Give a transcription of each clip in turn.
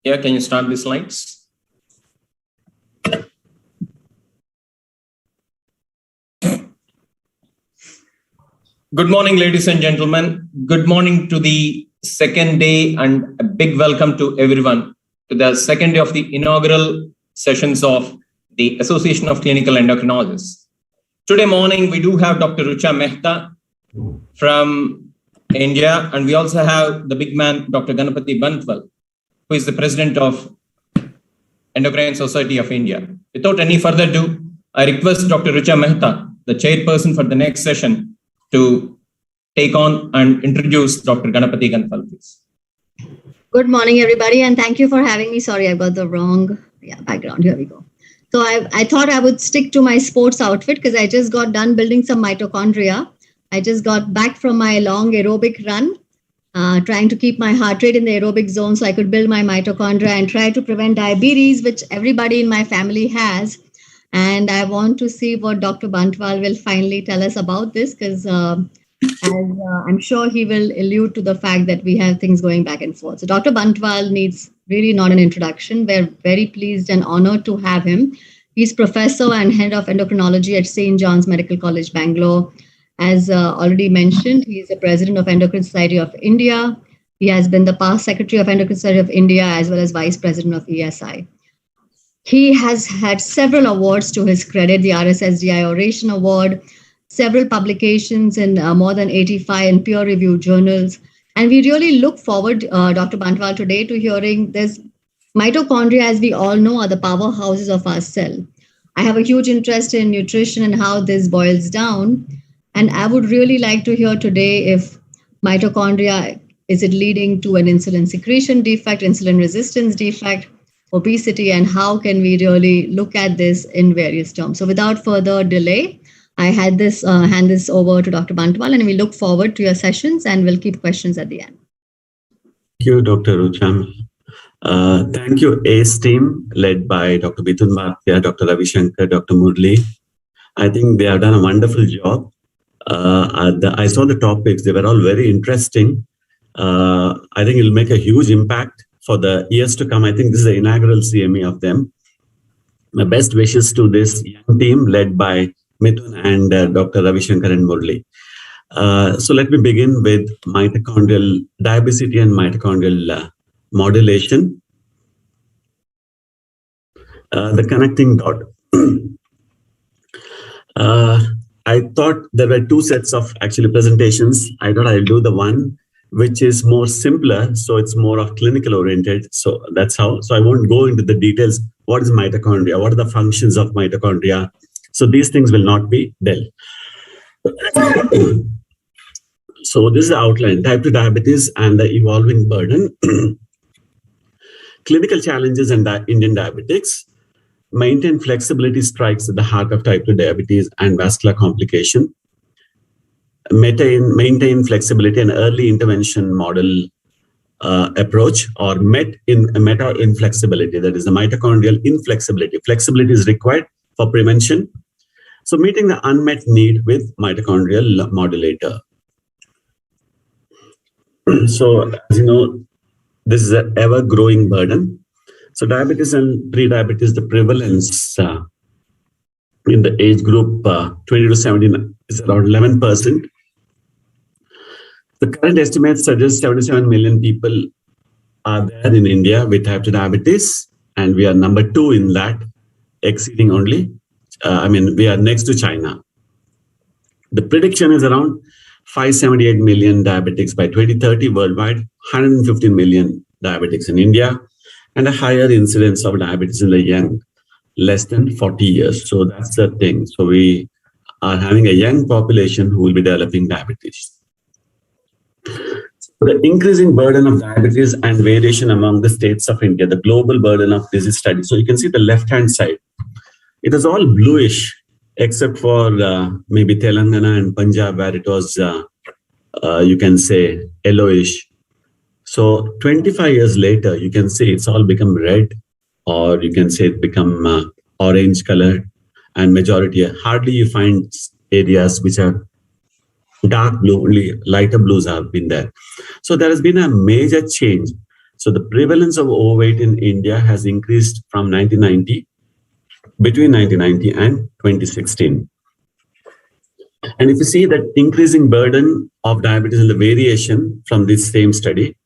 Yeah, can you start the slides? Good morning, ladies and gentlemen. Good morning to the second day, and a big welcome to everyone to the second day of the inaugural sessions of the Association of Clinical Endocrinologists. Today morning, we do have Dr. Rucha Mehta from India, and we also have the big man, Dr. Ganapati Bantwal, who is the president of Endocrine Society of India. Without any further ado, I request Dr. Rucha Mehta, the chairperson for the next session, to take on and introduce Dr. Ganapati Bantwal, please. Good morning, everybody, and thank you for having me. Sorry, I got the wrong background. Here we go. So I thought I would stick to my sports outfit because I just got done building some mitochondria. I just got back from my long aerobic run, trying to keep my heart rate in the aerobic zone so I could build my mitochondria and try to prevent diabetes, which everybody in my family has. And I want to see what Dr. Bantwal will finally tell us about this, because I'm sure he will allude to the fact that we have things going back and forth. So Dr. Bantwal needs really not an introduction. We're very pleased and honored to have him. He's professor and head of endocrinology at St. John's Medical College, Bangalore. As already mentioned, he's the president of Endocrine Society of India. He has been the past secretary of Endocrine Society of India as well as vice president of ESI. He has had several awards to his credit, the RSSDI Oration Award, several publications in more than 85 in peer-reviewed journals. And we really look forward, Dr. Bantwal, today to hearing this. Mitochondria, as we all know, are the powerhouses of our cell. I have a huge interest in nutrition and how this boils down. And I would really like to hear today if mitochondria, is it leading to an insulin secretion defect, insulin resistance defect, obesity, and how can we really look at this in various terms. So without further delay, I hand this over to Dr. Bantwal, and we look forward to your sessions, and we'll keep questions at the end. Thank you, Dr. Rucha. Thank you, ACE team, led by Dr. Mithun Bhatia, Dr. Ravi Shankar, Dr. Murli. I think they have done a wonderful job. I saw the topics. They were all very interesting. I think it will make a huge impact for the years to come. I think this is the inaugural CME of them. My best wishes to this young team led by Mithun and Dr. Ravi Shankar and Murli. So let me begin with mitochondrial diabesity and mitochondrial modulation. The connecting dot. I thought there were two sets of actually presentations. I thought I'll do the one which is more simpler, so it's more of clinical oriented. So that's how. So I won't go into the details. What is mitochondria? What are the functions of mitochondria? So these things will not be dealt. So this is the outline: type 2 diabetes and the evolving burden, clinical challenges in Indian diabetics. Maintain flexibility strikes at the heart of type 2 diabetes and vascular complication. Maintain flexibility and early intervention model approach, or meta-inflexibility, that is the mitochondrial inflexibility. Flexibility is required for prevention. So meeting the unmet need with mitochondrial modulator. So as you know, this is an ever-growing burden. So diabetes and pre-diabetes, the prevalence in the age group 20 to 79 is around 11%. The current estimates suggest 77 million people are there in India with type 2 diabetes, and we are number 2 in that, exceeding only, we are next to China. The prediction is around 578 million diabetics by 2030 worldwide, 115 million diabetics in India, and a higher incidence of diabetes in the young, less than 40 years. So that's the thing. So we are having a young population who will be developing diabetes. The increasing burden of diabetes and variation among the states of India, the global burden of disease study. So you can see the left-hand side. It is all bluish, except for maybe Telangana and Punjab, where it was, you can say, yellowish. So 25 years later, you can see it's all become red, or you can say it become orange colored, and majority, hardly you find areas which are dark blue, only lighter blues have been there. So there has been a major change. So the prevalence of overweight in India has increased from between 1990 and 2016. And if you see that increasing burden of diabetes and the variation from this same study,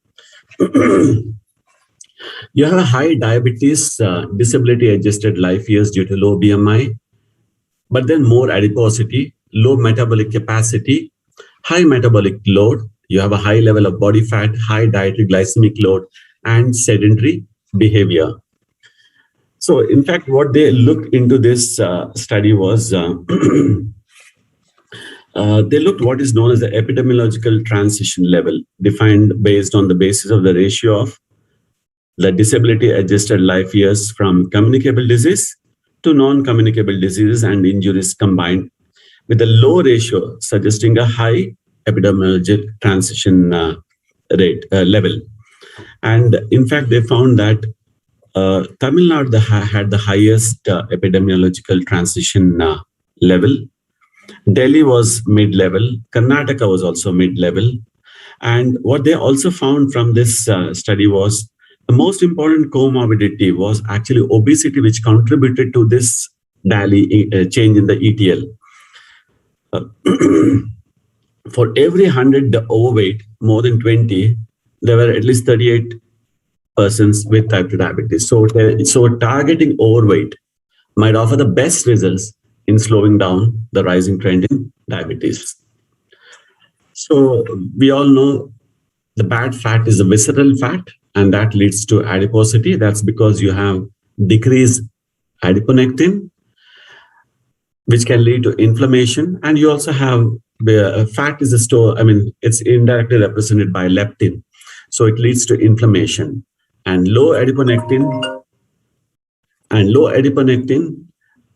you have a high diabetes disability adjusted life years due to low BMI, but then more adiposity, low metabolic capacity, high metabolic load. You have a high level of body fat, high dietary glycemic load, and sedentary behavior. So in fact, what they looked into this study was they looked what is known as the epidemiological transition level, defined based on the basis of the ratio of the disability adjusted life years from communicable disease to non-communicable diseases and injuries combined, with a low ratio suggesting a high epidemiological transition rate level. And in fact, they found that Tamil Nadu had the highest epidemiological transition level. Delhi was mid-level. Karnataka was also mid-level. And what they also found from this study was the most important comorbidity was actually obesity, which contributed to this daily change in the ETL. For every 100 overweight, more than 20, there were at least 38 persons with type 2 diabetes. So targeting overweight might offer the best results in slowing down the rising trend in diabetes. So we all know the bad fat is a visceral fat, and that leads to adiposity. That's because you have decreased adiponectin, which can lead to inflammation. And you also have fat is a store, it's indirectly represented by leptin. So it leads to inflammation. And low adiponectin,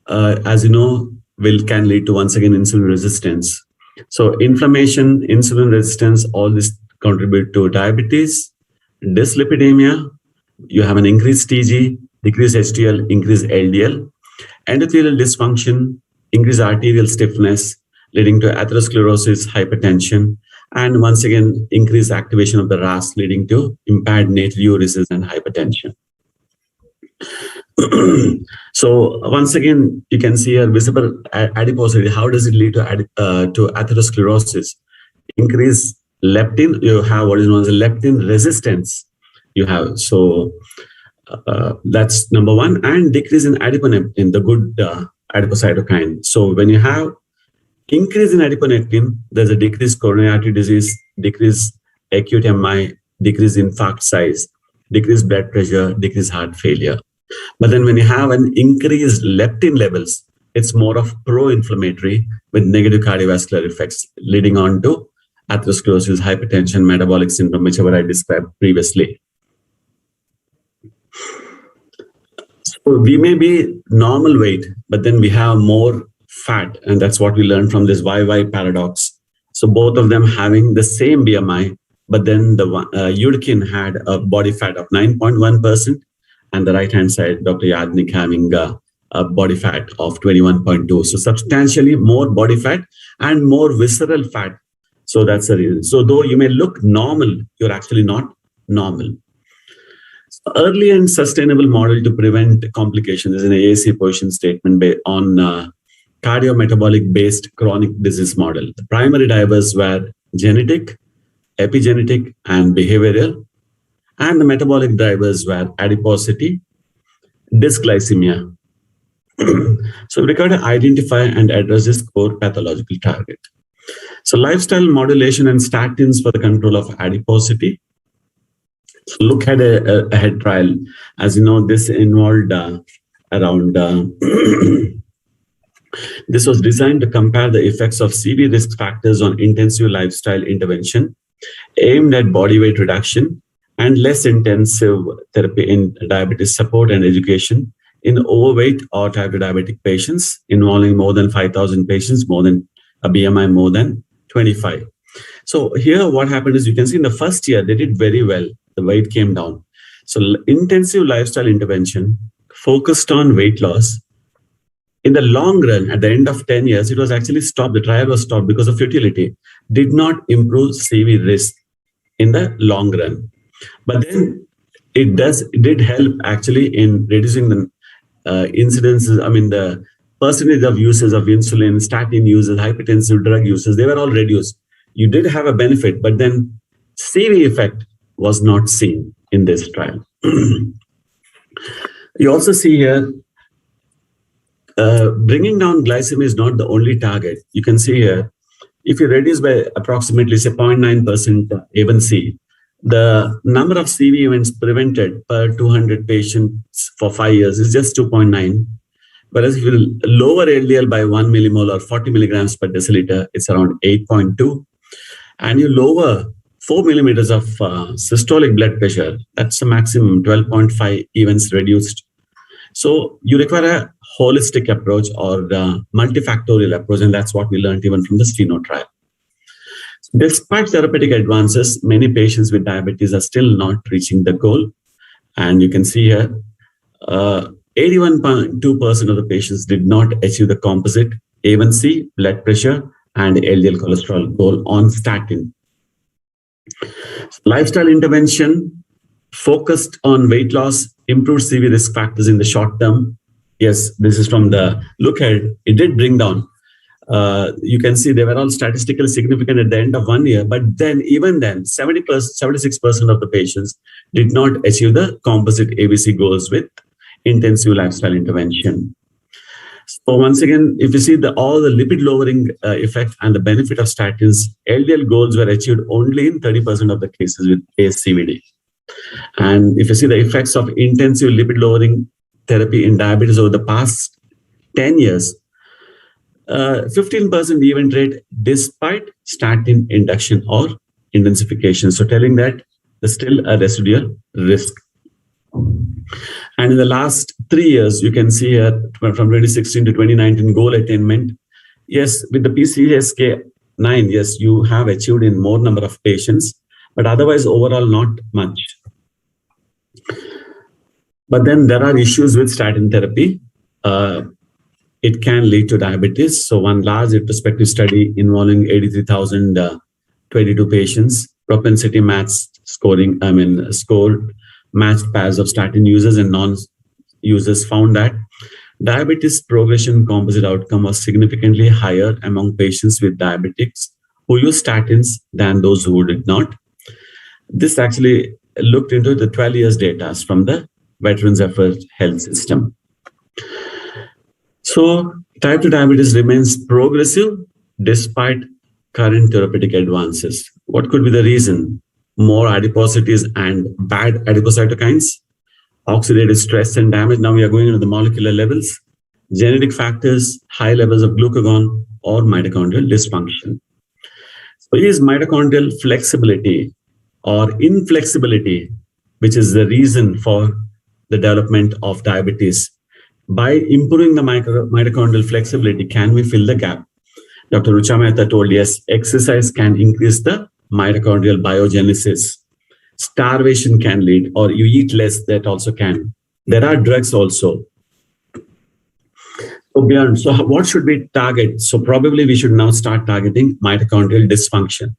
as you know, can lead to, once again, insulin resistance. So inflammation, insulin resistance, all this contribute to diabetes, dyslipidemia. You have an increased TG, decreased HDL, increased LDL, endothelial dysfunction, increased arterial stiffness, leading to atherosclerosis, hypertension, and once again, increased activation of the RAS, leading to impaired natriuresis and hypertension. So once again, you can see a visible adiposity. How does it lead to atherosclerosis? Increased leptin. You have what is known as leptin resistance. You have that's number one, and decrease in adiponectin, the good adipocytokine. So when you have increase in adiponectin, there's a decreased coronary artery disease, decreased acute MI, decreased infarct size, decreased blood pressure, decreased heart failure. But then when you have an increased leptin levels, it's more of pro-inflammatory with negative cardiovascular effects, leading on to atherosclerosis, hypertension, metabolic syndrome, whichever I described previously. So we may be normal weight, but then we have more fat, and that's what we learned from this YY paradox. So both of them having the same BMI, but then the Yudkin had a body fat of 9.1%, and the right-hand side, Dr. Yadnik, having a body fat of 21.2. So substantially more body fat and more visceral fat. So that's the reason. So though you may look normal, you're actually not normal. So early and sustainable model to prevent complications is an AAC position statement on cardiometabolic based chronic disease model. The primary drivers were genetic, epigenetic, and behavioral. And the metabolic drivers were adiposity, dysglycemia. So we got to identify and address this core pathological target. So lifestyle modulation and statins for the control of adiposity. So look at a head trial. As you know, this involved this was designed to compare the effects of CV risk factors on intensive lifestyle intervention aimed at body weight reduction and less intensive therapy in diabetes support and education in overweight or type 2 diabetic patients involving more than 5,000 patients, more than a BMI more than 25. So here what happened is, you can see in the first year, they did very well. The weight came down. So intensive lifestyle intervention focused on weight loss. In the long run, at the end of 10 years, it was actually stopped. The trial was stopped because of futility. Did not improve CV risk in the long run. But then it did help actually in reducing the incidences, the percentage of users of insulin, statin users, hypertensive drug users, they were all reduced. You did have a benefit, but then CV effect was not seen in this trial. You also see here, bringing down glycemia is not the only target. You can see here, if you reduce by approximately, say, 0.9% A1C, the number of CV events prevented per 200 patients for 5 years is just 2.9. Whereas if you lower LDL by 1 millimole or 40 milligrams per deciliter, it's around 8.2. And you lower 4 millimeters of systolic blood pressure, that's a maximum 12.5 events reduced. So you require a holistic approach or multifactorial approach, and that's what we learned even from the Steno trial. Despite therapeutic advances, many patients with diabetes are still not reaching the goal. And you can see here, 81.2% of the patients did not achieve the composite A1C, blood pressure, and LDL cholesterol goal on statin. Lifestyle intervention focused on weight loss, improved CV risk factors in the short term. Yes, this is from the look ahead. It did bring down. You can see they were all statistically significant at the end of 1 year, but then even then, 76% of the patients did not achieve the composite ABC goals with intensive lifestyle intervention. So once again, if you see all the lipid lowering effect and the benefit of statins, LDL goals were achieved only in 30% of the cases with ASCVD. And if you see the effects of intensive lipid lowering therapy in diabetes over the past 10 years, 15% event rate despite statin induction or intensification. So telling that there's still a residual risk. And in the last 3 years, you can see here from 2016 to 2019 goal attainment. Yes, with the PCSK9, yes, you have achieved in more number of patients, but otherwise overall not much. But then there are issues with statin therapy. It can lead to diabetes. So one large retrospective study involving 83,022 patients, propensity matched scored matched pairs of statin users and non-users found that diabetes progression composite outcome was significantly higher among patients with diabetics who use statins than those who did not. This actually looked into the 12 years data from the Veterans Affairs Health System. So type 2 diabetes remains progressive despite current therapeutic advances. What could be the reason? More adiposities and bad adipocytokines, oxidative stress and damage. Now we are going into the molecular levels, genetic factors, high levels of glucagon, or mitochondrial dysfunction. So is mitochondrial flexibility or inflexibility, which is the reason for the development of diabetes. By improving the mitochondrial flexibility, can we fill the gap? Dr. Rucha Mehta told, yes, exercise can increase the mitochondrial biogenesis. Starvation can lead, or you eat less, that also can. There are drugs also. So beyond, so what should we target? So probably we should now start targeting mitochondrial dysfunction.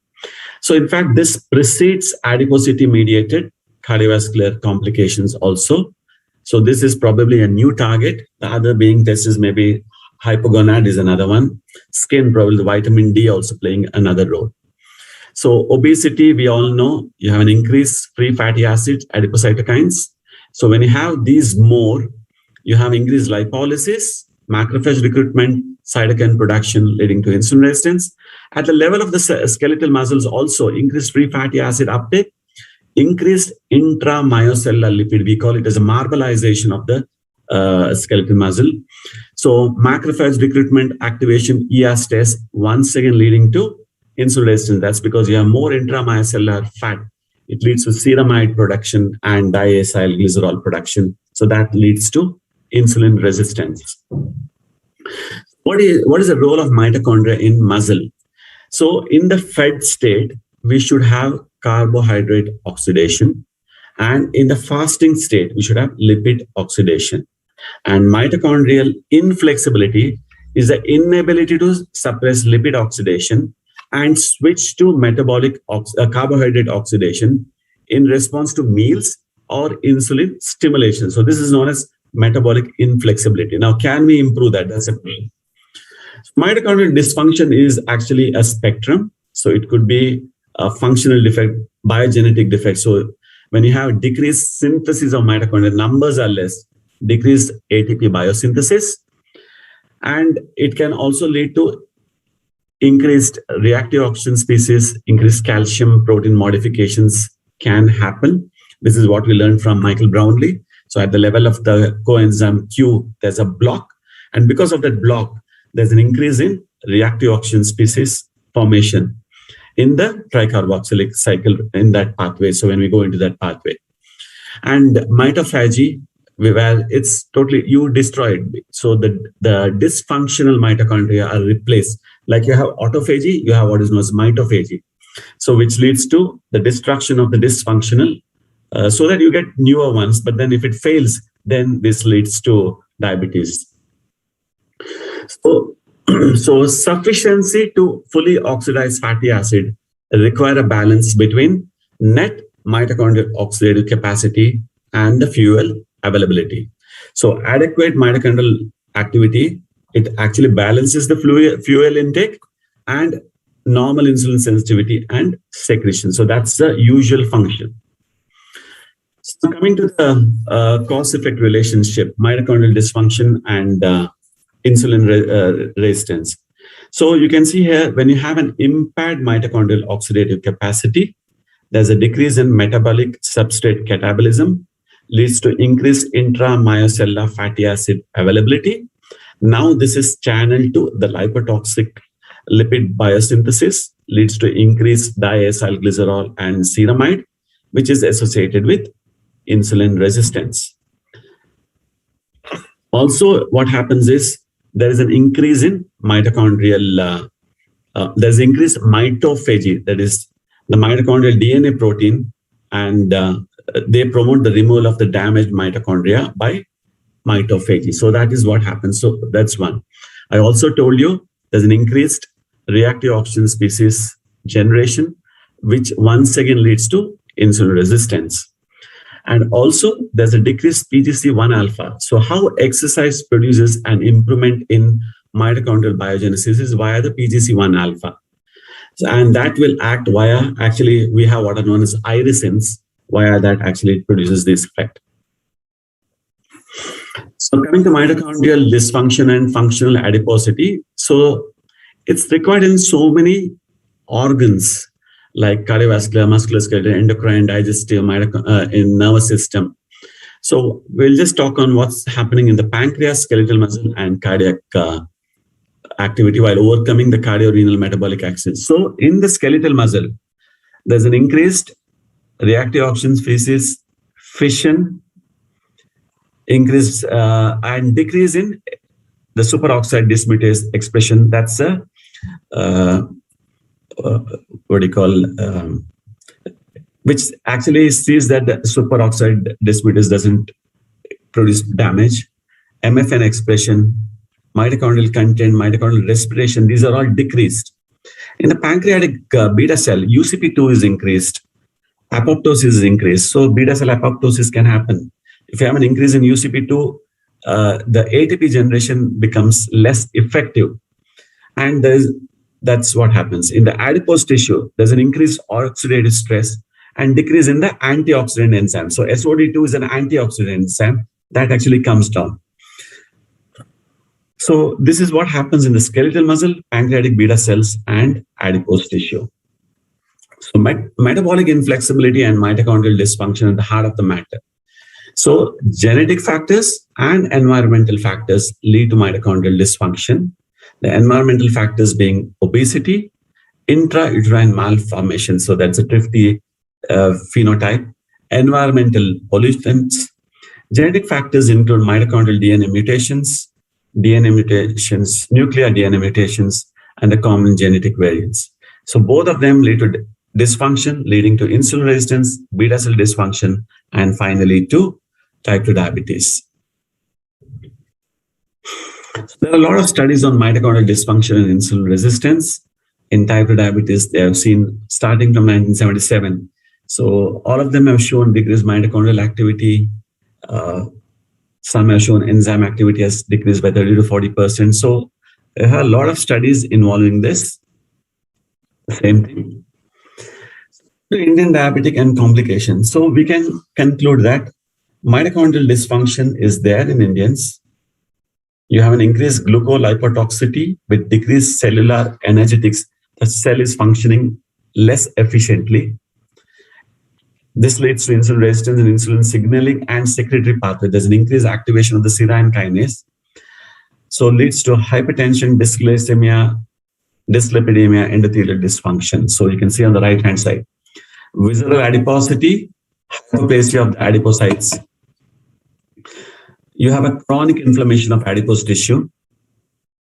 So in fact, this precedes adiposity-mediated cardiovascular complications also. So this is probably a new target. The other being tested maybe hypogonad is another one. Skin, probably vitamin D also playing another role. So obesity, we all know you have an increased free fatty acids, adipocytokines. So when you have these more, you have increased lipolysis, macrophage recruitment, cytokine production leading to insulin resistance. At the level of the skeletal muscles also increased free fatty acid uptake, increased intramyocellular lipid. We call it as a marbleization of the skeletal muscle. So macrophage recruitment, activation, eastase, once again leading to insulin resistance. That's because you have more intramyocellular fat. It leads to ceramide production and diacylglycerol production. So that leads to insulin resistance. What is the role of mitochondria in muscle? So in the fed state, we should have carbohydrate oxidation. And in the fasting state, we should have lipid oxidation. And mitochondrial inflexibility is the inability to suppress lipid oxidation and switch to metabolic carbohydrate oxidation in response to meals or insulin stimulation. So this is known as metabolic inflexibility. Now, can we improve that? That's a question. Mitochondrial dysfunction is actually a spectrum. So it could be a functional defect, biogenetic defect. So when you have decreased synthesis of mitochondria, numbers are less, decreased ATP biosynthesis, and it can also lead to increased reactive oxygen species, increased calcium protein modifications can happen. This is what we learned from Michael Brownlee. So at the level of the coenzyme Q, there's a block. And because of that block, there's an increase in reactive oxygen species formation in the tricarboxylic cycle in that pathway. So when we go into that pathway. And mitophagy, well, it's totally, you destroy it. So the dysfunctional mitochondria are replaced. Like you have autophagy, you have what is known as mitophagy. So which leads to the destruction of the dysfunctional so that you get newer ones. But then if it fails, then this leads to diabetes. So sufficiency to fully oxidize fatty acid require a balance between net mitochondrial oxidative capacity and the fuel availability. So adequate mitochondrial activity, it actually balances the fuel intake and normal insulin sensitivity and secretion. So that's the usual function. So coming to the cause-effect relationship, mitochondrial dysfunction and insulin resistance. So you can see here, when you have an impaired mitochondrial oxidative capacity, there's a decrease in metabolic substrate catabolism, leads to increased intramyocellular fatty acid availability. Now this is channeled to the lipotoxic lipid biosynthesis, leads to increased diacylglycerol and ceramide, which is associated with insulin resistance. Also, what happens is there is an increase in mitochondrial, there's increased mitophagy, that is the mitochondrial DNA protein, and they promote the removal of the damaged mitochondria by mitophagy. So that is what happens. So that's one. I also told you there's an increased reactive oxygen species generation, which once again leads to insulin resistance. And also there's a decreased PGC1 alpha. So how exercise produces an improvement in mitochondrial biogenesis is via the PGC1 alpha. So, and that will act via, actually we have what are known as irisins, via that actually it produces this effect. So coming to mitochondrial dysfunction and functional adiposity. So it's required in so many organs like cardiovascular, musculoskeletal, endocrine, digestive, in nervous system. So we'll just talk on what's happening in the pancreas, skeletal muscle, and cardiac activity while overcoming the cardiorenal metabolic axis. So in the skeletal muscle, there's an increased reactive oxygen species, fission, increase and decrease in the superoxide dismutase expression. That's a what do you call, which actually sees that the superoxide dismutase doesn't produce damage. MFN expression, mitochondrial content, mitochondrial respiration, these are all decreased. In the pancreatic beta cell, UCP2 is increased, apoptosis is increased. So beta cell apoptosis can happen. If you have an increase in UCP2, the ATP generation becomes less effective. And that's what happens. In the adipose tissue, there's an increased oxidative stress and decrease in the antioxidant enzyme. So SOD2 is an antioxidant enzyme that actually comes down. So this is what happens in the skeletal muscle, pancreatic beta cells, and adipose tissue. So metabolic inflexibility and mitochondrial dysfunction at the heart of the matter. So genetic factors and environmental factors lead to mitochondrial dysfunction. The environmental factors being obesity, intrauterine malformation, so that's a thrifty phenotype, environmental pollutants. Genetic factors include mitochondrial DNA mutations, nuclear DNA mutations, and the common genetic variants. So both of them lead to dysfunction, leading to insulin resistance, beta cell dysfunction, and finally to type 2 diabetes. So there are a lot of studies on mitochondrial dysfunction and insulin resistance. In type 2 diabetes, they have seen, starting from 1977, So all of them have shown decreased mitochondrial activity. Some have shown enzyme activity has decreased by 30 to 40%. So there are a lot of studies involving this. Same thing. The Indian diabetic and complications. So we can conclude that mitochondrial dysfunction is there in Indians. You have an increased glucolipotoxicity with decreased cellular energetics. The cell is functioning less efficiently. This leads to insulin resistance and insulin signaling and secretory pathway. There's an increased activation of the serine kinase. So leads to hypertension, dysglycemia, dyslipidemia, endothelial dysfunction. So you can see on the right-hand side, visceral adiposity, hyperplasia of the adipocytes. You have a chronic inflammation of adipose tissue.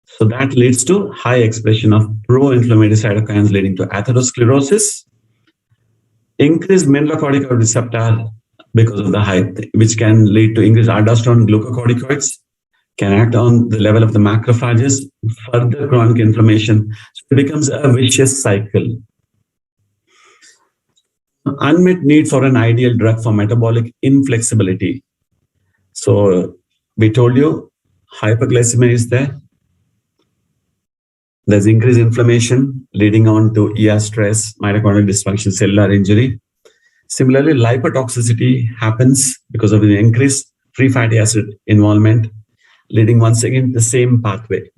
So that leads to high expression of pro-inflammatory cytokines leading to atherosclerosis. Increased mineralocorticoid receptor because of the height, which can lead to increased aldosterone glucocorticoids, can act on the level of the macrophages, further chronic inflammation. So it becomes a vicious cycle. Unmet need for an ideal drug for metabolic inflexibility. So we told you hyperglycemia is there. There's increased inflammation leading on to ER stress, mitochondrial dysfunction, cellular injury. Similarly, lipotoxicity happens because of the increased free fatty acid involvement, leading once again the same pathway.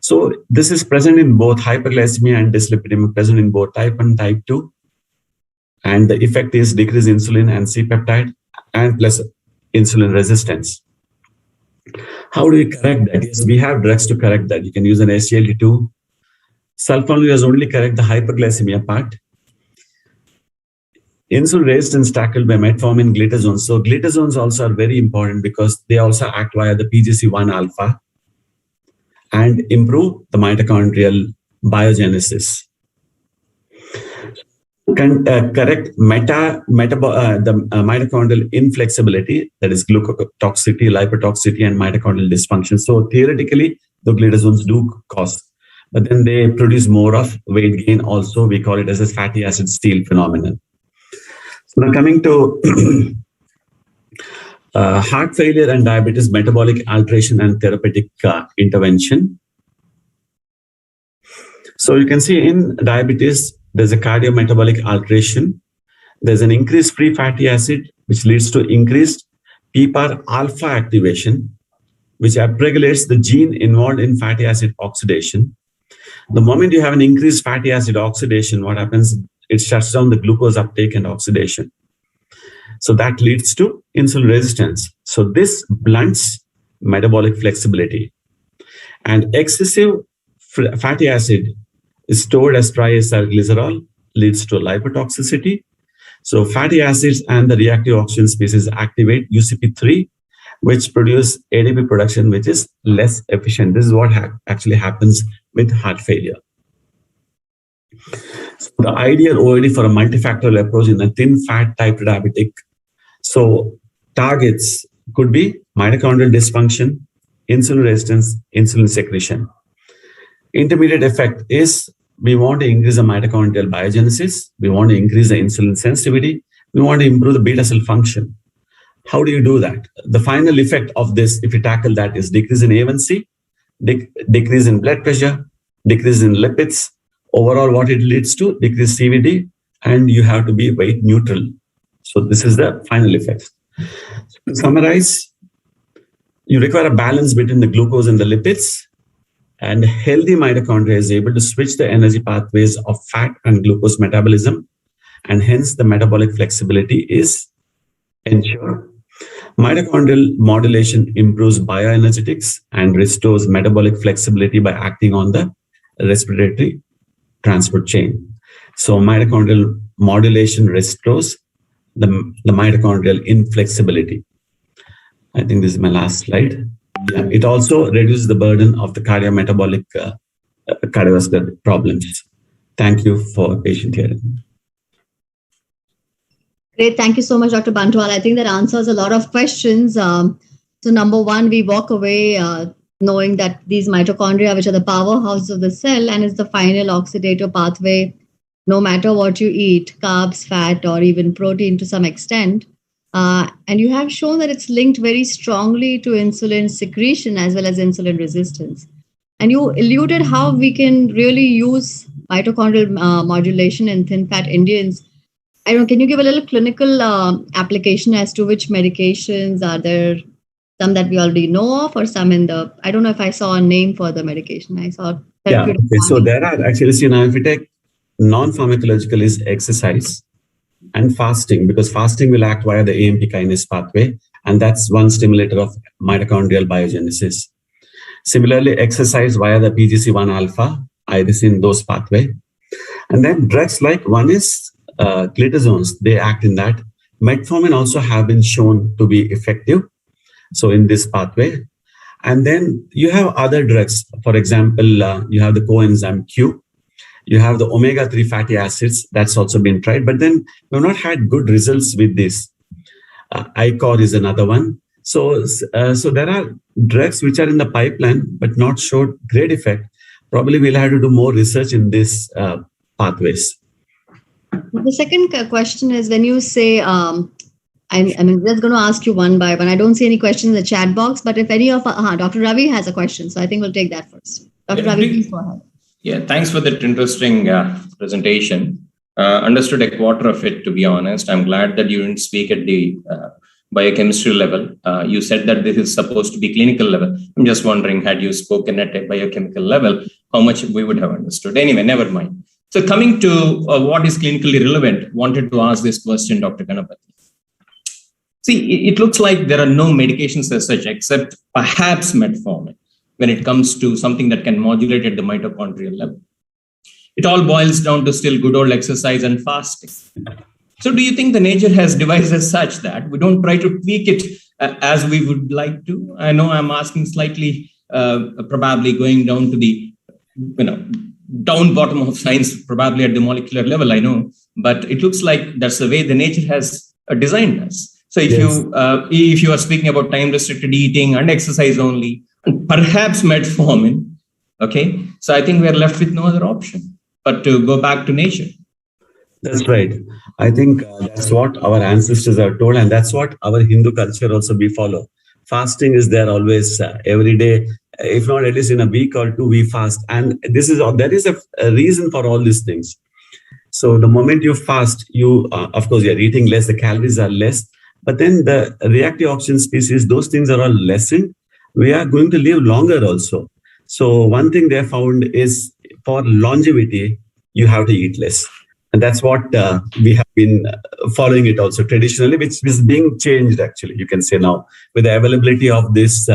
So this is present in both hyperglycemia and dyslipidemia, present in both type 1 and type 2. And the effect is decreased insulin and C-peptide and plus insulin resistance. How do we correct that? Yes, we have drugs to correct that. You can use an SGLT2. Sulfonylureas only correct the hyperglycemia part. Insulin resistance tackled by metformin, glitazones. So glitazones also are very important because they also act via the PGC1 alpha and improve the mitochondrial biogenesis. Correct the mitochondrial inflexibility, that is glucotoxicity, lipotoxicity, and mitochondrial dysfunction. So theoretically, the glitazones do cause, but then they produce more of weight gain also. We call it as a fatty acid steal phenomenon. So now coming to heart failure and diabetes, metabolic alteration and therapeutic intervention. So you can see in diabetes, there's a cardiometabolic alteration. There's an increased free fatty acid, which leads to increased PPAR alpha activation, which upregulates the gene involved in fatty acid oxidation. The moment you have an increased fatty acid oxidation, what happens? It shuts down the glucose uptake and oxidation. So that leads to insulin resistance. So this blunts metabolic flexibility. And excessive fatty acid is stored as triacylglycerol, leads to lipotoxicity. So fatty acids and the reactive oxygen species activate UCP3, which produce ADP production, which is less efficient. This is what actually happens with heart failure. So the ideal OAD for a multifactorial approach in a thin fat type diabetic. So targets could be mitochondrial dysfunction, insulin resistance, insulin secretion. Intermediate effect is we want to increase the mitochondrial biogenesis. We want to increase the insulin sensitivity. We want to improve the beta cell function. How do you do that? The final effect of this, if you tackle that, is decrease in A1C, decrease in blood pressure, decrease in lipids. Overall, what it leads to, decrease CVD, and you have to be weight neutral. So this is the final effect. So to summarize, you require a balance between the glucose and the lipids. And healthy mitochondria is able to switch the energy pathways of fat and glucose metabolism, and hence the metabolic flexibility is ensured. Mitochondrial modulation improves bioenergetics and restores metabolic flexibility by acting on the respiratory transport chain. So mitochondrial modulation restores the mitochondrial inflexibility. I think this is my last slide. Yeah, it also reduces the burden of the cardiometabolic cardiovascular problems. Thank you for patient hearing. Great. Thank you so much, Dr. Bantwal. I think that answers a lot of questions. So number one, we walk away knowing that these mitochondria, which are the powerhouse of the cell and is the final oxidative pathway no matter what you eat, carbs, fat, or even protein to some extent. And you have shown that it's linked very strongly to insulin secretion as well as insulin resistance. And you alluded how we can really use mitochondrial modulation in thin fat Indians. I don't know, can you give a little clinical application as to which medications are there? Some that we already know of, or some in the, I don't know if I saw a name for the medication. I saw Therapeutic. Okay. So there are actually, if you take non-pharmacological is exercise and fasting, because fasting will act via the AMP kinase pathway, and that's one stimulator of mitochondrial biogenesis. Similarly, exercise via the PGC1 alpha, irisin, those pathway. And then drugs like one is glitazones, they act in that. Metformin also have been shown to be effective. So in this pathway. And then you have other drugs. For example, you have the coenzyme Q. You have the omega-3 fatty acids. That's also been tried. But then we've not had good results with this. ICOR is another one. So there are drugs which are in the pipeline, but not showed great effect. Probably we'll have to do more research in these pathways. The second question is, when you say, I'm just going to ask you one by one. I don't see any questions in the chat box, but if any of Dr. Ravi has a question, so I think we'll take that first. Dr. Ravi, please go ahead. Yeah, thanks for that interesting presentation. Understood a quarter of it, to be honest. I'm glad that you didn't speak at the biochemistry level. You said that this is supposed to be clinical level. I'm just wondering, had you spoken at a biochemical level, how much we would have understood. Anyway, never mind. So coming to what is clinically relevant, wanted to ask this question, Dr. Ganapathy. See, it looks like there are no medications as such, except perhaps metformin, when it comes to something that can modulate at the mitochondrial level. It all boils down to still good old exercise and fasting. So do you think the nature has devised as such that we don't try to tweak it as we would like to? I know I'm asking slightly, probably going down to the, down bottom of science, probably at the molecular level, I know, but it looks like that's the way the nature has designed us. So if you are speaking about time-restricted eating and exercise only, and perhaps metformin, okay, so I think we are left with no other option but to go back to nature. That's right. I think that's what our ancestors are told, and that's what our Hindu culture also we follow. Fasting is there always every day, if not at least in a week or two, we fast. And there is a reason for all these things. So the moment you fast, you, of course, you're eating less, the calories are less, but then the reactive oxygen species, those things are all lessened. We are going to live longer also. So one thing they found is for longevity, you have to eat less. And that's what we have been following it also traditionally, which is being changed actually, you can say now, with the availability of this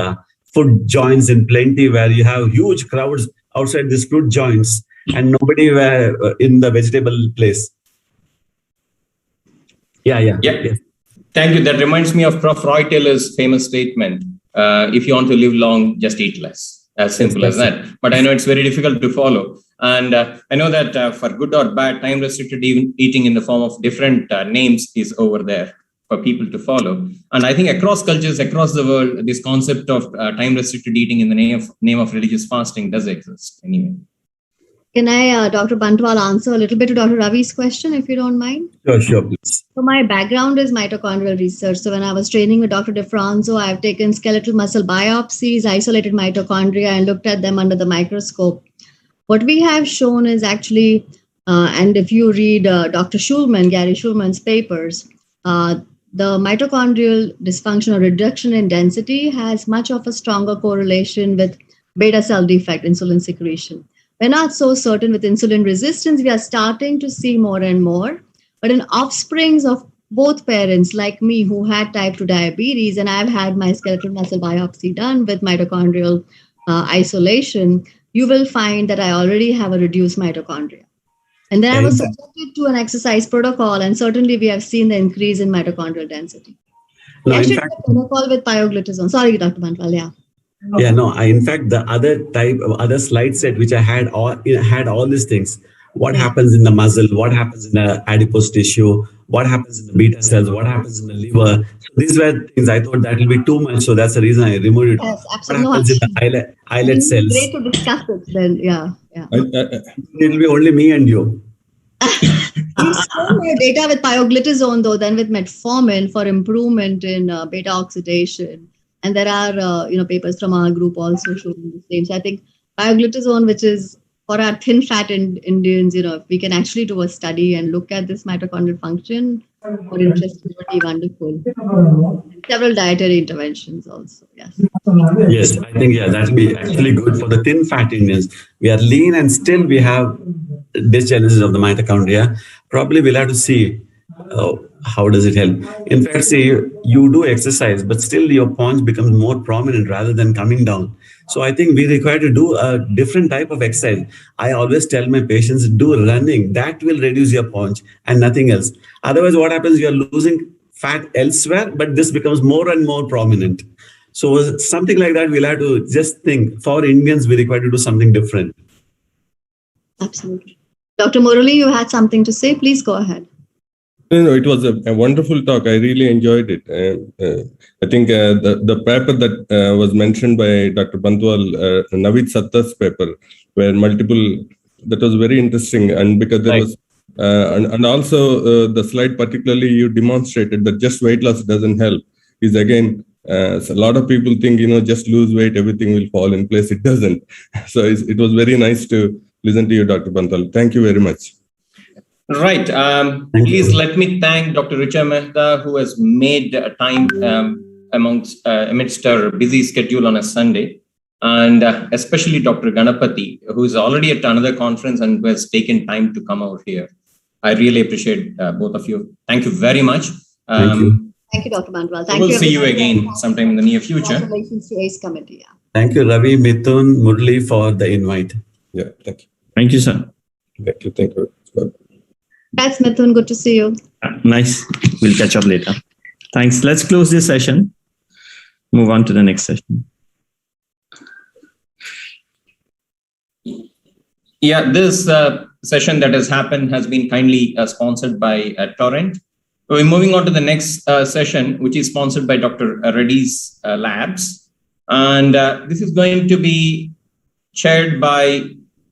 food joints in plenty, where you have huge crowds outside these food joints and nobody were in the vegetable place. Yeah. Thank you. That reminds me of Prof. Roy Taylor's famous statement. If you want to live long, just eat less. As simple as that. But I know it's very difficult to follow. And I know that for good or bad, time-restricted eating in the form of different names is over there for people to follow. And I think across cultures, across the world, this concept of time-restricted eating in the name of religious fasting does exist anyway. Can I, Dr. Bantwal, answer a little bit to Dr. Ravi's question, if you don't mind? Sure, please. So my background is mitochondrial research. So when I was training with Dr. DeFranco, I've taken skeletal muscle biopsies, isolated mitochondria, and looked at them under the microscope. What we have shown is actually, and if you read Dr. Schulman, Gary Schulman's papers, the mitochondrial dysfunction or reduction in density has much of a stronger correlation with beta cell defect, insulin secretion. We're not so certain with insulin resistance. We are starting to see more and more. But in offsprings of both parents, like me, who had type 2 diabetes, and I've had my skeletal muscle biopsy done with mitochondrial isolation, you will find that I already have a reduced mitochondria. And then I was subjected to an exercise protocol, and certainly we have seen the increase in mitochondrial density. We actually did a protocol with pioglitazone. Sorry, Dr. Bantwal, yeah. Yeah, no, in fact, the other slide set, which I had all these things. What happens in the muscle, what happens in the adipose tissue, what happens in the beta cells, what happens in the liver. So these were things I thought that will be too much. So that's the reason I removed it. Yes, absolutely. What happens in the islet cells. Great to discuss it then, yeah. It will be only me and you. We've shown more data with pioglitazone though than with metformin for improvement in beta oxidation. And there are papers from our group also showing the same. So I think pioglitazone, which is for our thin fat Indians, if we can actually do a study and look at this mitochondrial function, more interesting would be wonderful. And several dietary interventions also. Yes. Yes, I think that will be actually good for the thin fat Indians. We are lean and still we have dysgenesis of the mitochondria. Probably we'll have to see how does it help. In fact, see, you do exercise, but still your paunch becomes more prominent rather than coming down. So I think we require to do a different type of exercise. I always tell my patients, do running. That will reduce your paunch and nothing else. Otherwise, what happens? You are losing fat elsewhere, but this becomes more and more prominent. So something like that, we'll have to just think. For Indians, we require to do something different. Absolutely. Dr. Murali, you had something to say. Please go ahead. No, it was a wonderful talk. I really enjoyed it. I think the paper that was mentioned by Dr. Bantwal, Naveed Satta's paper, where that was very interesting. And because there was, and also the slide particularly you demonstrated that just weight loss doesn't help, is again, a lot of people think, just lose weight, everything will fall in place. It doesn't. So it was very nice to listen to you, Dr. Bantwal. Thank you very much. Right. Please let me thank Dr. Richa Mehta, who has made time amidst her busy schedule on a Sunday, and especially Dr. Ganapati, who is already at another conference and who has taken time to come out here. I really appreciate both of you. Thank you very much. Thank you. Thank you, Dr. Bantwal. We'll see you again sometime in the near future. Congratulations to ACE committee. Yeah. Thank you, Ravi, Mithun, Murli, for the invite. Yeah, thank you. Thank you, sir. Thank you. Thank you. That's Mithun. Good to see you. Nice. We'll catch up later. Thanks. Let's close this session. Move on to the next session. Yeah, this session that has happened has been kindly sponsored by Torrent. We're moving on to the next session, which is sponsored by Dr. Reddy's Labs. And this is going to be chaired by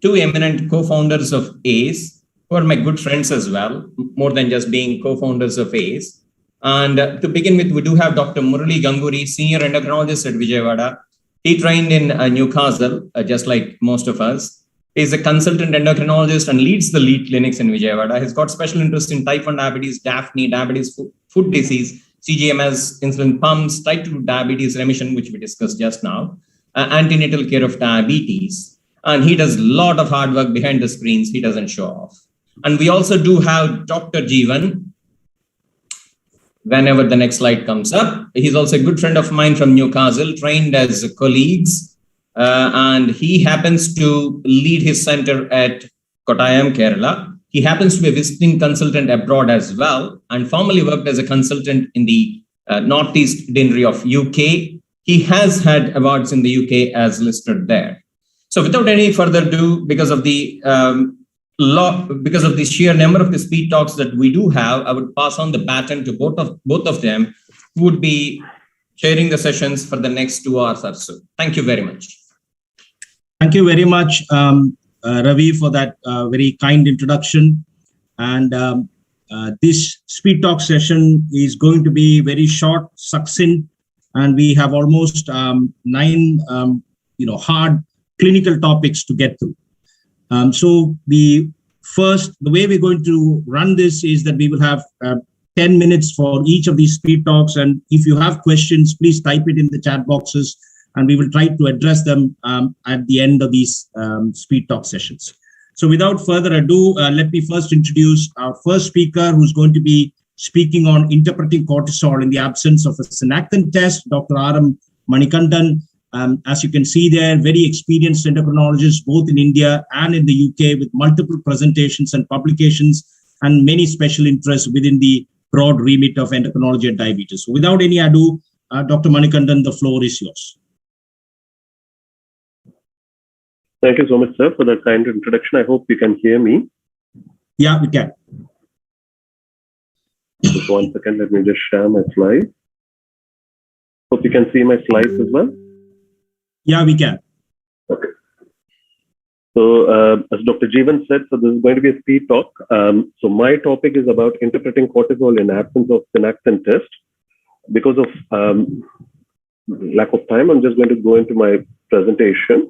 two eminent co-founders of ACE, who are my good friends as well, more than just being co-founders of ACE. And to begin with, we do have Dr. Murali Ganguri, senior endocrinologist at Vijayawada. He trained in Newcastle, just like most of us. He's a consultant endocrinologist and leads the lead clinics in Vijayawada. He's got special interest in type 1 diabetes, DAPNE, diabetes, foot disease, CGMS, insulin pumps, type 2 diabetes remission, which we discussed just now, antenatal care of diabetes. And he does a lot of hard work behind the screens. He doesn't show off. And we also do have Dr. Jeevan. Whenever the next slide comes up, he's also a good friend of mine from Newcastle, trained as colleagues. And he happens to lead his center at Kottayam, Kerala. He happens to be a visiting consultant abroad as well, and formerly worked as a consultant in the Northeast Deanery of UK. He has had awards in the UK as listed there. So without any further ado, because of the sheer number of the speed talks that we do have, I would pass on the baton to both of them, who would be chairing the sessions for the next 2 hours or so. Thank you very much. Thank you very much, Ravi, for that very kind introduction. And this speed talk session is going to be very short, succinct, and we have almost 9 hard clinical topics to get through. So the way we're going to run this is that we will have 10 minutes for each of these speed talks. And if you have questions, please type it in the chat boxes, and we will try to address them at the end of these speed talk sessions. So without further ado, let me first introduce our first speaker, who's going to be speaking on interpreting cortisol in the absence of a synaptin test, Dr. R.M. Manikandan. As you can see there, very experienced endocrinologist, both in India and in the UK, with multiple presentations and publications and many special interests within the broad remit of endocrinology and diabetes. So without any ado, Dr. Manikandan, the floor is yours. Thank you so much, sir, for that kind introduction. I hope you can hear me. Yeah, we can. Just 1 second, let me just share my slides. Hope you can see my slides as well. Yeah, we can. Okay. So as Dr. Jeevan said, so this is going to be a speed talk. So my topic is about interpreting cortisol in absence of synaptin test. Because of lack of time, I'm just going to go into my presentation.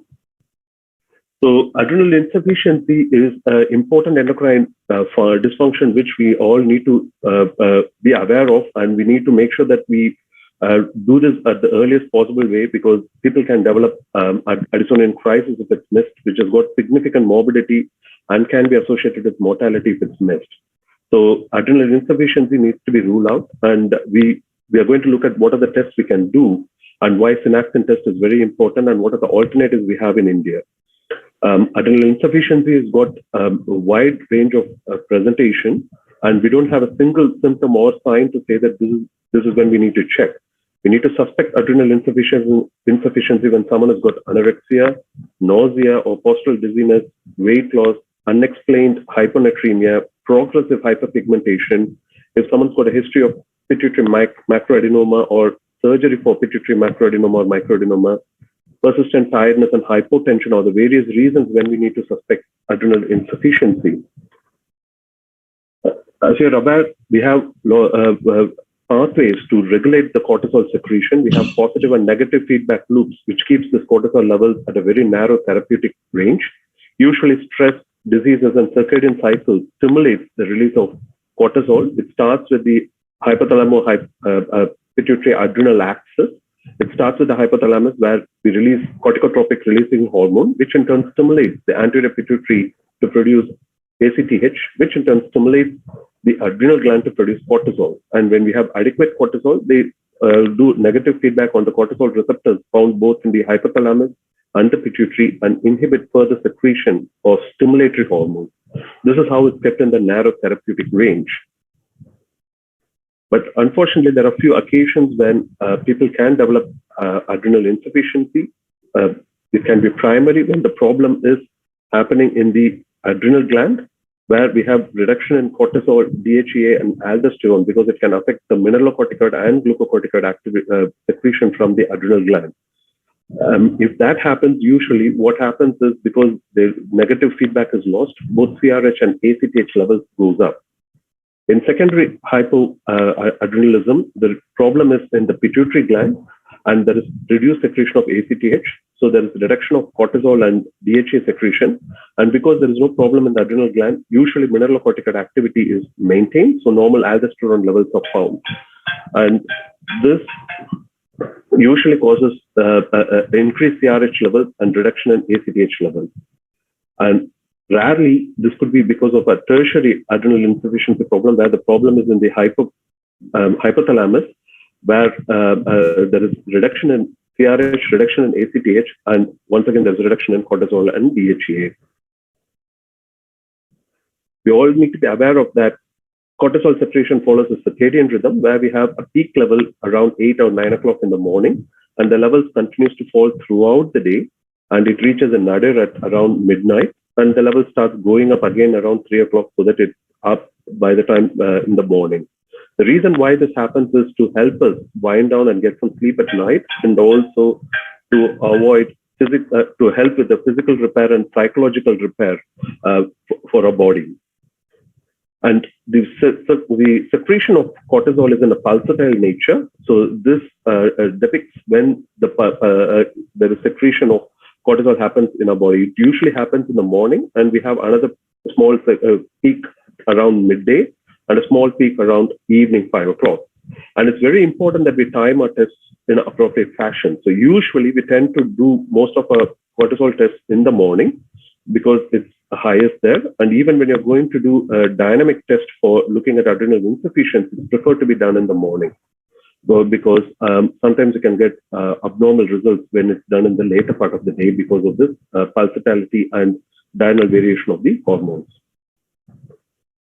So adrenal insufficiency is an important endocrine for dysfunction, which we all need to be aware of, and we need to make sure that we do this at the earliest possible way, because people can develop Addisonian crisis if it's missed, which has got significant morbidity and can be associated with mortality if it's missed. So adrenal insufficiency needs to be ruled out, and we are going to look at what are the tests we can do and why synaptin test is very important and what are the alternatives we have in India. Adrenal insufficiency has got a wide range of presentation, and we don't have a single symptom or sign to say that this is when we need to check. We need to suspect adrenal insufficiency when someone has got anorexia, nausea or postural dizziness, weight loss, unexplained hyponatremia, progressive hyperpigmentation, if someone's got a history of pituitary macroadenoma or surgery for pituitary macroadenoma or microadenoma, persistent tiredness and hypotension are the various reasons when we need to suspect adrenal insufficiency. As you're aware, we have pathways to regulate the cortisol secretion. We have positive and negative feedback loops, which keeps this cortisol levels at a very narrow therapeutic range. Usually stress, diseases, and circadian cycles stimulate the release of cortisol. It starts with the hypothalamo-pituitary adrenal axis. It starts with the hypothalamus, where we release corticotropic releasing hormone, which in turn stimulates the anterior pituitary to produce ACTH, which in turn stimulates the adrenal gland to produce cortisol. And when we have adequate cortisol, they do negative feedback on the cortisol receptors found both in the hypothalamus and the pituitary and inhibit further secretion of stimulatory hormones. This is how it's kept in the narrow therapeutic range. But unfortunately, there are a few occasions when people can develop adrenal insufficiency. It can be primary when the problem is happening in the adrenal gland, where we have reduction in cortisol, DHEA, and aldosterone, because it can affect the mineralocorticoid and glucocorticoid secretion from the adrenal gland. If that happens, usually what happens is, because the negative feedback is lost, both CRH and ACTH levels goes up. In secondary hypoadrenalism, the problem is in the pituitary gland, and there is reduced secretion of ACTH. So there is reduction of cortisol and DHA secretion. And because there is no problem in the adrenal gland, usually mineralocorticoid activity is maintained. So normal aldosterone levels are found. And this usually causes increased CRH levels and reduction in ACTH levels. And rarely, this could be because of a tertiary adrenal insufficiency problem, where the problem is in the hypothalamus, where there is reduction in CRH, reduction in ACTH, and once again, there's a reduction in cortisol and DHEA. We all need to be aware of that. Cortisol secretion follows a circadian rhythm, where we have a peak level around 8 or 9 o'clock in the morning, and the levels continues to fall throughout the day, and it reaches a nadir at around midnight, and the level starts going up again around 3 o'clock, so that it's up by the time in the morning. The reason why this happens is to help us wind down and get some sleep at night, and also to avoid to help with the physical repair and psychological repair for our body. And the secretion of cortisol is in a pulsatile nature. So this depicts when there is secretion of cortisol happens in our body. It usually happens in the morning, and we have another small peak around midday and a small peak around evening 5 o'clock. And it's very important that we time our tests in an appropriate fashion. So usually we tend to do most of our cortisol tests in the morning because it's the highest there. And even when you're going to do a dynamic test for looking at adrenal insufficiency, it's preferred to be done in the morning. So because sometimes you can get abnormal results when it's done in the later part of the day because of this pulsatility and diurnal variation of the hormones.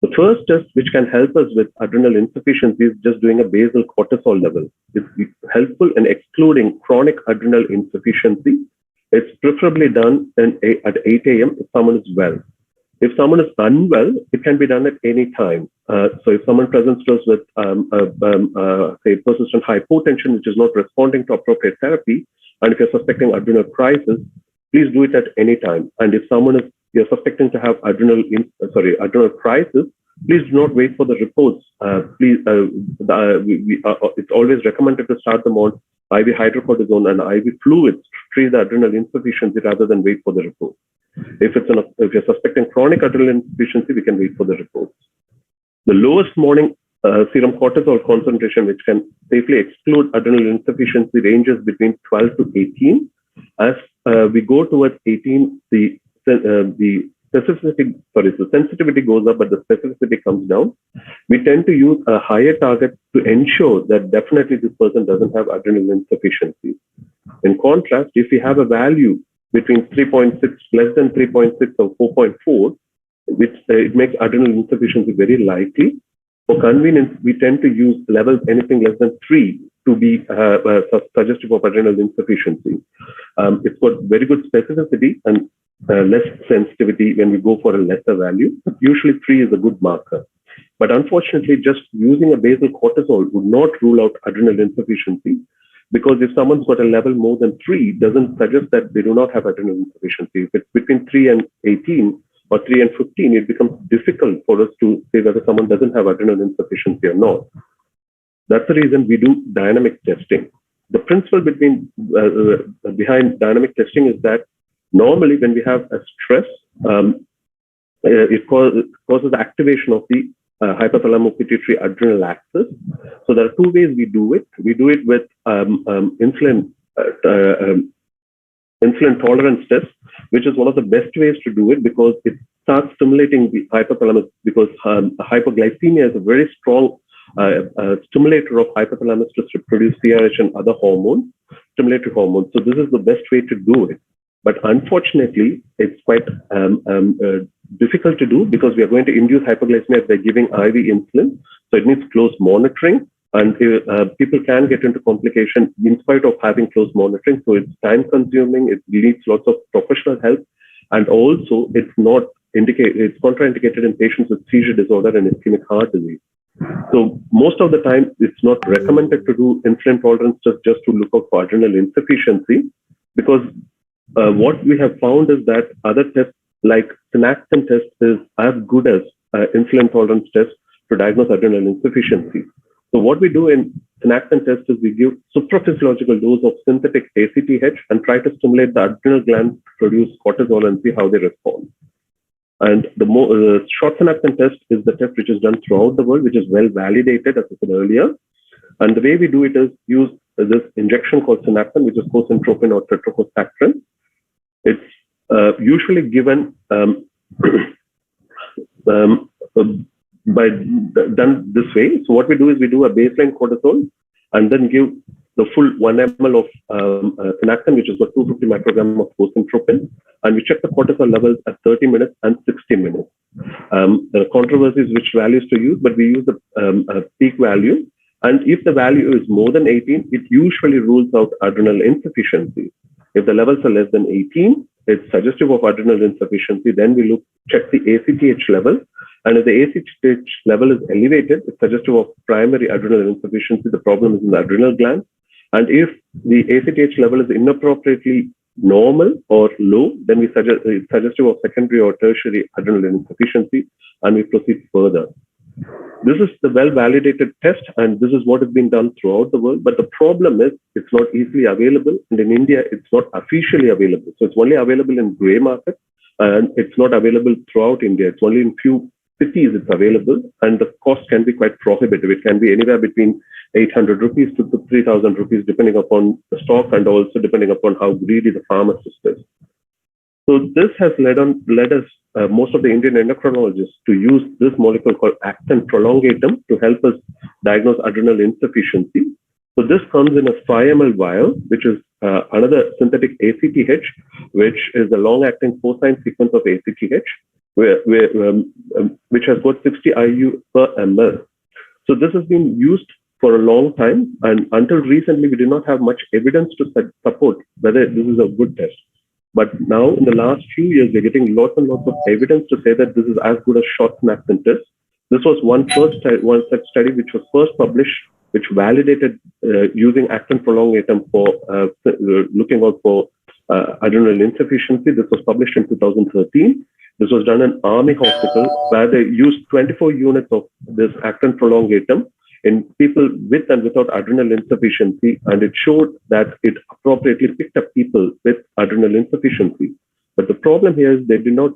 The first test which can help us with adrenal insufficiency is just doing a basal cortisol level. It's helpful in excluding chronic adrenal insufficiency. It's preferably done at 8 a.m. if someone is well. If someone is unwell, it can be done at any time. So if someone presents to us with, say, persistent hypotension, which is not responding to appropriate therapy, and if you're suspecting adrenal crisis, please do it at any time. And if you're suspecting to have adrenal crisis, please do not wait for the reports. It's always recommended to start them on IV hydrocortisone and IV fluids to treat the adrenal insufficiency rather than wait for the report. If you're suspecting chronic adrenal insufficiency, we can wait for the reports. The lowest morning serum cortisol concentration, which can safely exclude adrenal insufficiency, ranges between 12 to 18. As we go towards 18, the sensitivity goes up, but the specificity comes down. We tend to use a higher target to ensure that definitely this person doesn't have adrenal insufficiency. In contrast, if we have a value between 3.6, less than 3.6 or 4.4, which it makes adrenal insufficiency very likely. For convenience, we tend to use levels anything less than 3 to be suggestive of adrenal insufficiency. It's got very good specificity and less sensitivity when we go for a lesser value. Usually 3 is a good marker. But unfortunately, just using a basal cortisol would not rule out adrenal insufficiency, because if someone's got a level more than 3, doesn't suggest that they do not have adrenal insufficiency. If it's between 3 and 18 or 3 and 15, it becomes difficult for us to say whether someone doesn't have adrenal insufficiency or not. That's the reason we do dynamic testing. The principle behind dynamic testing is that normally when we have a stress, it causes activation of the hypothalamo-pituitary adrenal axis. So there are 2 ways we do it. We do it with insulin tolerance test, which is one of the best ways to do it, because it starts stimulating the hypothalamus, because hypoglycemia is a very strong stimulator of hypothalamus to produce CRH and other hormones, stimulatory hormones. So this is the best way to do it. But unfortunately, it's quite difficult to do, because we are going to induce hypoglycemia by giving IV insulin. So it needs close monitoring, and people can get into complication in spite of having close monitoring. So it's time consuming, it needs lots of professional help, and also it's contraindicated in patients with seizure disorder and ischemic heart disease. So most of the time, it's not recommended to do insulin tolerance test just to look out for adrenal insufficiency, because what we have found is that other tests like synaptin test is as good as insulin tolerance test to diagnose adrenal insufficiency. So what we do in synaptin test is we give supraphysiological dose of synthetic ACTH and try to stimulate the adrenal glands to produce cortisol and see how they respond. And the short synaptin test is the test which is done throughout the world, which is well validated, as I said earlier. And the way we do it is use this injection called synaptin, which is cosintropin or tetrophosphactrin. It's usually given done this way. So what we do is we do a baseline cortisol and then give the full 1 ml of synaptin, which is about 250 microgram of cosintropin, and we check the cortisol levels at 30 minutes and 60 minutes. There are controversies which values to use, but we use the peak value. And if the value is more than 18, it usually rules out adrenal insufficiency. If the levels are less than 18, it's suggestive of adrenal insufficiency. Then we check the ACTH level. And if the ACTH level is elevated, it's suggestive of primary adrenal insufficiency. The problem is in the adrenal gland. And if the ACTH level is inappropriately normal or low, then it's suggestive of secondary or tertiary adrenal insufficiency, and we proceed further. This is the well-validated test, and this is what has been done throughout the world. But the problem is it's not easily available, and in India, it's not officially available. So it's only available in gray market, and it's not available throughout India. It's only in few cities it's available, and the cost can be quite prohibitive. It can be anywhere between 800 rupees to 3,000 rupees, depending upon the stock and also depending upon how greedy the pharmacist is. So this has led us, most of the Indian endocrinologists, to use this molecule called actin prolongatum to help us diagnose adrenal insufficiency. So this comes in a 5 ml vial, which is another synthetic ACTH, which is a long-acting porcine sequence of ACTH, which has got 60 IU per ml. So this has been used for a long time, and until recently, we did not have much evidence to support whether this is a good test. But now, in the last few years, we're getting lots and lots of evidence to say that this is as good as short synaptin test. This was one such study which was first published, which validated using actin prolongatum for looking out for adrenal insufficiency. This was published in 2013. This was done in Army Hospital, where they used 24 units of this actin prolongatum in people with and without adrenal insufficiency, and it showed that it appropriately picked up people with adrenal insufficiency. But the problem here is they did not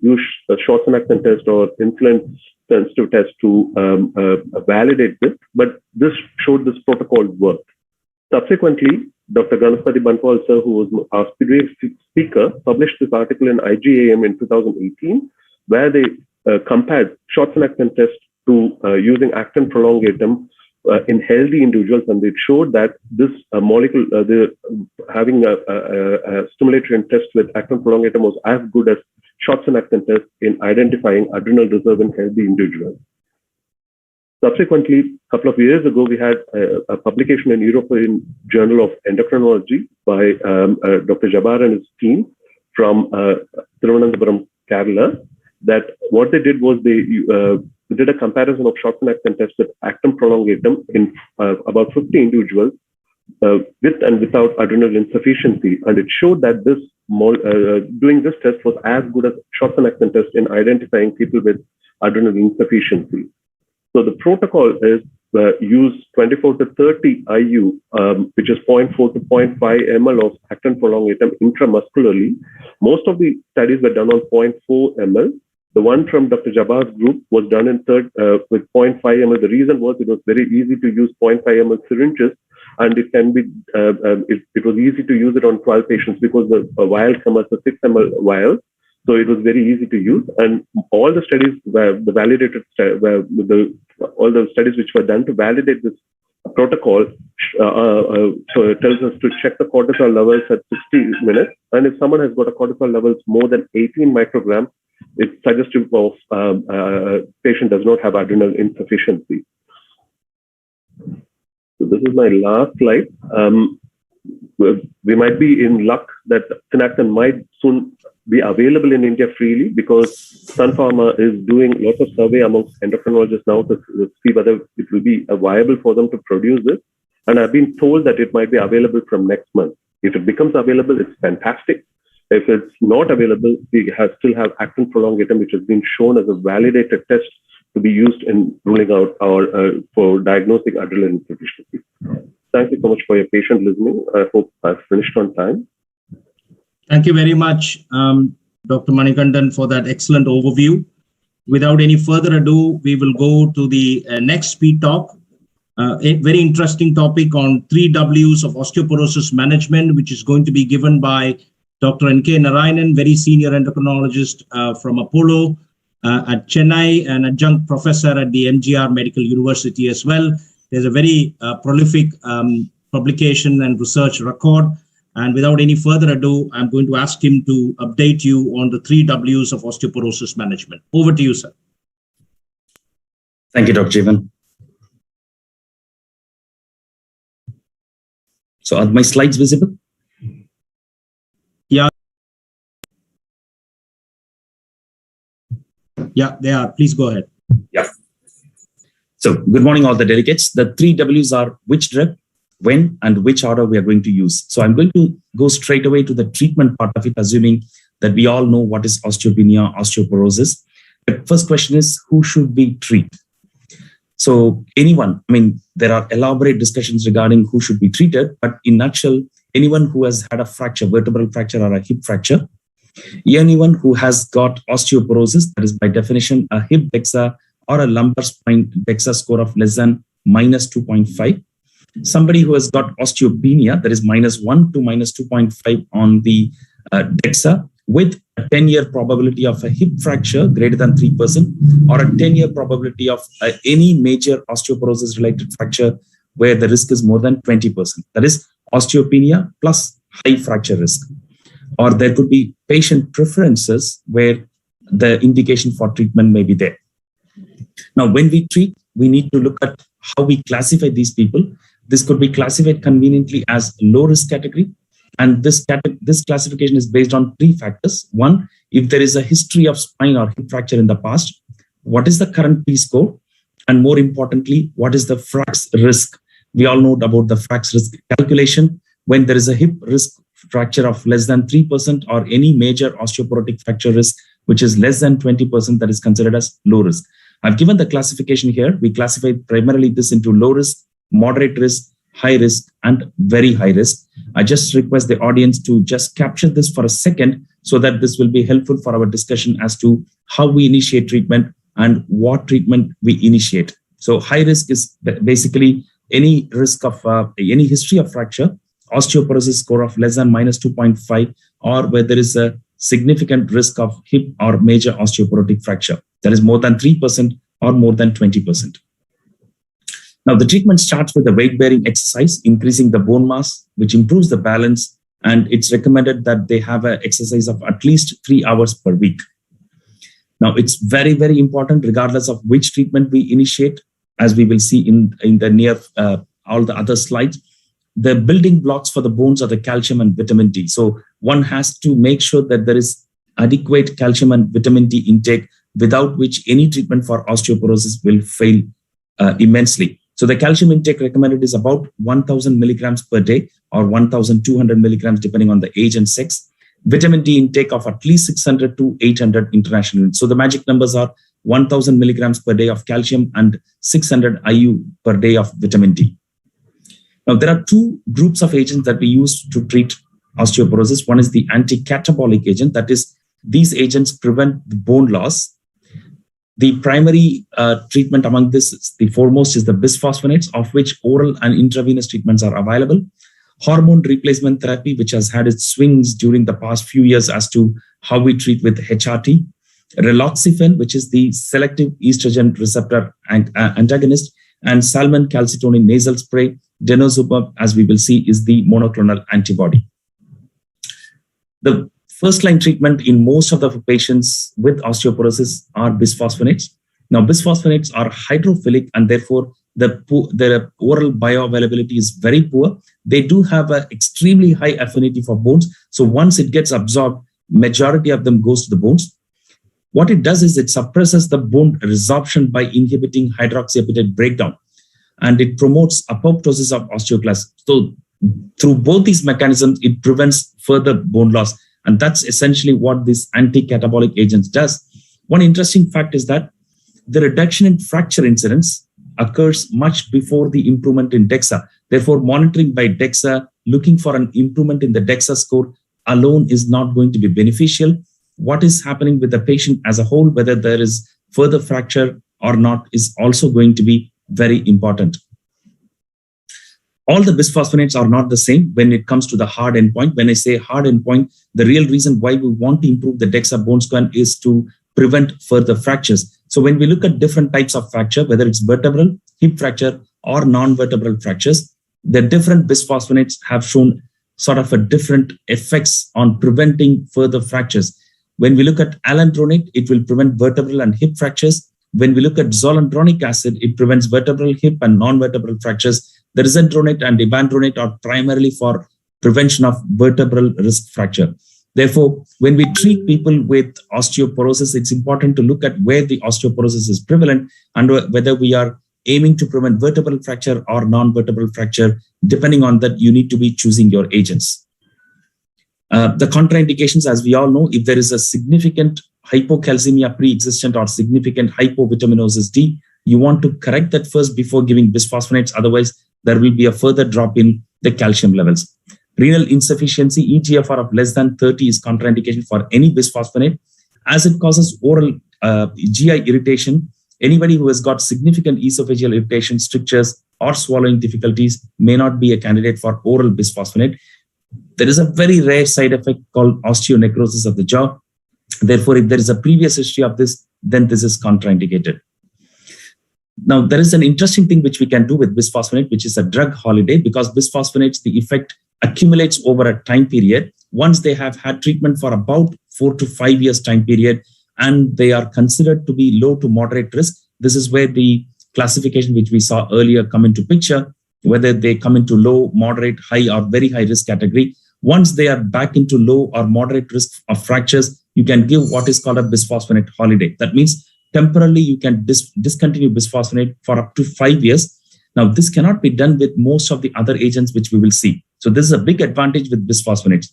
use a short-actin test or insulin sensitive test to validate this, but this showed this protocol worked. Subsequently, Dr. Ganapathy Banpal, sir, who was our speaker, published this article in IGAM in 2018, where they compared short-actin test to using actin prolongatum in healthy individuals, and it showed that this molecule, having a stimulatory test with actin prolongatum was as good as short-actin test in identifying adrenal reserve in healthy individuals. Subsequently, a couple of years ago, we had a publication in European Journal of Endocrinology by Dr. Jabbar and his team from Thiruvananthapuram, Kerala, that what they did was they did a comparison of short-actin test with actin prolongatum in about 50 individuals with and without adrenal insufficiency. And it showed that this doing this test was as good as short-actin test in identifying people with adrenal insufficiency. So the protocol is use 24 to 30 IU, which is 0.4 to 0.5 ml of actin prolongatum intramuscularly. Most of the studies were done on 0.4 ml. The one from Dr. Jabbar's group was done in with 0.5 ml. The reason was it was very easy to use 0.5 ml syringes, and it can be it was easy to use it on 12 patients because the vial comes as a 6 ml vial. So it was very easy to use, and all the studies were all the studies which were done to validate this protocol. So it tells us to check the cortisol levels at 60 minutes, and if someone has got a cortisol levels more than 18 micrograms, it's suggestive of patient does not have adrenal insufficiency. So this is my last slide. We might be in luck that Synactin might soon be available in India freely, because Sun Pharma is doing lots of survey amongst endocrinologists now to see whether it will be viable for them to produce this. And I've been told that it might be available from next month. If it becomes available, it's fantastic. If it's not available, we still have actin prolongatum, which has been shown as a validated test to be used in ruling out for diagnosing adrenal insufficiency. Thank you so much for your patient listening. I hope I've finished on time. Thank you very much, Dr. Manikandan, for that excellent overview. Without any further ado, we will go to the next speed talk. A very interesting topic on 3 Ws of osteoporosis management, which is going to be given by Dr. N.K. Narayanan, very senior endocrinologist from Apollo at Chennai, and adjunct professor at the MGR Medical University as well. There's a very prolific publication and research record. And without any further ado, I'm going to ask him to update you on the 3 Ws of osteoporosis management. Over to you, sir. Thank you, Dr. Jeevan. So are my slides visible? Yeah. Yeah, they are. Please go ahead. Yeah. So good morning, all the delegates. The 3 Ws are which drug, when, and which order we are going to use. So I'm going to go straight away to the treatment part of it, assuming that we all know what is osteopenia, osteoporosis. The first question is, who should we treat? So anyone, I mean, there are elaborate discussions regarding who should be treated, but in nutshell, anyone who has had a fracture, vertebral fracture or a hip fracture, anyone who has got osteoporosis, that is by definition a hip Dexa or a lumbar spine Dexa score of less than minus 2.5. Somebody who has got osteopenia, that is -1 to -2.5 on the Dexa, with a 10-year probability of a hip fracture greater than 3%, or a 10-year probability of any major osteoporosis related fracture where the risk is more than 20%. That is osteopenia plus high fracture risk. Or there could be patient preferences where the indication for treatment may be there. Now, when we treat, we need to look at how we classify these people. This could be classified conveniently as low risk category. And this classification is based on 3 factors. One, if there is a history of spine or hip fracture in the past, what is the current P-score? And more importantly, what is the FRAX risk? We all know about the FRAX risk calculation. When there is a hip risk fracture of less than 3% or any major osteoporotic fracture risk, which is less than 20%, that is considered as low risk. I've given the classification here. We classify primarily this into low risk, moderate risk, high risk, and very high risk. I just request the audience to just capture this for a second so that this will be helpful for our discussion as to how we initiate treatment and what treatment we initiate. So high risk is basically any risk of any history of fracture, osteoporosis score of less than -2.5, or where there is a significant risk of hip or major osteoporotic fracture. That is more than 3% or more than 20%. Now, the treatment starts with a weight-bearing exercise, increasing the bone mass, which improves the balance, and it's recommended that they have an exercise of at least 3 hours per week. Now, it's very, very important, regardless of which treatment we initiate, as we will see in the near all the other slides. The building blocks for the bones are the calcium and vitamin D. So one has to make sure that there is adequate calcium and vitamin D intake, without which any treatment for osteoporosis will fail immensely. So the calcium intake recommended is about 1,000 milligrams per day or 1,200 milligrams depending on the age and sex. Vitamin D intake of at least 600 to 800 international units. So the magic numbers are 1,000 milligrams per day of calcium and 600 IU per day of vitamin D. Now, there are two groups of agents that we use to treat osteoporosis. One is the anti-catabolic agent. That is, these agents prevent the bone loss. The primary treatment among this, the foremost is the bisphosphonates, of which oral and intravenous treatments are available. Hormone replacement therapy, which has had its swings during the past few years as to how we treat with HRT. Raloxifene, which is the selective estrogen receptor antagonist, and salmon calcitonin nasal spray. Denosumab, as we will see, is the monoclonal antibody. The first-line treatment in most of the patients with osteoporosis are bisphosphonates. Now, bisphosphonates are hydrophilic, and therefore their oral bioavailability is very poor. They do have an extremely high affinity for bones. So once it gets absorbed, majority of them goes to the bones. What it does is it suppresses the bone resorption by inhibiting hydroxyapatite breakdown, and it promotes apoptosis of osteoclast. So through both these mechanisms, it prevents further bone loss. And that's essentially what this anti-catabolic agent does. One interesting fact is that the reduction in fracture incidence occurs much before the improvement in Dexa. Therefore, monitoring by Dexa, looking for an improvement in the Dexa score alone is not going to be beneficial. What is happening with the patient as a whole, whether there is further fracture or not, is also going to be very important. All the bisphosphonates are not the same when it comes to the hard endpoint. When I say hard endpoint, the real reason why we want to improve the Dexa bone scan is to prevent further fractures. So when we look at different types of fracture, whether it's vertebral, hip fracture, or non-vertebral fractures, the different bisphosphonates have shown sort of a different effects on preventing further fractures. When we look at alendronate, it will prevent vertebral and hip fractures. When we look at zoledronic acid, it prevents vertebral, hip, and non-vertebral fractures. The risendronate and ibandronate are primarily for prevention of vertebral risk fracture. Therefore, when we treat people with osteoporosis, it's important to look at where the osteoporosis is prevalent and whether we are aiming to prevent vertebral fracture or non-vertebral fracture. Depending on that, you need to be choosing your agents. The contraindications, as we all know, if there is a significant hypocalcemia pre-existent or significant hypovitaminosis D, you want to correct that first before giving bisphosphonates. Otherwise, there will be a further drop in the calcium levels. Renal insufficiency, EGFR of less than 30 is contraindication for any bisphosphonate, as it causes oral GI irritation. Anybody who has got significant esophageal irritation, strictures, or swallowing difficulties may not be a candidate for oral bisphosphonate. There is a very rare side effect called osteonecrosis of the jaw. Therefore, if there is a previous history of this, then this is contraindicated. Now, there is an interesting thing which we can do with bisphosphonate, which is a drug holiday, because bisphosphonates, the effect accumulates over a time period. Once they have had treatment for about 4 to 5 years time period, and they are considered to be low to moderate risk, this is where the classification which we saw earlier come into picture, whether they come into low, moderate, high, or very high risk category. Once they are back into low or moderate risk of fractures, you can give what is called a bisphosphonate holiday. That means temporarily you can discontinue bisphosphonate for up to 5 years. Now, this cannot be done with most of the other agents which we will see. So this is a big advantage with bisphosphonates.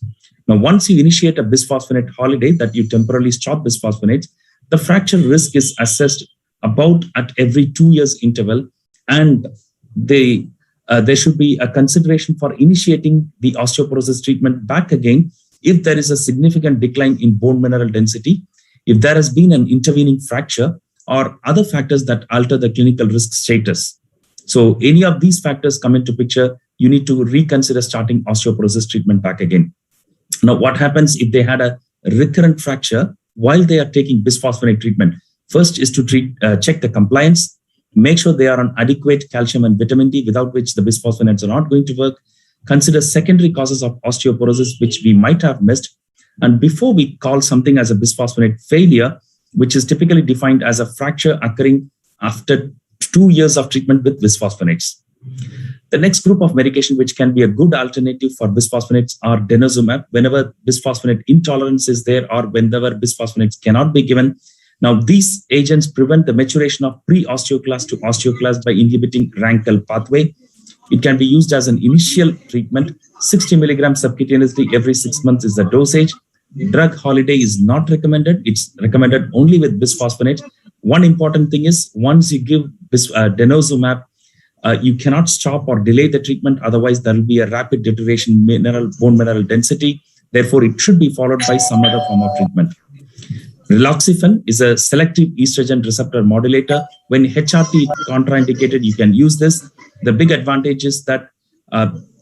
Now, once you initiate a bisphosphonate holiday, that you temporarily stop bisphosphonates, the fracture risk is assessed about at every 2 years interval, and there should be a consideration for initiating the osteoporosis treatment back again if there is a significant decline in bone mineral density, if there has been an intervening fracture, or other factors that alter the clinical risk status. So any of these factors come into picture, you need to reconsider starting osteoporosis treatment back again. Now, what happens if they had a recurrent fracture while they are taking bisphosphonate treatment? First is to check the compliance, make sure they are on adequate calcium and vitamin D, without which the bisphosphonates are not going to work. Consider secondary causes of osteoporosis, which we might have missed. And before we call something as a bisphosphonate failure, which is typically defined as a fracture occurring after 2 years of treatment with bisphosphonates. The next group of medication which can be a good alternative for bisphosphonates are denosumab, whenever bisphosphonate intolerance is there or whenever bisphosphonates cannot be given. Now, these agents prevent the maturation of pre-osteoclast to osteoclast by inhibiting Rankel pathway. It can be used as an initial treatment. 60 milligrams subcutaneously every 6 months is the dosage. Drug holiday is not recommended. It's recommended only with bisphosphonates. One important thing is, once you give denosumab, you cannot stop or delay the treatment. Otherwise, there will be a rapid deterioration in bone mineral density. Therefore, it should be followed by some other form of treatment. Riloxifene is a selective estrogen receptor modulator. When HRT is contraindicated, you can use this. The big advantage is that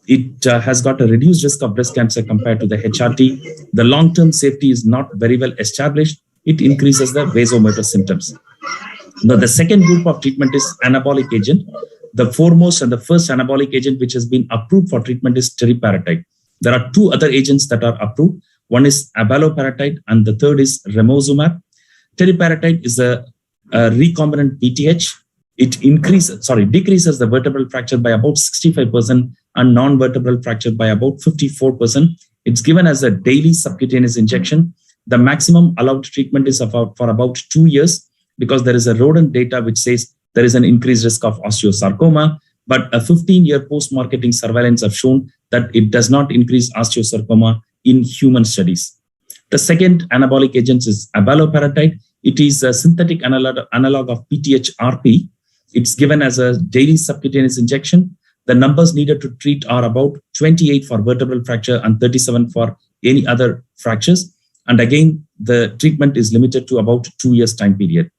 it has got a reduced risk of breast cancer compared to the HRT. The long-term safety is not very well established. It increases the vasomotor symptoms. Now, the second group of treatment is anabolic agent. The foremost and the first anabolic agent which has been approved for treatment is teriparatide. There are 2 other agents that are approved. One is abaloparatide and the third is remosumab. Teriparatide is a recombinant PTH. It decreases the vertebral fracture by about 65% and non-vertebral fracture by about 54%. It's given as a daily subcutaneous injection. The maximum allowed treatment is for about 2 years, because there is a rodent data which says there is an increased risk of osteosarcoma, but a 15-year post-marketing surveillance have shown that it does not increase osteosarcoma in human studies. The second anabolic agent is abaloparatide. It is a synthetic analog of PTH-RP. It's given as a daily subcutaneous injection. The numbers needed to treat are about 28 for vertebral fracture and 37 for any other fractures. And again, the treatment is limited to about 2 years time period.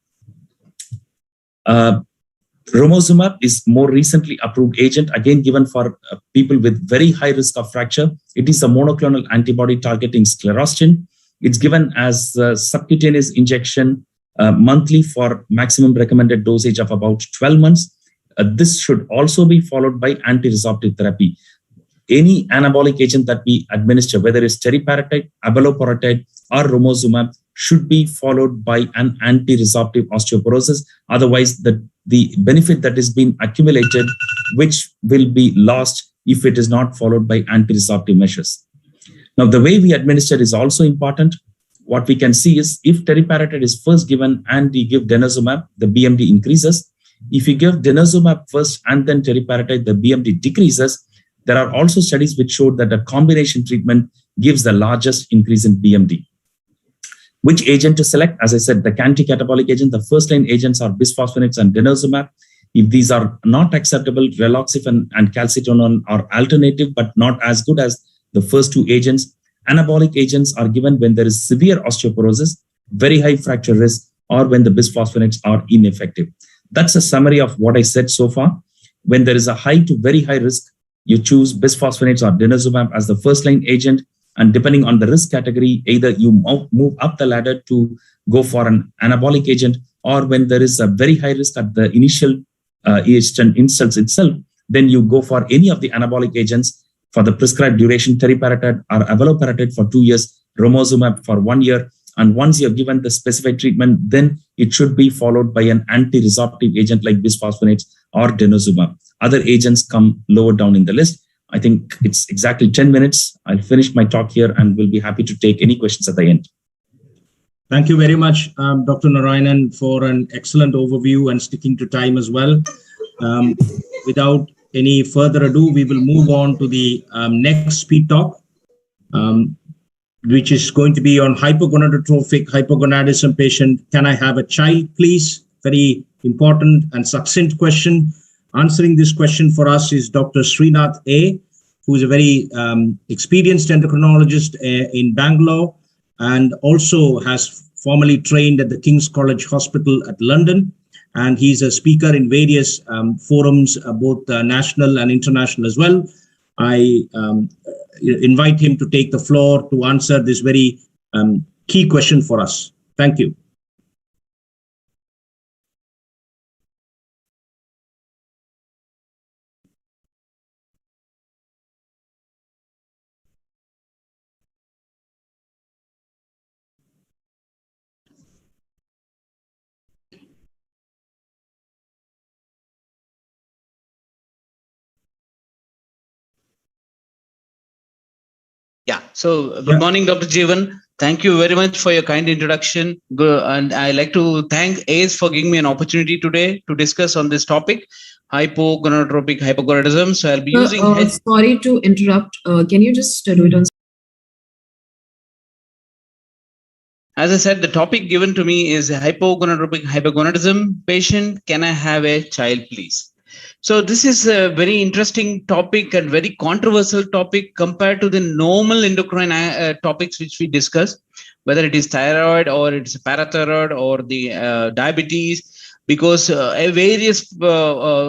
Romosumab is more recently approved agent, again given for people with very high risk of fracture. It is a monoclonal antibody targeting sclerostin. It's given as a subcutaneous injection monthly for maximum recommended dosage of about 12 months. This should also be followed by anti-resorptive therapy. Any anabolic agent that we administer, whether it's teriparatide, abaloparatide, or romosumab, should be followed by an anti-resorptive osteoporosis. Otherwise, the benefit that is being accumulated, which will be lost if it is not followed by anti-resorptive measures. Now, the way we administer is also important. What we can see is, if teriparatide is first given and we give denosumab, the BMD increases. If you give denosumab first and then teriparatide, the BMD decreases. There are also studies which showed that a combination treatment gives the largest increase in BMD. Which agent to select? As I said, the anti-catabolic agent, the first-line agents are bisphosphonates and denosumab. If these are not acceptable, raloxifene and calcitonin are alternative, but not as good as the first 2 agents. Anabolic agents are given when there is severe osteoporosis, very high fracture risk, or when the bisphosphonates are ineffective. That's a summary of what I said so far. When there is a high to very high risk, you choose bisphosphonates or denosumab as the first-line agent. And depending on the risk category, either you move up the ladder to go for an anabolic agent, or when there is a very high risk at the initial instance itself, then you go for any of the anabolic agents for the prescribed duration, teriparatide or abaloparatide for 2 years, romosumab for 1 year. And once you have given the specified treatment, then it should be followed by an anti-resorptive agent like bisphosphonates or denosumab. Other agents come lower down in the list. I think it's exactly 10 minutes. I'll finish my talk here and will be happy to take any questions at the end. Thank you very much, Dr. Narayanan, for an excellent overview and sticking to time as well. Without any further ado, we will move on to the next speed talk, which is going to be on hypogonadotrophic hypogonadism patient. Can I have a child, please? Very important and succinct question. Answering this question for us is Dr. Srinath A., who is a very experienced endocrinologist in Bangalore and also has formerly trained at the King's College Hospital at London. And he's a speaker in various forums, both national and international as well. I invite him to take the floor to answer this very key question for us. Thank you. Yeah. So good morning, Dr. Jeevan. Thank you very much for your kind introduction. And I like to thank ACE for giving me an opportunity today to discuss on this topic, hypogonadotropic hypogonadism. So I'll be using... sorry to interrupt. Can you just do it on... As I said, the topic given to me is hypogonadotropic hypogonadism patient. Can I have a child, please? So this is a very interesting topic and very controversial topic compared to the normal endocrine topics which we discuss, whether it is thyroid or it's parathyroid or the diabetes, because various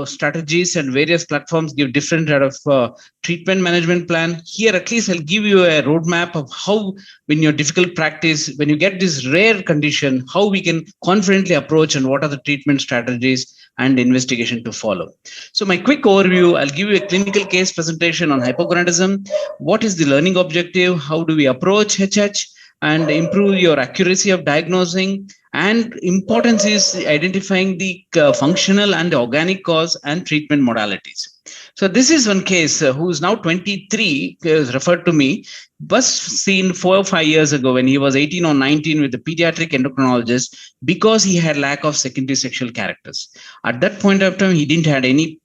strategies and various platforms give different kind of treatment management plan. Here, at least I'll give you a roadmap of how, when your difficult practice, when you get this rare condition, how we can confidently approach and what are the treatment strategies and investigation to follow. So my quick overview, I'll give you a clinical case presentation on hypogonadism. What is the learning objective? How do we approach HH and improve your accuracy of diagnosing? And importance is identifying the functional and organic cause and treatment modalities. So this is one case who is now 23, is referred to me, was seen 4 or 5 years ago when he was 18 or 19 with a pediatric endocrinologist because he had lack of secondary sexual characters. At that point of time, he didn't have any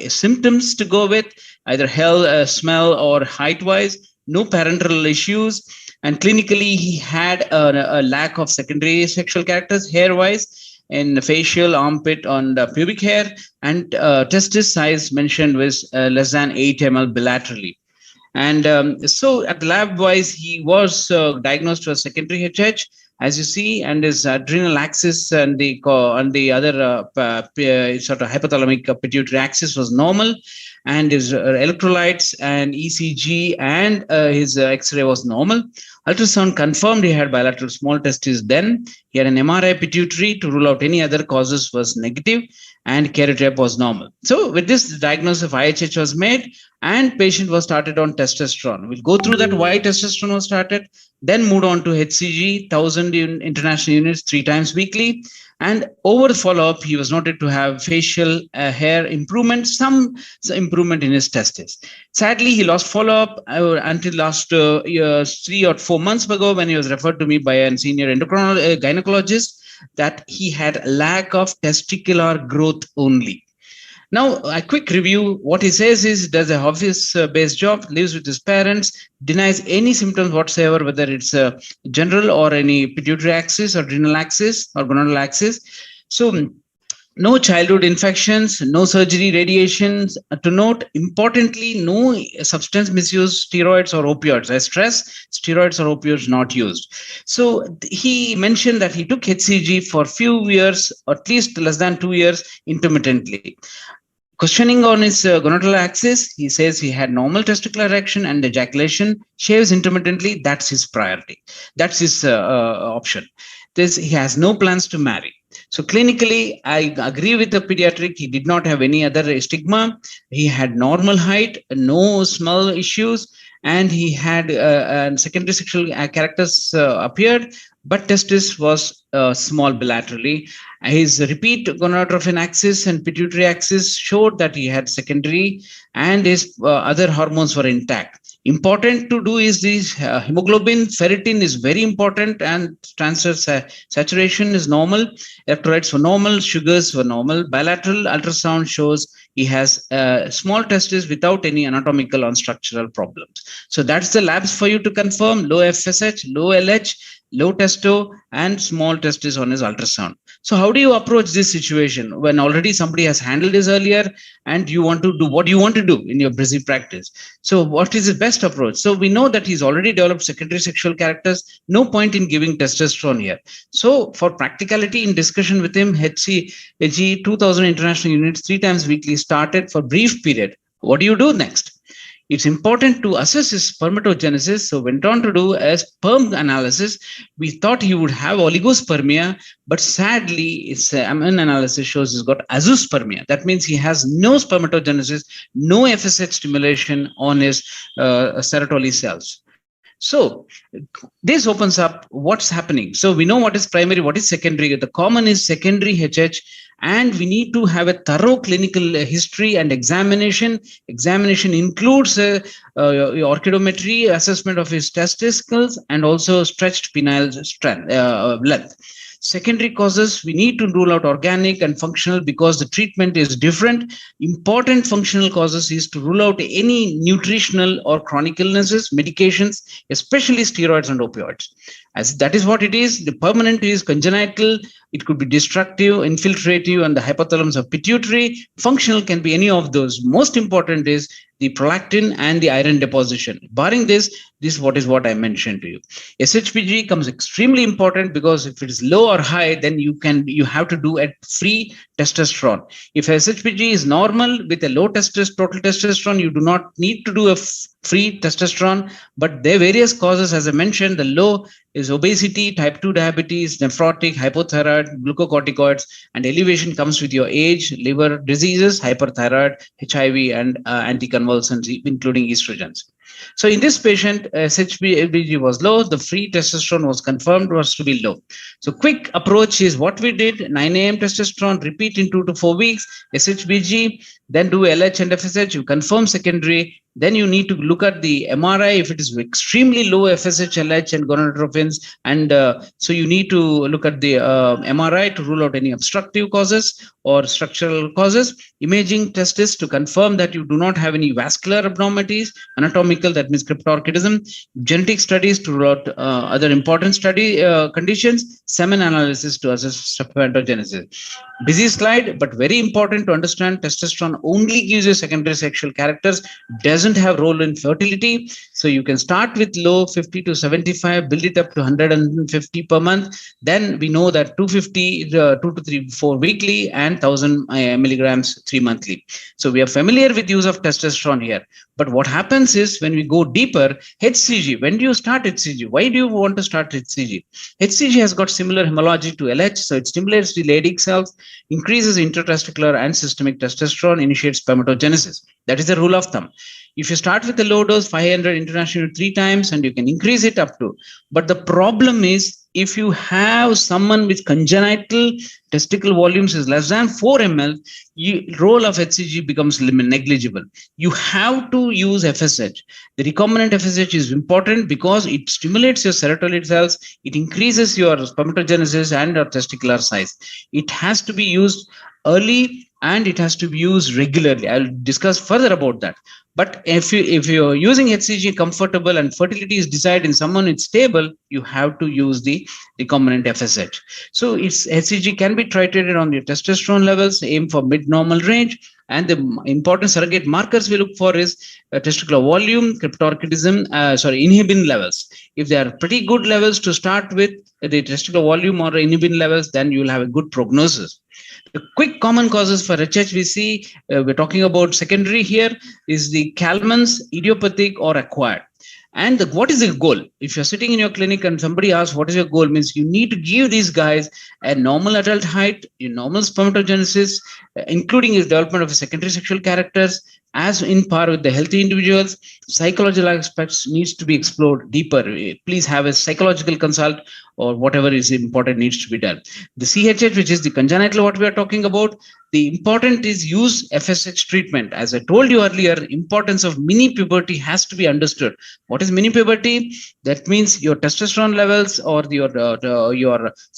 symptoms to go with, either health, smell or height-wise, no parental issues. And clinically, he had a lack of secondary sexual characters hair-wise in facial, armpit, and pubic hair, and testis size mentioned was less than 8 ml bilaterally. And so at the lab-wise, he was diagnosed with secondary HH, as you see, and his adrenal axis and the other sort of hypothalamic pituitary axis was normal, and his electrolytes and ECG and his X-ray was normal. Ultrasound confirmed he had bilateral small testes then. He had an MRI pituitary to rule out any other causes was negative, and karyotype was normal. So with this, the diagnosis of IHH was made and patient was started on testosterone. We'll go through that why testosterone was started, then moved on to HCG, 1000 international units 3 times weekly. And over the follow-up, he was noted to have facial hair improvement, some improvement in his testes. Sadly, he lost follow-up until last 3 or 4 months ago when he was referred to me by a senior gynecologist that he had lack of testicular growth only. Now, a quick review. What he says is, does a office-based job, lives with his parents, denies any symptoms whatsoever, whether it's a general or any pituitary axis or adrenal axis or gonadal axis. So no childhood infections, no surgery, radiations. To note, importantly, no substance misuse, steroids or opioids. I stress, steroids or opioids not used. So he mentioned that he took HCG for few years, or at least less than 2 years, intermittently. Questioning on his gonadal axis, he says he had normal testicular erection and ejaculation, shaves intermittently. That's his priority. That's his option. He has no plans to marry. So clinically, I agree with the pediatric. He did not have any other stigma. He had normal height, no smell issues, and he had secondary sexual characters appeared, but testis was small bilaterally. His repeat gonadotrophin axis and pituitary axis showed that he had secondary, and his other hormones were intact. Important to do is this hemoglobin, ferritin is very important, and transfer saturation is normal. Electrolytes were normal, sugars were normal. Bilateral ultrasound shows he has small testes without any anatomical or structural problems. So that's the labs for you to confirm: low FSH, low LH, low testo, and small testes on his ultrasound. So how do you approach this situation when already somebody has handled this earlier and you want to do what you want to do in your busy practice? So what is the best approach? So we know that he's already developed secondary sexual characters. No point in giving testosterone here. So for practicality, in discussion with him, HG 2000 international units 3 times weekly started for brief period. What do you do next? It's important to assess his spermatogenesis. So went on to do a sperm analysis. We thought he would have oligospermia, but sadly, its amine analysis shows he's got azoospermia. That means he has no spermatogenesis, no FSH stimulation on his Sertoli cells. So this opens up what's happening. So we know what is primary, what is secondary. The common is secondary HH, and we need to have a thorough clinical history and examination. Examination includes orchidometry, assessment of his testicles, and also stretched penile length. Secondary causes, we need to rule out organic and functional because the treatment is different. Important functional causes is to rule out any nutritional or chronic illnesses, medications, especially steroids and opioids. As that is what it is. The permanent is congenital. It could be destructive, infiltrative, and the hypothalamus of pituitary. Functional can be any of those. Most important is the prolactin and the iron deposition. Barring this is what I mentioned to you. SHBG comes extremely important because if it is low or high, then you have to do a free testosterone. If SHBG is normal with a low total testosterone, you do not need to do a free testosterone. But there are various causes, as I mentioned. The low is obesity, type 2 diabetes, nephrotic, hypothyroid, glucocorticoids, and elevation comes with your age, liver diseases, hyperthyroid, HIV, and anticonvulsants, including estrogens. So in this patient, SHBG was low. The free testosterone was confirmed was to be low. So quick approach is what we did: 9 a.m. testosterone, repeat in 2 to 4 weeks, SHBG, then do LH and FSH, you confirm secondary. Then you need to look at the MRI if it is extremely low FSH, LH, and gonadotropins. And so you need to look at the MRI to rule out any obstructive causes or structural causes. Imaging testis to confirm that you do not have any vascular abnormalities. Anatomical, that means cryptorchidism. Genetic studies to rule out other important study conditions. Semen analysis to assess spermatogenesis. Busy slide, but very important to understand. Testosterone only gives you secondary sexual characters, doesn't have role in fertility. So you can start with low 50 to 75, build it up to 150 per month. Then we know that 250, 2 to 3, 4 weekly, and 1000 milligrams 3 monthly. So we are familiar with use of testosterone here. But what happens is when we go deeper, HCG, when do you start HCG? Why do you want to start HCG? HCG has got similar homology to LH. So it stimulates the Leydig cells, increases intratesticular and systemic testosterone, initiates spermatogenesis. That is the rule of thumb. If you start with the low dose, 500 international 3 times, and you can increase it up to. But the problem is, if you have someone with congenital testicle volumes is less than 4 ml, role of HCG becomes negligible. You have to use FSH. The recombinant FSH is important because it stimulates your serotonin cells, it increases your spermatogenesis and your testicular size. It has to be used early and it has to be used regularly. I'll discuss further about that. But if you're using HCG comfortable and fertility is desired in someone it's stable, you have to use the recombinant FSH. So HCG can be titrated on your testosterone levels, aim for mid-normal range. And the important surrogate markers we look for is testicular volume, cryptorchidism, inhibin levels. If they are pretty good levels to start with, the testicular volume or inhibin levels, then you will have a good prognosis. The quick common causes for HHVC, we're talking about secondary here, is the Kalman's, idiopathic or acquired. And what is the goal? If you're sitting in your clinic and somebody asks, what is your goal? Means you need to give these guys a normal adult height, a normal spermatogenesis, including his development of secondary sexual characters, as in par with the healthy individuals. Psychological aspects needs to be explored deeper. Please have a psychological consult or whatever is important needs to be done. The CHH, which is the congenital, what we are talking about, the important is use FSH treatment. As I told you earlier, importance of mini puberty has to be understood. What is mini puberty? That means your testosterone levels or your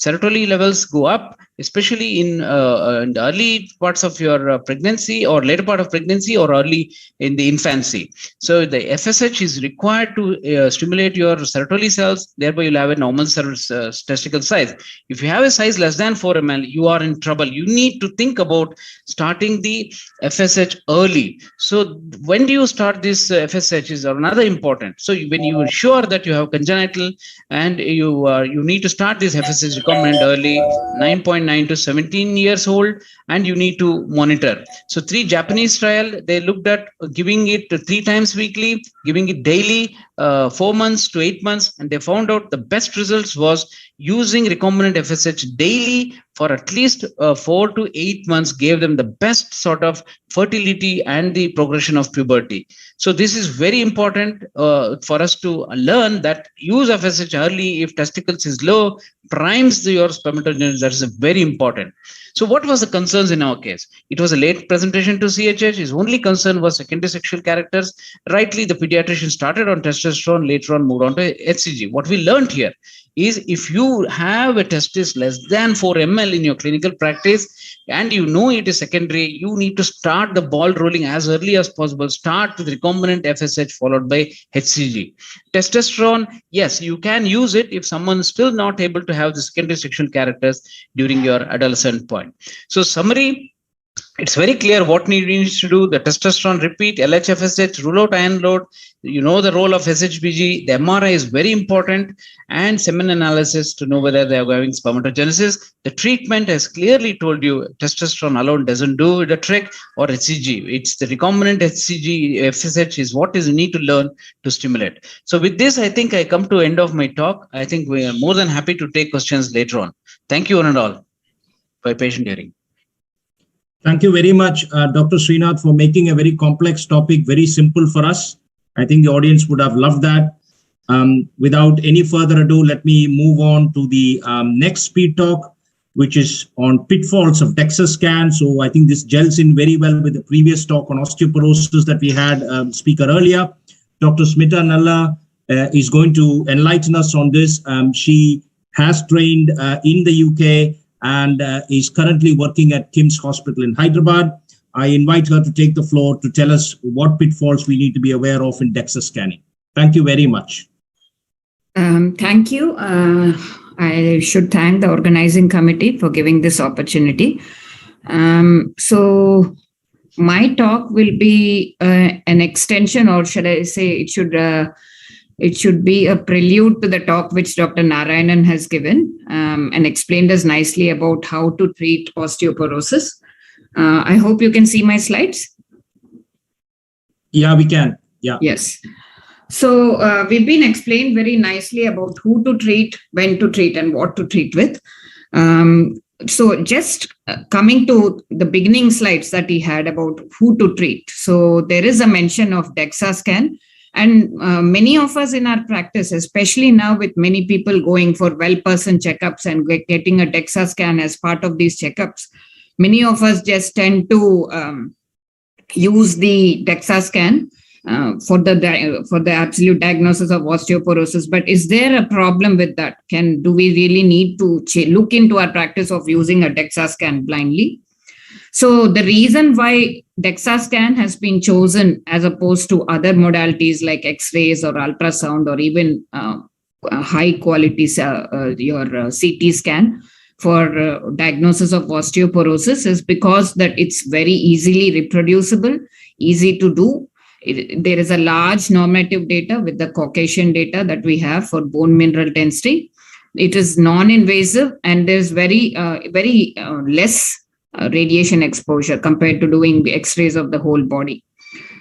serotonin levels go up, especially in the early parts of your pregnancy or later part of pregnancy or early in the infancy. So the FSH is required to stimulate your serotonin cells, thereby you'll have a normal testicle size. If you have a size less than 4 ml, you are in trouble. You need to think about starting the FSH early. So when do you start this FSH is another important. So when you are sure that you have congenital and you need to start this FSH recombinant early, 9.9 to 17 years old, and you need to monitor. So 3 Japanese trial, they looked at giving it 3 times weekly, giving it daily, 4 months to 8 months, and they found out the best results was using recombinant FSH daily for at least 4 to 8 months gave them the best sort of fertility and the progression of puberty. So this is very important for us to learn that use FSH early if testicles is low, primes your spermatogenesis. That is very important. So what was the concerns in our case? It was a late presentation to CHH. His only concern was secondary sexual characters. Rightly, the pediatrician started on testosterone, later on moved on to HCG. What we learned here is if you have a testis less than 4 ml in your clinical practice and you know it is secondary, you need to start the ball rolling as early as possible. Start with recombinant FSH followed by HCG. Testosterone, yes, you can use it if someone is still not able to have the secondary sexual characters during your adolescent point. So summary, it's very clear what needs to do. The testosterone repeat, LHFSH, rule out iron load. You know the role of SHBG. The MRI is very important, and semen analysis to know whether they are having spermatogenesis. The treatment has clearly told you testosterone alone doesn't do the trick, or HCG. It's the recombinant HCG FSH is what is you need to learn to stimulate. So with this, I think I come to end of my talk. I think we are more than happy to take questions later on. Thank you one and all for patient hearing. Thank you very much, Dr. Srinath, for making a very complex topic very simple for us. I think the audience would have loved that. Without any further ado, let me move on to the next speed talk, which is on pitfalls of Dexa scan. So I think this gels in very well with the previous talk on osteoporosis that we had speaker earlier. Dr. Smita Nalla is going to enlighten us on this. She has trained in the UK and is currently working at KIMS Hospital in Hyderabad. I invite her to take the floor to tell us what pitfalls we need to be aware of in DEXA scanning. Thank you very much. Thank you. I should thank the organizing committee for giving this opportunity. So my talk will be an extension, or should I say it should be a prelude to the talk which Dr. Narayanan has given and explained us nicely about how to treat osteoporosis. I hope you can see my slides. Yeah, we can. Yeah. Yes. So we've been explained very nicely about who to treat, when to treat, and what to treat with. So just coming to the beginning slides that he had about who to treat. So there is a mention of DEXA scan. And many of us in our practice, especially now with many people going for well-person checkups and getting a DEXA scan as part of these checkups, many of us just tend to use the DEXA scan for the absolute diagnosis of osteoporosis. But is there a problem with that? Do we really need to look into our practice of using a DEXA scan blindly? So the reason why DEXA scan has been chosen as opposed to other modalities like X-rays or ultrasound or even high quality your CT scan for diagnosis of osteoporosis is because that it's very easily reproducible, easy to do. There is a large normative data with the Caucasian data that we have for bone mineral density. It is non-invasive and there's very less radiation exposure compared to doing the X-rays of the whole body.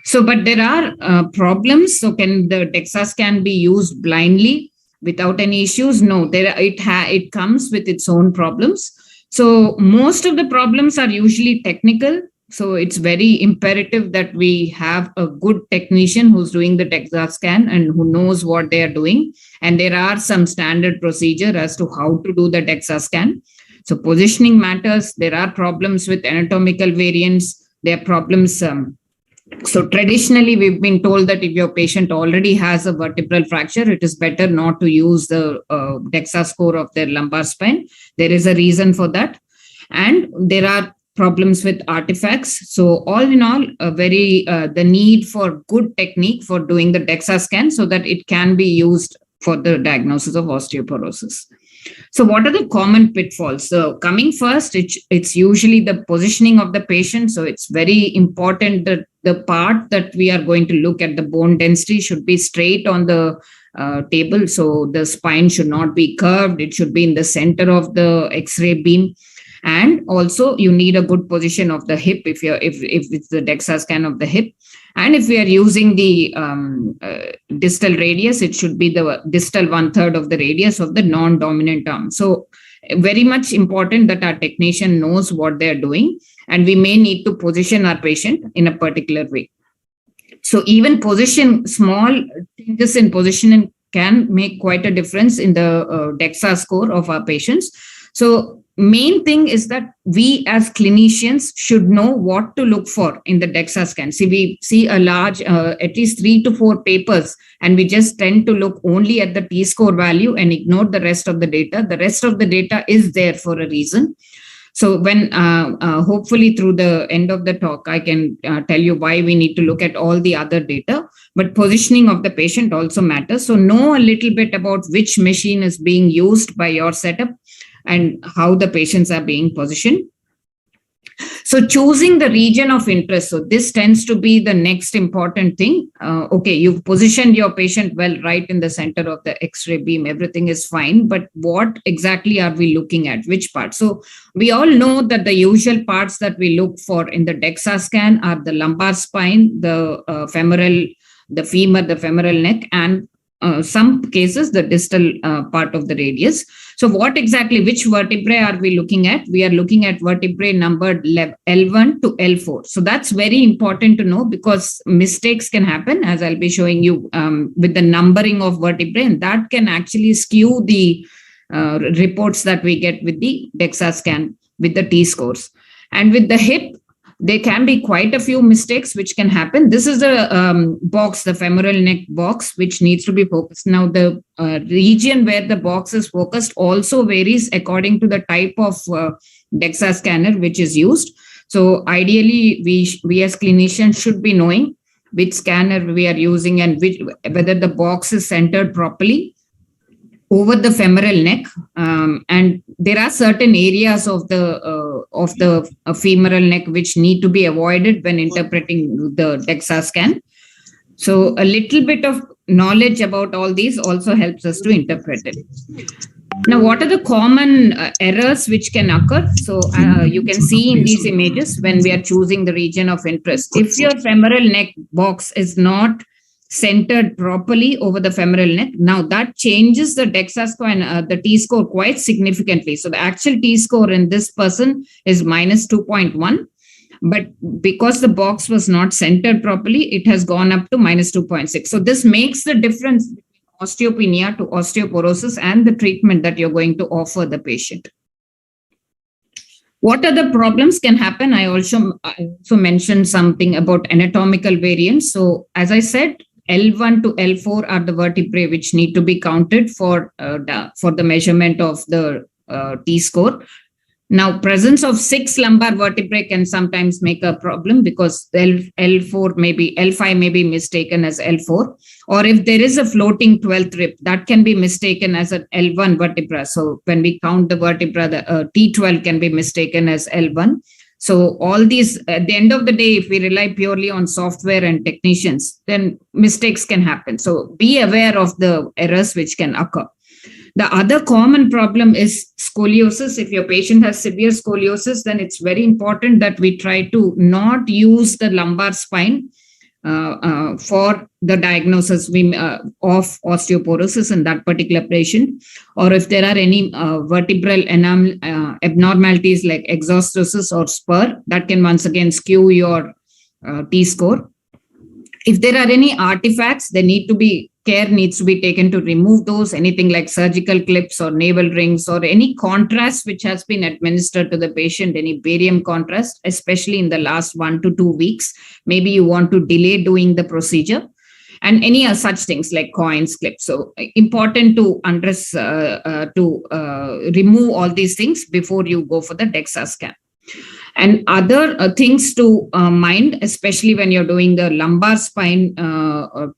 So, but there are problems. So can the DEXA scan be used blindly without any issues? No, it comes with its own problems. So most of the problems are usually technical. So it's very imperative that we have a good technician who's doing the DEXA scan and who knows what they are doing. And there are some standard procedure as to how to do the DEXA scan. So positioning matters. There are problems with anatomical variants. There are problems. So traditionally, we've been told that if your patient already has a vertebral fracture, it is better not to use the Dexa score of their lumbar spine. There is a reason for that. And there are problems with artifacts. So all in all, the need for good technique for doing the Dexa scan so that it can be used for the diagnosis of osteoporosis. So what are the common pitfalls? So coming first, it's usually the positioning of the patient. So it's very important that the part that we are going to look at, the bone density, should be straight on the table. So the spine should not be curved. It should be in the center of the X-ray beam. And also you need a good position of the hip if it's the Dexa scan of the hip. And if we are using the distal radius, it should be the distal 1/3 of the radius of the non-dominant arm. So very much important that our technician knows what they're doing, and we may need to position our patient in a particular way. So even small changes in positioning can make quite a difference in the Dexa score of our patients. So main thing is that we as clinicians should know what to look for in the Dexa scan. See, we see a large, at least 3 to 4 papers, and we just tend to look only at the T-score value and ignore the rest of the data. The rest of the data is there for a reason. So when hopefully through the end of the talk, I can tell you why we need to look at all the other data, but positioning of the patient also matters. So know a little bit about which machine is being used by your setup and how the patients are being positioned. So choosing the region of interest. So this tends to be the next important thing. Okay, you've positioned your patient well right in the center of the X-ray beam. Everything is fine. But what exactly are we looking at? Which part? So we all know that the usual parts that we look for in the Dexa scan are the lumbar spine, the femur, the femoral neck, and some cases the distal part of the radius. So which vertebrae are we looking at? We are looking at vertebrae numbered L1 to L4. So that's very important to know, because mistakes can happen, as I'll be showing you with the numbering of vertebrae, and that can actually skew the reports that we get with the Dexa scan with the T-scores. And with the hip, there can be quite a few mistakes which can happen. This is the box, the femoral neck box, which needs to be focused. Now, the region where the box is focused also varies according to the type of Dexa scanner which is used. So ideally, we as clinicians should be knowing which scanner we are using and whether the box is centered properly over the femoral neck, and there are certain areas of the femoral neck which need to be avoided when interpreting the Dexa scan. So a little bit of knowledge about all these also helps us to interpret it. Now, what are the common errors which can occur? So you can see in these images when we are choosing the region of interest. If your femoral neck box is not centered properly over the femoral neck, now that changes the Dexa score and the T-score quite significantly. So the actual T-score in this person is -2.1, but because the box was not centered properly, it has gone up to -2.6. So this makes the difference between osteopenia to osteoporosis and the treatment that you're going to offer the patient. What other problems can happen? I also mentioned something about anatomical variants. So as I said, L1 to L4 are the vertebrae which need to be counted for the measurement of the T-score. Now, presence of 6 lumbar vertebrae can sometimes make a problem, because L5 may be mistaken as L4, or if there is a floating 12th rib, that can be mistaken as an L1 vertebra. So when we count the vertebra, the T12 can be mistaken as L1. So all these, at the end of the day, if we rely purely on software and technicians, then mistakes can happen. So be aware of the errors which can occur. The other common problem is scoliosis. If your patient has severe scoliosis, then it's very important that we try to not use the lumbar spine for the diagnosis of osteoporosis in that particular patient. Or if there are any vertebral abnormalities like exostosis or spur, that can once again skew your T-score. If there are any artifacts, they need to be care needs to be taken to remove those, anything like surgical clips or navel rings or any contrast which has been administered to the patient, any barium contrast, especially in the last 1 to 2 weeks. Maybe you want to delay doing the procedure, and any such things like coins, clips. So important to remove all these things before you go for the DEXA scan. And other things to mind, especially when you're doing the lumbar spine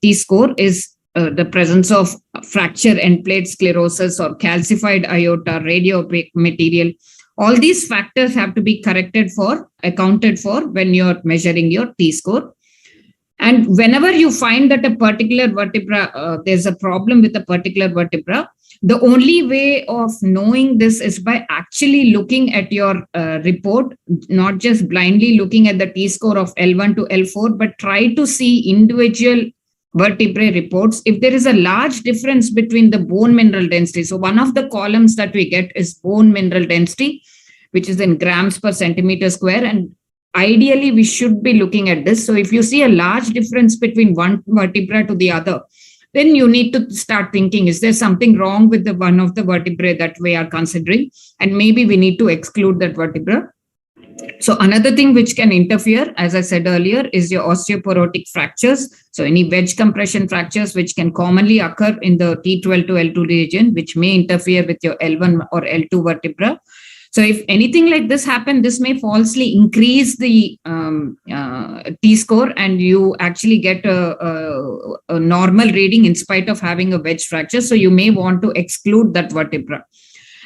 T-score, is the presence of fracture end plate sclerosis or calcified aorta, radiopaque material. All these factors have to be accounted for when you're measuring your T-score. And whenever you find that a particular vertebra, there's a problem with a particular vertebra, the only way of knowing this is by actually looking at your report, not just blindly looking at the T-score of L1 to L4, but try to see individual vertebrae reports. If there is a large difference between the bone mineral density, so one of the columns that we get is bone mineral density, which is in grams per centimeter square, and ideally we should be looking at this. So if you see a large difference between one vertebra to the other, then you need to start thinking, is there something wrong with the one of the vertebrae that we are considering? And maybe we need to exclude that vertebra. So another thing which can interfere, as I said earlier, is your osteoporotic fractures. So any wedge compression fractures, which can commonly occur in the T12 to L2 region, which may interfere with your L1 or L2 vertebra. So if anything like this happens, this may falsely increase the T-score, and you actually get a normal reading in spite of having a wedge fracture. So you may want to exclude that vertebra.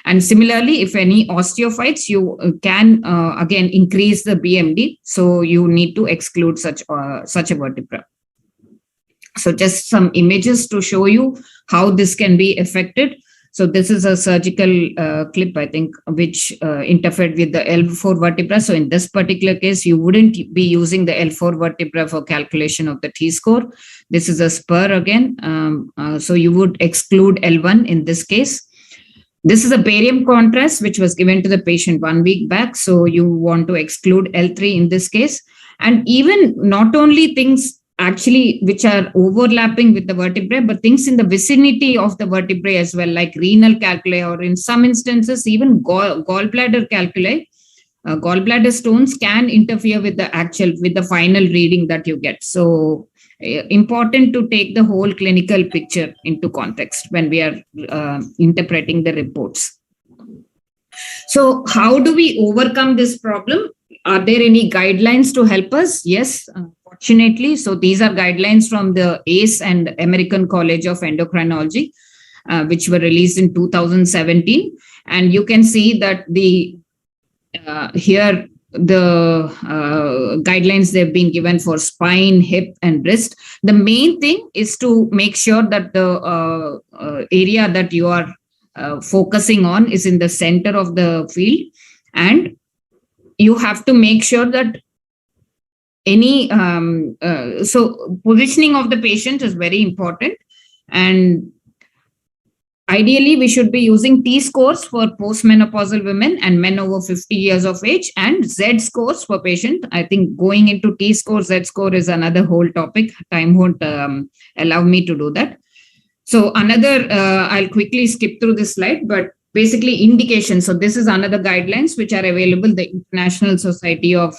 And similarly, if any osteophytes, you can again increase the BMD. So you need to exclude such a vertebra. So just some images to show you how this can be affected. So this is a surgical clip, I think, which interfered with the L4 vertebra. So in this particular case, you wouldn't be using the L4 vertebra for calculation of the T-score. This is a spur again. So you would exclude L1 in this case. This is a barium contrast, which was given to the patient 1 week back. So you want to exclude L3 in this case. And even not only things actually which are overlapping with the vertebrae, but things in the vicinity of the vertebrae as well, like renal calculi, or in some instances, even gallbladder calculi, gallbladder stones can interfere with the final reading that you get. So important to take the whole clinical picture into context when we are interpreting the reports. So how do we overcome this problem? Are there any guidelines to help us? Yes, fortunately. So these are guidelines from the ACE and American College of Endocrinology, which were released in 2017. And you can see that here the guidelines they've been given for spine, hip, and wrist. The main thing is to make sure that the area that you are focusing on is in the center of the field, and you have to make sure that any so positioning of the patient is very important. And ideally, we should be using T-scores for postmenopausal women and men over 50 years of age, and Z-scores for patient. I think going into T-score, Z-score is another whole topic. Time won't allow me to do that. So another, I'll quickly skip through this slide, but basically indications. So this is another guidelines which are available, the International Society of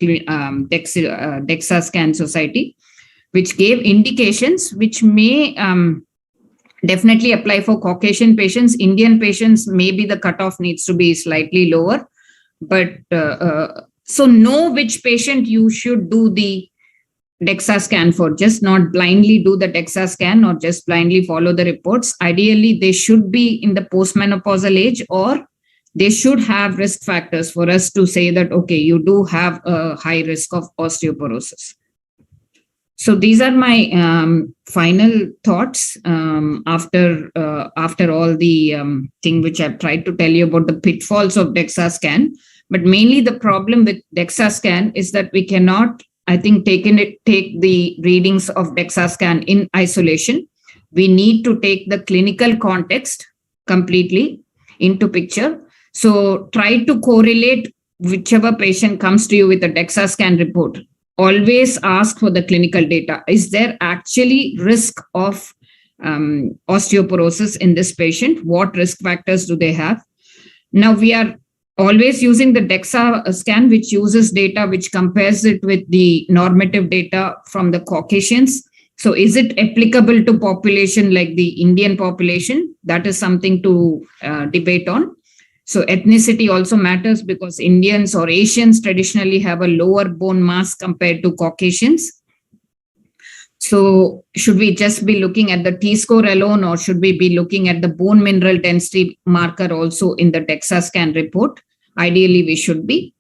Dexa Scan Society, which gave indications which may definitely apply for Caucasian patients. Indian patients, maybe the cutoff needs to be slightly lower. But so know which patient you should do the DEXA scan for. Just not blindly do the DEXA scan or just blindly follow the reports. Ideally, they should be in the postmenopausal age, or they should have risk factors for us to say that, okay, you do have a high risk of osteoporosis. So these are my final thoughts after all the thing which I've tried to tell you about the pitfalls of DEXA scan. But mainly the problem with DEXA scan is that we cannot, I think, take the readings of DEXA scan in isolation. We need to take the clinical context completely into picture. So try to correlate whichever patient comes to you with a DEXA scan report. Always ask for the clinical data. Is there actually risk of osteoporosis in this patient? What risk factors do they have? Now, we are always using the Dexa scan, which uses data which compares it with the normative data from the Caucasians. So is it applicable to population like the Indian population? That is something to debate on. So ethnicity also matters because Indians or Asians traditionally have a lower bone mass compared to Caucasians. So should we just be looking at the T-score alone, or should we be looking at the bone mineral density marker also in the Dexa scan report? Ideally, we should be.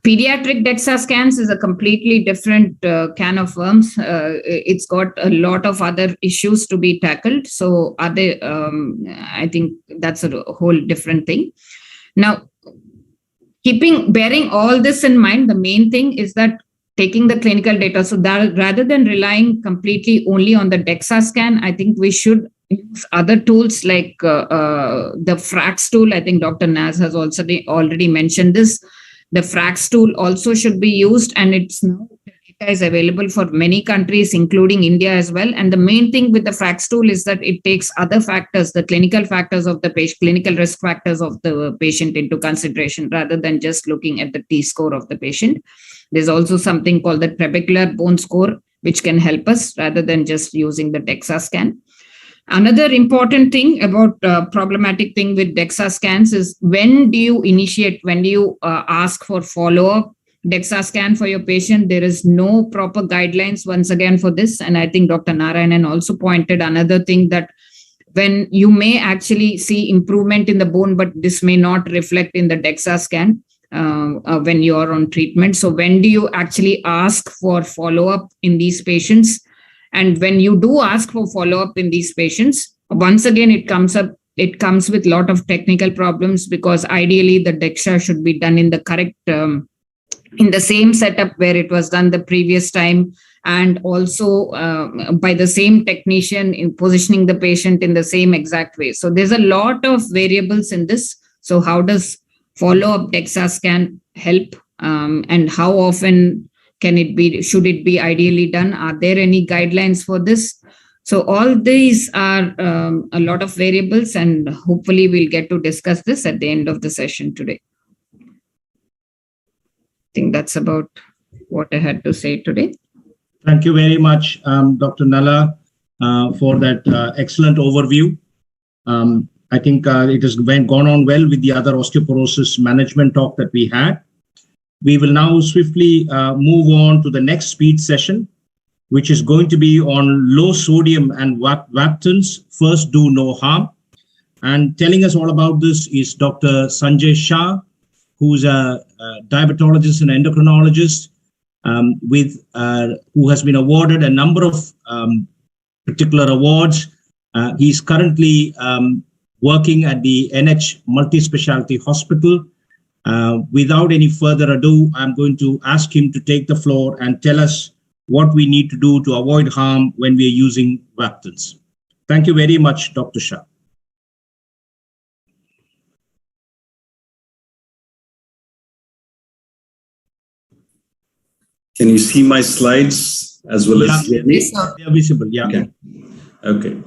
Pediatric Dexa scans is a completely different can of worms. It's got a lot of other issues to be tackled. So I think that's a whole different thing. Now, bearing all this in mind, the main thing is that taking the clinical data, so that rather than relying completely only on the Dexa scan, I think we should use other tools like the FRAX tool. I think Dr. Naz has also already mentioned this. The FRAX tool also should be used, and it's now data is available for many countries, including India as well. And the main thing with the FRAX tool is that it takes other factors, the clinical factors of the patient, clinical risk factors of the patient into consideration, rather than just looking at the T-score of the patient. There's also something called the trabecular bone score, which can help us rather than just using the Dexa scan. Another important thing about problematic thing with Dexa scans is when do you initiate, when do you ask for follow-up Dexa scan for your patient? There is no proper guidelines once again for this. And I think Dr. Narayanan also pointed another thing, that when you may actually see improvement in the bone, but this may not reflect in the Dexa scan when you are on treatment. So when do you actually ask for follow-up in these patients? And when you do ask for follow-up in these patients, once again, it comes with a lot of technical problems, because ideally the Dexa should be done in the correct, in the same setup where it was done the previous time, and also by the same technician in positioning the patient in the same exact way. So there's a lot of variables in this. So how does follow-up Dexa scan help, and how often can it be, should it be ideally done? Are there any guidelines for this? So all these are a lot of variables, and hopefully we'll get to discuss this at the end of the session today. I think that's about what I had to say today. Thank you very much, Dr. Nalla, for that excellent overview. I think it has gone on well with the other osteoporosis management talk that we had. We will now swiftly move on to the next speed session, which is going to be on low sodium and Vaptans, first do no harm. And telling us all about this is Dr. Sanjay Shah, who's a diabetologist and endocrinologist who has been awarded a number of particular awards. He's currently working at the NH Multi-Specialty Hospital. Without any further ado, I'm going to ask him to take the floor and tell us what we need to do to avoid harm when we are using Vaptans. Thank you very much, Dr. Shah. Can you see my slides as well as hear me? They are visible, yeah. Okay. Okay.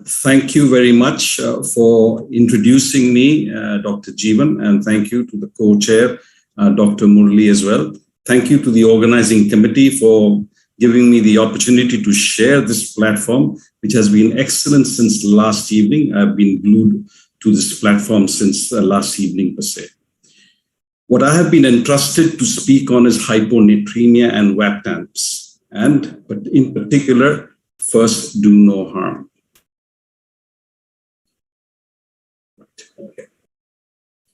Thank you very much for introducing me, Dr. Jeevan, and thank you to the co-chair, Dr. Murli, as well. Thank you to the organizing committee for giving me the opportunity to share this platform, which has been excellent since last evening. I've been glued to this platform since last evening per se. What I have been entrusted to speak on is hyponatremia and Vaptans, but in particular, first do no harm. Okay.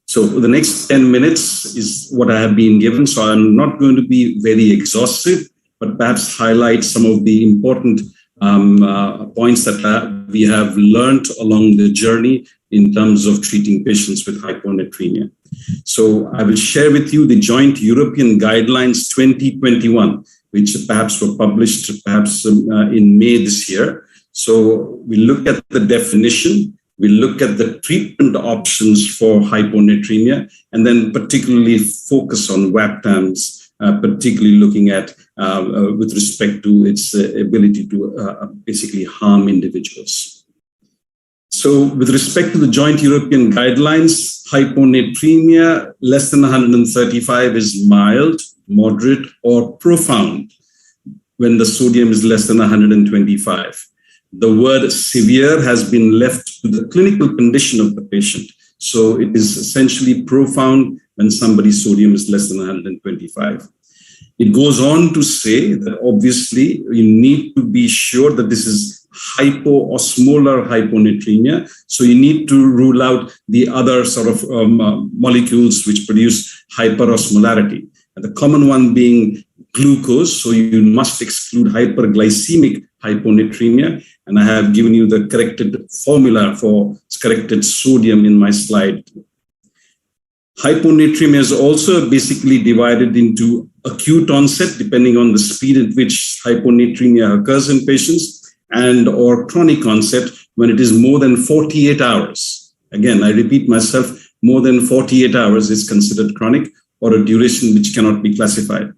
So the next 10 minutes is what I have been given. So I'm not going to be very exhaustive, but perhaps highlight some of the important points that we have learned along the journey in terms of treating patients with hyponatremia. So I will share with you the Joint European Guidelines 2021, which perhaps were published in May this year. So we look at the definition, we look at the treatment options for hyponatremia, and then particularly focus on Vaptans particularly looking at with respect to its ability to basically harm individuals. So with respect to the joint European guidelines, hyponatremia less than 135 is mild, moderate, or profound when the sodium is less than 125. The word severe has been left to the clinical condition of the patient. So it is essentially profound when somebody's sodium is less than 125. It goes on to say that obviously you need to be sure that this is hypoosmolar hyponatremia. So you need to rule out the other sort of molecules which produce hyperosmolarity. And the common one being glucose. So you must exclude hyperglycemic hyponatremia. And I have given you the corrected formula for corrected sodium in my slide. Hyponatremia is also basically divided into acute onset, depending on the speed at which hyponatremia occurs in patients, and or chronic onset when it is more than 48 hours. Again, I repeat myself, more than 48 hours is considered chronic or a duration which cannot be classified.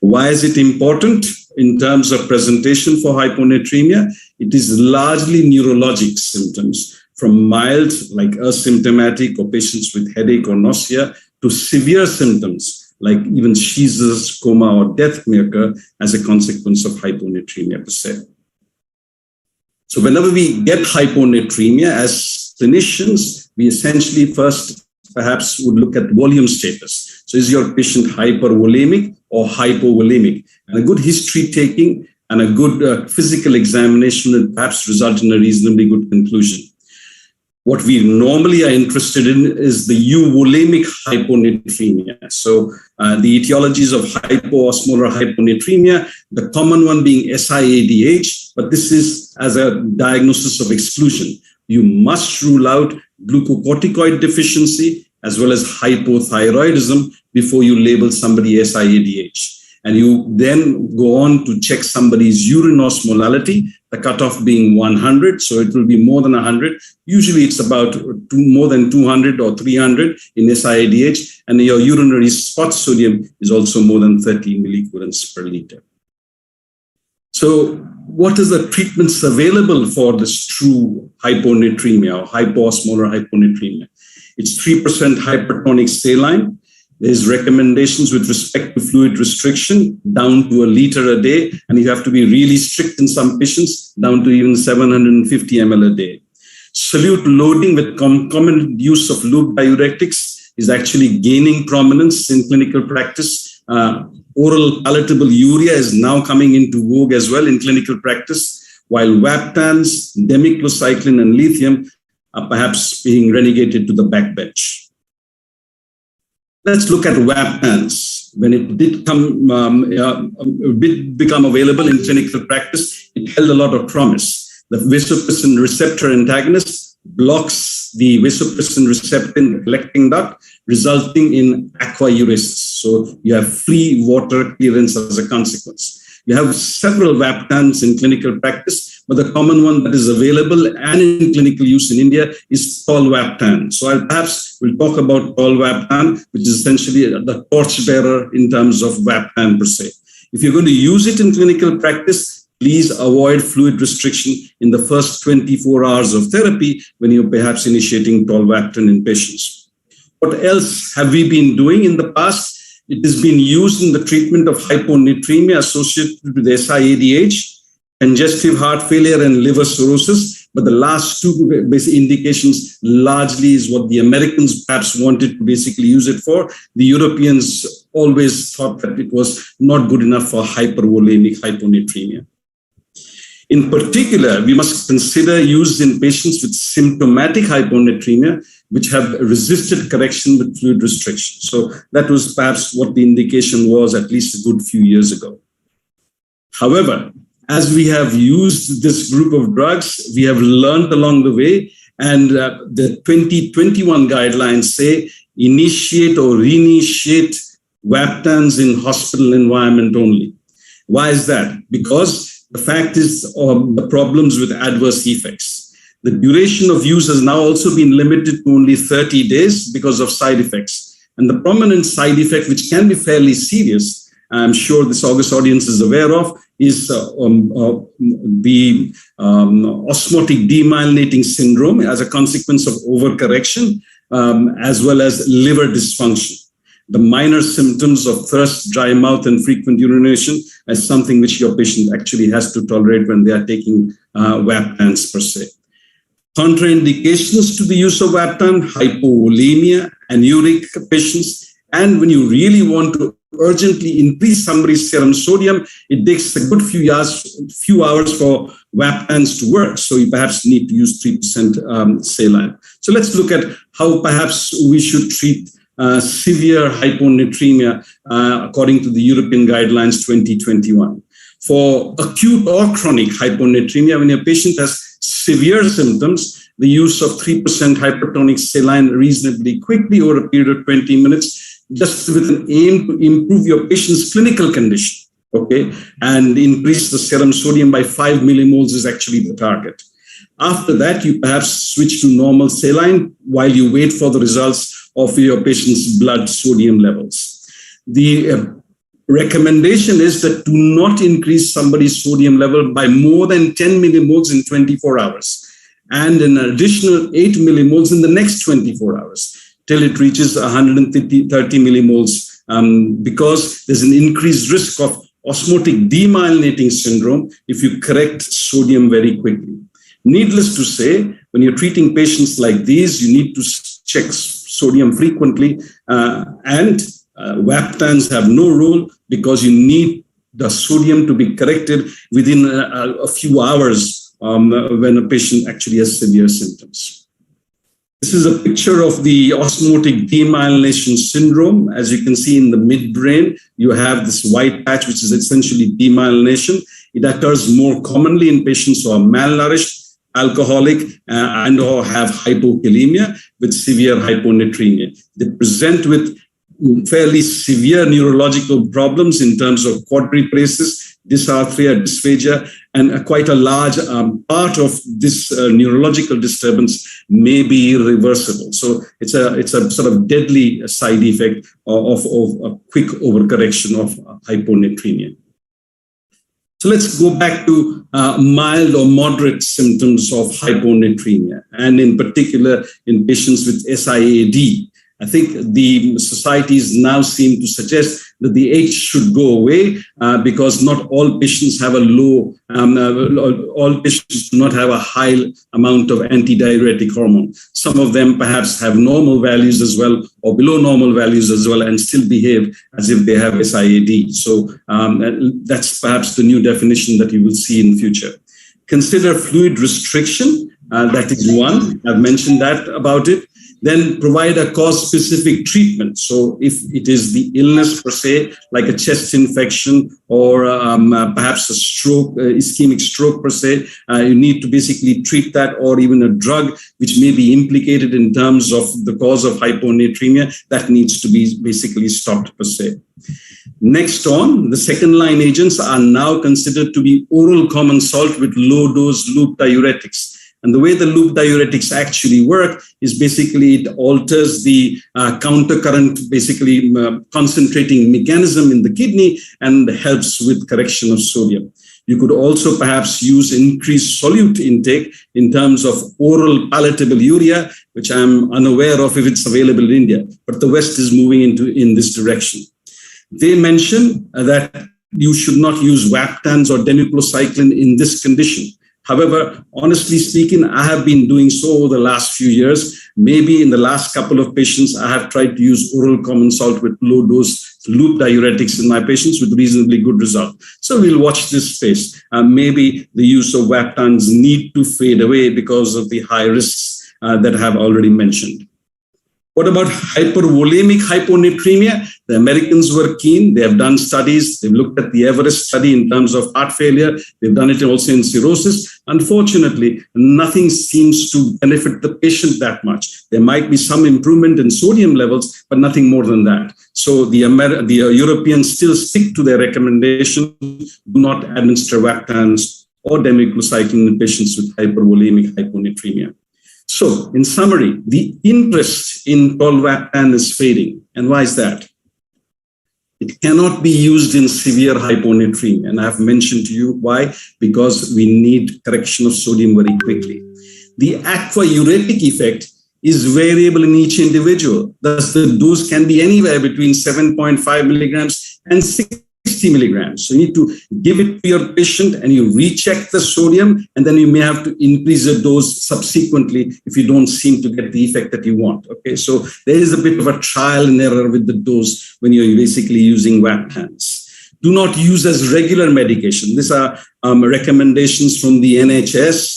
Why is it important in terms of presentation for hyponatremia? It is largely neurologic symptoms, from mild, like asymptomatic or patients with headache or nausea, to severe symptoms, like even seizures, coma, or death may occur as a consequence of hyponatremia per se. So whenever we get hyponatremia, as clinicians, we essentially first perhaps would look at volume status. So is your patient hypervolemic or hypovolemic? And a good history taking and a good physical examination will perhaps result in a reasonably good conclusion. What we normally are interested in is the euvolemic hyponatremia. So the etiologies of hypoosmolar hyponatremia, the common one being SIADH, but this is as a diagnosis of exclusion. You must rule out glucocorticoid deficiency as well as hypothyroidism before you label somebody SIADH. And you then go on to check somebody's urine osmolality, the cutoff being 100, so it will be more than 100. Usually it's about more than 200 or 300 in SIADH, and your urinary spot sodium is also more than 30 millicoulomb per liter. So what is the treatments available for this true hyponatremia or hypoosmolar hyponatremia? It's 3% hypertonic saline. There's recommendations with respect to fluid restriction down to a liter a day, and you have to be really strict in some patients down to even 750 ml a day. Solute loading with concomitant use of loop diuretics is actually gaining prominence in clinical practice. Oral palatable urea is now coming into vogue as well in clinical practice, while Vaptans, demiclocycline, and lithium are perhaps being relegated to the backbench. Let's look at Vaptans. When it did become available in clinical practice, it held a lot of promise. The vasopressin receptor antagonist blocks the vasopressin receptor in the collecting duct, resulting in aquauresis. So you have free water clearance as a consequence. You have several Vaptans in clinical practice, but the common one that is available and in clinical use in India is Tolvaptan. So I perhaps will talk about Tolvaptan, which is essentially the torchbearer in terms of Vaptan per se. If you're going to use it in clinical practice, please avoid fluid restriction in the first 24 hours of therapy when you're perhaps initiating Tolvaptan in patients. What else have we been doing in the past? It has been used in the treatment of hyponatremia associated with SIADH, congestive heart failure, and liver cirrhosis. But the last two basic indications largely is what the Americans perhaps wanted to basically use it for. The Europeans always thought that it was not good enough for hypervolemic hyponatremia. In particular, we must consider use in patients with symptomatic hyponatremia, which have resisted correction with fluid restriction. So that was perhaps what the indication was at least a good few years ago. However, as we have used this group of drugs, we have learned along the way, and the 2021 guidelines say initiate or reinitiate Vaptans in hospital environment only. Why is that? Because the fact is the problems with adverse effects. The duration of use has now also been limited to only 30 days because of side effects. And the prominent side effect, which can be fairly serious, I'm sure this august audience is aware of, is the osmotic demyelinating syndrome as a consequence of overcorrection, as well as liver dysfunction. The minor symptoms of thirst, dry mouth, and frequent urination as something which your patient actually has to tolerate when they are taking Vaptans per se. Contraindications to the use of Vaptan: hypovolemia, anuric patients, and when you really want to urgently increase somebody's serum sodium, it takes a good few hours for Vaptans to work. So you perhaps need to use 3% saline. So let's look at how perhaps we should treat severe hyponatremia according to the European Guidelines 2021. For acute or chronic hyponatremia, when a patient has severe symptoms, the use of 3% hypertonic saline reasonably quickly over a period of 20 minutes, just with an aim to improve your patient's clinical condition, okay, and increase the serum sodium by 5 millimoles is actually the target. After that, you perhaps switch to normal saline while you wait for the results of your patient's blood sodium levels. The recommendation is that do not increase somebody's sodium level by more than 10 millimoles in 24 hours and an additional 8 millimoles in the next 24 hours till it reaches 130 millimoles because there's an increased risk of osmotic demyelinating syndrome if you correct sodium very quickly. Needless to say, when you're treating patients like these, you need to check sodium frequently and Vaptans have no role because you need the sodium to be corrected within a few hours when a patient actually has severe symptoms. This is a picture of the osmotic demyelination syndrome. As you can see in the midbrain, you have this white patch, which is essentially demyelination. It occurs more commonly in patients who are malnourished, alcoholic, and or have hypokalemia with severe hyponatremia. They present with fairly severe neurological problems in terms of quadriparesis, dysarthria, dysphagia, and quite a large part of this neurological disturbance may be reversible. So it's a sort of deadly side effect of a quick overcorrection of hyponatremia. So let's go back to mild or moderate symptoms of hyponatremia, and in particular in patients with SIAD. I think the societies now seem to suggest that the H should go away because not all patients have a low, all patients do not have a high amount of antidiuretic hormone. Some of them perhaps have normal values as well or below normal values as well and still behave as if they have SIAD. So that's perhaps the new definition that you will see in future. Consider fluid restriction. That is one. I've mentioned that about it. Then provide a cause-specific treatment. So if it is the illness per se, like a chest infection or perhaps a stroke, ischemic stroke per se, you need to basically treat that, or even a drug which may be implicated in terms of the cause of hyponatremia, that needs to be basically stopped per se. Next on, the second line agents are now considered to be oral common salt with low dose loop diuretics. And the way the loop diuretics actually work is basically it alters the countercurrent, basically concentrating mechanism in the kidney and helps with correction of sodium. You could also perhaps use increased solute intake in terms of oral palatable urea, which I'm unaware of if it's available in India, but the West is moving in this direction. They mention that you should not use Vaptans or demyelinating in this condition. However, honestly speaking, I have been doing so over the last few years. Maybe in the last couple of patients, I have tried to use oral common salt with low dose loop diuretics in my patients with reasonably good result. So we'll watch this space. Maybe the use of Vaptans need to fade away because of the high risks that I have already mentioned. What about hypervolemic hyponatremia? The Americans were keen. They have done studies. They've looked at the Everest study in terms of heart failure. They've done it also in cirrhosis. Unfortunately, nothing seems to benefit the patient that much. There might be some improvement in sodium levels, but nothing more than that. So the Europeans still stick to their recommendation, do not administer Vaptans or demyelinating in patients with hypervolemic hyponatremia. So, in summary, the interest in tolvaptan is fading. And why is that? It cannot be used in severe hyponatremia. And I've mentioned to you why, because we need correction of sodium very quickly. The aquauritic effect is variable in each individual. Thus, the dose can be anywhere between 7.5 milligrams and 60 milligrams. So you need to give it to your patient and you recheck the sodium, and then you may have to increase the dose subsequently if you don't seem to get the effect that you want. Okay, so there is a bit of a trial and error with the dose when you're basically using Vaptans. Do not use as regular medication. These are recommendations from the NHS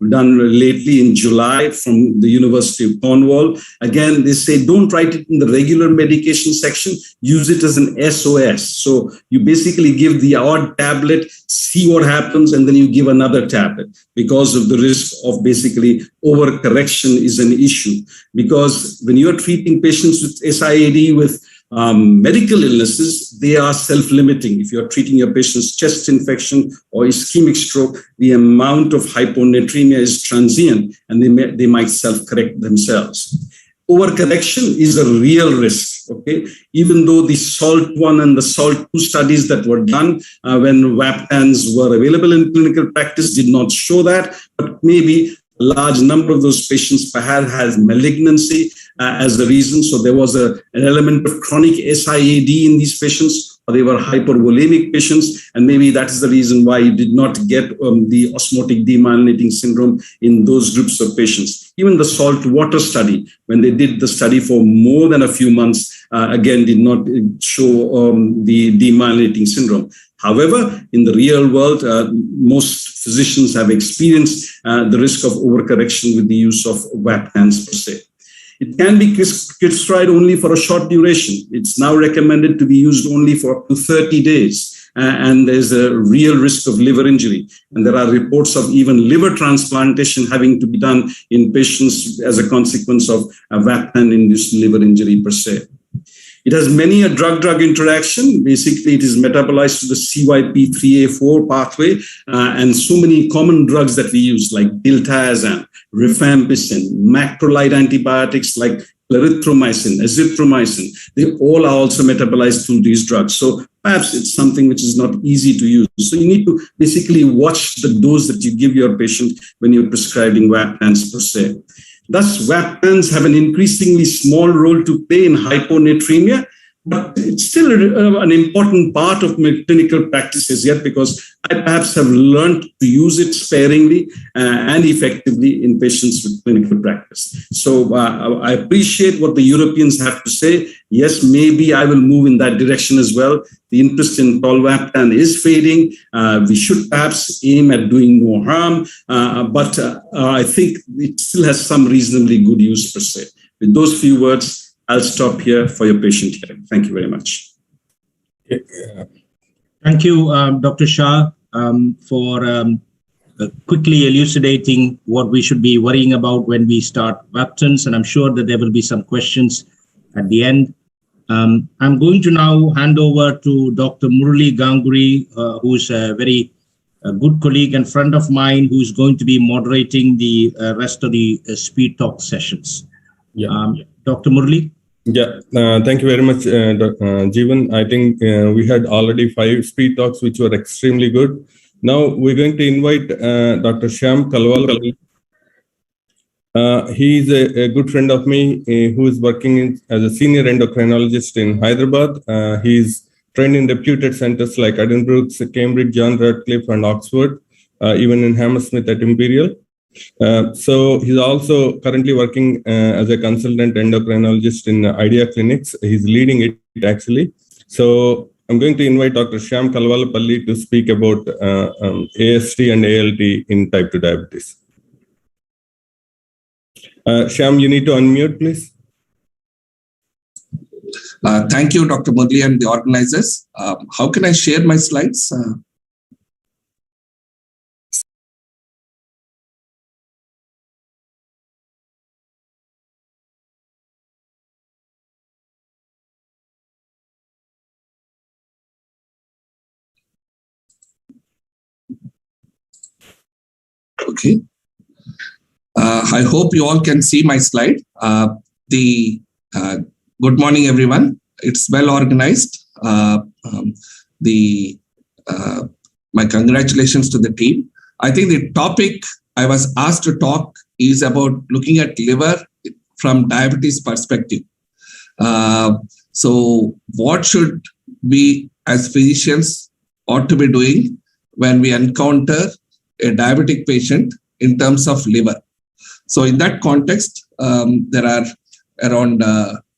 done lately in July from the University of Cornwall. Again, they say don't write it in the regular medication section. Use it as an SOS. So you basically give the odd tablet, see what happens, and then you give another tablet because of the risk of basically overcorrection is an issue. Because when you're treating patients with SIAD with medical illnesses, they are self-limiting. If you're treating your patient's chest infection or ischemic stroke, the amount of hyponatremia is transient and they might self-correct themselves. Overcorrection is a real risk, okay? Even though the SALT-1 and the SALT-2 studies that were done when Vaptans were available in clinical practice did not show that, but maybe a large number of those patients perhaps has malignancy as a reason. So there was an element of chronic SIAD in these patients, or they were hypervolemic patients, and maybe that is the reason why you did not get the osmotic demyelinating syndrome in those groups of patients. Even the salt water study, when they did the study for more than a few months, again did not show the demyelinating syndrome. However, in the real world, most physicians have experienced the risk of overcorrection with the use of Vaptans per se. It can be prescribed only for a short duration. It's now recommended to be used only for up to 30 days. And there's a real risk of liver injury. And there are reports of even liver transplantation having to be done in patients as a consequence of a Vaptan-induced liver injury per se. It has many a drug-drug interaction. Basically, it is metabolized to the CYP3A4 pathway, and so many common drugs that we use like diltiazem, rifampicin, macrolide antibiotics like erythromycin, azithromycin. They all are also metabolized through these drugs. So perhaps it's something which is not easy to use. So you need to basically watch the dose that you give your patient when you're prescribing Vaptans per se. Thus, Vaptans have an increasingly small role to play in hyponatremia, but it's still an important part of my clinical practices yet, because I perhaps have learned to use it sparingly and effectively in patients with clinical practice. So I appreciate what the Europeans have to say. Yes, maybe I will move in that direction as well. The interest in tolvaptan is fading. We should perhaps aim at doing more harm, but I think it still has some reasonably good use per se. With those few words, I'll stop here for your patient here. Thank you very much. Thank you, Dr. Shah, for quickly elucidating what we should be worrying about when we start Vaptans, and I'm sure that there will be some questions at the end. I'm going to now hand over to Dr. Murali Ganguri, who's a very good colleague and friend of mine, who's going to be moderating the rest of the speed talk sessions. Dr. Murali? Yeah, thank you very much, Jeevan. I think we had already 5 speed talks, which were extremely good. Now we're going to invite Dr. Shyam Kalwal. He is a good friend of me who is working as a senior endocrinologist in Hyderabad. He is trained in reputed centers like Edinburgh, Cambridge, John Radcliffe, and Oxford, even in Hammersmith at Imperial. So he's also currently working as a consultant endocrinologist in Idea Clinics. He's leading it actually. So I'm going to invite Dr. Shyam Kalwalapalli to speak about AST and ALT in type 2 diabetes. Shyam, you need to unmute, please. Thank you, Dr. Murali and the organizers. How can I share my slides? Okay. I hope you all can see my slide. Good morning, everyone. It's well organized. my congratulations to the team. I think the topic I was asked to talk is about looking at liver from diabetes perspective. So what should we as physicians ought to be doing when we encounter a diabetic patient in terms of liver? So in that context, there are around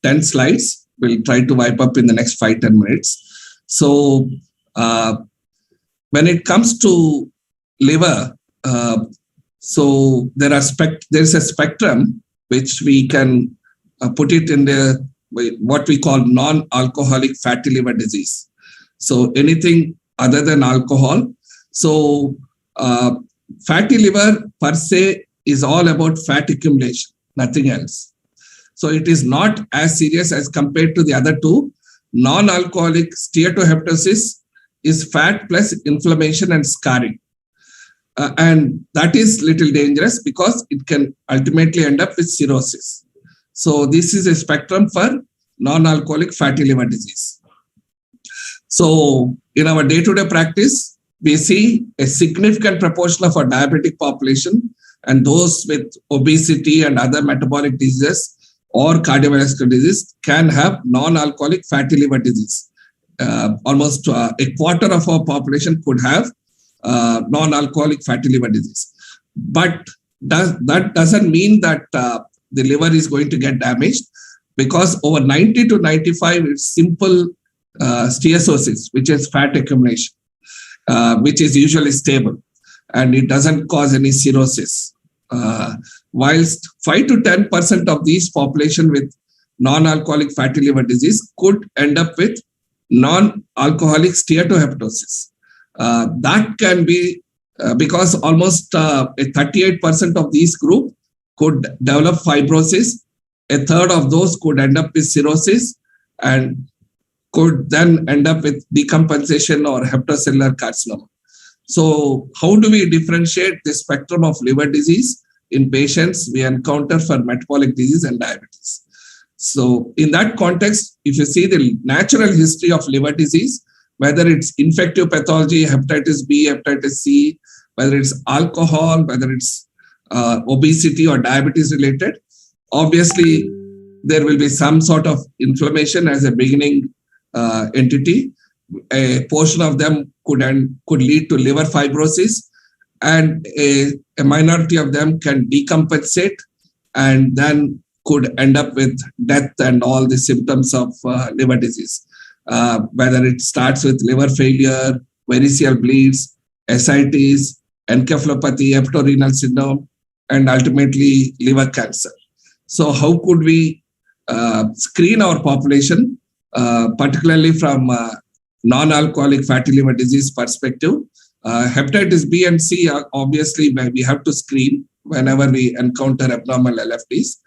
10 slides. We'll try to wipe up in the next 5-10 minutes. So when it comes to liver, so there's a spectrum which we can put it in the what we call non-alcoholic fatty liver disease. So anything other than alcohol. So fatty liver per se is all about fat accumulation, nothing else. So it is not as serious as compared to the other two. Non-alcoholic steatohepatosis is fat plus inflammation and scarring. And that is little dangerous because it can ultimately end up with cirrhosis. So this is a spectrum for non-alcoholic fatty liver disease. So in our day-to-day practice, we see a significant proportion of our diabetic population and those with obesity and other metabolic diseases or cardiovascular disease can have non-alcoholic fatty liver disease. Almost a quarter of our population could have non-alcoholic fatty liver disease. But that doesn't mean that the liver is going to get damaged, because over 90 to 95 is simple steatosis, which is fat accumulation, which is usually stable, and it doesn't cause any cirrhosis. Whilst 5 to 10% of these population with non-alcoholic fatty liver disease could end up with non-alcoholic steatohepatosis. That can be because almost 38% of these group could develop fibrosis. A third of those could end up with cirrhosis and could then end up with decompensation or hepatocellular carcinoma. So how do we differentiate the spectrum of liver disease in patients we encounter for metabolic disease and diabetes? So in that context, if you see the natural history of liver disease, whether it's infective pathology, hepatitis B, hepatitis C, whether it's alcohol, whether it's obesity or diabetes related, obviously there will be some sort of inflammation as a beginning entity. A portion of them could lead to liver fibrosis, and a minority of them can decompensate and then could end up with death and all the symptoms of liver disease. Whether it starts with liver failure, variceal bleeds, ascites, encephalopathy, hepatorenal syndrome, and ultimately liver cancer. So how could we screen our population, particularly from non-alcoholic fatty liver disease perspective? Hepatitis B and C are obviously we have to screen whenever we encounter abnormal LFTs.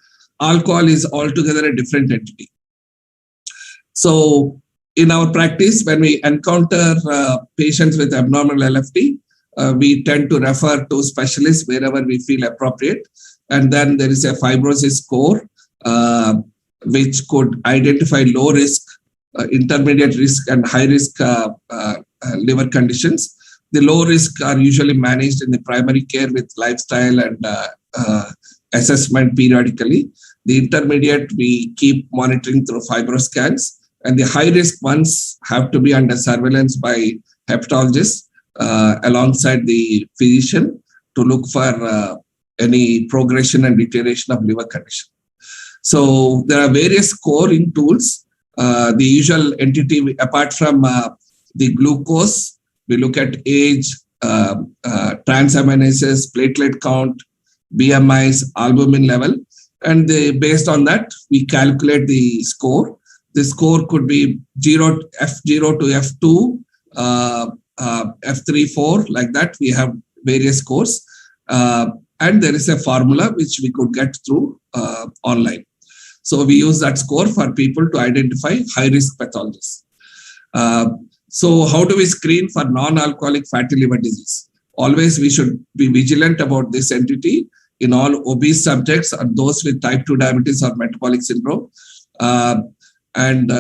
Alcohol is altogether a different entity. So in our practice, when we encounter patients with abnormal LFT, we tend to refer to specialists wherever we feel appropriate. And then there is a fibrosis score, which could identify low risk, intermediate risk, and high risk liver conditions. The low risk are usually managed in the primary care with lifestyle and assessment periodically. The intermediate we keep monitoring through fibroscans, and the high risk ones have to be under surveillance by hepatologists alongside the physician to look for any progression and deterioration of liver condition. So there are various scoring tools. The usual entity, apart from the glucose, we look at age, transaminases, platelet count, BMIs, albumin level, and based on that, we calculate the score. The score could be F0 to F2, F3, 4, like that. We have various scores. And there is a formula which we could get through online. So we use that score for people to identify high-risk pathologies. So how do we screen for non-alcoholic fatty liver disease? Always we should be vigilant about this entity in all obese subjects and those with type 2 diabetes or metabolic syndrome. And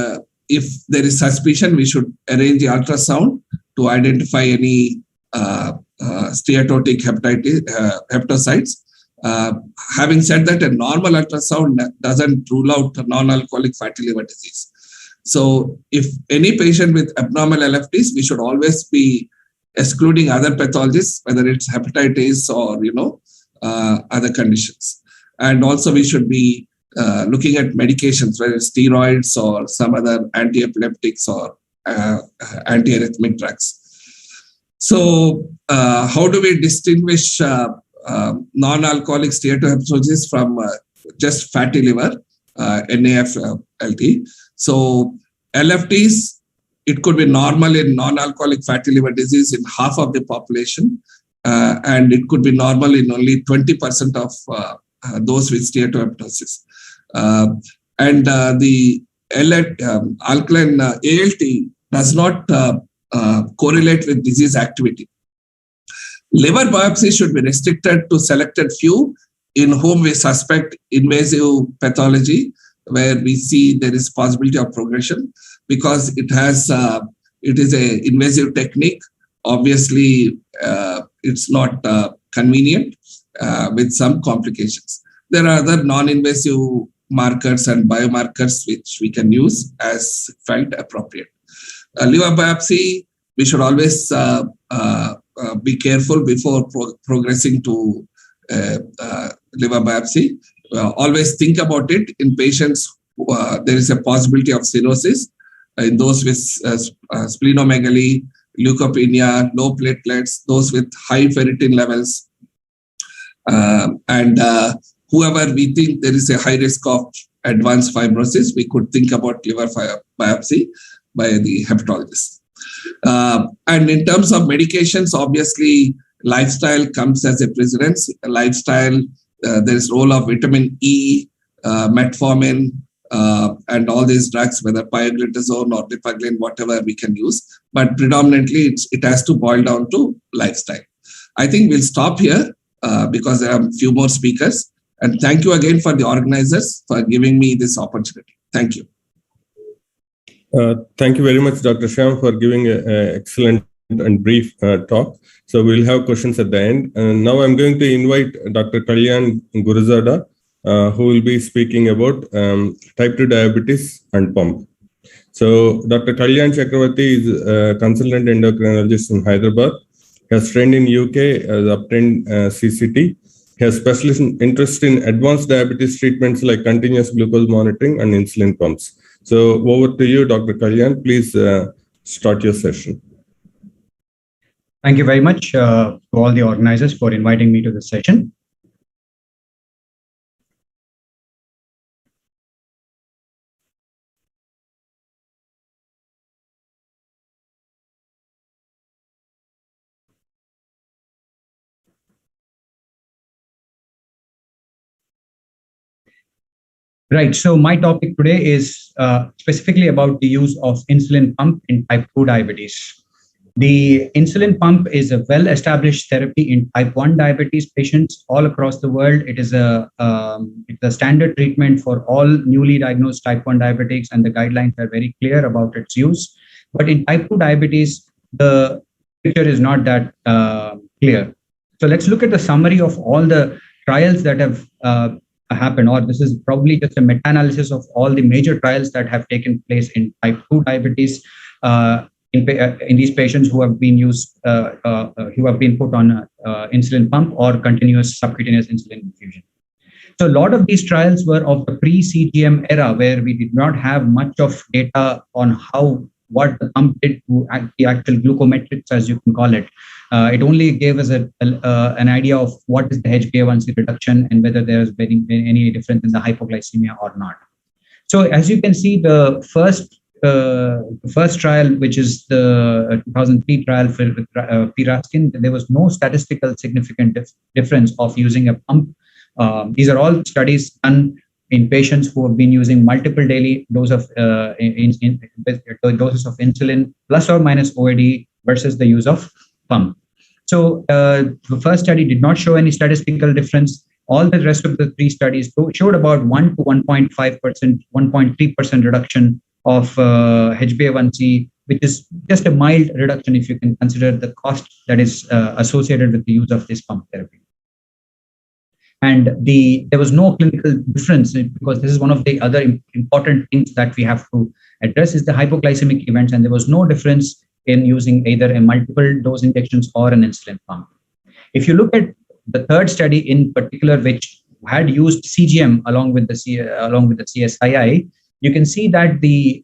if there is suspicion, we should arrange the ultrasound to identify any steatotic hepatocytes. Having said that, a normal ultrasound doesn't rule out non-alcoholic fatty liver disease. So if any patient with abnormal LFTs, we should always be excluding other pathologies, whether it's hepatitis or other conditions. And also we should be looking at medications, whether it's steroids or some other anti-epileptics or anti-arrhythmic drugs. So how do we distinguish non-alcoholic steatohepatosis from just fatty liver, NAFLT? So LFTs, it could be normal in non-alcoholic fatty liver disease in half of the population, and it could be normal in only 20% of those with steatohepatosis. And the alkaline ALT does not correlate with disease activity. Liver biopsy should be restricted to selected few in whom we suspect invasive pathology, where we see there is possibility of progression, because it is an invasive technique. Obviously, it's not convenient with some complications. There are other non-invasive markers and biomarkers which we can use as felt appropriate. Liver biopsy, we should always be careful before progressing to liver biopsy. Always think about it in patients who, there is a possibility of cirrhosis, in those with splenomegaly, leukopenia, low platelets, those with high ferritin levels, and whoever we think there is a high risk of advanced fibrosis, we could think about liver biopsy by the hepatologist. And in terms of medications, obviously lifestyle comes as a precedence. Lifestyle, there is role of vitamin E, metformin, and all these drugs, whether pioglitazone or lipaglyn, whatever we can use. But predominantly, it has to boil down to lifestyle. I think we'll stop here because there are a few more speakers. And thank you again for the organizers for giving me this opportunity. Thank you. Thank you very much, Dr. Shyam, for giving an excellent and brief talk. So we'll have questions at the end. And now I'm going to invite Dr. Kalyan Guruzada, who will be speaking about type 2 diabetes and pump. So Dr. Kalyan Chakravarti is a consultant endocrinologist in Hyderabad. He has trained in UK, has obtained CCT. He has specialist interest in advanced diabetes treatments like continuous glucose monitoring and insulin pumps. So over to you, Dr. Kalyan. Please start your session. Thank you very much to all the organizers for inviting me to this session. Right, so my topic today is specifically about the use of insulin pump in type 2 diabetes. The insulin pump is a well-established therapy in type 1 diabetes patients all across the world. It is it's a standard treatment for all newly diagnosed type 1 diabetics, and the guidelines are very clear about its use. But in type 2 diabetes, the picture is not that clear. So let's look at the summary of all the trials that have happened, or this is probably just a meta-analysis of all the major trials that have taken place in type 2 diabetes in these patients who have been who have been put on insulin pump or continuous subcutaneous insulin infusion. So a lot of these trials were of the pre-CGM era, where we did not have much of data on what the pump did to the actual glucometrics, as you can call it. It only gave us an idea of what is the HbA1c reduction and whether there has been any difference in the hypoglycemia or not. So as you can see, the first trial, which is the 2003 trial for Piraskin, there was no statistical significant difference of using a pump. These are all studies done in patients who have been using multiple daily doses of insulin plus or minus OAD versus the use of pump. So the first study did not show any statistical difference. All the rest of the three studies showed about 1 to 1.5%, 1.3% reduction of HbA1c, which is just a mild reduction if you can consider the cost that is associated with the use of this pump therapy. And there was no clinical difference, because this is one of the other important things that we have to address is the hypoglycemic events, and there was no difference in using either a multiple dose injections or an insulin pump. If you look at the third study in particular, which had used CGM along with the CSII, you can see that the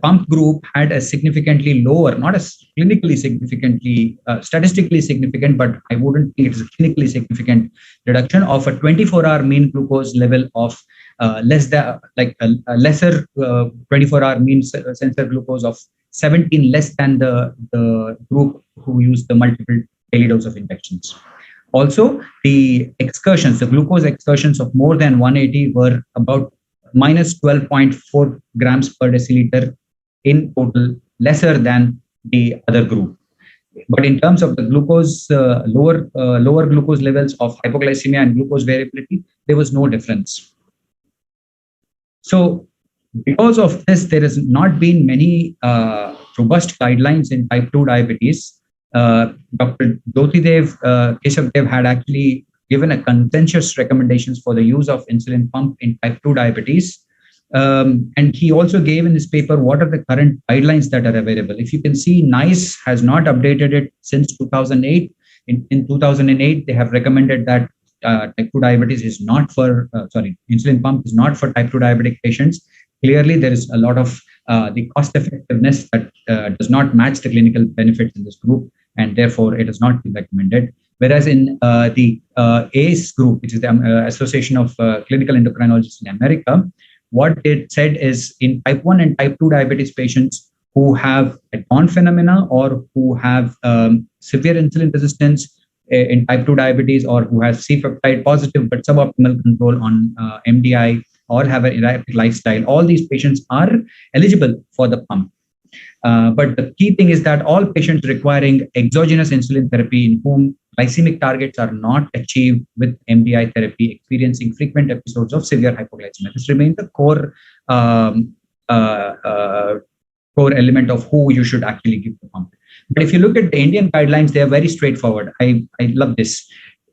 pump group had a significantly lower, not as clinically significantly, statistically significant, but I wouldn't think it's a clinically significant reduction of a 24-hour mean glucose level of less than, like a lesser 24-hour mean sensor glucose of 17, less than the group who used the multiple daily dose of injections. Also, the excursions, the glucose excursions of more than 180 were about minus 12.4 grams per deciliter in total, lesser than the other group. But in terms of the glucose, lower glucose levels of hypoglycemia and glucose variability, there was no difference. So because of this, there has not been many robust guidelines in type 2 diabetes. Dr. Jyotidev Keshavdev had actually given a consensus recommendations for the use of insulin pump in type 2 diabetes. And he also gave in his paper what are the current guidelines that are available. If you can see, NICE has not updated it since 2008. In 2008, they have recommended that type 2 diabetes is not for, insulin pump is not for type 2 diabetic patients. Clearly, there is a lot of the cost effectiveness that does not match the clinical benefits in this group, and therefore it is not recommended. Whereas in the ACE group, which is the Association of Clinical Endocrinologists in America, what it said is in type 1 and type 2 diabetes patients who have a dawn phenomena or who have severe insulin resistance in type 2 diabetes, or who have C-peptide positive but suboptimal control on MDI, or have an erratic lifestyle, all these patients are eligible for the pump. But the key thing is that all patients requiring exogenous insulin therapy in whom glycemic targets are not achieved with MDI therapy, experiencing frequent episodes of severe hypoglycemia. This remains the core element of who you should actually give the pump. But if you look at the Indian guidelines, they are very straightforward. I love this.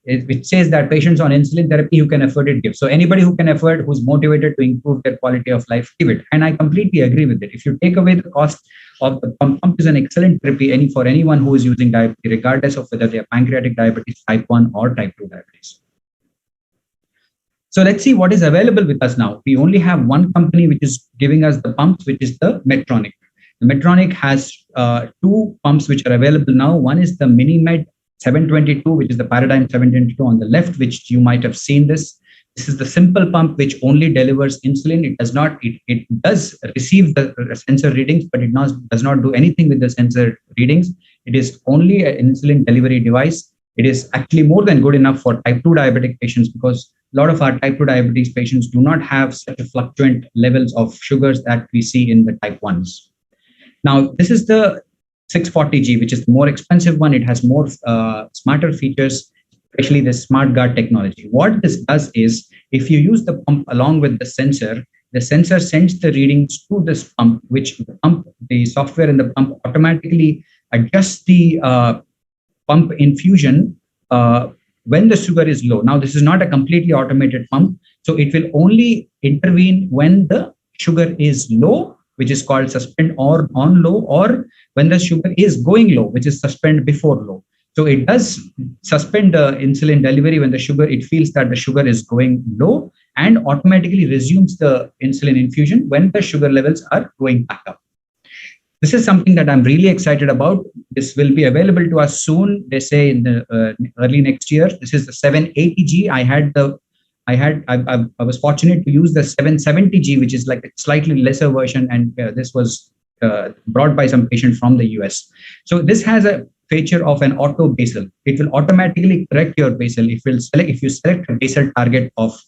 It says that patients on insulin therapy who can afford it, give. So anybody who can afford, who's motivated to improve their quality of life, give it. And I completely agree with it. If you take away the cost of the pump is an excellent therapy for anyone who is using diabetes, regardless of whether they are pancreatic diabetes, type 1 or type 2 diabetes. So let's see what is available with us now. We only have one company which is giving us the pumps, which is the Medtronic. The Medtronic has two pumps which are available now. One is the MiniMed 722, which is the Paradigm 722 on the left, which you might have seen this. This is the simple pump which only delivers insulin. It does not, it does receive the sensor readings, but it does not do anything with the sensor readings. It is only an insulin delivery device. It is actually more than good enough for type 2 diabetic patients, because a lot of our type 2 diabetes patients do not have such a fluctuant levels of sugars that we see in the type 1s. Now, this is the 640G, which is the more expensive one. It has more smarter features, especially the smart guard technology. What this does is, if you use the pump along with the sensor sends the readings to this pump, which the software in the pump automatically adjusts the pump infusion when the sugar is low. Now, this is not a completely automated pump, so it will only intervene when the sugar is low, which is called suspend or on low, or when the sugar is going low, which is suspend before low. So it does suspend the insulin delivery when it feels that the sugar is going low, and automatically resumes the insulin infusion when the sugar levels are going back up. This is something that I'm really excited about. This will be available to us soon. They say in the early next year. This is the 780G. I was fortunate to use the 770G, which is like a slightly lesser version, and this was brought by some patient from the US. So this has a feature of an auto basal. It will automatically correct your basal. If you select a basal target of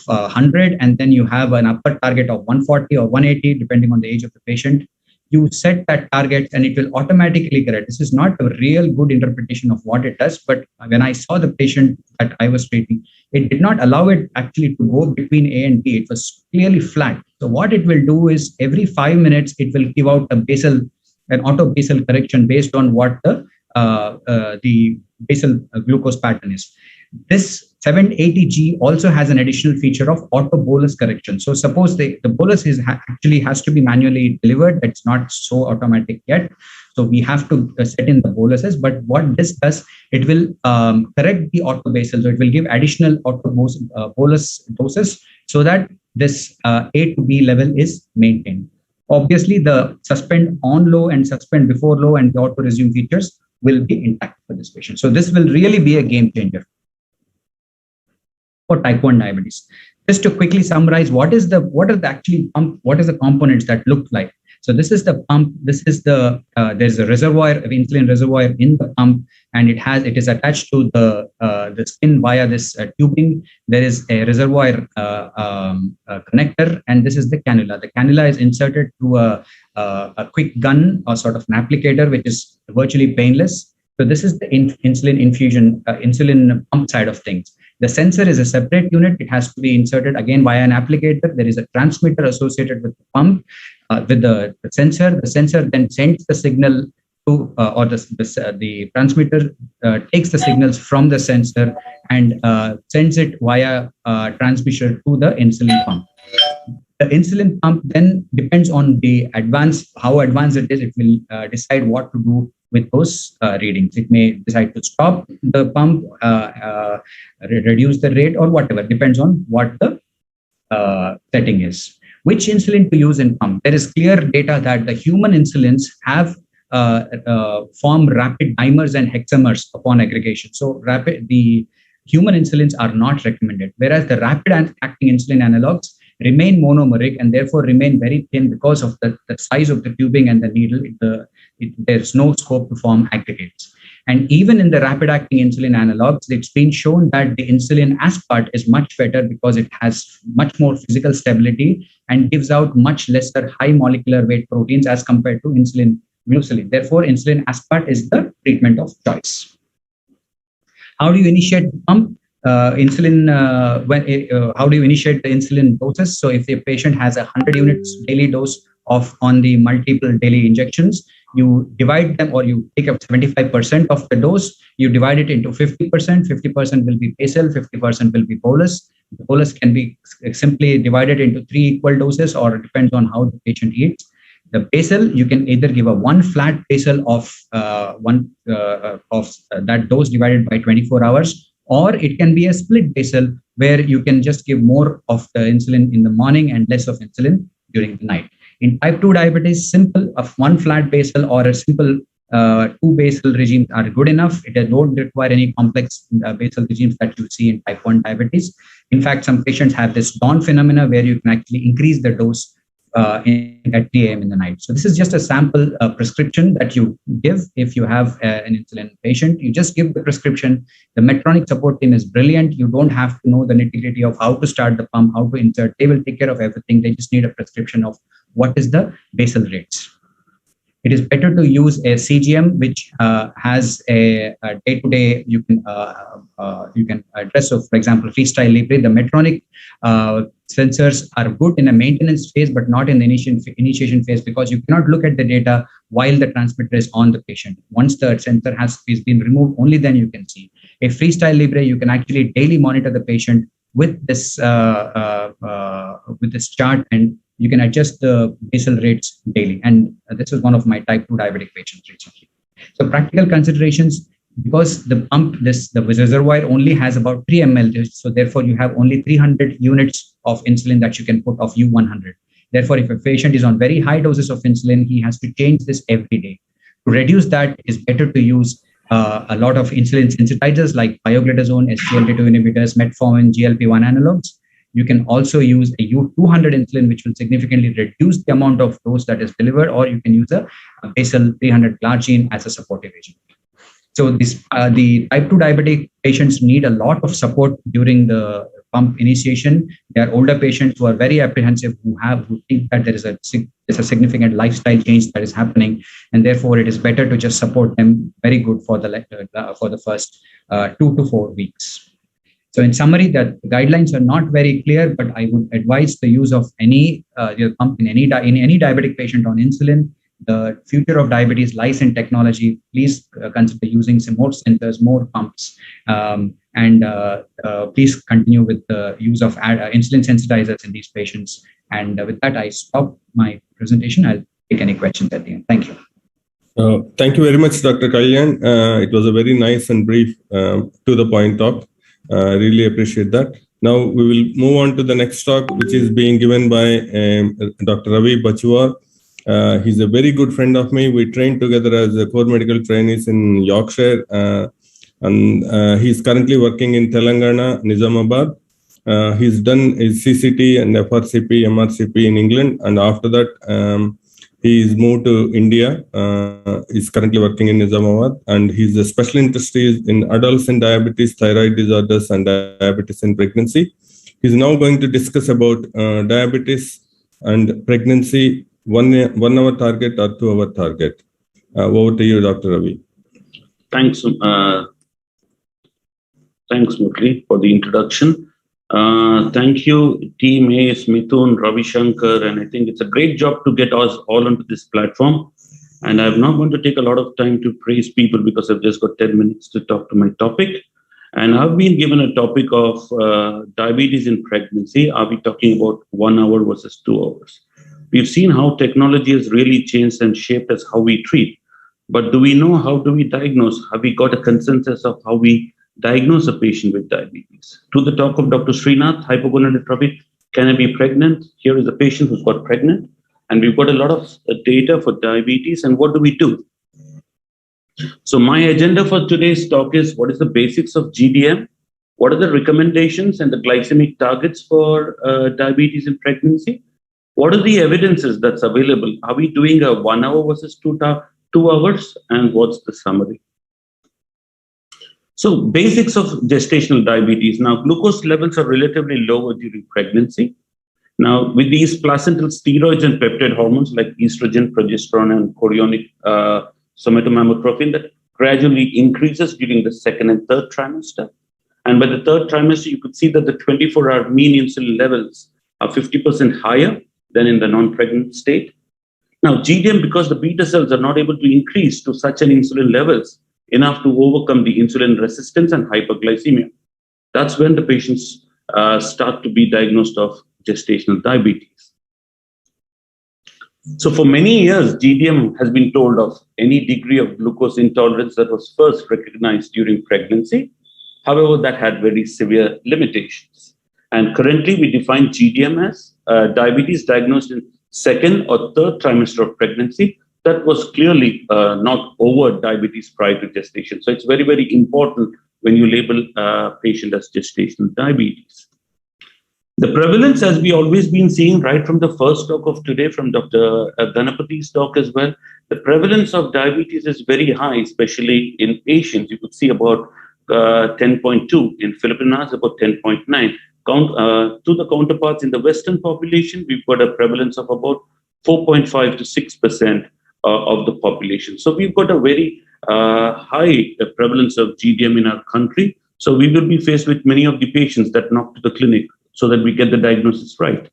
100, and then you have an upper target of 140 or 180, depending on the age of the patient, you set that target and it will automatically correct. This is not a real good interpretation of what it does, but when I saw the patient that I was treating, it did not allow it actually to go between A and B. It was clearly flat. So what it will do is every 5 minutes, it will give out an auto basal correction based on what the basal glucose pattern is. This 780G also has an additional feature of auto bolus correction. So suppose the bolus actually has to be manually delivered. It's not so automatic yet. So we have to set in the boluses. But what this does, it will correct the auto basal. So it will give additional auto bolus doses so that this A to B level is maintained. Obviously, the suspend on low and suspend before low and the auto resume features will be intact for this patient. So this will really be a game changer for type 1 diabetes. Just to quickly summarize, what is the components that look like? So this is the pump. This is there's a reservoir of insulin reservoir in the pump, and it is attached to the skin via this tubing. There is a reservoir connector, and this is the cannula. The cannula is inserted through a quick gun or sort of an applicator, which is virtually painless. So this is the insulin infusion, insulin pump side of things. The sensor is a separate unit. It has to be inserted again via an applicator. There is a transmitter associated with the pump, with the sensor. The sensor then sends the signal to, or the transmitter takes the signals from the sensor and sends it via transmission to the insulin pump. The insulin pump then depends on how advanced it is. It will decide what to do with those readings. It may decide to stop the pump, reduce the rate, or whatever, depends on what the setting is. Which insulin to use in pump? There is clear data that the human insulins have form rapid dimers and hexamers upon aggregation. So the human insulins are not recommended, whereas the rapid acting insulin analogs remain monomeric and therefore remain very thin because of the size of the tubing and the needle. There's no scope to form aggregates. And even in the rapid acting insulin analogs, it's been shown that the insulin aspart is much better because it has much more physical stability and gives out much lesser high molecular weight proteins as compared to insulin mucilin. Therefore, insulin aspart is the treatment of choice. How do you initiate the pump? How do you initiate the insulin doses? So if the patient has 100 units daily dose on the multiple daily injections, you divide them, or you take up 75% of the dose, you divide it into 50%. 50% will be basal, 50% will be bolus. The bolus can be simply divided into 3 equal doses, or it depends on how the patient eats. The basal, you can either give a one flat basal of that dose divided by 24 hours, or it can be a split basal where you can just give more of the insulin in the morning and less of insulin during the night. In type 2 diabetes, simple of one flat basal or a simple 2 basal regimes are good enough. It don't require any complex basal regimes that you see in type 1 diabetes. In fact, some patients have this dawn phenomena where you can actually increase the dose at 3 a.m. in the night. So this is just a sample prescription that you give if you have an insulin patient. You just give the prescription. The Medtronic support team is brilliant. You don't have to know the nitty-gritty of how to start the pump, how to insert. They will take care of everything. They just need a prescription of what is the basal rates. It is better to use a CGM, which has a day-to-day you can address. So, for example, Freestyle Libre, the Medtronic sensors are good in a maintenance phase, but not in the initiation phase, because you cannot look at the data while the transmitter is on the patient. Once the sensor has been removed, only then you can see. A Freestyle Libre, you can actually daily monitor the patient with this chart, and you can adjust the basal rates daily. And this was one of my type 2 diabetic patients recently. So practical considerations, because the pump, the reservoir only has about 3 ml. So therefore you have only 300 units of insulin that you can put of U100. Therefore, if a patient is on very high doses of insulin, he has to change this every day. To reduce that, it is better to use a lot of insulin sensitizers like pioglitazone, SGLT2 inhibitors, metformin, GLP-1 analogs. You can also use a U200 insulin, which will significantly reduce the amount of dose that is delivered, or you can use a basal 300 glargine as a supportive agent. So the type 2 diabetic patients need a lot of support during the pump initiation. They are older patients who are very apprehensive, who think that there is a significant lifestyle change that is happening, and therefore it is better to just support them very good for the first 2 to 4 weeks. So in summary, that the guidelines are not very clear, but I would advise the use of any pump in any diabetic patient on insulin. The future of diabetes lies in technology. Please consider using some more sensors, more pumps, and please continue with the use of insulin sensitizers in these patients. And with that, I stop my presentation. I'll take any questions at the end. Thank you. Thank you very much, Dr. Kalyan. It was a very nice and brief, to the point talk. I really appreciate that. Now we will move on to the next talk, which is being given by Dr. Ravi Bachuar. He's a very good friend of me. We trained together as core medical trainees in Yorkshire, and he's currently working in Telangana, Nizamabad. He's done his CCT and FRCP, MRCP in England, and after that, he's moved to India. He's currently working in Nizamabad, and his special interest is in adults and diabetes, thyroid disorders, and diabetes in pregnancy. He's now going to discuss about diabetes and pregnancy, 1 hour target or 2 hour target. Over to you, Dr. Ravi. Thanks, Murli, for the introduction. Thank you, Team Ace, Mithun, Ravi Shankar, and I think it's a great job to get us all onto this platform. And I'm not going to take a lot of time to praise people because I've just got 10 minutes to talk to my topic. And I've been given a topic of diabetes in pregnancy. Are we talking about 1 hour versus 2 hours? We've seen how technology has really changed and shaped us how we treat. But do we know how do we diagnose? Have we got a consensus of how we diagnose a patient with diabetes? To the talk of Dr. Srinath, hypogonadotrophic, can I be pregnant? Here is a patient who's got pregnant, and we've got a lot of data for diabetes, and what do we do? So my agenda for today's talk is, what is the basics of GDM? What are the recommendations and the glycemic targets for diabetes in pregnancy? What are the evidences that's available? Are we doing a 1 hour versus 2 hours? And what's the summary? So basics of gestational diabetes. Now, glucose levels are relatively lower during pregnancy. Now, with these placental steroids and peptide hormones like estrogen, progesterone, and chorionic somatomamotrophin, that gradually increases during the 2nd and 3rd trimester. And by the 3rd trimester, you could see that the 24-hour mean insulin levels are 50% higher than in the non-pregnant state. Now, GDM, because the beta cells are not able to increase to such an insulin levels enough to overcome the insulin resistance and hyperglycemia, that's when the patients start to be diagnosed of gestational diabetes. So for many years, GDM has been told of any degree of glucose intolerance that was first recognized during pregnancy. However, that had very severe limitations. And currently, we define GDM as diabetes diagnosed in 2nd or 3rd trimester of pregnancy that was clearly not overt diabetes prior to gestation. So it's very, very important when you label a patient as gestational diabetes. The prevalence, as we always been seeing right from the first talk of today from Dr. Ganapathi's talk as well, the prevalence of diabetes is very high, especially in Asians. You could see about 10.2, in Filipinos about 10.9. To the counterparts in the Western population, we've got a prevalence of about 4.5 to 6% of the population. So we've got a very high prevalence of GDM in our country. So we will be faced with many of the patients that knock to the clinic so that we get the diagnosis right.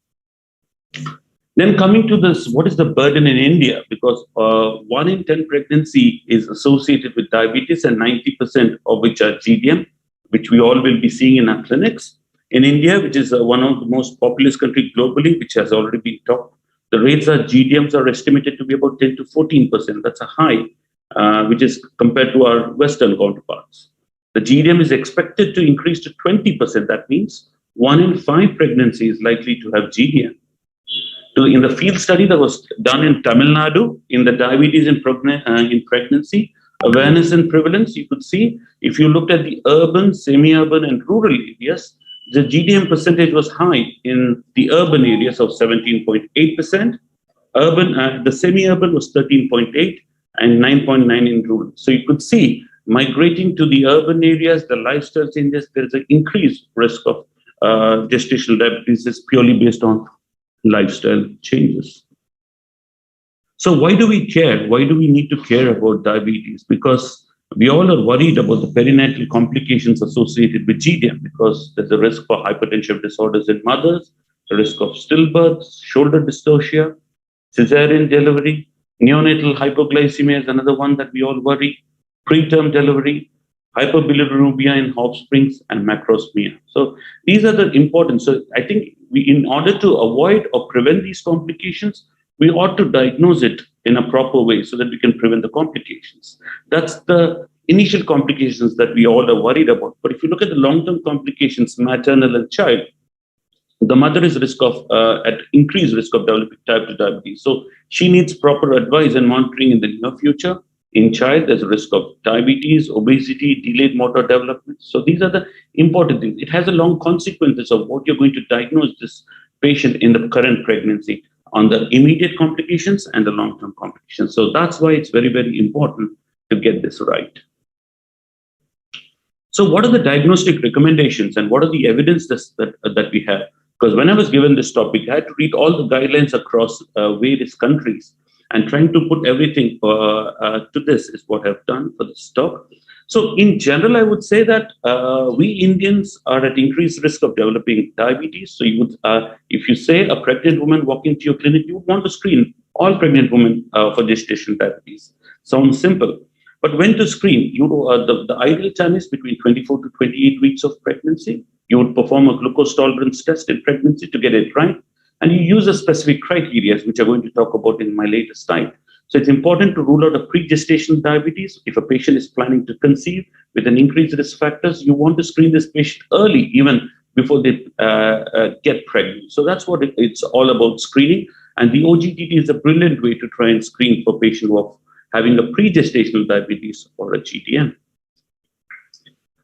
Then coming to this, what is the burden in India? Because 1 in 10 pregnancy is associated with diabetes, and 90% of which are GDM, which we all will be seeing in our clinics. In India, which is one of the most populous countries globally, which has already been talked, the rates of GDMs are estimated to be about 10 to 14%. That's a high, which is compared to our Western counterparts. The GDM is expected to increase to 20%. That means 1 in 5 pregnancy is likely to have GDM. In the field study that was done in Tamil Nadu, in the diabetes in pregnancy, awareness and prevalence, you could see, if you looked at the urban, semi-urban, and rural areas, the GDM percentage was high in the urban areas of 17.8%. The semi-urban was 13.8% and 9.9% in rural. So you could see, migrating to the urban areas, the lifestyle changes, there is an increased risk of gestational diabetes is purely based on lifestyle changes. So why do we care? Why do we need to care about diabetes? Because We all are worried about the perinatal complications associated with GDM because there's a risk for hypertensive disorders in mothers, the risk of stillbirth, shoulder dystocia, cesarean delivery, neonatal hypoglycemia is another one that we all worry, preterm delivery, hyperbilirubinemia in offsprings, and macrosmia. So these are the important. So I think in order to avoid or prevent these complications, we ought to diagnose it in a proper way so that we can prevent the complications. That's the initial complications that we all are worried about. But if you look at the long-term complications, maternal and child, the mother is at increased risk of developing type 2 diabetes. So she needs proper advice and monitoring in the near future. In child, there's a risk of diabetes, obesity, delayed motor development. So these are the important things. It has a long consequences of what you're going to diagnose this patient in the current pregnancy on the immediate complications and the long-term complications. So that's why it's very, very important to get this right. So what are the diagnostic recommendations and what are the evidence that we have? Because when I was given this topic, I had to read all the guidelines across various countries, and trying to put everything to this is what I've done for this talk. So in general, I would say that we Indians are at increased risk of developing diabetes. So you would, if you say a pregnant woman walking to your clinic, you would want to screen all pregnant women for gestational diabetes. Sounds simple. But when to screen? The ideal time is between 24 to 28 weeks of pregnancy. You would perform a glucose tolerance test in pregnancy to get it right. And you use a specific criteria, which I'm going to talk about in my later slide. So it's important to rule out a pre-gestational diabetes. If a patient is planning to conceive with an increased risk factors, you want to screen this patient early, even before they get pregnant. So that's what it's all about, screening. And the OGTT is a brilliant way to try and screen for patients who are having a pre-gestational diabetes or a GDM.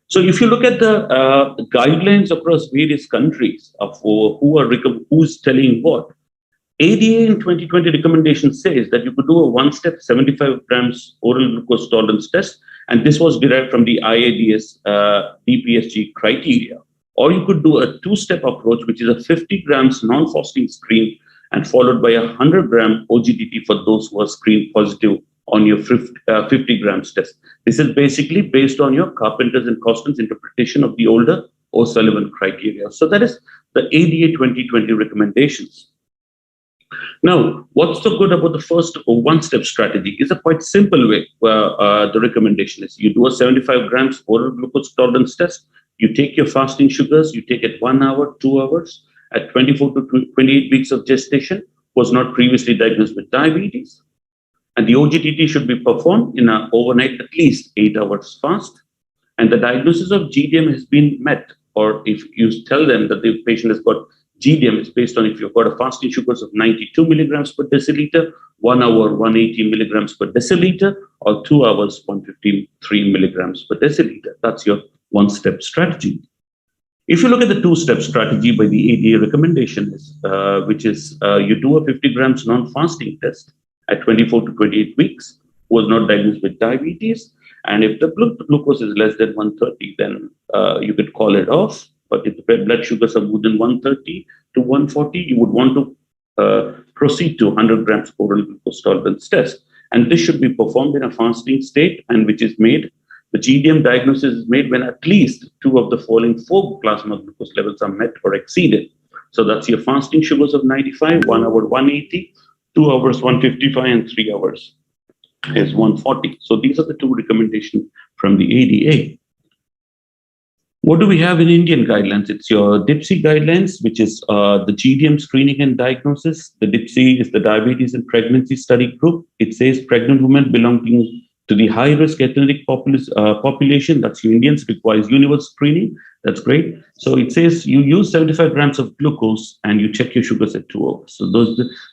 So if you look at the guidelines across various countries of who's telling what, ADA in 2020 recommendation says that you could do a one-step 75 grams oral glucose tolerance test, and this was derived from the IADS DPSG criteria. Or you could do a two-step approach, which is a 50 grams non-fasting screen and followed by a 100-gram OGTT for those who are screened positive on your 50 grams test. This is basically based on your Carpenter's and Costin's interpretation of the older O'Sullivan criteria. So that is the ADA 2020 recommendations. Now, what's so good about the first one-step strategy? Is a quite simple way where the recommendation is you do a 75 grams oral glucose tolerance test, you take your fasting sugars, you take it 1 hour, 2 hours, at 24 to 28 weeks of gestation, was not previously diagnosed with diabetes. And the OGTT should be performed in an overnight, at least 8 hours fast. And the diagnosis of GDM has been met. Or if you tell them that the patient has got GDM, it's based on if you've got a fasting sugars of 92 milligrams per deciliter, 1 hour, 180 milligrams per deciliter, or 2 hours, 153 milligrams per deciliter. That's your one-step strategy. If you look at the two-step strategy by the ADA recommendation, which is you do a 50 grams non-fasting test at 24 to 28 weeks, who was not diagnosed with diabetes. And if the blood glucose is less than 130, then you could call it off. But if the blood sugars are more than 130 to 140, you would want to proceed to 100 grams oral glucose tolerance test. And this should be performed in a fasting state, and which is made, the GDM diagnosis is made when at least 2 of the following 4 plasma glucose levels are met or exceeded. So that's your fasting sugars of 95, 1 hour 180, 2 hours 155, and 3 hours is 140. So these are the 2 recommendations from the ADA. What do we have in Indian guidelines? It's your DIPSI guidelines, which is the GDM screening and diagnosis. The DIPSI is the Diabetes and Pregnancy Study Group. It says pregnant women belonging to the high-risk ethnic population, that's you Indians, requires universal screening. That's great. So it says you use 75 grams of glucose and you check your sugars at 2 hours. So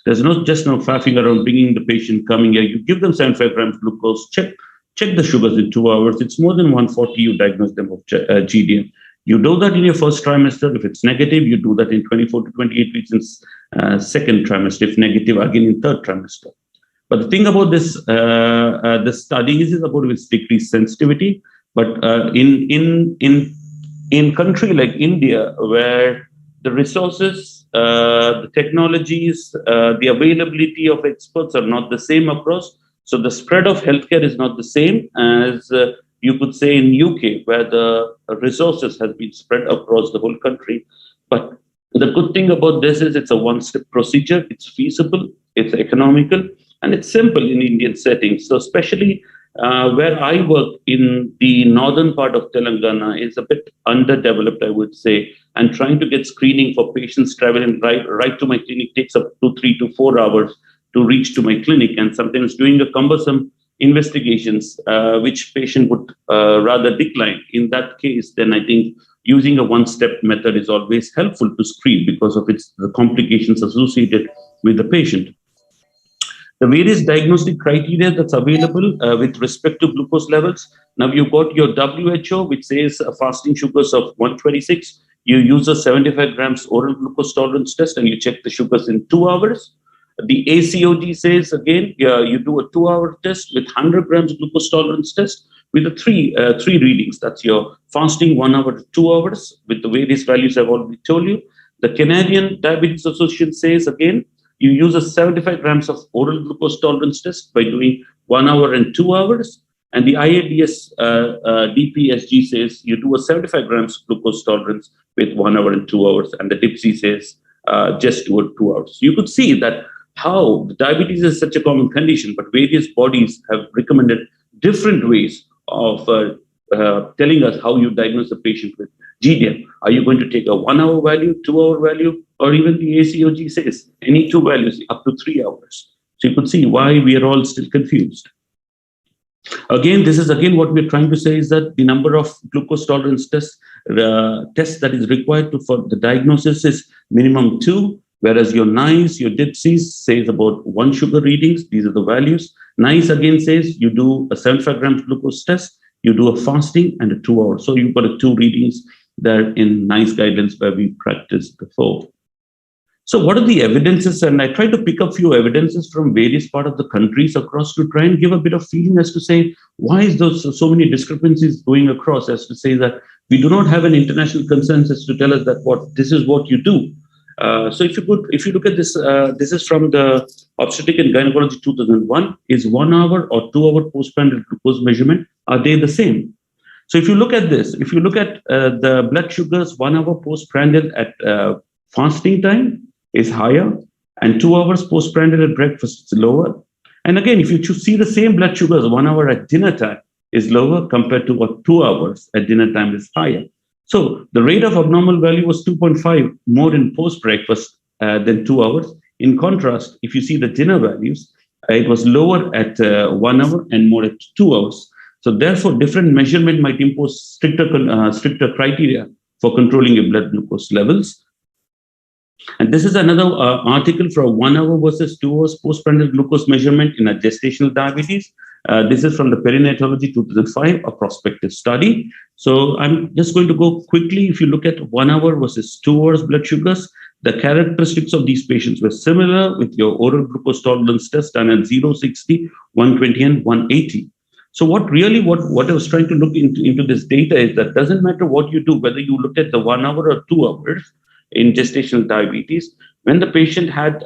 there's no faffing around bringing the patient coming here. You give them 75 grams glucose, check the sugars in 2 hours. It's more than 140, you diagnose them of GDM. You do that in your first trimester. If it's negative, you do that in 24 to 28 weeks in second trimester. If negative, again in third trimester. But the thing about this, the study is about its decreased sensitivity. But in country like India, where the resources, the technologies, the availability of experts are not the same across, so the spread of healthcare is not the same as you could say in UK, where the resources has been spread across the whole country. But the good thing about this is it's a one-step procedure. It's feasible, it's economical, and it's simple in Indian settings. So especially where I work in the northern part of Telangana is a bit underdeveloped, I would say, and trying to get screening for patients traveling right to my clinic takes up to 3 to 4 hours to reach to my clinic, and sometimes doing a cumbersome investigations, which patient would rather decline. In that case, then I think using a one-step method is always helpful to screen because of the complications associated with the patient. The various diagnostic criteria that's available with respect to glucose levels. Now you've got your WHO, which says fasting sugars of 126. You use a 75 grams oral glucose tolerance test and you check the sugars in 2 hours. The ACOG says, again, you do a 2-hour test with 100 grams glucose tolerance test with the three readings. That's your fasting 1 hour to 2 hours with the various values I've already told you. The Canadian Diabetes Association says, again, you use a 75 grams of oral glucose tolerance test by doing 1 hour and 2 hours. And the IADS DPSG says you do a 75 grams glucose tolerance with 1 hour and 2 hours. And the DIPSI says just do it 2 hours. You could see that how diabetes is such a common condition, but various bodies have recommended different ways of telling us how you diagnose a patient with GDM. Are you going to take a 1 hour value, 2 hour value, or even the ACOG says any 2 values up to 3 hours? So you could see why we are all still confused. Again, this is again what we're trying to say is that the number of glucose tolerance tests that is required for the diagnosis is minimum 2, whereas your NICE, your DIPSI says about 1 sugar readings. These are the values. NICE again says you do a 75 grams glucose test, you do a fasting and a 2 hour. So you've got a 2 readings there in NICE guidelines where we practiced before. So what are the evidences? And I tried to pick up few evidences from various parts of the countries across to try and give a bit of feeling as to say, why is those so many discrepancies going across, as to say that we do not have an international consensus to tell us that this is what you do. So if you look at this, this is from the Obstetric and Gynecology 2001, is 1 hour or 2 hour postprandial glucose measurement, are they the same? So if you look at this, if you look at the blood sugars 1 hour postprandial at fasting time is higher, and 2 hours postprandial at breakfast is lower. And again, if you see the same blood sugars 1 hour at dinner time is lower compared to what 2 hours at dinner time is higher. So the rate of abnormal value was 2.5 more in post-breakfast than 2 hours. In contrast, if you see the dinner values, it was lower at 1 hour and more at 2 hours. So therefore, different measurement might impose stricter criteria for controlling your blood glucose levels. And this is another article for 1 hour versus 2 hours postprandial glucose measurement in a gestational diabetes. This is from the Perinatology 2005, a prospective study. So I'm just going to go quickly. If you look at 1 hour versus 2 hours blood sugars, the characteristics of these patients were similar with your oral glucose tolerance test done at 0, 60, 120, and 180. So what I was trying to look into this data is that doesn't matter what you do, whether you look at the 1 hour or 2 hours in gestational diabetes, when the patient had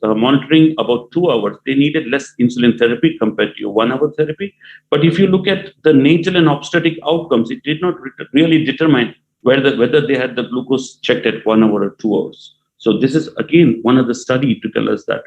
monitoring about 2 hours, they needed less insulin therapy compared to your 1 hour therapy. But if you look at the natal and obstetric outcomes, it did not really determine whether they had the glucose checked at 1 hour or 2 hours. So this is again one of the study to tell us that.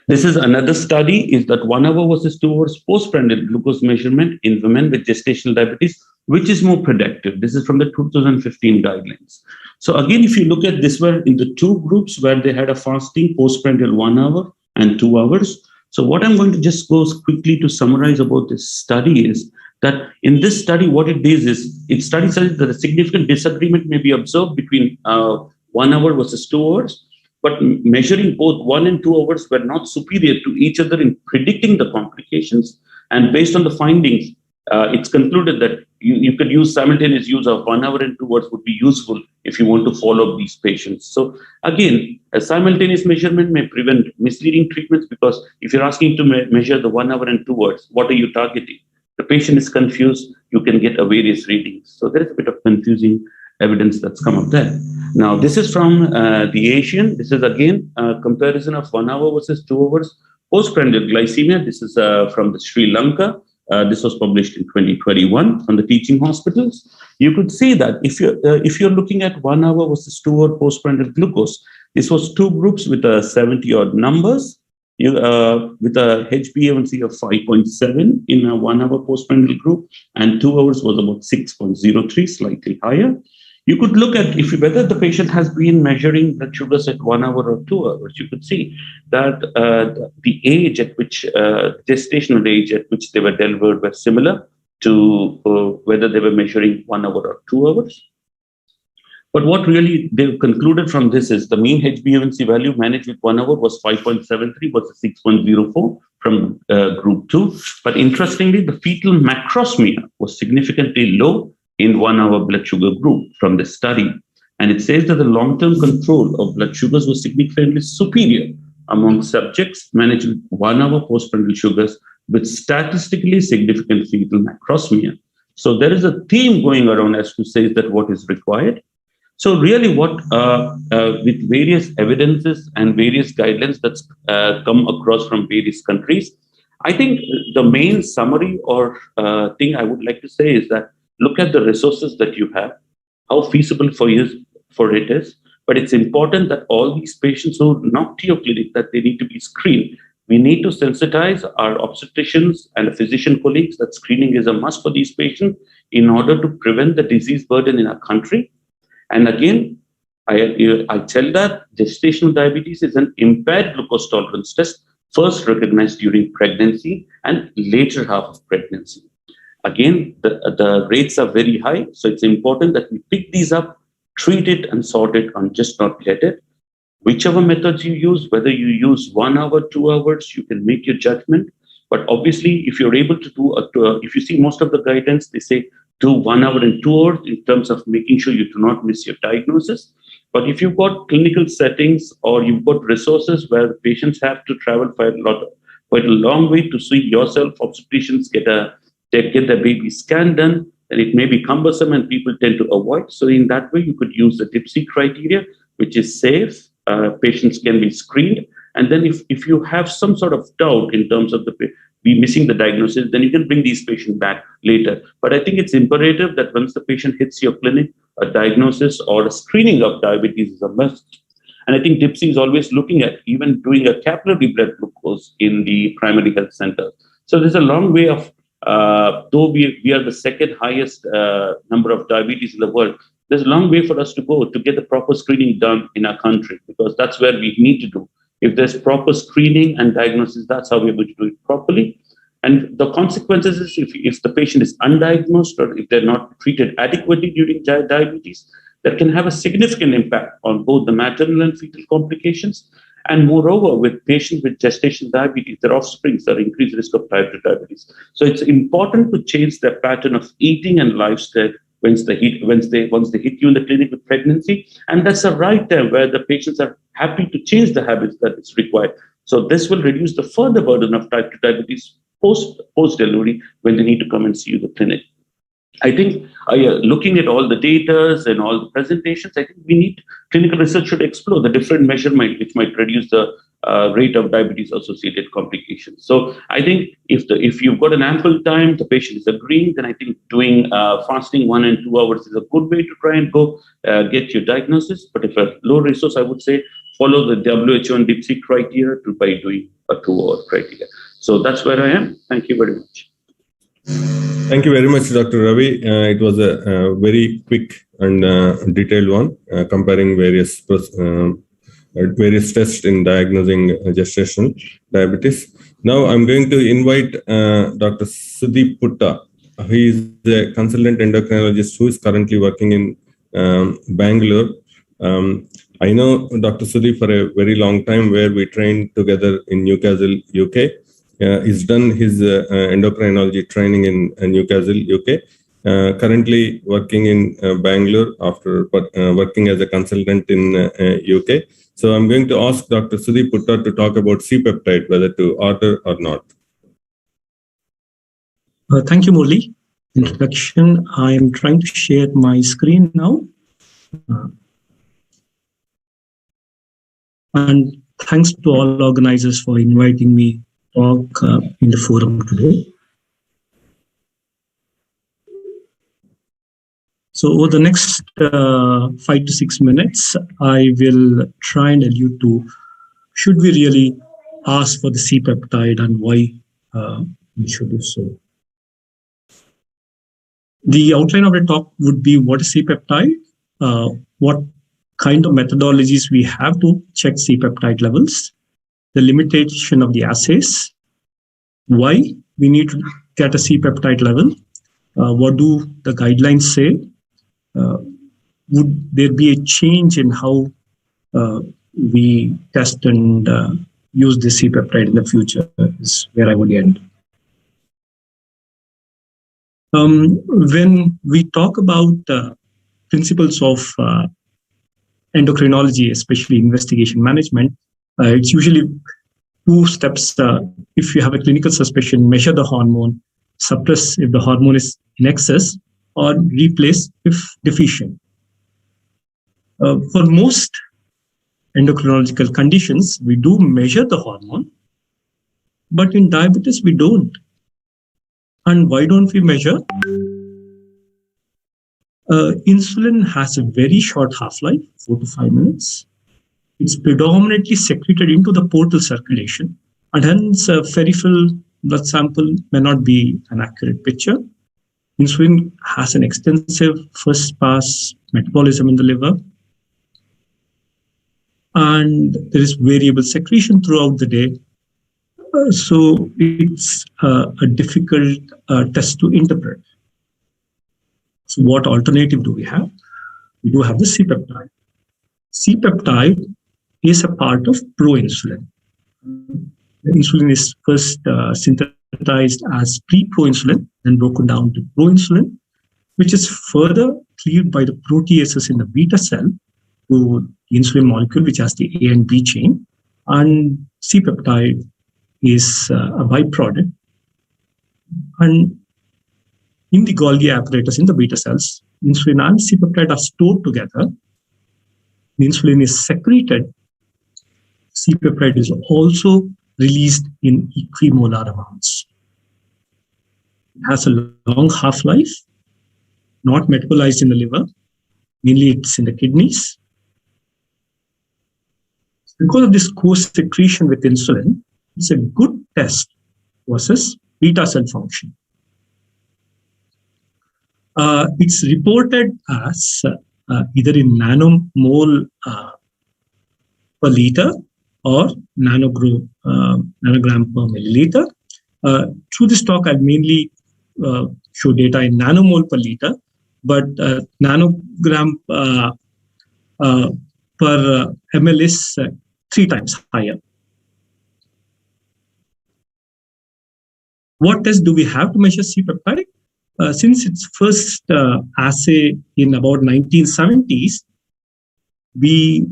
This is another study, is that 1 hour versus 2 hours postprandial glucose measurement in women with gestational diabetes, which is more predictive. This is from the 2015 guidelines. So again, if you look at this, were in the 2 groups where they had a fasting postprandial 1 hour and 2 hours. So what I'm going to just go quickly to summarize about this study is that in this study, what it is it studies that a significant disagreement may be observed between 1 hour versus 2 hours. But measuring both 1 and 2 hours were not superior to each other in predicting the complications. And based on the findings, it's concluded that you could use simultaneous use of 1 hour and 2 hours would be useful if you want to follow up these patients. So again, a simultaneous measurement may prevent misleading treatments, because if you're asking to measure the 1 hour and 2 hours, what are you targeting? The patient is confused, you can get a various readings. So there is a bit of confusing evidence that's come up there. Now, this is from the Asian. This is again a comparison of 1 hour versus 2 hours postprandial glycemia. This is from the Sri Lanka. This was published in 2021 from the teaching hospitals. You could see that if you're looking at 1 hour versus 2 hour postprandial glucose, this was 2 groups with 70 odd numbers, with a HbA1c of 5.7 in a 1 hour postprandial group, and 2 hours was about 6.03, slightly higher. You could look at whether the patient has been measuring blood sugars at 1 hour or 2 hours. You could see that the age at which, gestational age at which they were delivered were similar to whether they were measuring 1 hour or 2 hours. But what really they've concluded from this is the mean HbA1c value managed with 1 hour was 5.73 versus 6.04 from group 2. But interestingly, the fetal macrosmia was significantly low in 1 hour blood sugar group from the study. And it says that the long-term control of blood sugars was significantly superior among subjects managed with 1 hour postprandial sugars with statistically significant fetal macrosmia. So there is a theme going around as to say that what is required. So really what, with various evidences and various guidelines that's come across from various countries, I think the main summary or thing I would like to say is that look at the resources that you have, how feasible for it is, but it's important that all these patients who knock to your clinic, that they need to be screened. We need to sensitize our obstetricians and physician colleagues that screening is a must for these patients in order to prevent the disease burden in our country. And again, I tell that gestational diabetes is an impaired glucose tolerance test, first recognized during pregnancy and later half of pregnancy. Again, the rates are very high, so it's important that we pick these up, treat it and sort it and just not let it. Whichever methods you use, whether you use 1 hour, 2 hours, you can make your judgment. But obviously, if you're able to do, if you see most of the guidance, they say do 1 hour and 2 hours in terms of making sure you do not miss your diagnosis. But if you've got clinical settings or you've got resources where the patients have to travel quite a long way to see yourself, obstetricians get their baby scan done, then it may be cumbersome and people tend to avoid. So in that way, you could use the DIPSY criteria, which is safe. Patients can be screened. And then if you have some sort of doubt in terms of be missing the diagnosis, then you can bring these patients back later. But I think it's imperative that once the patient hits your clinic, a diagnosis or a screening of diabetes is a must. And I think DIPSY is always looking at even doing a capillary blood glucose in the primary health center. So there's a long way of, though we are the second highest number of diabetes in the world, there's a long way for us to go to get the proper screening done in our country, because that's where we need to do. If there's proper screening and diagnosis, that's how we're going to do it properly. And the consequences is if the patient is undiagnosed or if they're not treated adequately during diabetes, that can have a significant impact on both the maternal and fetal complications. And moreover, with patients with gestational diabetes, their offsprings are increased risk of type 2 diabetes. So it's important to change their pattern of eating and lifestyle once they hit you in the clinic with pregnancy. And that's the right time where the patients are happy to change the habits that is required. So this will reduce the further burden of type 2 diabetes post-delivery when they need to come and see you in the clinic. I think looking at all the data and all the presentations, I think we need clinical research should explore the different measurement which might reduce the rate of diabetes-associated complications. So I think if you've got an ample time, the patient is agreeing, then I think doing fasting 1 and 2 hours is a good way to try and go get your diagnosis. But if a low resource, I would say follow the WHO and DIPSY criteria by doing a 2-hour criteria. So that's where I am. Thank you very much. Thank you very much, Dr. Ravi. It was a very quick and detailed one, comparing various tests in diagnosing gestational diabetes. Now I'm going to invite Dr. Sudeep Putta. He is a consultant endocrinologist who is currently working in Bangalore. I know Dr. Sudeep for a very long time, where we trained together in Newcastle, UK. He's done his endocrinology training in Newcastle, UK. Currently working in Bangalore after working as a consultant in UK. So I'm going to ask Dr. Sudeep Putta to talk about C-peptide, whether to order or not. Thank you, Murli. Introduction. I am trying to share my screen now. And thanks to all organizers for inviting me to talk in the forum today. So over the next 5 to 6 minutes, I will try and allude to should we really ask for the C-peptide and why we should do so. The outline of the talk would be what is C-peptide, what kind of methodologies we have to check C-peptide levels, the limitation of the assays, why we need to get a C-peptide level, what do the guidelines say, would there be a change in how we test and use the C-peptide in the future is where I would end. When we talk about principles of endocrinology, especially investigation management, it's usually 2 steps. If you have a clinical suspicion, measure the hormone, suppress if the hormone is in excess, or replace if deficient. For most endocrinological conditions, we do measure the hormone, but in diabetes, we don't. And why don't we measure? Insulin has a very short half-life, 4 to 5 minutes. It's predominantly secreted into the portal circulation, and hence a peripheral blood sample may not be an accurate picture. Insulin has an extensive first-pass metabolism in the liver, and there is variable secretion throughout the day. So it's a difficult test to interpret. So what alternative do we have? We do have the C-peptide. C-peptide is a part of proinsulin. The insulin is first synthesized as pre-proinsulin, then broken down to proinsulin, which is further cleaved by the proteases in the beta cell to the insulin molecule, which has the A and B chain. And C-peptide is a byproduct. And in the Golgi apparatus in the beta cells, insulin and C-peptide are stored together. The insulin is secreted. C-peptide is also released in equimolar amounts. It has a long half-life, not metabolized in the liver. Mainly it's in the kidneys. Because of this co-secretion with insulin, it's a good test versus beta cell function. It's reported as either in nanomole per liter or nanogram per milliliter. Through this talk, I'll mainly show data in nanomole per liter, but nanogram per ml is 3 times higher. What test do we have to measure C-peptide? Since its first assay in about 1970s, the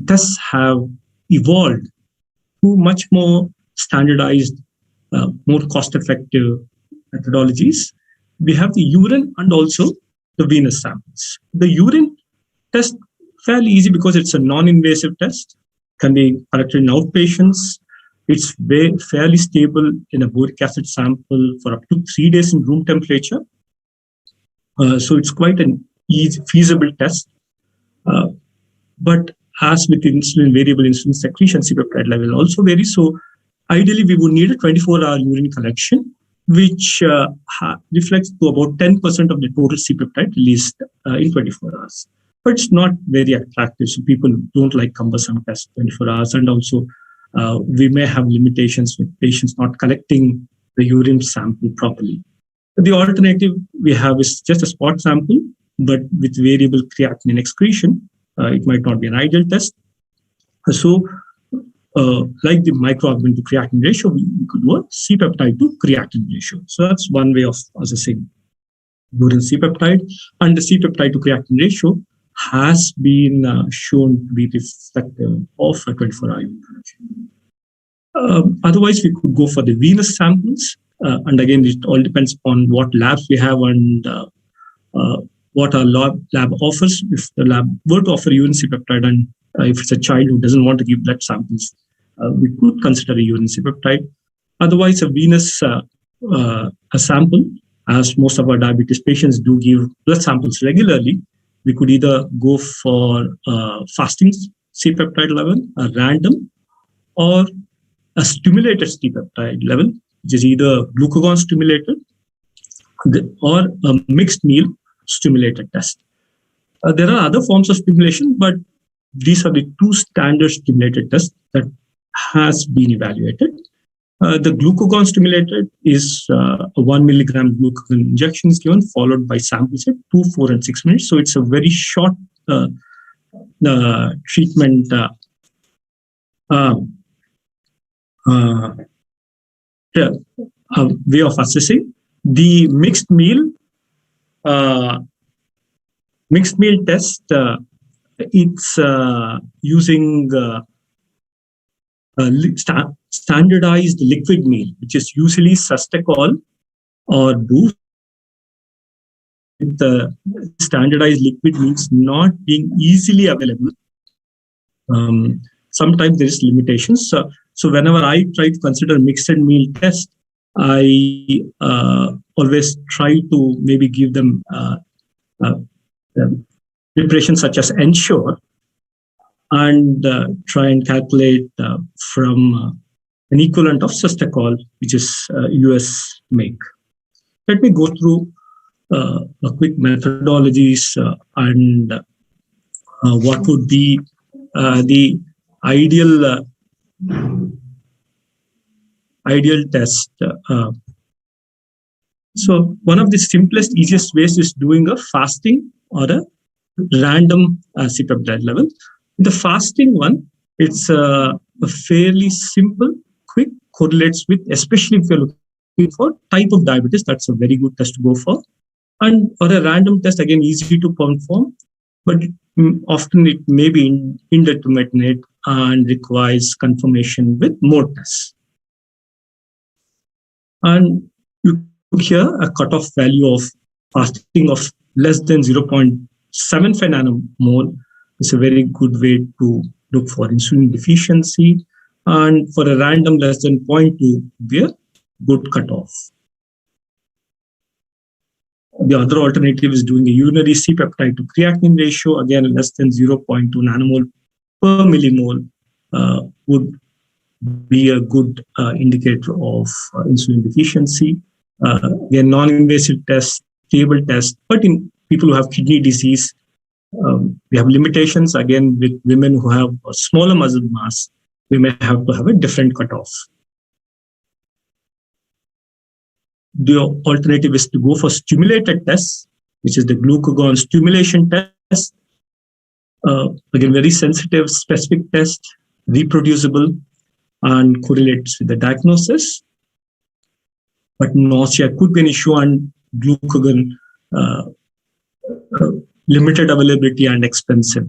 tests have evolved to much more standardized, more cost-effective methodologies. We have the urine and also the venous samples. The urine test fairly easy because it's a non-invasive test, can be collected in outpatients. It's fairly stable in a boric acid sample for up to 3 days in room temperature. So it's quite an easy, feasible test. But as with insulin, variable insulin secretion, C-peptide level also varies. So ideally, we would need a 24-hour urine collection, which reflects to about 10% of the total C-peptide released in 24 hours. But it's not very attractive. So people don't like cumbersome tests 24 hours. And also, we may have limitations with patients not collecting the urine sample properly. The alternative we have is just a spot sample, but with variable creatinine excretion. It might not be an ideal test. So, like the microalbumin to creatinine ratio, we could do a C-peptide to creatinine ratio. So that's one way of assessing urine C-peptide. And the C-peptide to creatinine ratio has been shown to be reflective of a 24-hour urine collection. Otherwise, we could go for the venous samples. And again, it all depends upon what labs we have and what our lab offers. If the lab were to offer urine C-peptide, and if it's a child who doesn't want to give blood samples, we could consider a urine C-peptide. Otherwise, a venous a sample as most of our diabetes patients do give blood samples regularly, we could either go for fasting C-peptide level, a random, or a stimulated C-peptide level, which is either glucagon stimulated or a mixed meal stimulated test. There are other forms of stimulation, but these are the two standard stimulated tests that has been evaluated. The glucagon stimulated is a 1 milligram glucagon injection is given, followed by samples at 2, 4, and 6 minutes. So it's a very short treatment way of assessing. The mixed meal test, it's using standardized liquid meal, which is usually Sustacol or Boost. The standardized liquid meals not being easily available. Sometimes there is limitations. So whenever I try to consider mixed meal test, I always try to maybe give them preparations such as Ensure, and try and calculate from an equivalent of Sustacol, which is US make. Let me go through a quick methodologies and what would be the ideal test. So one of the simplest, easiest ways is doing a fasting or a random C-peptide level. The fasting one, it's a fairly simple, quick, correlates with, especially if you're looking for type of diabetes, that's a very good test to go for. And for a random test, again, easy to perform, but often it may be indeterminate and requires confirmation with more tests. And you put here a cutoff value of fasting of less than 0.75 nanomole is a very good way to look for insulin deficiency, and for a random less than 0.2 be a good cutoff. The other alternative is doing a urinary C-peptide to creatinine ratio, again less than 0.2 nanomole per millimole would be a good indicator of insulin deficiency. Again, non-invasive test, stable test, but in people who have kidney disease, we have limitations. Again, with women who have a smaller muscle mass, we may have to have a different cutoff. The alternative is to go for stimulated tests, which is the glucagon stimulation test. Again, very sensitive, specific test, reproducible, and correlates with the diagnosis. But nausea could be an issue, and glucagon limited availability and expensive.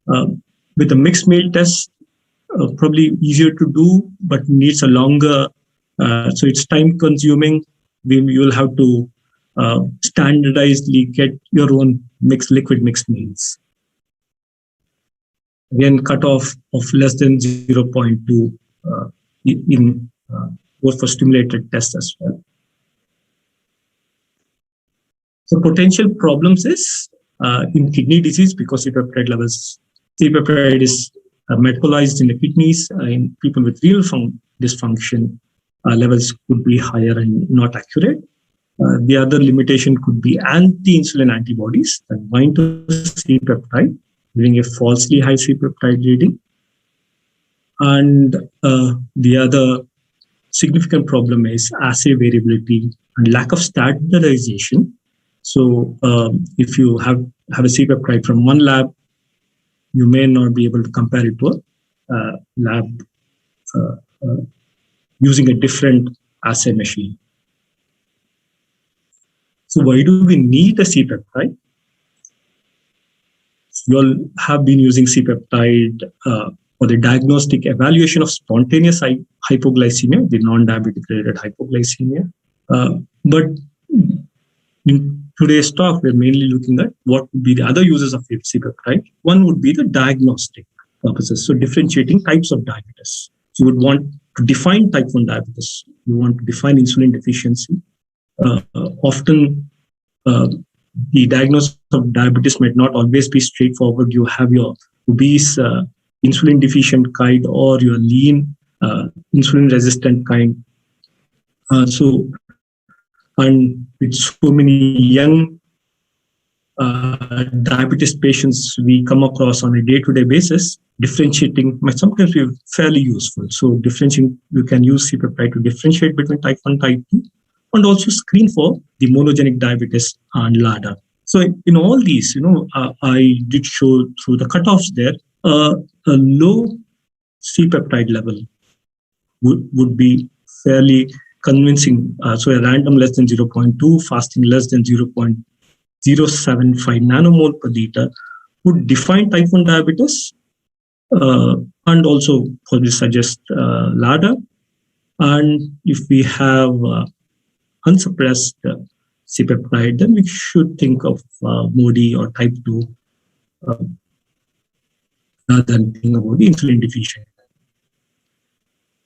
With a mixed meal test, probably easier to do, but needs a longer, so it's time consuming. You will have to standardizedly get your own liquid mixed meals. Again, cutoff of less than 0.2 in both for stimulated tests as well. So potential problems is in kidney disease, because C-peptide levels, C-peptide is metabolized in the kidneys. In people with renal dysfunction, levels could be higher and not accurate. The other limitation could be anti-insulin antibodies that bind to C-peptide, giving a falsely high C-peptide reading. And the other significant problem is assay variability and lack of standardization. So if you have a C-peptide from one lab, you may not be able to compare it to a lab using a different assay machine. So why do we need a C-peptide? You all have been using C-peptide for the diagnostic evaluation of spontaneous hypoglycemia, the non-diabetic related hypoglycemia. But in today's talk, we're mainly looking at what would be the other uses of C-peptide. One would be the diagnostic purposes, so differentiating types of diabetes. You would want to define type 1 diabetes. You want to define insulin deficiency. often the diagnosis of diabetes might not always be straightforward. You have your obese, insulin deficient kind, or your lean, insulin resistant kind. And with so many young diabetes patients we come across on a day-to-day basis, differentiating might sometimes be fairly useful. So differentiating, you can use C-peptide to differentiate between type 1, type 2, and also screen for the monogenic diabetes and LADA. So in all these, I did show through the cutoffs there, a low C-peptide level would be fairly convincing. So a random less than 0.2, fasting less than 0.075 nanomole per liter would define type 1 diabetes and also probably suggest LADA. And if we have unsuppressed C-peptide, then we should think of MODY or type 2 rather than thinking about the insulin deficient.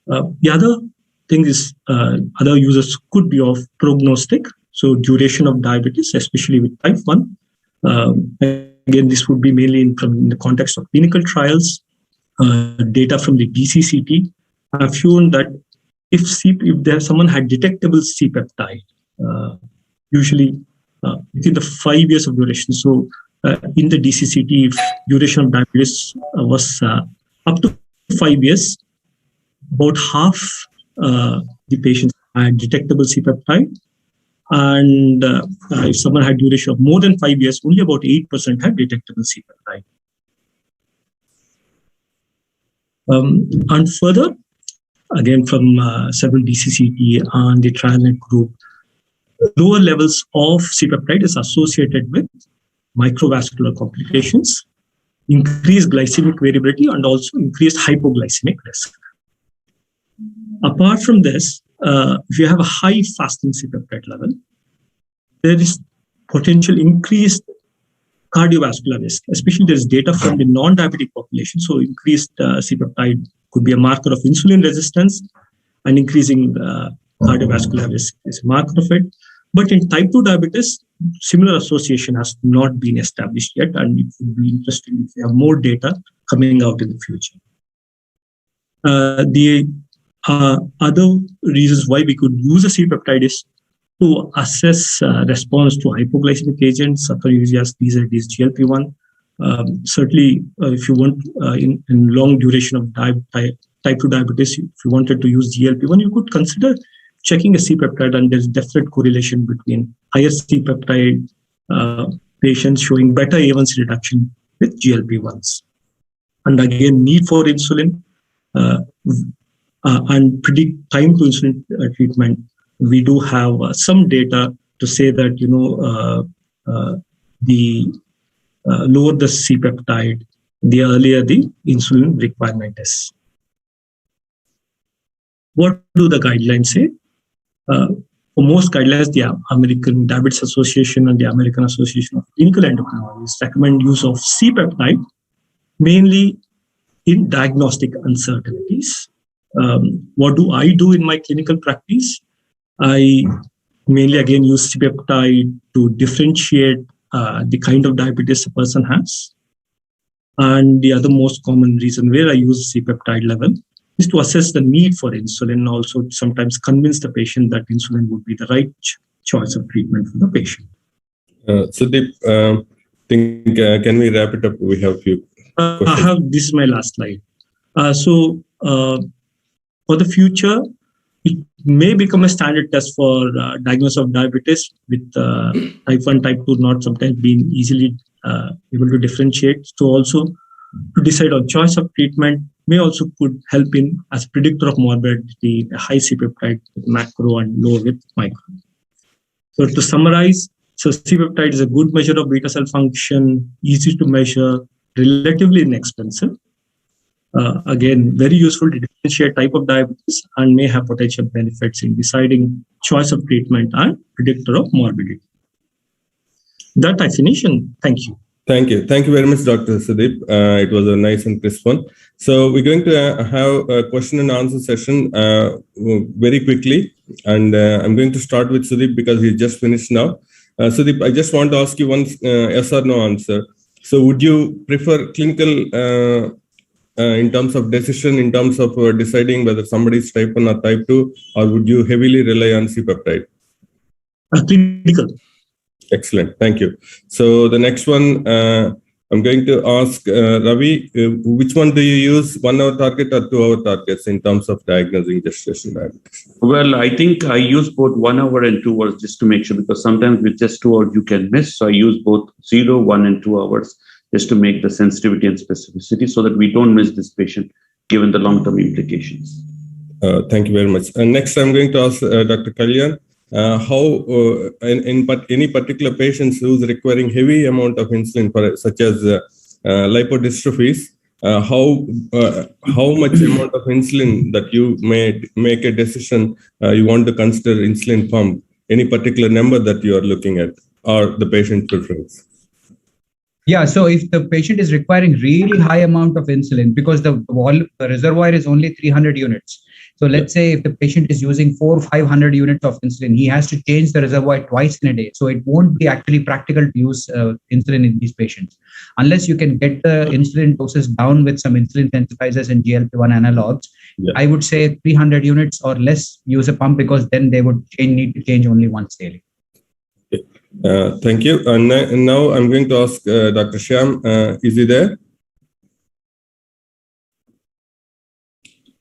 The other thing is other users could be of prognostic, so duration of diabetes, especially with type 1. Again, this would be mainly in the context of clinical trials. Data from the DCCT have shown that if someone had detectable C-peptide, usually within the 5 years of duration. So in the DCCT, if duration of diabetes was up to 5 years, about half the patients had detectable C-peptide. And if someone had duration of more than 5 years, only about 8% had detectable C-peptide. And further, again from several DCCT and the TrialNet group, lower levels of C-peptide is associated with microvascular complications, increased glycemic variability, and also increased hypoglycemic risk. Apart from this, if you have a high fasting C-peptide level, there is potential increased cardiovascular risk, especially there is data from the non-diabetic population. So increased C-peptide could be a marker of insulin resistance, and increasing cardiovascular risk is a marker of it. But in type 2 diabetes, similar association has not been established yet, and it would be interesting if we have more data coming out in the future. The other reasons why we could use a C-peptide is to assess response to hypoglycemic agents, such as these GLP-1. Certainly, if you want in long duration of type 2 diabetes, if you wanted to use GLP-1, you could consider checking a C-peptide, and there's definite correlation between higher C-peptide patients showing better A1C reduction with GLP-1s. And again, need for insulin and predict time to insulin treatment. We do have some data to say that, the lower the C-peptide, the earlier the insulin requirement is. What do the guidelines say? For most guidelines, the American Diabetes Association and the American Association of Clinical Endocrinologists recommend use of C-peptide mainly in diagnostic uncertainties. What do I do in my clinical practice? I mainly again use C-peptide to differentiate the kind of diabetes a person has. And the other most common reason where I use C-peptide level is to assess the need for insulin, also sometimes convince the patient that insulin would be the right choice of treatment for the patient. Sudeep, can we wrap it up? We have a few questions. This is my last slide. For the future, it may become a standard test for diagnosis of diabetes with type 1, type 2 not sometimes being easily able to differentiate. So also to decide on choice of treatment may also could help in as a predictor of morbidity, a high C-peptide with macro and low with micro. So to summarize, C-peptide is a good measure of beta cell function, easy to measure, relatively inexpensive. Again, very useful to differentiate type of diabetes and may have potential benefits in deciding choice of treatment and predictor of morbidity. That I finish, and thank you. Thank you. Thank you very much, Dr. Sudeep. It was a nice and crisp one. So we're going to have a question and answer session very quickly. And I'm going to start with Sudeep because he just finished now. Sudeep, I just want to ask you one yes or no answer. So would you prefer clinical in terms of decision, in terms of deciding whether somebody is type 1 or type 2, or would you heavily rely on C-peptide? Clinical. Excellent. Thank you. So the next one, I'm going to ask Ravi, which one do you use, 1 hour target or 2 hour targets in terms of diagnosing gestational diabetes? Well, I think I use both 1 hour and 2 hours just to make sure, because sometimes with just 2 hours you can miss. So I use both 0, 1 and 2 hours just to make the sensitivity and specificity so that we don't miss this patient given the long-term implications. Thank you very much. And next I'm going to ask Dr. Kalyan, how in any particular patients who's requiring heavy amount of insulin, such as lipodystrophies, how much amount of insulin that you may make a decision you want to consider insulin pump, any particular number that you are looking at, or the patient preference? Yeah, so if the patient is requiring really high amount of insulin, because the reservoir is only 300 units. So let's say if the patient is using 400 or 500 units of insulin, he has to change the reservoir twice in a day. So it won't be actually practical to use insulin in these patients. Unless you can get the insulin doses down with some insulin sensitizers and GLP-1 analogs, I would say 300 units or less use a pump, because then they would need to change only once daily. Thank you. And now I'm going to ask Dr. Shyam, is he there?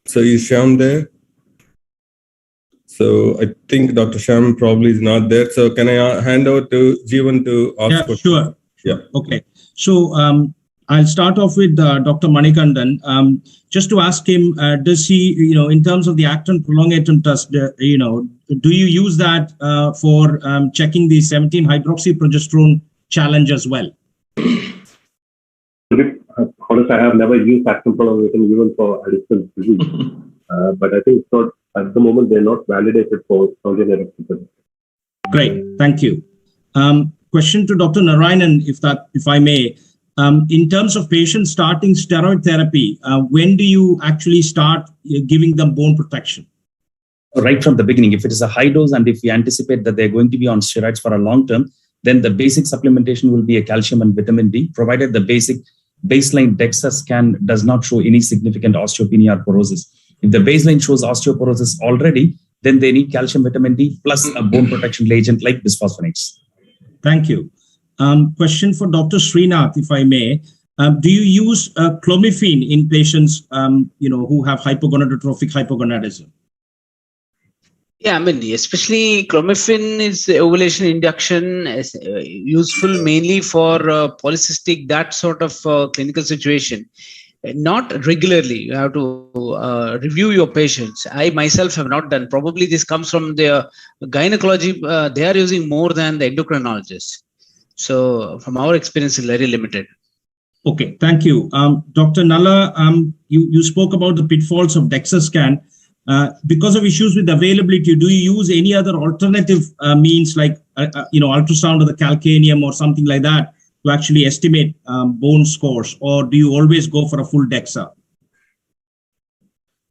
So is Shyam there? So I think Dr. Shyam probably is not there. So can I hand over to Jeevan to ask questions? Sure. Yeah. Okay. So I'll start off with Dr. Manikandan. Just to ask him, does he, in terms of the actin prolongatum test, do you use that for checking the 17-hydroxyprogesterone challenge as well? Honestly, I have never used actin prolongatum even for Addison's disease. But I think it's not, at the moment, they're not validated for spontaneous. Great. Thank you. Question to Dr. Narayanan, if I may. In terms of patients starting steroid therapy, when do you actually start giving them bone protection? Right from the beginning. If it is a high dose and if we anticipate that they're going to be on steroids for a long term, then the basic supplementation will be a calcium and vitamin D, provided the basic baseline DEXA scan does not show any significant osteopenia or porosis. If the baseline shows osteoporosis already, then they need calcium, vitamin D, plus a bone protection agent like bisphosphonates. Thank you. Question for Dr. Srinath, if I may. Do you use clomiphene in patients, who have hypogonadotrophic hypogonadism? Yeah, I mean, especially clomiphene is ovulation induction, is useful mainly for polycystic, that sort of clinical situation. Not regularly. You have to review your patients. I myself have not done. Probably this comes from the gynecology. They are using more than the endocrinologists. So from our experience, it's very limited. Okay, thank you. Dr. Nalla, you spoke about the pitfalls of DEXA scan. Because of issues with availability, do you use any other alternative means like, ultrasound of the calcaneum or something like that to actually estimate bone scores, or do you always go for a full DEXA?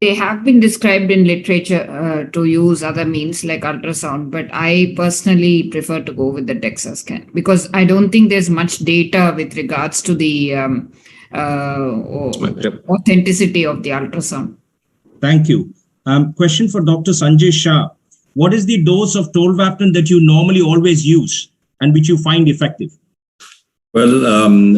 They have been described in literature to use other means like ultrasound, but I personally prefer to go with the DEXA scan because I don't think there's much data with regards to the authenticity of the ultrasound. Thank you. Question for Dr. Sanjay Shah. What is the dose of tolvaptan that you normally always use and which you find effective? Well,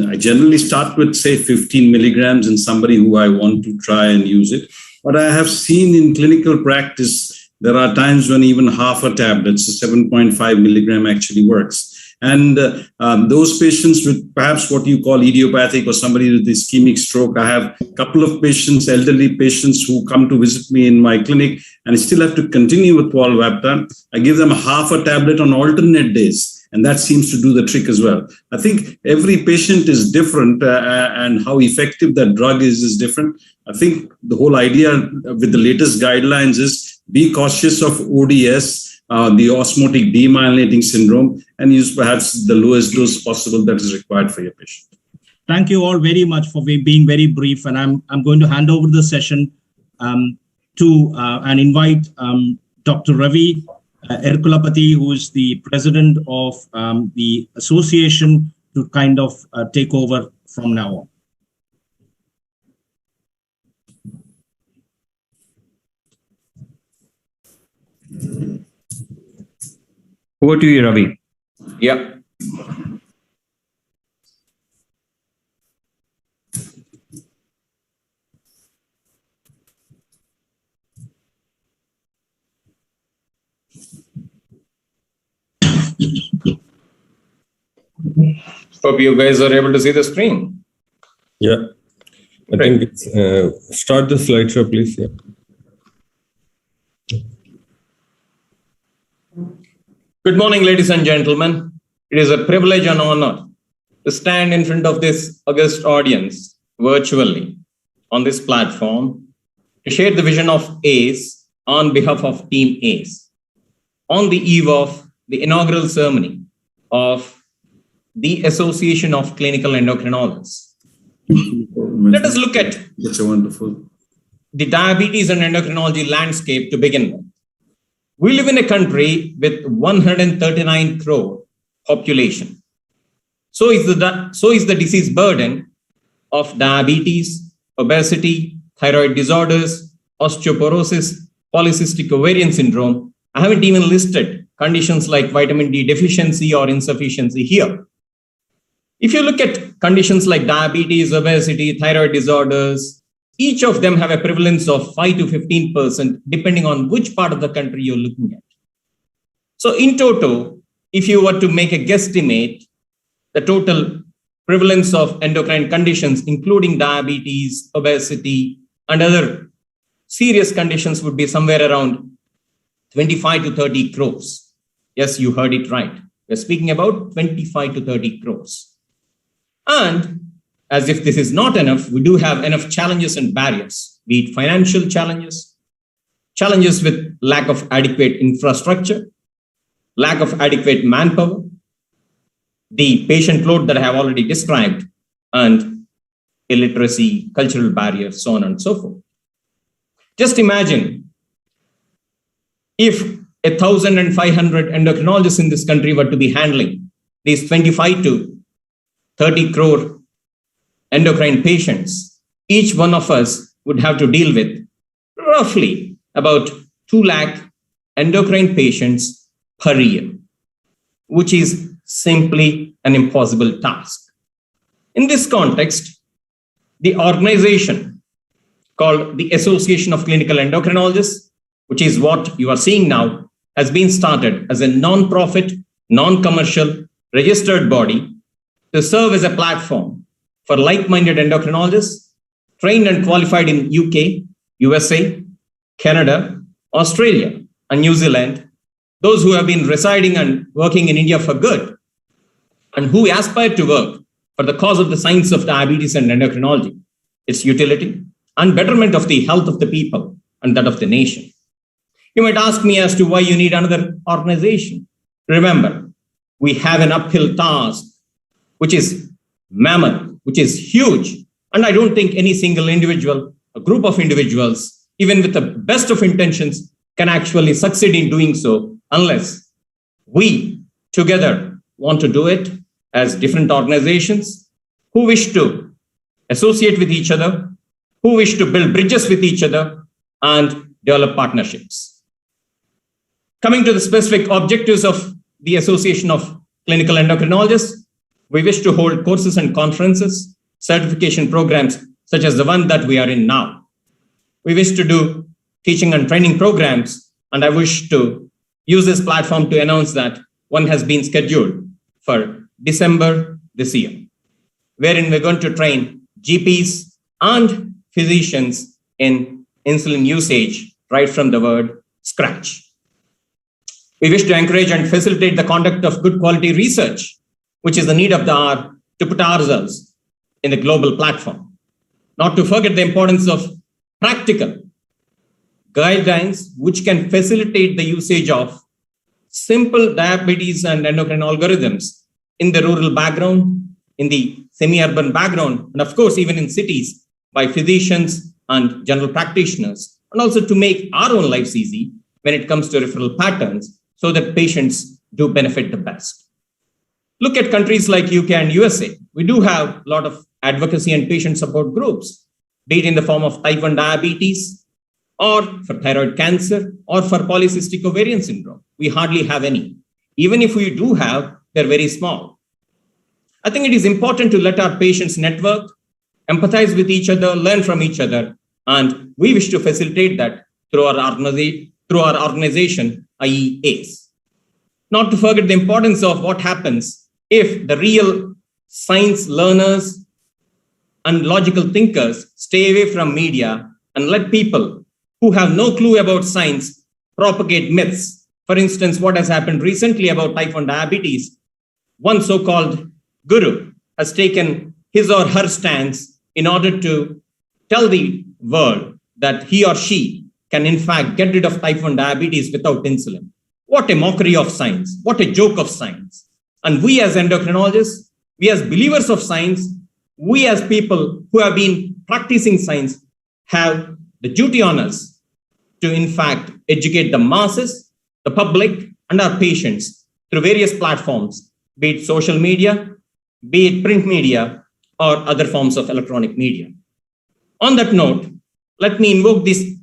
I generally start with, say, 15 milligrams in somebody who I want to try and use it. But I have seen in clinical practice, there are times when even half a tablet, so 7.5 milligram actually works. And those patients with perhaps what you call idiopathic or somebody with ischemic stroke, I have a couple of patients, elderly patients who come to visit me in my clinic and I still have to continue with tolvaptan. I give them half a tablet on alternate days. And that seems to do the trick as well. I think every patient is different and how effective that drug is different. I think the whole idea with the latest guidelines is be cautious of ODS, the osmotic demyelinating syndrome, and use perhaps the lowest dose possible that is required for your patient. Thank you all very much for being very brief. And I'm going to hand over the session to and invite Dr. Ravi Erkulapati, who is the president of the association, to kind of take over from now on. Over to you, Ravi. Yeah. Hope you guys are able to see the screen. Yeah. I think it's, start the slideshow, please. Yeah. Good morning, ladies and gentlemen. It is a privilege and honor to stand in front of this august audience virtually on this platform to share the vision of ACE on behalf of Team ACE on the eve of the inaugural ceremony of the Association of Clinical Endocrinologists. Let us look at the diabetes and endocrinology landscape to begin with. We live in a country with 139 crore population. So is the disease burden of diabetes, obesity, thyroid disorders, osteoporosis, polycystic ovarian syndrome. I haven't even listed conditions like vitamin D deficiency or insufficiency here. If you look at conditions like diabetes, obesity, thyroid disorders, each of them have a prevalence of 5 to 15%, depending on which part of the country you're looking at. So in total, if you were to make a guesstimate, the total prevalence of endocrine conditions, including diabetes, obesity, and other serious conditions would be somewhere around 25 to 30 crores. Yes, you heard it right. We're speaking about 25 to 30 crores. And as if this is not enough, we do have enough challenges and barriers, be it financial challenges, challenges with lack of adequate infrastructure, lack of adequate manpower, the patient load that I have already described, and illiteracy, cultural barriers, so on and so forth. Just imagine if 1,500 endocrinologists in this country were to be handling these 25 to 30 crore endocrine patients. Each one of us would have to deal with roughly about 2 lakh endocrine patients per year, which is simply an impossible task. In this context, the organization called the Association of Clinical Endocrinologists, which is what you are seeing now, has been started as a non-profit, non-commercial, registered body to serve as a platform for like-minded endocrinologists trained and qualified in UK, USA, Canada, Australia, and New Zealand, those who have been residing and working in India for good, and who aspire to work for the cause of the science of diabetes and endocrinology, its utility, and betterment of the health of the people and that of the nation. You might ask me as to why you need another organization. Remember, we have an uphill task, which is mammoth, which is huge. And I don't think any single individual, a group of individuals, even with the best of intentions, can actually succeed in doing so unless we together want to do it as different organizations who wish to associate with each other, who wish to build bridges with each other and develop partnerships. Coming to the specific objectives of the Association of Clinical Endocrinologists, we wish to hold courses and conferences, certification programs, such as the one that we are in now. We wish to do teaching and training programs, and I wish to use this platform to announce that one has been scheduled for December this year, wherein we're going to train GPs and physicians in insulin usage right from the word scratch. We wish to encourage and facilitate the conduct of good quality research, which is the need of the hour to put ourselves in the global platform. Not to forget the importance of practical guidelines which can facilitate the usage of simple diabetes and endocrine algorithms in the rural background, in the semi-urban background, and of course, even in cities by physicians and general practitioners, and also to make our own lives easy when it comes to referral patterns so that patients do benefit the best. Look at countries like UK and USA. We do have a lot of advocacy and patient support groups, be it in the form of type 1 diabetes or for thyroid cancer or for polycystic ovarian syndrome. We hardly have any. Even if we do have, they're very small. I think it is important to let our patients network, empathize with each other, learn from each other, and we wish to facilitate that through our organization, i.e. ACE. Not to forget the importance of what happens if the real science learners and logical thinkers stay away from media and let people who have no clue about science propagate myths. For instance, what has happened recently about type 1 diabetes, one so-called guru has taken his or her stance in order to tell the world that he or she can in fact get rid of type 1 diabetes without insulin. What a mockery of science, what a joke of science. And we as endocrinologists, we as believers of science, we as people who have been practicing science have the duty on us to in fact educate the masses, the public, and our patients through various platforms, be it social media, be it print media, or other forms of electronic media. On that note, let me invoke these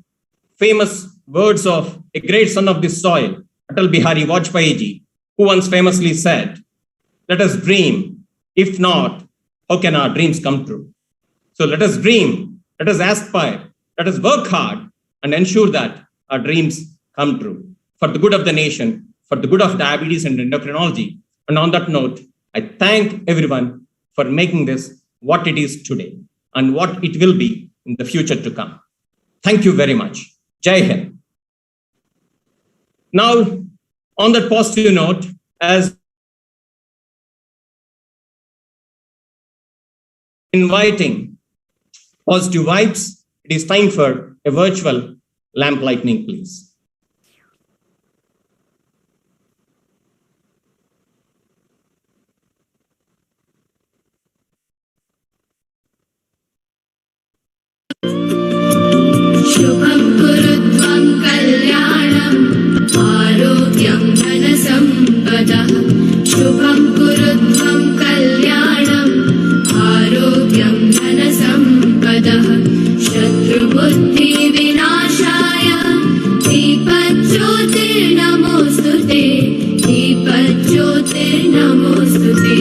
famous words of a great son of this soil, Atal Bihari Vajpayee ji, who once famously said, "Let us dream. If not, how can our dreams come true?" So let us dream, let us aspire, let us work hard and ensure that our dreams come true for the good of the nation, for the good of diabetes and endocrinology. And on that note, I thank everyone for making this what it is today and what it will be in the future to come. Thank you very much. Jai Hind. Now, on that positive note, as inviting positive vibes, it is time for a virtual lamp lightning, please. शुभं कुरुत्वं कल्याणम् आरोग्यं धनसम्पदः शुभं कुरुत्वं कल्याणम् आरोग्यं धनसम्पदः शत्रुबुद्धिविनाशाय दीपज्योतिर्नमोऽस्तुते दीपज्योतिर्नमोऽस्तुते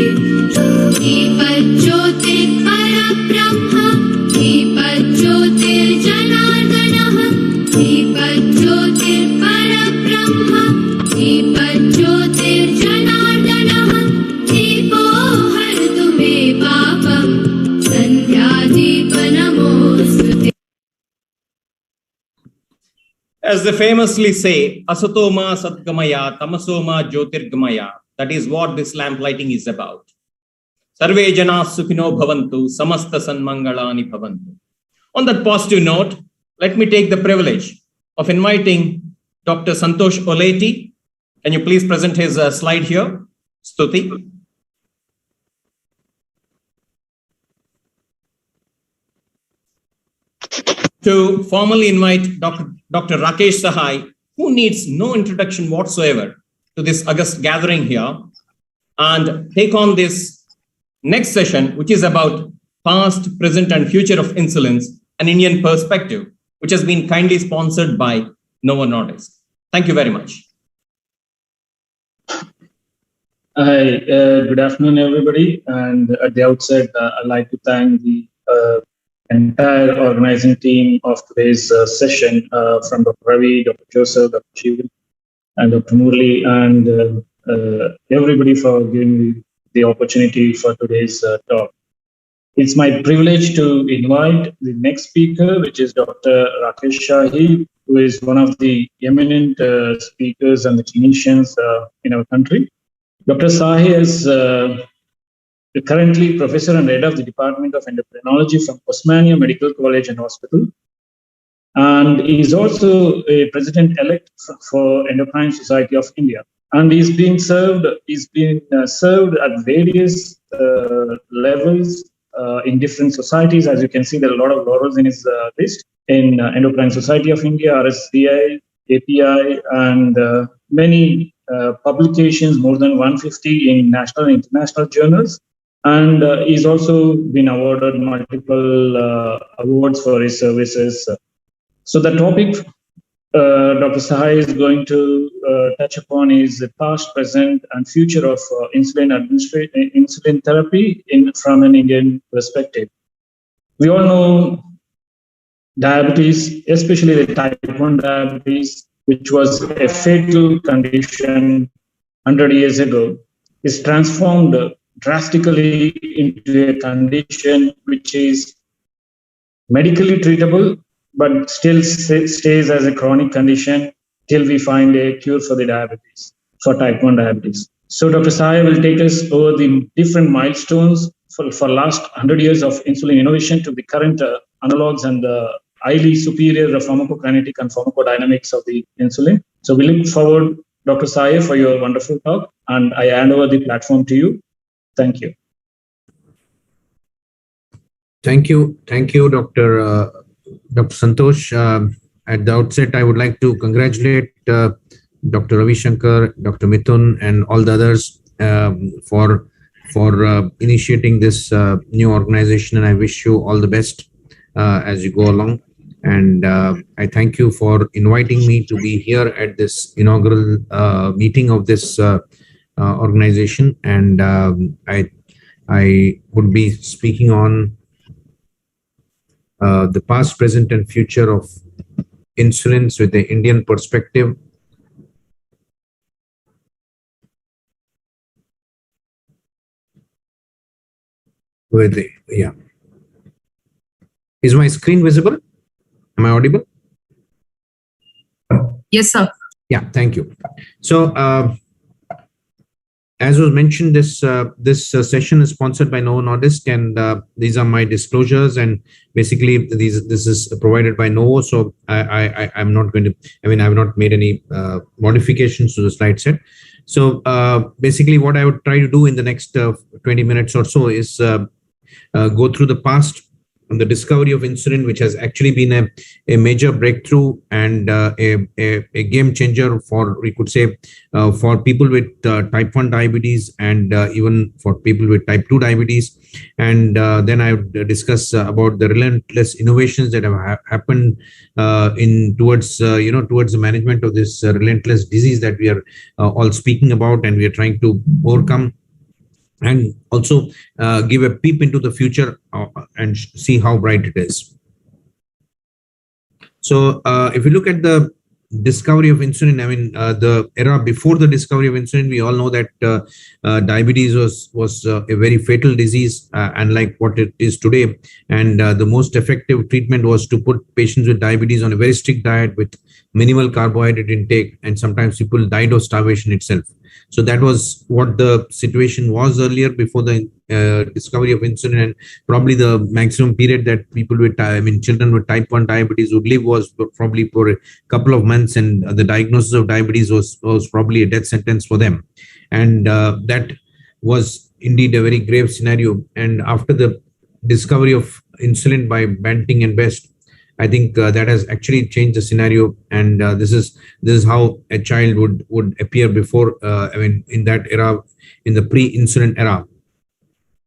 दीपज्योतिर्परब्रह्म दीपज्योतिर्जनार्दनः दीपज्योतिर्परब्रह्म दीपज्योतिर्जनार्दनः दीपो हरतु मे पापं सन्ध्यादीपनमोऽस्तुते. As they famously say, Asatoma Satgamaya, Tamasoma Jyotirgamaya. That is what this lamp lighting is about. Sarve Jana Sukhino Bhavantu, Samasta Sanmangalani Bhavantu. On that positive note, let me take the privilege of inviting Dr. Santosh Oleti. Can you please present his slide here? Stuti. To formally invite Dr. Rakesh Sahai, who needs no introduction whatsoever to this august gathering here, and take on this next session, which is about past, present, and future of insulins, an Indian perspective, which has been kindly sponsored by Novo Nordisk. Thank you very much. Hi, good afternoon, everybody. And at the outset, I'd like to thank the entire organizing team of today's session, from Dr. Ravi, Dr. Joseph, Dr. Shivan, and Dr. Murli, and everybody for giving me the opportunity for today's talk. It's my privilege to invite the next speaker, which is Dr. Rakesh Shahi, who is one of the eminent speakers and the clinicians in our country. Dr. Shahi is currently professor and head of the Department of Endocrinology from Osmania Medical College and Hospital. And he is also a president-elect for Endocrine Society of India. And he's been served at various levels in different societies. As you can see, there are a lot of laurels in his list. In Endocrine Society of India, RSCI, API, and many publications, more than 150 in national and international journals, and he's also been awarded multiple awards for his services. So the topic Dr. Sahai is going to touch upon is the past, present, and future of insulin therapy from an Indian perspective. We all know diabetes, especially the type 1 diabetes, which was a fatal condition 100 years ago, is transformed drastically into a condition which is medically treatable, but still stays as a chronic condition till we find a cure for the diabetes, for type 1 diabetes. So Dr. Sai will take us over the different milestones for last 100 years of insulin innovation to the current analogs and the highly superior pharmacokinetic and pharmacodynamics of the insulin. So we look forward, Dr. Sai, for your wonderful talk, and I hand over the platform to you. Thank you. Thank you, Dr. Santosh. At the outset, I would like to congratulate Dr. Ravi Shankar, Dr. Mithun, and all the others for initiating this new organization, and I wish you all the best as you go along. And I thank you for inviting me to be here at this inaugural meeting of this organization. And I would be speaking on the past, present, and future of insulins with the Indian perspective. Is my screen visible? Am I audible? Yes, sir. Yeah, thank you. So, as was mentioned, this session is sponsored by Novo Nordisk, and these are my disclosures. And basically, this is provided by Novo. So I'm not going to. I mean, I have not made any modifications to the slide set. So basically, what I would try to do in the next 20 minutes or so is go through the past and the discovery of insulin, which has actually been a major breakthrough and a game changer for, we could say, for people with type 1 diabetes and even for people with type 2 diabetes. And then I would discuss about the relentless innovations that have happened towards the management of this relentless disease that we are all speaking about and we are trying to overcome. And also give a peep into the future and see how bright it is. So if you look at the discovery of insulin, I mean, the era before the discovery of insulin, we all know that diabetes was a very fatal disease, unlike what it is today. And the most effective treatment was to put patients with diabetes on a very strict diet with minimal carbohydrate intake, and sometimes people died of starvation itself. So that was what the situation was earlier before the discovery of insulin, and probably the maximum period that people with, children with type 1 diabetes would live was probably for a couple of months, and the diagnosis of diabetes was probably a death sentence for them. And that was indeed a very grave scenario. And after the discovery of insulin by Banting and Best, I think that has actually changed the scenario, and this is how a child would appear before. In that era, in the pre-insulin era,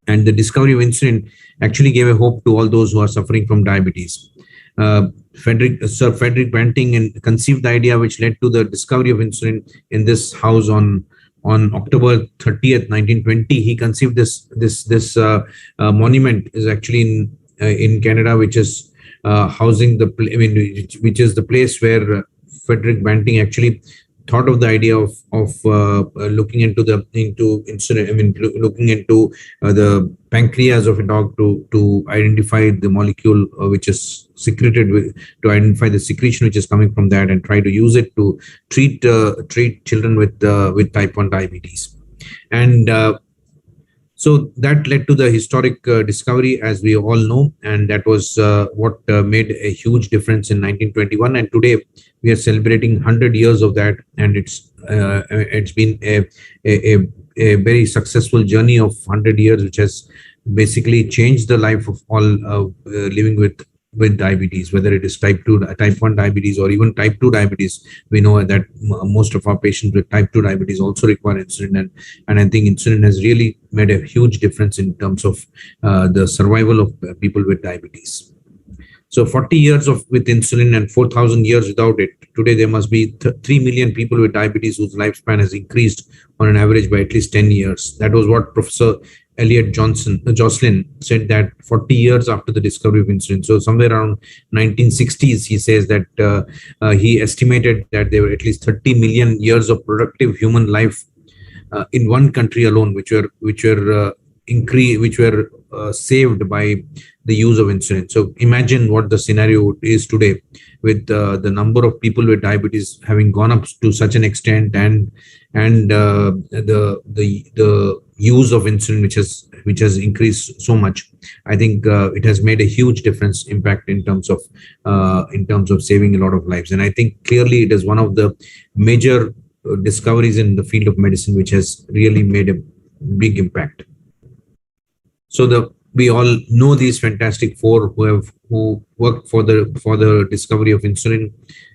and the discovery of insulin actually gave a hope to all those who are suffering from diabetes. Sir Frederick Banting conceived the idea, which led to the discovery of insulin in this house on October 30th, 1920. He conceived this monument is actually in Canada, which is housing which is the place where Frederick Banting actually thought of the idea of looking into insulin. Looking into the pancreas of a dog to identify the molecule which is secreted to identify the secretion which is coming from that, and try to use it to treat children with type 1 diabetes. And so that led to the historic discovery, as we all know, and that was what made a huge difference in 1921. And today we are celebrating 100 years of that, and it's been a very successful journey of 100 years, which has basically changed the life of all living with with diabetes, whether it is type 1 diabetes or even type 2 diabetes. We know that most of our patients with type 2 diabetes also require insulin, and I think insulin has really made a huge difference in terms of the survival of people with diabetes. So 40 years with insulin and 4,000 years without it. Today there must be 3 million people with diabetes whose lifespan has increased on an average by at least 10 years. That was what Professor Elliot Jocelyn said, that 40 years after the discovery of insulin. So somewhere around 1960s, he says that he estimated that there were at least 30 million years of productive human life in one country alone, which were saved by the use of insulin. So imagine what the scenario is today, with the number of people with diabetes having gone up to such an extent, and the use of insulin which has increased so much. I think it has made a huge impact in terms of saving a lot of lives. And I think clearly it is one of the major discoveries in the field of medicine which has really made a big impact. So we all know these fantastic four who worked for the discovery of insulin,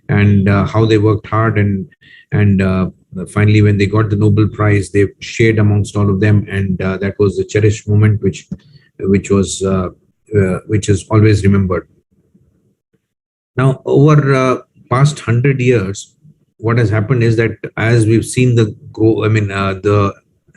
and how they worked hard, and finally when they got the Nobel Prize, they shared amongst all of them, and that was a cherished moment which is always remembered. Now, over past 100 years, what has happened is that as we've seen the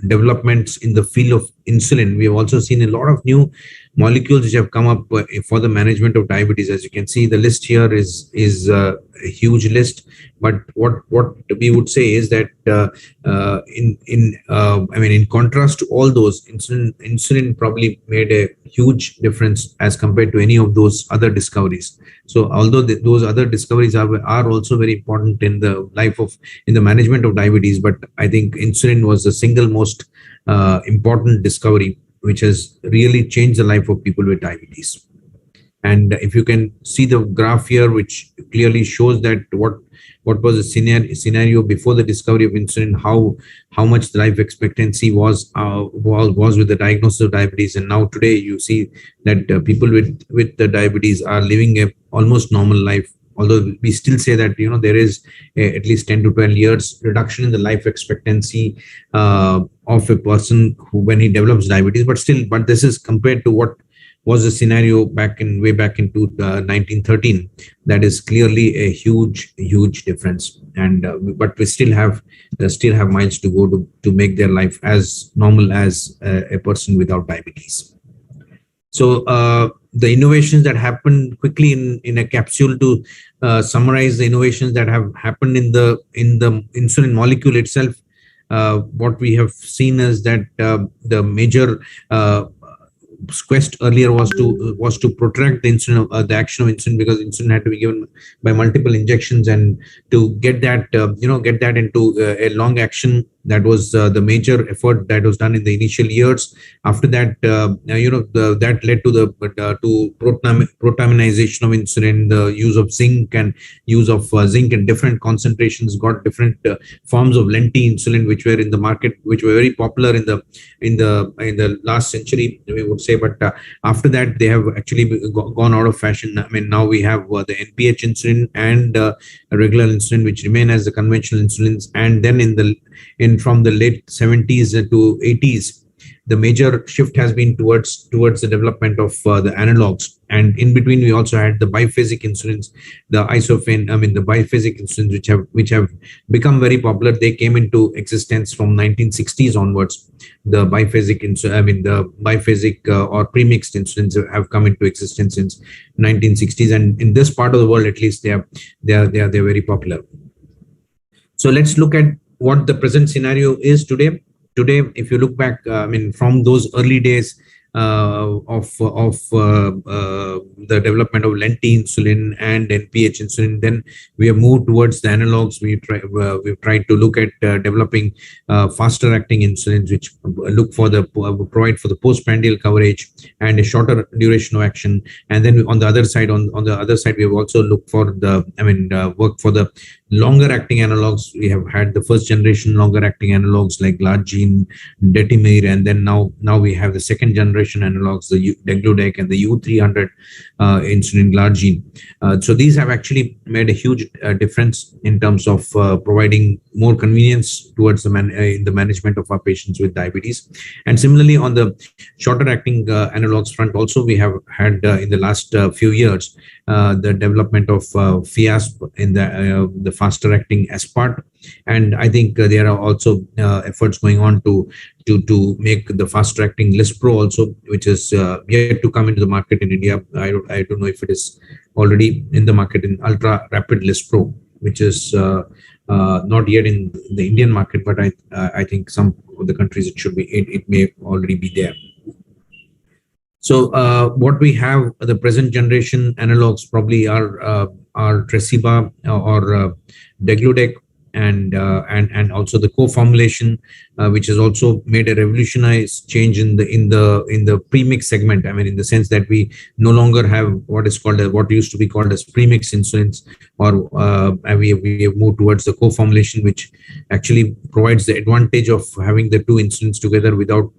developments in the field of insulin, we have also seen a lot of new molecules which have come up for the management of diabetes. As you can see, the list here is a huge list. But what we would say is that in contrast to all those, insulin probably made a huge difference as compared to any of those other discoveries. So although those other discoveries are also very important in the management of diabetes, but I think insulin was the single most important discovery which has really changed the life of people with diabetes. And if you can see the graph here, which clearly shows that what was the scenario before the discovery of insulin, how much the life expectancy was with the diagnosis of diabetes, and now today you see that people with the diabetes are living a almost normal life. Although we still say that there is at least 10 to 12 years reduction in the life expectancy of a person when he develops diabetes, but this is compared to what was the scenario way back in 1913. That is clearly a huge difference. And but we still have miles to go to make their life as normal as a person without diabetes. So the innovations that happened quickly in a capsule to summarize the innovations that have happened in the insulin molecule itself. What we have seen is that the major quest earlier was to protract the insulin, the action of insulin, because insulin had to be given by multiple injections, and to get that into a long action. That was the major effort that was done in the initial years. After that, that led to protaminization of insulin, the use of zinc and zinc in different concentrations, got different forms of lenti-insulin which were in the market, which were very popular in the last century, we would say. But after that, they have actually gone out of fashion. I mean, now we have the NPH insulin and regular insulin, which remain as the conventional insulins, and then from the late 70s to 80s, the major shift has been towards the development of the analogs. And in between, we also had the biphasic insulins, the biphasic insulins, which have become very popular. They came into existence from 1960s onwards. The biphasic or premixed insulins have come into existence since 1960s, and in this part of the world, at least, they are very popular. So let's look at what the present scenario is today. Today, if you look back, from those early days of the development of lenti-insulin and NPH insulin, then we have moved towards the analogs. We've tried to look at developing faster-acting insulins, which provide for the postprandial coverage and a shorter duration of action. And then on the other side, we have also looked for work for the longer acting analogs. We have had the first generation longer acting analogs like Glargine, Detimir, and then now we have the second generation analogs, the Degludec and the U300 insulin Glargine. So these have actually made a huge difference in terms of providing more convenience towards the in the management of our patients with diabetes. And similarly, on the shorter acting analogs front, also we have had in the last few years the development of Fiasp in the faster acting aspart, and I think there are also efforts going on to make the faster acting Lispro also, which is yet to come into the market in India. I don't know if it is already in the market, in ultra rapid Lispro, which is not yet in the Indian market, but I think some of the countries it should be, it may already be there. So what we have, the present generation analogs probably are Tresiba or Degludec, and also the co-formulation, which has also made a revolutionized change in the premix segment. I mean, in the sense that we no longer have what used to be called as premix insulins, or we have moved towards the co-formulation, which actually provides the advantage of having the two insulins together without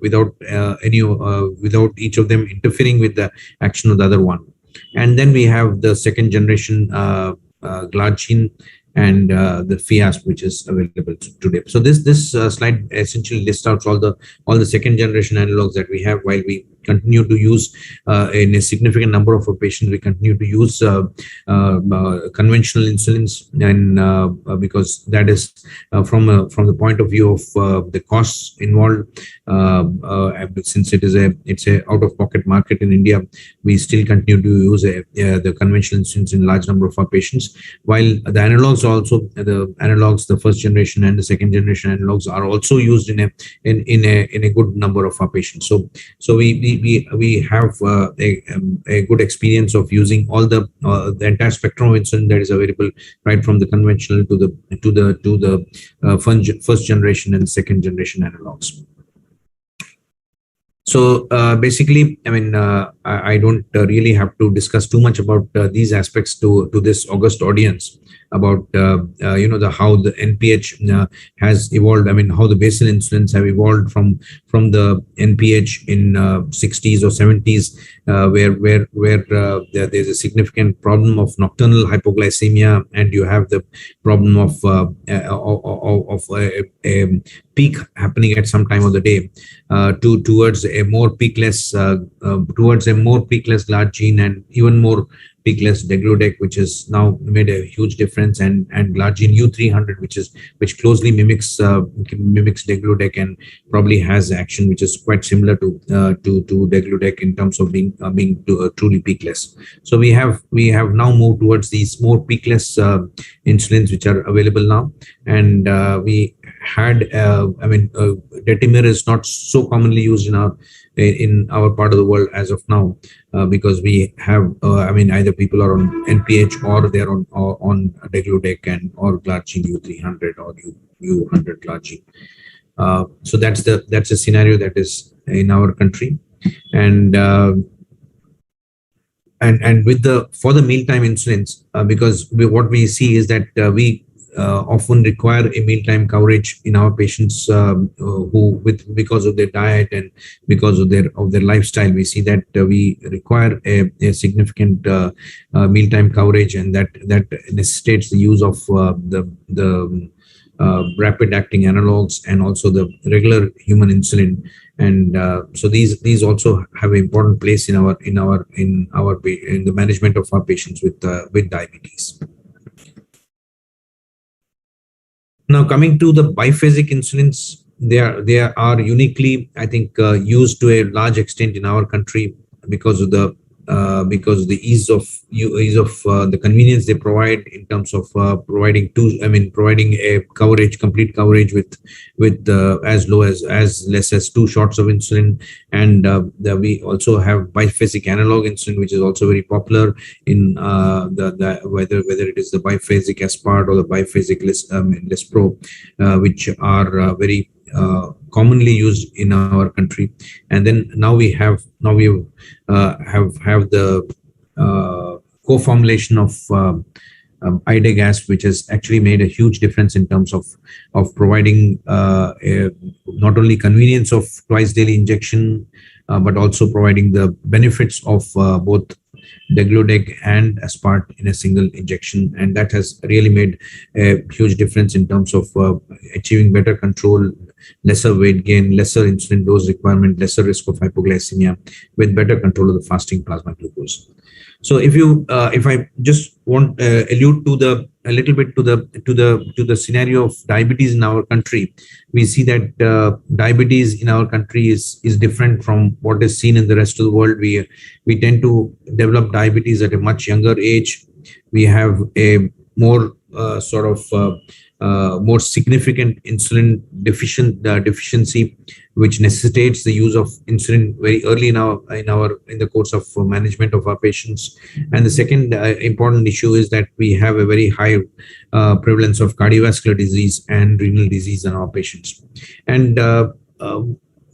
each of them interfering with the action of the other one. And then we have the second generation Glargine and the Fiasp, which is available today. So this slide essentially lists out all the second generation analogs that we have, while we continue to use in a significant number of our patients, we continue to use conventional insulins, and because that is from the point of view of the costs involved, since it's a out of pocket market in India, we still continue to use the conventional insulins in large number of our patients, while the analogs also, the first generation and the second generation analogs are also used in a good number of our patients. So we have a good experience of using all the entire spectrum of insulin that is available, right from the conventional to the first generation and second generation analogs. So basically, I mean, I don't really have to discuss too much about these aspects to this august audience about how the NPH has evolved. I mean, how the basal insulins have evolved from the NPH in 60s or 70s, where there's a significant problem of nocturnal hypoglycemia, and you have the problem of a peak happening at some time of the day, towards a more peakless Glargine and even more peakless Degludec, which has now made a huge difference, and Glargine U300, which closely mimics Degludec and probably has action which is quite similar to Degludec in terms of being truly peakless. So we have now moved towards these more peakless insulins which are available now, and we had Detimir is not so commonly used in our part of the world as of now, because we have either people are on NPH or they're on Degludec and or Glargine U300 or U100 Glargine. So that's a scenario that is in our country, and for the mealtime insulins, because what we see is that we often require a mealtime coverage in our patients because of their diet and because of their lifestyle. We see that we require a significant mealtime coverage, and that necessitates the use of the rapid acting analogs and also the regular human insulin. And so these also have an important place in the management of our patients with diabetes. Now, coming to the biphasic insulins, they are uniquely, I think, used to a large extent in our country because of the ease of the convenience they provide in terms of providing a complete coverage with as less as 2 shots of insulin, and we also have biphasic analog insulin, which is also very popular in whether it is the biphasic aspart or the biphasic Lispro, which are very commonly used in our country. And then now we have the co-formulation of ida gas, which has actually made a huge difference in terms of providing not only convenience of twice daily injection, but also providing the benefits of both degludec and aspart in a single injection, and that has really made a huge difference in terms of achieving better control, lesser weight gain, lesser insulin dose requirement, lesser risk of hypoglycemia, with better control of the fasting plasma glucose. So if I just want allude to a little bit to the scenario of diabetes in our country, we see that diabetes in our country is different from what is seen in the rest of the world. We tend to develop diabetes at a much younger age. We have a more more significant insulin deficiency, which necessitates the use of insulin very early in the course of management of our patients. And the second important issue is that we have a very high prevalence of cardiovascular disease and renal disease in our patients. And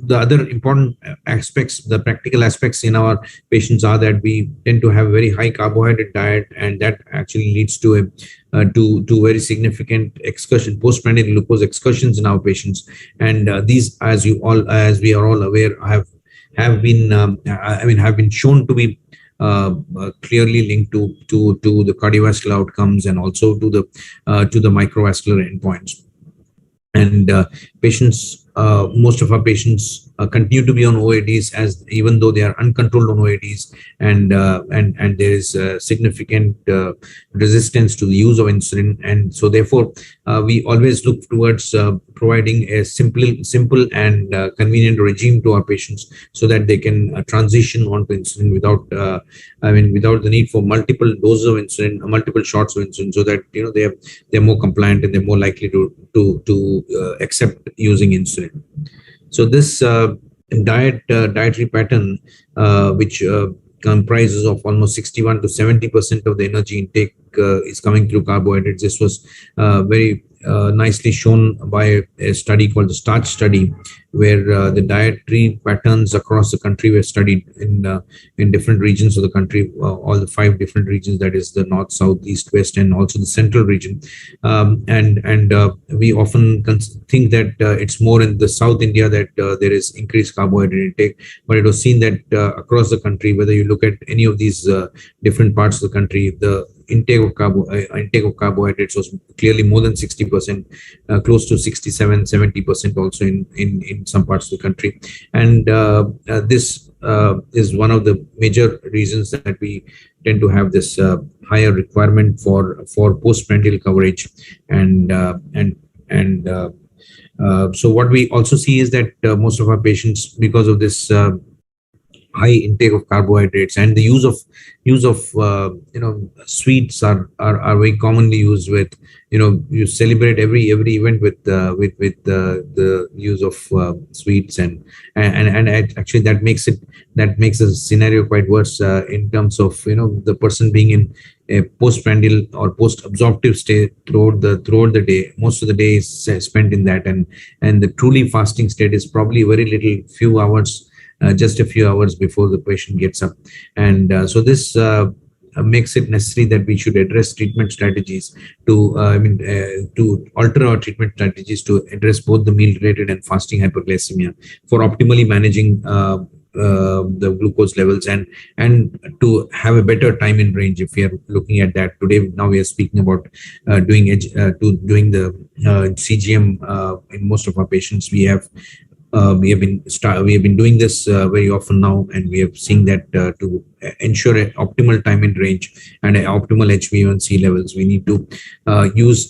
the other important aspects, the practical aspects in our patients, are that we tend to have a very high carbohydrate diet, and that actually leads to to very significant excursion, postprandial glucose excursions in our patients. And these, as we are all aware, have been shown to be clearly linked to the cardiovascular outcomes and also to the microvascular endpoints. And patients, most of our patients continue to be on OADs, as even though they are uncontrolled on OADs, and there is significant resistance to the use of insulin, and so therefore we always look towards providing a simple and convenient regime to our patients, so that they can transition onto insulin without the need for multiple doses of insulin, multiple shots of insulin, so that they're more compliant and they're more likely to accept using insulin. So this dietary pattern, which comprises of almost 61 to 70% of the energy intake is coming through carbohydrates. This was very nicely shown by a study called the STARCH study, where the dietary patterns across the country were studied in different regions of the country, all the 5 different regions, that is the north, south, east, west, and also the central region. And we often think that it's more in the South India that there is increased carbohydrate intake, but it was seen that across the country, whether you look at any of these different parts of the country, the intake of carbohydrates was clearly more than 60%, close to 67-70% also in some parts of the country. And this is one of the major reasons that we tend to have this higher requirement for postprandial coverage. And so what we also see is that most of our patients, because of this high intake of carbohydrates and the use of sweets are very commonly used with, you celebrate every event with the use of sweets, and actually that makes the scenario quite worse in terms of the person being in a postprandial or post-absorptive state throughout the day. Most of the day is spent in that, and the truly fasting state is probably very little, few hours, just a few hours before the patient gets up. And so this makes it necessary that we should address treatment strategies to alter our treatment strategies to address both the meal-related and fasting hyperglycemia for optimally managing the glucose levels and to have a better time in range. If we are looking at that today, now we are speaking about doing the CGM in most of our patients. We have been doing this very often now, and we have seen that to ensure an optimal time in range and an optimal HbA1c levels, we need to use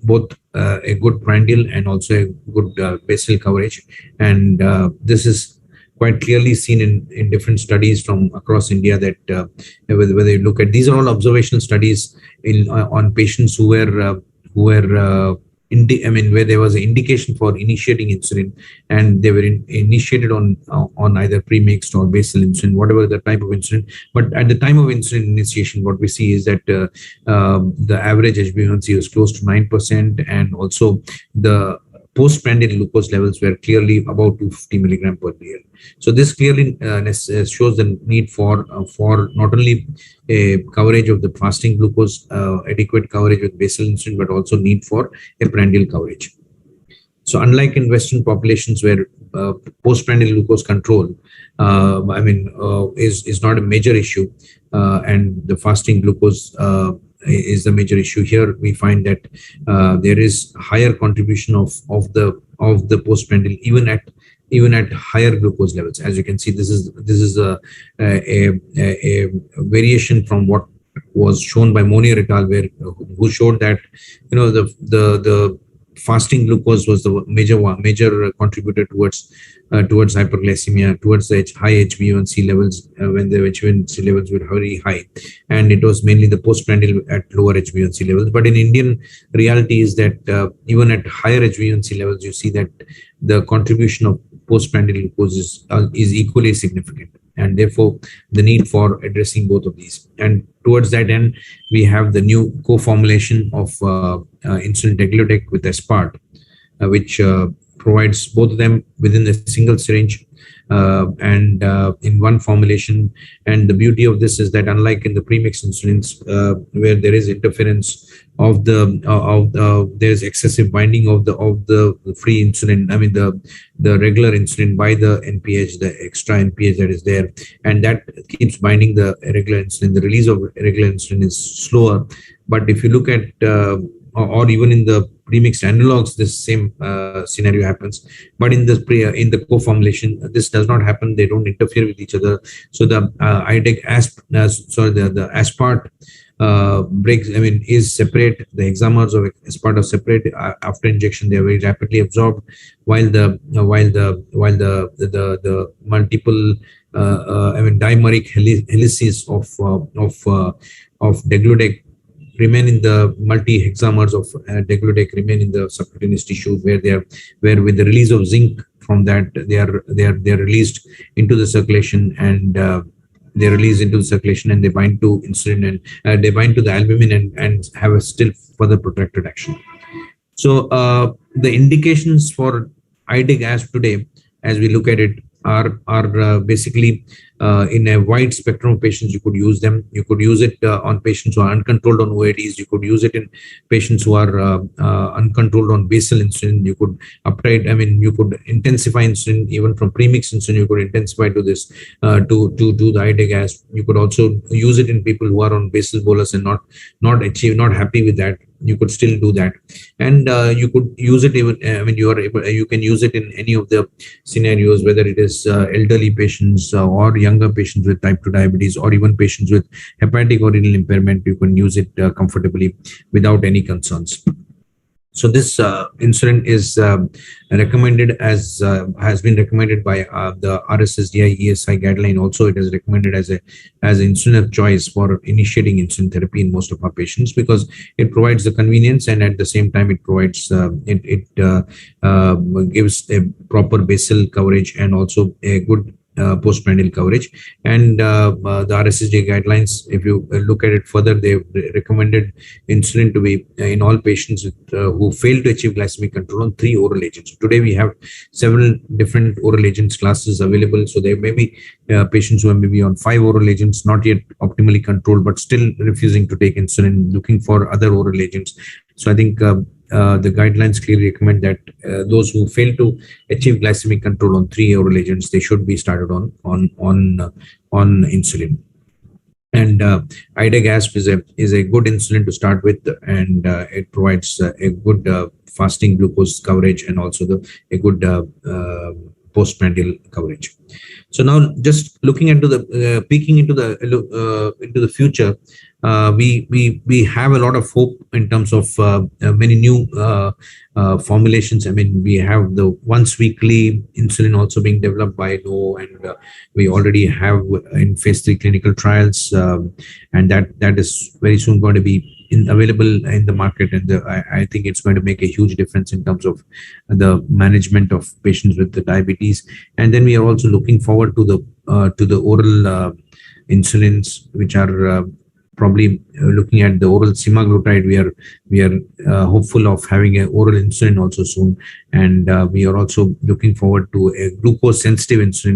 both a good prandial and also a good basal coverage. And this is quite clearly seen in different studies from across India, that whether you look at, these are all observational studies on patients who were where there was an indication for initiating insulin, and they were initiated on either premixed or basal insulin, whatever the type of insulin. But at the time of insulin initiation, what we see is that the average HbA1c was close to 9%, and also the postprandial glucose levels were clearly above 250 milligram per dl. So this clearly shows the need for not only a coverage of the fasting glucose, adequate coverage with basal insulin, but also need for a prandial coverage. So unlike in Western populations where postprandial glucose control, is not a major issue, and the fasting glucose is the major issue. Here we find that there is higher contribution of the postprandial even at higher glucose levels. As you can see, this is a variation from what was shown by Monier et al., who showed that the fasting glucose was the major contributor towards hyperglycemia, towards the high HbA1c levels when the HbA1c levels were very high, and it was mainly the postprandial at lower HbA1c levels. But in Indian reality is that even at higher HbA1c levels, you see that the contribution of postprandial glucose is equally significant, and therefore the need for addressing both of these. And towards that end, we have the new co-formulation of insulin degludec with aspart, which provides both of them within a single syringe and in one formulation. And the beauty of this is that unlike in the premixed insulins, where there is interference of there's excessive binding of the free insulin, the regular insulin by the NPH, the extra NPH that is there, and that keeps binding the irregular insulin. The release of irregular insulin is slower. But if you look at or even in the premixed analogs, this same scenario happens. But in the co-formulation, this does not happen. They don't interfere with each other. So the the aspart is separate. The hexamers of aspart are separate. After injection, they are very rapidly absorbed, while the multiple dimeric helices of degludec remain in the multi-hexamers of degludec remain in the subcutaneous tissue, where with the release of zinc from that, they are released into the circulation, and they release into the circulation, and they bind to insulin, and they bind to the albumin and have a still further protracted action. So the indications for IDEG-ASP today, as we look at it, are basically in a wide spectrum of patients. You could use them. You could use it on patients who are uncontrolled on OADs. You could use it in patients who are uncontrolled on basal insulin. You could you could intensify insulin even from premixed insulin. You could intensify to this to the IDEG-ASP. You could also use it in people who are on basal bolus and not happy with that. You could still do that, and you could use it even. You can use it in any of the scenarios, whether it is elderly patients or younger patients with type 2 diabetes, or even patients with hepatic or renal impairment. You can use it comfortably without any concerns. So this insulin is recommended as has been recommended by the RSSDI ESI guideline. Also, it is recommended as an insulin of choice for initiating insulin therapy in most of our patients, because it provides the convenience, and at the same time it provides gives a proper basal coverage and also a good postprandial coverage. And the RSSDI guidelines, if you look at it further, they've recommended insulin to be in all patients with, who fail to achieve glycemic control on 3 oral agents. Today we have several different oral agents classes available. So there may be patients who are maybe on 5 oral agents, not yet optimally controlled, but still refusing to take insulin, looking for other oral agents. So I think the guidelines clearly recommend that those who fail to achieve glycemic control on 3 oral agents, they should be started on insulin. And IDEG-ASP is a good insulin to start with, and it provides a good fasting glucose coverage and also a good postprandial coverage. So now, just looking into the peeking into the future, we have a lot of hope in terms of many new formulations. I mean, we have the once weekly insulin also being developed by Novo, and we already have in phase 3 clinical trials, and that is very soon going to be available in the market, and I think it's going to make a huge difference in terms of the management of patients with the diabetes. And then we are also looking forward to the oral insulins, which are probably looking at the oral semaglutide. We are hopeful of having an oral insulin also soon, and we are also looking forward to a glucose sensitive insulin,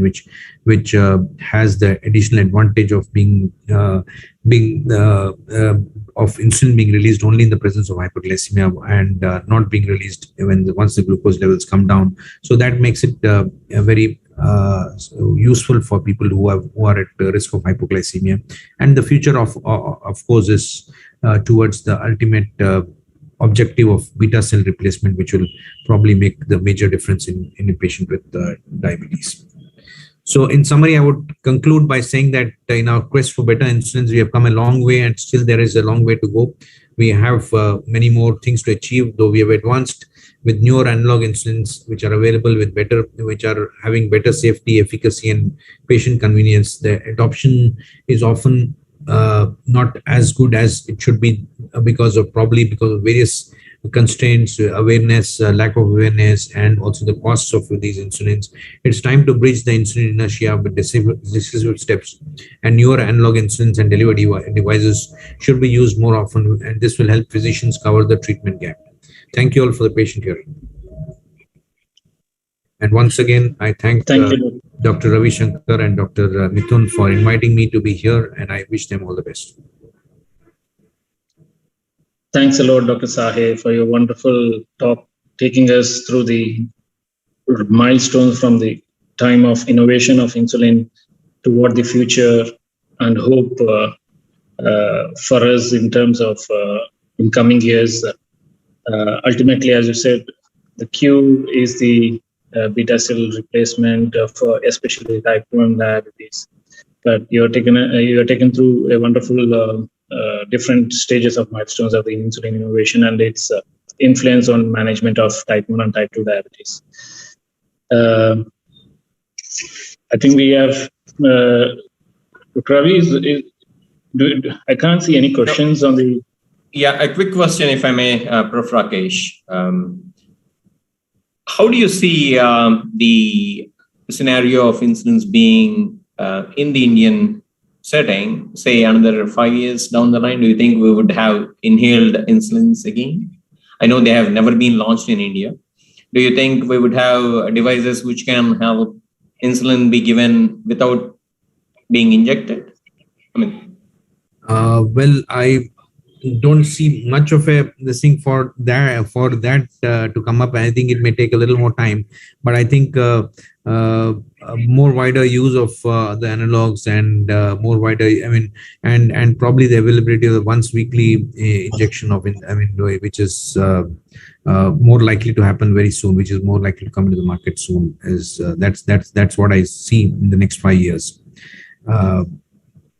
which has the additional advantage of of insulin being released only in the presence of hyperglycemia and not being released once the glucose levels come down. So that makes it a very useful for people who are at risk of hypoglycemia. And the future of course is towards the ultimate objective of beta cell replacement, which will probably make the major difference in a patient with diabetes. So in summary, I would conclude by saying that in our quest for better insulins, we have come a long way, and still there is a long way to go. We have many more things to achieve, though we have advanced with newer analog insulins, which are available which are having better safety, efficacy, and patient convenience. The adoption is often not as good as it should be because of various constraints, awareness, lack of awareness, and also the costs of these insulins. It's time to bridge the insulin inertia with decisive steps, and newer analog insulins and delivery devices should be used more often, and this will help physicians cover the treatment gap. Thank you all for the patient hearing. And once again, I thank Dr. Ravi Shankar and Dr. Mithun for inviting me to be here, and I wish them all the best. Thanks a lot, Dr. Sahe, for your wonderful talk, taking us through the milestones from the time of innovation of insulin toward the future and hope for us in terms of in coming years. Ultimately, as you said, the cue is the beta cell replacement for especially type 1 diabetes. But you're taken through a wonderful different stages of milestones of the insulin innovation and its influence on management of type 1 and type 2 diabetes. I think we have Ravi. I can't see any questions on the. Yeah, a quick question, if I may, Prof. Rakesh. How do you see the scenario of insulins being in the Indian setting, say another 5 years down the line? Do you think we would have inhaled insulins again? I know they have never been launched in India. Do you think we would have devices which can help insulin be given without being injected? I mean, well, I don't see much of this thing for that to come up. I think it may take a little more time, but I think more wider use of the analogs and more wider, and probably the availability of the once weekly injection of which is more likely to happen very soon, which is more likely to come into the market soon. Is that's what I see in the next 5 years.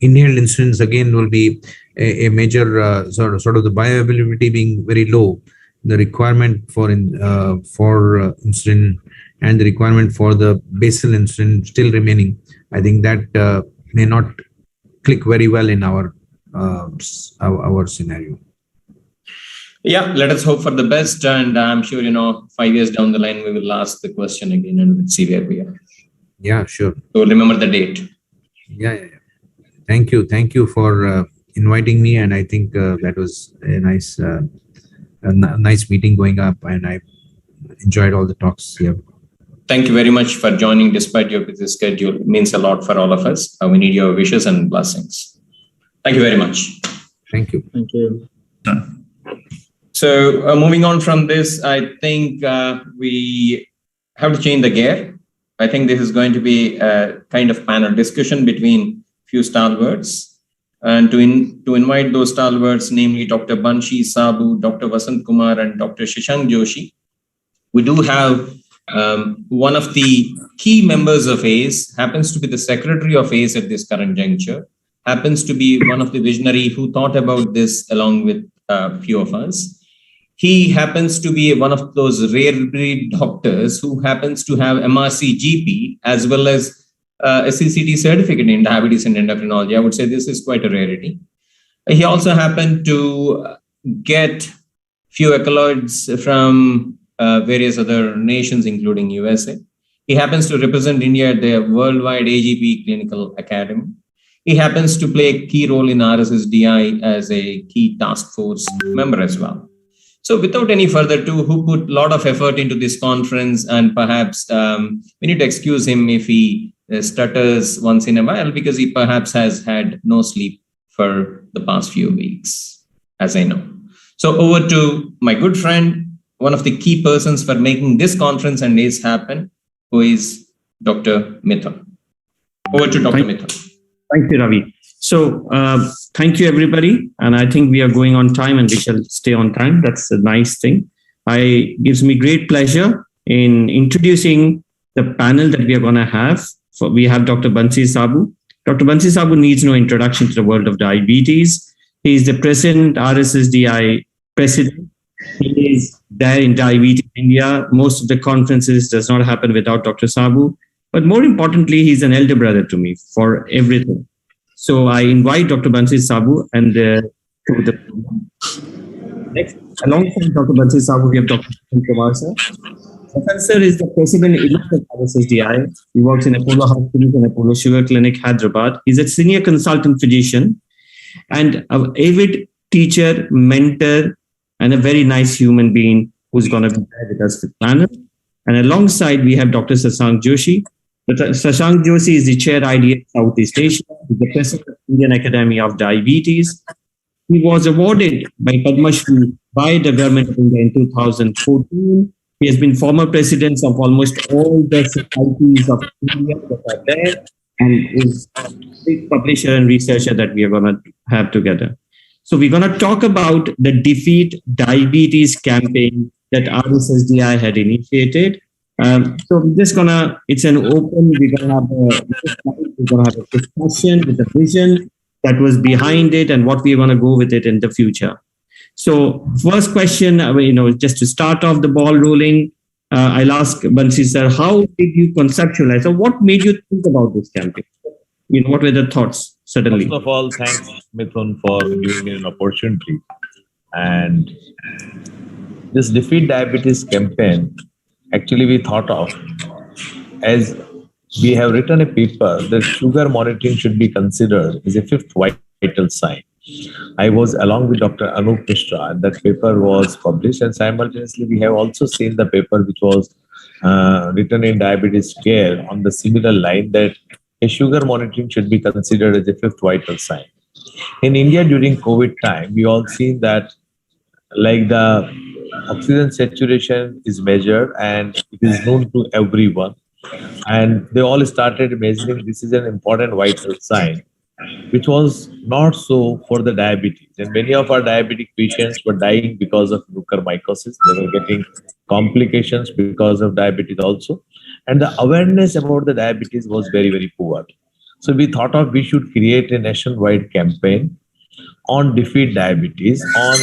Inhaled insulins again will be a major sort of the bioavailability being very low, the requirement for insulin and the requirement for the basal insulin still remaining. I think that may not click very well in our scenario. Yeah, let us hope for the best, and I'm sure 5 years down the line we will ask the question again and we'll see where we are. Yeah, sure. So remember the date. Yeah. Thank you for inviting me, and I think that was a nice meeting going up, and I enjoyed all the talks here. Thank you very much for joining despite your busy schedule. It means a lot for all of us. We need your wishes and blessings. Thank you very much. Thank you. Thank you. So moving on from this, I think we have to change the gear. I think this is going to be a kind of panel discussion between few stalwarts. And to invite those stalwarts, namely Dr. Banshi Sabu, Dr. Vasant Kumar, and Dr. Shashank Joshi, we do have one of the key members of ACE, happens to be the secretary of ACE at this current juncture, happens to be one of the visionary who thought about this along with a few of us. He happens to be one of those rare breed doctors who happens to have MRC GP as well as a CCT certificate in diabetes and endocrinology. I would say this is quite a rarity. He also happened to get few accolades from various other nations, including USA. He happens to represent India at the Worldwide AGP Clinical Academy. He happens to play a key role in RSSDI as a key task force member as well. So without any further ado, who put a lot of effort into this conference, and perhaps we need to excuse him if he stutters once in a while, because he perhaps has had no sleep for the past few weeks, as I know. So over to my good friend, one of the key persons for making this conference and days happen, who is Dr. Mithun. Over to Dr. Mithun. Thank you, Ravi. So thank you, everybody. And I think we are going on time and we shall stay on time. That's a nice thing. It gives me great pleasure in introducing the panel that we are going to have. We have Dr. Bansi Sabu. Dr. Bansi Sabu needs no introduction to the world of diabetes. He is the present RSSDI president. He is there in Diabetes India. Most of the conferences does not happen without Dr. Sabu. But more importantly, he's an elder brother to me for everything. So I invite Dr. Bansi Sabu and to the next, alongside Dr. Bansi Sabu, we have Dr. Kumar sir. Sir is the president-elect of RSSDI. He works in Apollo Hospitals and Apollo Sugar Clinic, Hyderabad. He's a senior consultant physician and an avid teacher, mentor, and a very nice human being who's going to be there with us for the panel. And alongside, we have Dr. Sasank Joshi. Dr. Sasank Joshi is the chair IDA Southeast Asia. He's the president of Indian Academy of Diabetes. He was awarded by Padma Shri by the government of India in 2014. He has been former president of almost all the societies of India that are there, and is a big publisher and researcher that we are going to have together. So we're going to talk about the Defeat Diabetes campaign that RSSDI had initiated. So we're just gonna, it's an open, we're gonna have a discussion with the vision that was behind it and what we're gonna go with it in the future. So first question, just to start off the ball rolling, I'll ask Bansi sir, how did you conceptualize, or what made you think about this campaign? What were the thoughts suddenly? First of all, thanks Mithun for giving me an opportunity. And this Defeat Diabetes campaign, actually we thought of, as we have written a paper that sugar monitoring should be considered as a fifth vital sign. I was along with Dr. Anup Mishra, and that paper was published, and simultaneously we have also seen the paper which was written in Diabetes Care on the similar line that a sugar monitoring should be considered as a fifth vital sign. In India during COVID time, we all seen that like the oxygen saturation is measured and it is known to everyone, and they all started measuring this is an important vital sign, which was not so for the diabetes. And many of our diabetic patients were dying because of mucormycosis. They were getting complications because of diabetes also. And the awareness about the diabetes was very, very poor. So we thought of we should create a nationwide campaign on Defeat Diabetes, on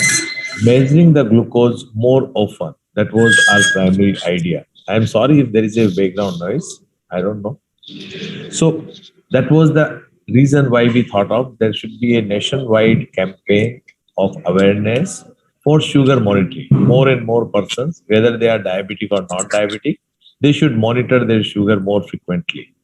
measuring the glucose more often. That was our primary idea. I'm sorry if there is a background noise. I don't know. So that was the reason why we thought of there should be a nationwide campaign of awareness for sugar monitoring. More and more persons, whether they are diabetic or not diabetic, they should monitor their sugar more frequently.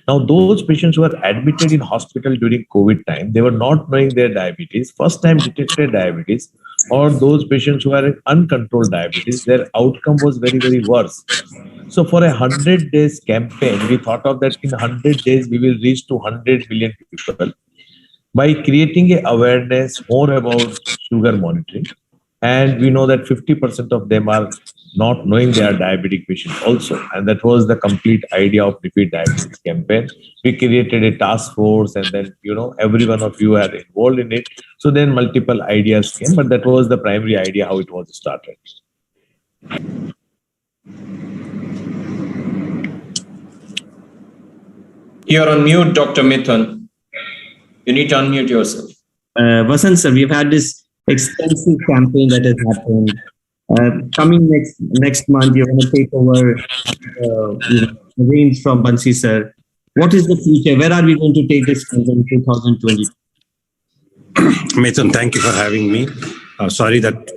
Now, those patients who were admitted in hospital during COVID time, they were not knowing their diabetes, first time detected diabetes, or those patients who are in uncontrolled diabetes, their outcome was very, very worse. So for 100 days campaign, we thought of that in 100 days, we will reach to 100 million people by creating a awareness more about sugar monitoring. And we know that 50% of them are not knowing they are diabetic patients also. And that was the complete idea of Defeat Diabetes campaign. We created a task force, and then, every one of you are involved in it. So then multiple ideas came, but that was the primary idea how it was started. You're on mute, Dr. Mithun. You need to unmute yourself. Vasant sir, we've had this extensive campaign that has happened. Coming next month, you're going to take over reins from Bansi sir. What is the future? Where are we going to take this in 2020? Mithun, thank you for having me. Sorry that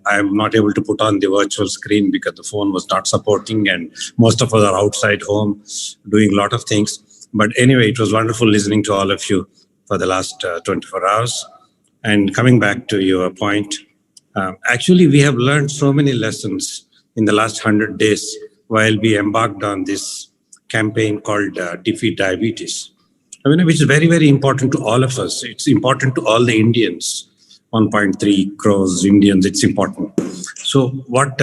I'm not able to put on the virtual screen because the phone was not supporting, and most of us are outside home doing a lot of things. But anyway, it was wonderful listening to all of you. for the last 24 hours. And coming back to your point, actually, we have learned so many lessons in the last 100 days while we embarked on this campaign called Defeat Diabetes. I mean, which is very, very important to all of us. It's important to all the Indians, 1.3 crores Indians, it's important. So what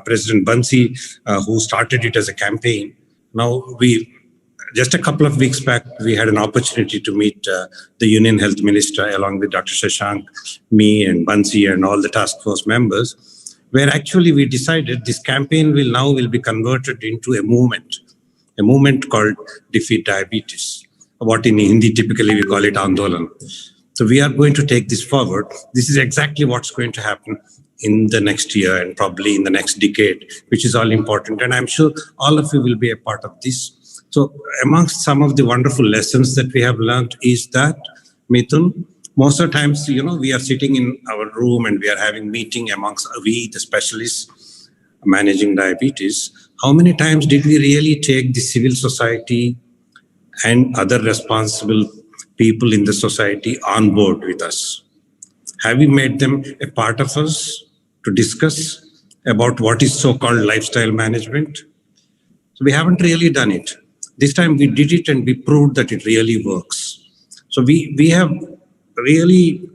President Bansi, who started it as a campaign, now just a couple of weeks back, we had an opportunity to meet the Union Health Minister along with Dr. Shashank, me and Bansi and all the task force members, where actually we decided this campaign will be converted into a movement called Defeat Diabetes. What in Hindi typically we call it Andolan. So we are going to take this forward. This is exactly what's going to happen in the next year and probably in the next decade, which is all important. And I'm sure all of you will be a part of this. So amongst some of the wonderful lessons that we have learned is that, Mithun, most of the times, we are sitting in our room and we are having meeting amongst the specialists managing diabetes. How many times did we really take the civil society and other responsible people in the society on board with us? Have we made them a part of us to discuss about what is so-called lifestyle management? So we haven't really done it. This time we did it and we proved that it really works. So we have really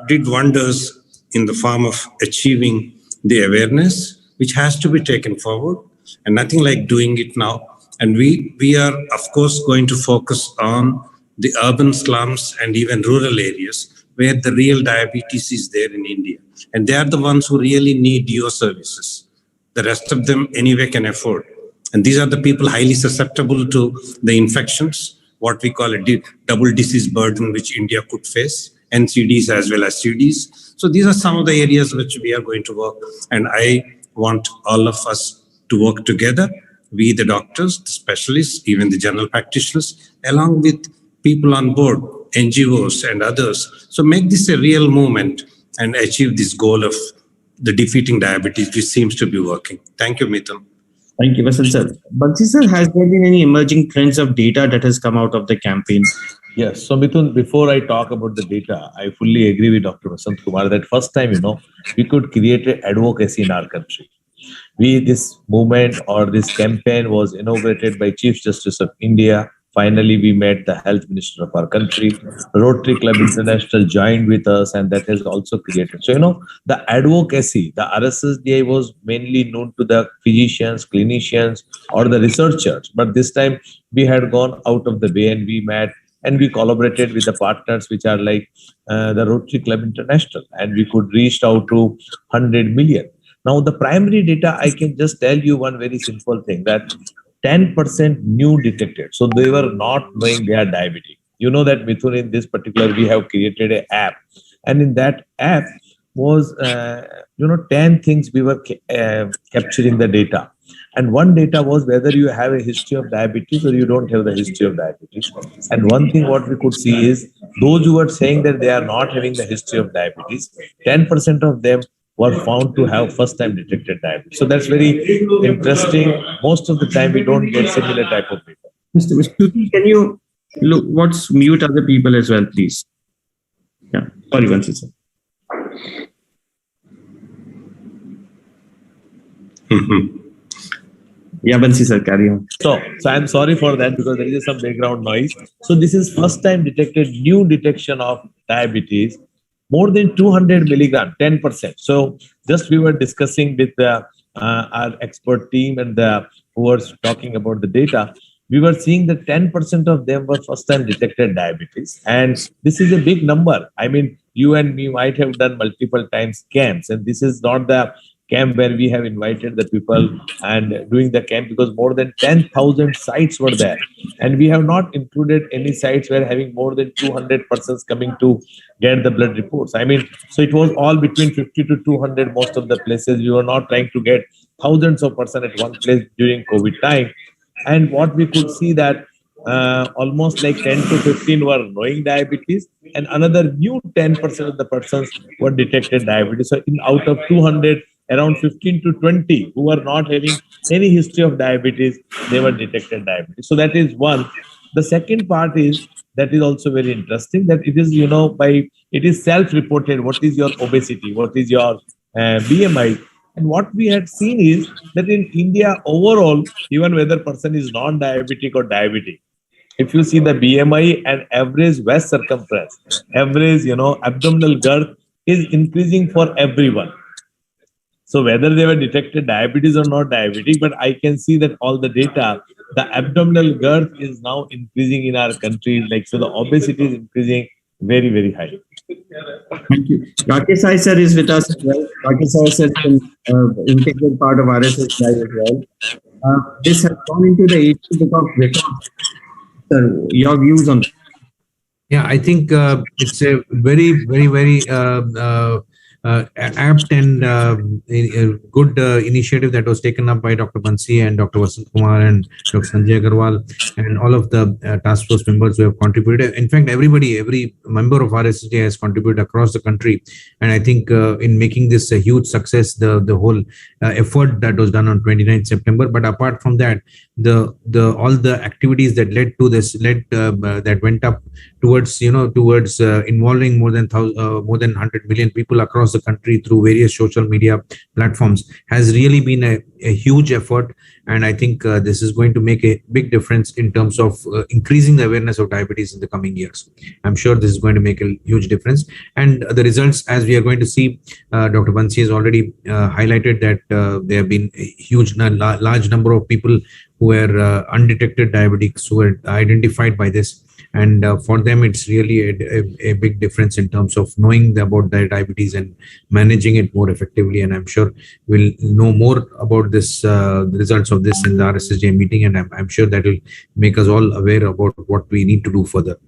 did wonders in the form of achieving the awareness, which has to be taken forward, and nothing like doing it now. And we are, of course, going to focus on the urban slums and even rural areas where the real diabetes is there in India. And they are the ones who really need your services. The rest of them anyway can afford. And these are the people highly susceptible to the infections, what we call a double disease burden, which India could face, NCDs as well as CDs. So these are some of the areas which we are going to work. And I want all of us to work together. We, the doctors, the specialists, even the general practitioners, along with people on board, NGOs and others. So make this a real movement and achieve this goal of the defeating diabetes, which seems to be working. Thank you, Mithun. Thank you, Vasant sir. Bansi sir, has there been any emerging trends of data that has come out of the campaign? Yes. So, Mithun, before I talk about the data, I fully agree with Dr. Vasant Kumar that first time, we could create an advocacy in our country. This movement or this campaign was inaugurated by Chief Justice of India. Finally, we met the health minister of our country. Rotary Club International joined with us, and that has also created. So, the advocacy, the RSSDI was mainly known to the physicians, clinicians, or the researchers. But this time, we had gone out of the way and we met and we collaborated with the partners, which are like the Rotary Club International, and we could reach out to 100 million. Now, the primary data, I can just tell you one very simple thing, that 10% new detected. So they were not knowing they are diabetic. You know that, Mithun, in this particular, we have created an app. And in that app was, 10 things we were capturing the data. And one data was whether you have a history of diabetes or you don't have the history of diabetes. And one thing what we could see is those who were saying that they are not having the history of diabetes, 10% of them were found to have first-time detected diabetes. So that's very interesting. Most of the time, we don't get similar type of data. Mr. Stuti, can you look? What's mute other people as well, please? Yeah, sorry, Vansi sir. Yeah, Bansi sir, carry on. So I'm sorry for that because there is some background noise. So this is first-time detected new detection of diabetes. More than 200 milligram, 10%. So just we were discussing with our expert team and who was talking about the data. We were seeing that 10% of them were first-time detected diabetes. And this is a big number. I mean, you and me might have done multiple times camps. And this is not the camp where we have invited the people and doing the camp, because more than 10,000 sites were there. And we have not included any sites where having more than 200 persons coming to get the blood reports. I mean, so it was all between 50 to 200, most of the places. We were not trying to get thousands of persons at one place during COVID time. And what we could see that almost like 10 to 15 were knowing diabetes, and another new 10% of the persons were detected diabetes. So out of 200, around 15 to 20 who were not having any history of diabetes, they were detected diabetes. So that is one. The second part is that is also very interesting, that it is, it is self-reported. What is your obesity? What is your BMI? And what we had seen is that in India overall, even whether person is non-diabetic or diabetic, if you see the BMI and average waist circumference, average, abdominal girth is increasing for everyone. So whether they were detected diabetes or not diabetic, but I can see that all the data, the abdominal girth is now increasing in our country. So the obesity is increasing very, very high. Thank you. Rakesh Sai sir is with us as well. Rakesh Sai sir is an integral part of RSSI as well. This has gone into the age book of records. Sir, your views on that? Yeah, I think it's a very, very, very apt and a good initiative that was taken up by Dr. Bansi and Dr. Vasant Kumar and Dr. Sanjay Agarwal and all of the task force members who have contributed. In fact, every member of RSSJ has contributed across the country. And I think in making this a huge success, the whole effort that was done on 29th September. But apart from that, all the activities that led to this, that went up towards involving more than 100 million people across the country through various social media platforms has really been a huge effort. And I think this is going to make a big difference in terms of increasing the awareness of diabetes in the coming years. I'm sure this is going to make a huge difference. And the results, as we are going to see, Dr. Bansi has already highlighted that there have been a huge, large number of people who were undetected diabetics who were identified by this. And for them, it's really a big difference in terms of knowing about their diabetes and managing it more effectively. And I'm sure we'll know more about this, the results of this in the RSSJ meeting. And I'm sure that will make us all aware about what we need to do further.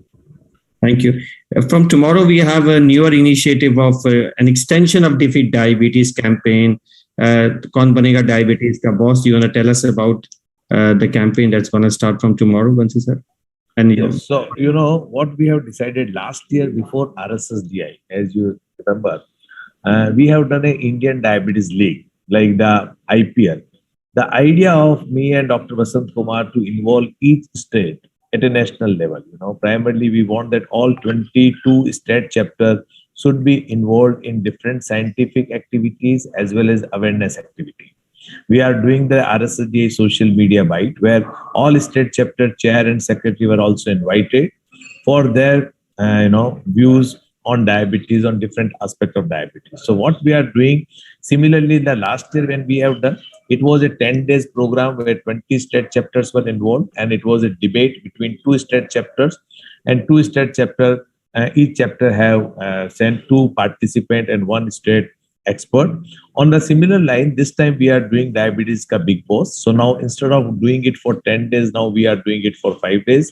Thank you. From tomorrow, we have a newer initiative of an extension of Defeat Diabetes campaign. Kaun Banega Diabetes Ka Boss. Do you want to tell us about the campaign that's going to start from tomorrow, Bansi sir? And yes. So, what we have decided last year before RSSDI, as you remember, we have done an Indian Diabetes League, like the IPL. The idea of me and Dr. Vasant Kumar to involve each state at a national level, primarily we want that all 22 state chapters should be involved in different scientific activities as well as awareness activities. We are doing the RSSDA social media bite where all state chapter chair and secretary were also invited for their views on diabetes, on different aspects of diabetes. So what we are doing, similarly, the last year when we have done, it was a 10 days program where 20 state chapters were involved, and it was a debate between 2 state chapters, and 2 state chapter, each chapter have sent 2 participants and 1 state expert. On the similar line, this time we are doing Diabetes Ka Big Boss. So now instead of doing it for 10 days, now we are doing it for 5 days.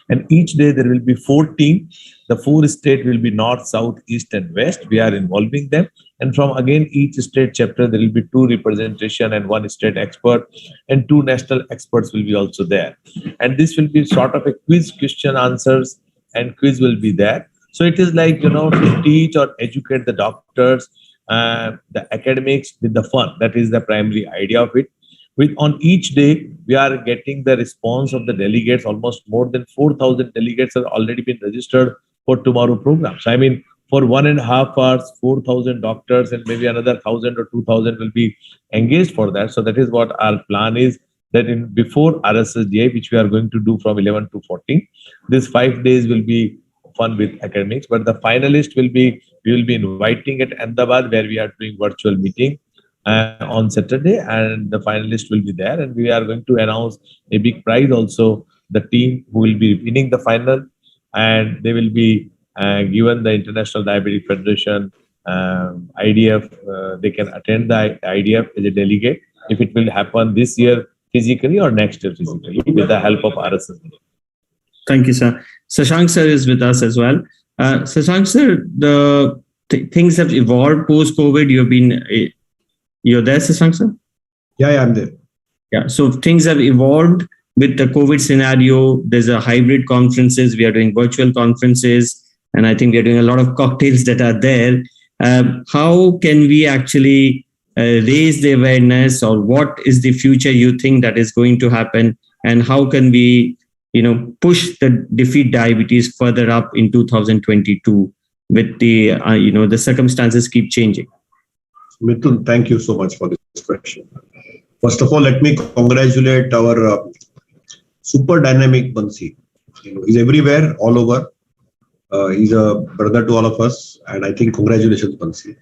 And each day there will be 4 teams. The 4 states will be North, South, East and West. We are involving them. And from again each state chapter, there will be 2 representation and 1 state expert, and 2 national experts will be also there. And this will be sort of a quiz, question answers, and quiz will be there. So it is like, to teach or educate the doctors, the academics with the fun. That is the primary idea of it. On each day, we are getting the response of the delegates. Almost more than 4,000 delegates have already been registered for tomorrow program. So, for 1.5 hours, 4,000 doctors and maybe another 1,000 or 2,000 will be engaged for that. So that is what our plan is, that before RSSDI, which we are going to do from 11 to 14, this 5 days will be fun with academics. But the finalist we will be inviting at Ahmedabad, where we are doing virtual meeting on Saturday, and the finalist will be there, and we are going to announce a big prize also, the team who will be winning the final, and they will be given the International Diabetic Federation IDF. They can attend the IDF as a delegate if it will happen this year physically or next year physically with the help of RSS. Thank you, sir. Shashank sir is with us as well. Shashank sir, the things have evolved post-COVID. You're there, Shashank sir? Yeah, I'm there. Yeah, so things have evolved with the COVID scenario. There's a hybrid conferences. We are doing virtual conferences, and I think we are doing a lot of cocktails that are there. How can we actually raise the awareness, or what is the future you think that is going to happen, and how can we push the defeat diabetes further up in 2022 with the, the circumstances keep changing? Mithun, thank you so much for this question. First of all, let me congratulate our super dynamic Bansi. He's everywhere, all over. He's a brother to all of us, and I think congratulations, Bansi.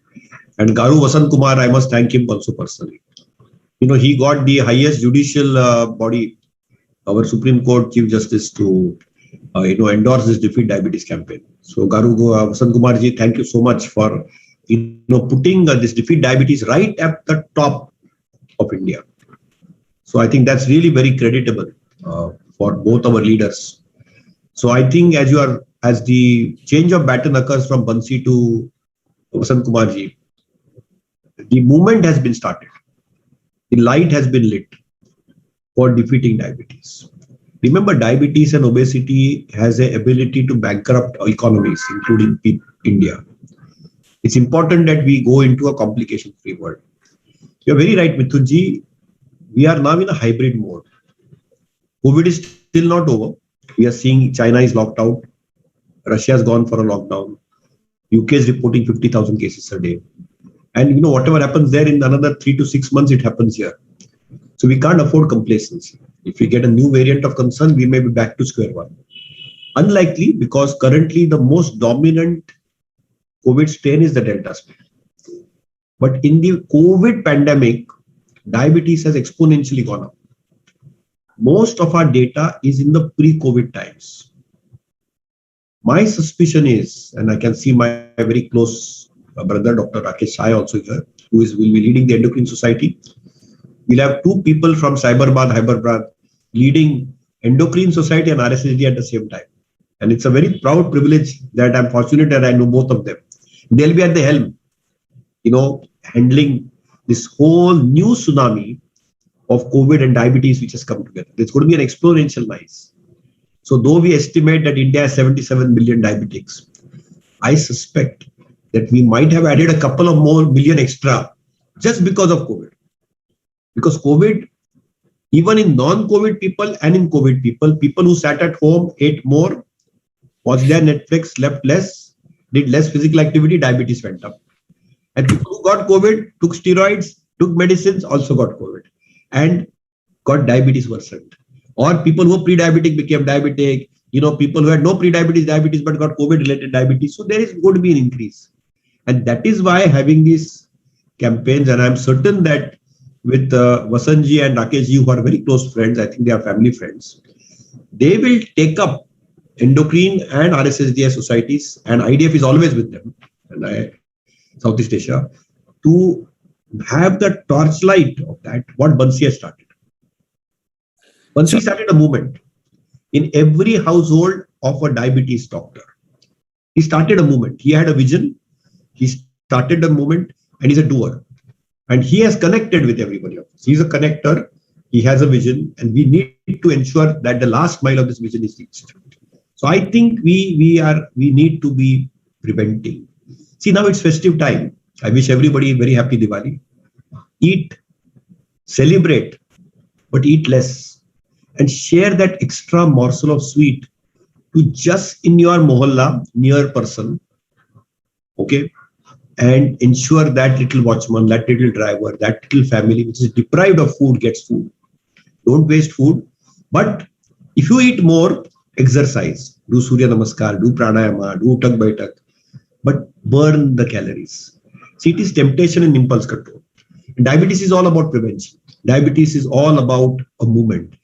And Garu Vasant Kumar, I must thank him also personally. He got the highest judicial body, our Supreme Court Chief Justice, to endorse this Defeat Diabetes campaign. So Garu Vasant Kumar ji, thank you so much for putting this Defeat Diabetes right at the top of India. So I think that's really very creditable for both our leaders. So I think as the change of baton occurs from Bansi to Vasant Kumar ji, the movement has been started. The light has been lit for defeating diabetes. Remember, diabetes and obesity has an ability to bankrupt economies, including India. It's important that we go into a complication-free world. You're very right, Mithunji. We are now in a hybrid mode. COVID is still not over. We are seeing China is locked out. Russia has gone for a lockdown. UK is reporting 50,000 cases a day. And whatever happens there in another 3 to 6 months, it happens here. So we can't afford complacency. If we get a new variant of concern, we may be back to square one. Unlikely, because currently the most dominant COVID strain is the Delta strain. But in the COVID pandemic, diabetes has exponentially gone up. Most of our data is in the pre-COVID times. My suspicion is, and I can see my very close brother, Dr. Rakesh Sai, also here, who will be leading the Endocrine Society. We'll have two people from Hyderabad, leading Endocrine Society and RSSD at the same time. And it's a very proud privilege that I'm fortunate that I know both of them. They'll be at the helm, handling this whole new tsunami of COVID and diabetes which has come together. It's going to be an exponential rise. So though we estimate that India has 77 million diabetics, I suspect that we might have added a couple of more million extra just because of COVID. Because COVID, even in non-COVID people and in COVID people who sat at home, ate more, watched their Netflix, slept less, did less physical activity, diabetes went up. And people who got COVID, took steroids, took medicines, also got COVID and got diabetes worsened. Or people who were pre-diabetic became diabetic, people who had no diabetes but got COVID-related diabetes. So there is going to be an increase. And that is why having these campaigns, and I'm certain that with Vasantji and Rakeshji, who are very close friends, I think they are family friends, they will take up endocrine and RSSDI societies, and IDF is always with them, and Southeast Asia, to have the torchlight of that, what Bansi has started. Bansi started a movement in every household of a diabetes doctor. He started a movement. He had a vision. He started a movement and he's a doer. And he has connected with everybody else. He's a connector. He has a vision, and we need to ensure that the last mile of this vision is reached. So I think we need to be preventing. See, now it's festive time. I wish everybody a very happy Diwali. Eat, celebrate, but eat less, and share that extra morsel of sweet to just in your mohalla, near person. Okay. And ensure that little watchman, that little driver, that little family which is deprived of food gets food. Don't waste food. But if you eat more, exercise. Do Surya Namaskar, do Pranayama, do Utak Baitak. But burn the calories. See, it is temptation and impulse control. Diabetes is all about prevention. Diabetes is all about a movement.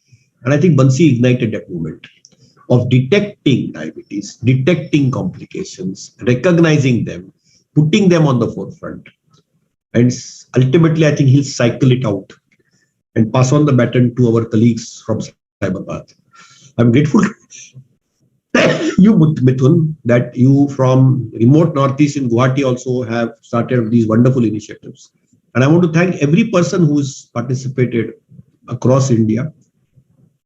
And I think Bansi ignited that movement of detecting diabetes, detecting complications, recognizing them, putting them on the forefront. And ultimately, I think he'll cycle it out and pass on the baton to our colleagues from Hyderabad. I'm grateful you, Mithun, that you from remote Northeast in Guwahati also have started these wonderful initiatives. And I want to thank every person who's participated across India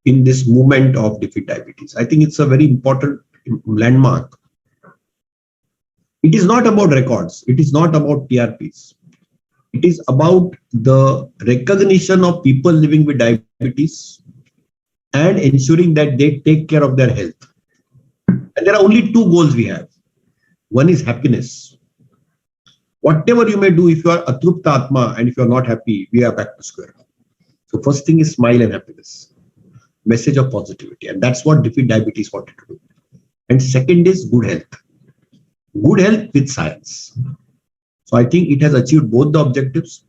in this movement of defeat diabetes. I think it's a very important landmark. It is not about records. It is not about TRPs. It is about the recognition of people living with diabetes and ensuring that they take care of their health. And there are only two goals we have. One is happiness. Whatever you may do, if you are atrupta atma and if you are not happy, we are back to square one. So first thing is smile and happiness. Message of positivity. And that's what Defeat Diabetes wanted to do. And second is good health. Good health with science. So I think it has achieved both the objectives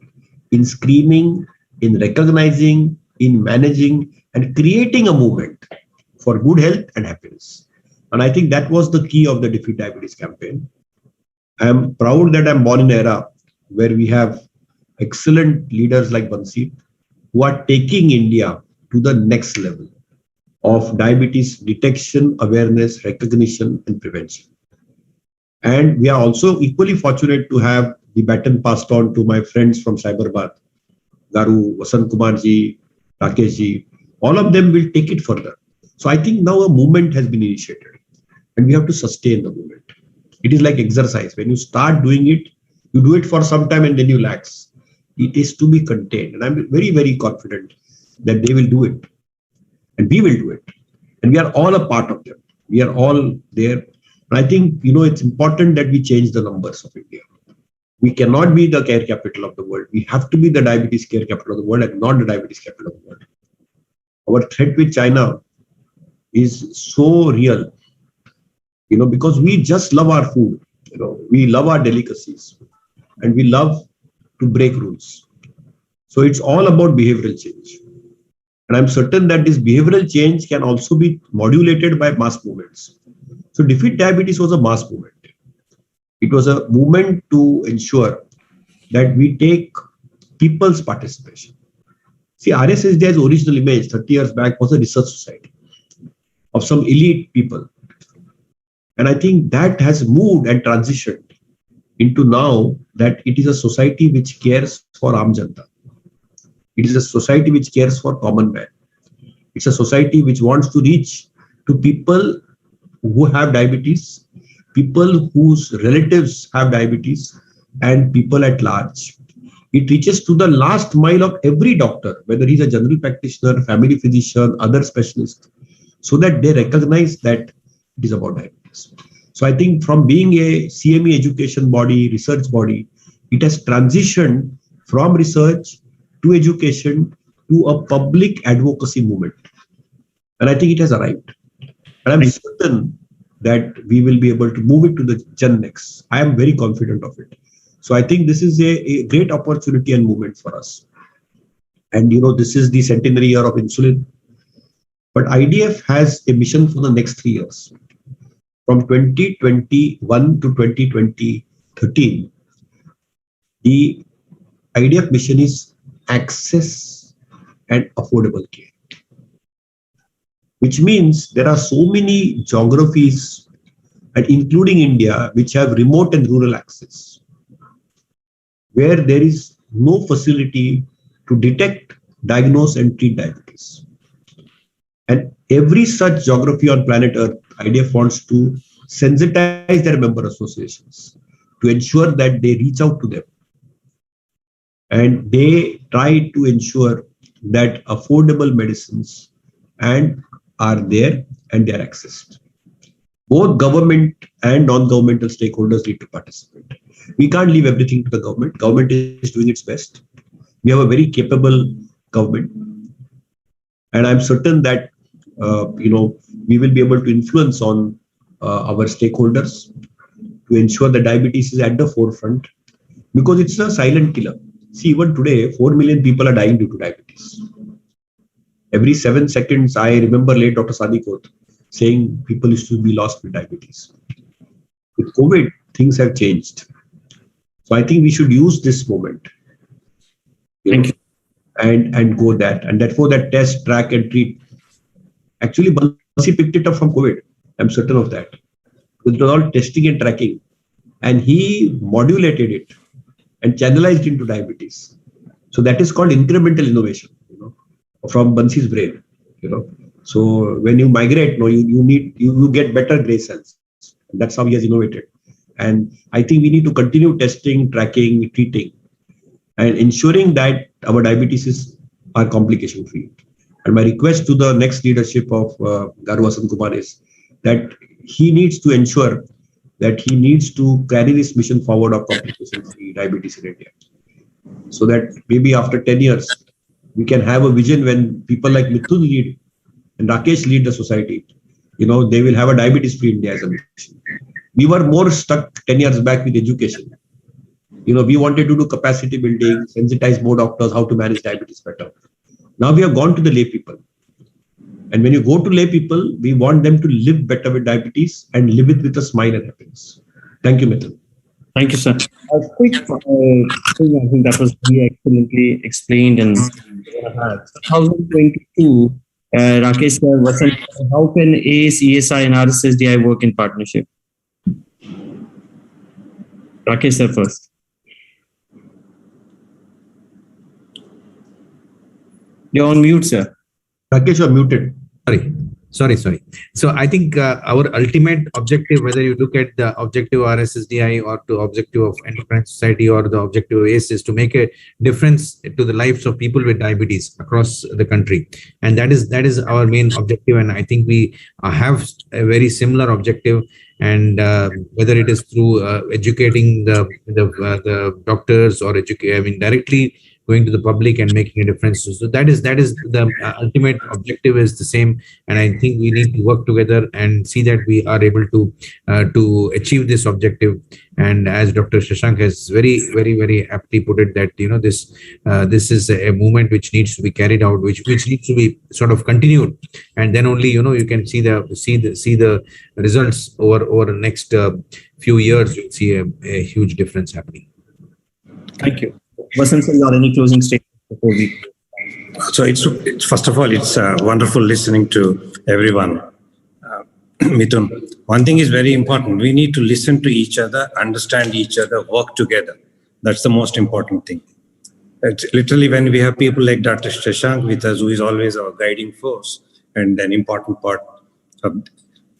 in screening, in recognizing, in managing, and creating a movement for good health and happiness. And I think that was the key of the Defeat Diabetes campaign. I am proud that I'm born in an era where we have excellent leaders like Bansi who are taking India to the next level of diabetes detection, awareness, recognition, and prevention. And we are also equally fortunate to have the baton passed on to my friends from Cyberbat, Garu, Vasant Kumarji, Rakeshji. All of them will take it further. So I think now a movement has been initiated and we have to sustain the movement. It is like exercise. When you start doing it, you do it for some time and then you relax. It is to be contained. And I'm very, very confident that they will do it. And we will do it. And we are all a part of them. We are all there. And I think, it's important that we change the numbers of India. We cannot be the care capital of the world. We have to be the diabetes care capital of the world and not the diabetes capital of the world. Our threat with China is so real, because we just love our food. We love our delicacies and we love to break rules. So it's all about behavioral change. And I'm certain that this behavioral change can also be modulated by mass movements. So Defeat Diabetes was a mass movement. It was a movement to ensure that we take people's participation. See, RSSDI's original image 30 years back was a research society of some elite people. And I think that has moved and transitioned into now that it is a society which cares for Aam Janta. It is a society which cares for common man. It's a society which wants to reach to people who have diabetes, people whose relatives have diabetes, and people at large. It reaches to the last mile of every doctor, whether he's a general practitioner, family physician, other specialist, so that they recognize that it is about diabetes. So I think from being a CME education body, research body, it has transitioned from research to education to a public advocacy movement. And I think it has arrived. And I'm certain that we will be able to move it to the Gen Next. I am very confident of it. So I think this is a great opportunity and movement for us. And this is the centenary year of insulin. But IDF has a mission for the next 3 years. From 2021 to 2013, the IDF mission is access and affordable care, which means there are so many geographies, and including India, which have remote and rural access, where there is no facility to detect, diagnose, and treat diabetes. And every such geography on planet Earth, IDF wants to sensitize their member associations to ensure that they reach out to them. And they try to ensure that affordable medicines are there and they are accessed. Both government and non-governmental stakeholders need to participate. We can't leave everything to the government. Government is doing its best. We have a very capable government. And I'm certain that, we will be able to influence on our stakeholders to ensure that diabetes is at the forefront, because it's a silent killer. See, even today, 4 million people are dying due to diabetes. Every 7 seconds, I remember late Dr. Sadikot saying people used to be lost with diabetes. With COVID, things have changed. So I think we should use this moment. And go that. And therefore that test, track and treat. Actually, Bansi picked it up from COVID. I'm certain of that. It was all testing and tracking. And he modulated it and channelized into diabetes. So that is called incremental innovation, from Bansi's brain, So when you migrate, you get better gray cells. That's how he has innovated. And I think we need to continue testing, tracking, treating, and ensuring that our diabetes are complication free. And my request to the next leadership of Garu Vasant Kumar is that he needs to ensure that he needs to carry this mission forward of complication-free diabetes in India. So that maybe after 10 years, we can have a vision when people like Mithun lead and Rakesh lead the society. They will have a diabetes-free India as a mission. We were more stuck 10 years back with education. We wanted to do capacity building, sensitize more doctors how to manage diabetes better. Now we have gone to the lay people. And when you go to lay people, we want them to live better with diabetes and live it with a smile and happiness. Thank you, Mithun. Thank you, sir. A quick thing, I think that was very excellently explained. And 2022, Rakesh sir, how can ACE, ESI, and RSSDI work in partnership? Rakesh sir first. You're on mute, sir. Rakesh, you're muted. Sorry. So I think our ultimate objective, whether you look at the objective RSSDI or the objective of Endocrine Society or the objective of ACE, is to make a difference to the lives of people with diabetes across the country. And that is our main objective. And I think we have a very similar objective. And whether it is through educating the doctors or directly going to the public and making a difference. So that is the ultimate objective is the same. And I think we need to work together and see that we are able to achieve this objective. And as Dr. Shashank has very, very, very aptly put it, that this is a movement which needs to be carried out, which needs to be sort of continued, and then only you can see the results over the next few years. You'll see a huge difference happening. Thank you. Vasant sir, any closing statements before we? So it's first of all, it's wonderful listening to everyone. Mithun, one thing is very important. We need to listen to each other, understand each other, work together. That's the most important thing. It's literally when we have people like Dr. Shashank with us, who is always our guiding force and an important part of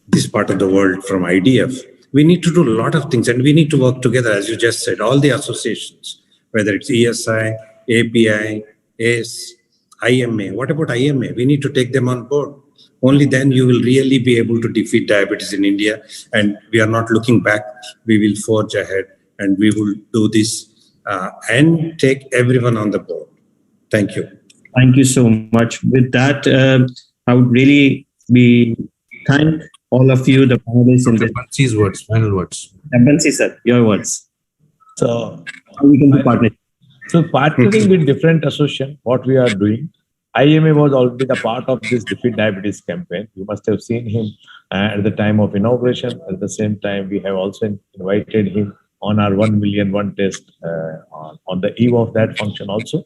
this part of the world from IDF, we need to do a lot of things and we need to work together, as you just said, all the associations, whether it's ESI, API, ACE, IMA. What about IMA? We need to take them on board. Only then you will really be able to defeat diabetes in India. And we are not looking back. We will forge ahead and we will do this and take everyone on the board. Thank you. Thank you so much. With that, I would really thank all of you, the panelists. And Bansi's words, final words. Bansi sir, your words. So, how we can do partnership? So partnering with different associations, what we are doing, IMA was already the part of this Defeat Diabetes campaign. You must have seen him at the time of inauguration. At the same time, we have also invited him on our 1 million one test on the eve of that function also.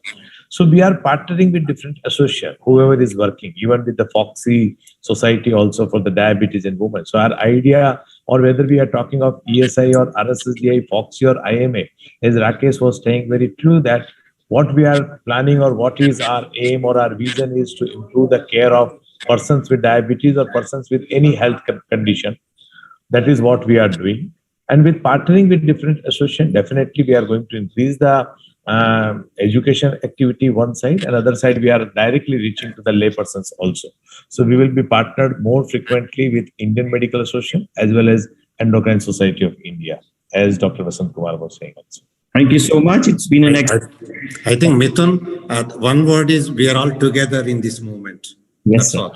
So we are partnering with different associations, whoever is working, even with the Foxy Society also for the diabetes in women. So our idea, or whether we are talking of ESI or RSSDI, Foxy or IMA, as Rakesh was saying very true, that what we are planning or what is our aim or our vision is to improve the care of persons with diabetes or persons with any health condition. That is what we are doing. And with partnering with different associations, definitely we are going to increase the education activity one side, and other side we are directly reaching to the laypersons also. So we will be partnered more frequently with Indian Medical Association as well as Endocrine Society of India, as Dr. Vasant Kumar was saying also. Thank you so much. It's been an excellent. I think, Mithun, one word is we are all together in this movement. Yes, sir.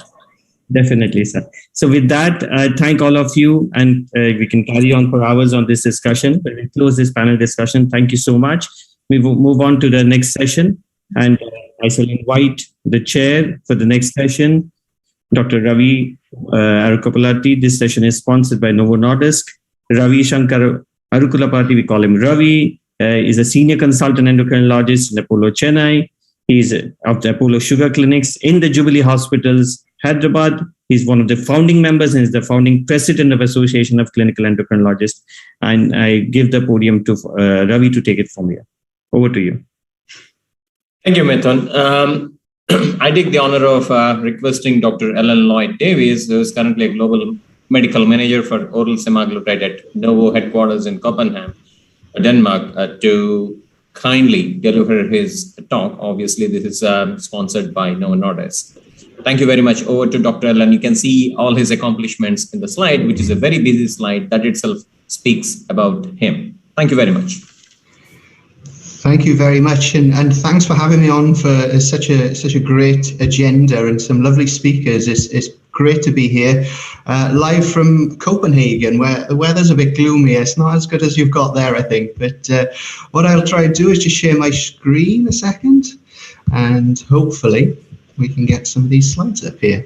Definitely, sir. So with that, thank all of you, and we can carry on for hours on this discussion, but we close this panel discussion. Thank you so much. We will move on to the next session, and I shall invite the chair for the next session, Dr. Ravi Arukulapati. This session is sponsored by Novo Nordisk. Ravi Shankar Arukulapati, we call him Ravi, is a senior consultant endocrinologist in Apollo Chennai. He's of the Apollo Sugar Clinics in the Jubilee Hospitals, Hyderabad. He's one of the founding members and is the founding president of Association of Clinical Endocrinologists. And I give the podium to Ravi to take it from here. Over to you. Thank you, Mithun. I take the honor of requesting Dr. Ellen Lloyd Davies, who is currently a global medical manager for oral semaglutide at Novo headquarters in Copenhagen, Denmark, to kindly deliver his talk. Obviously, this is sponsored by Novo Nordisk. Thank you very much. Over to Dr. L, and you can see all his accomplishments in the slide, which is a very busy slide that itself speaks about him. Thank you very much. Thank you very much, and thanks for having me on for such a great agenda and some lovely speakers. It's great to be here, live from Copenhagen, where the weather's a bit gloomy. It's not as good as you've got there, I think. But what I'll try to do is just share my screen a second, and hopefully we can get some of these slides up here.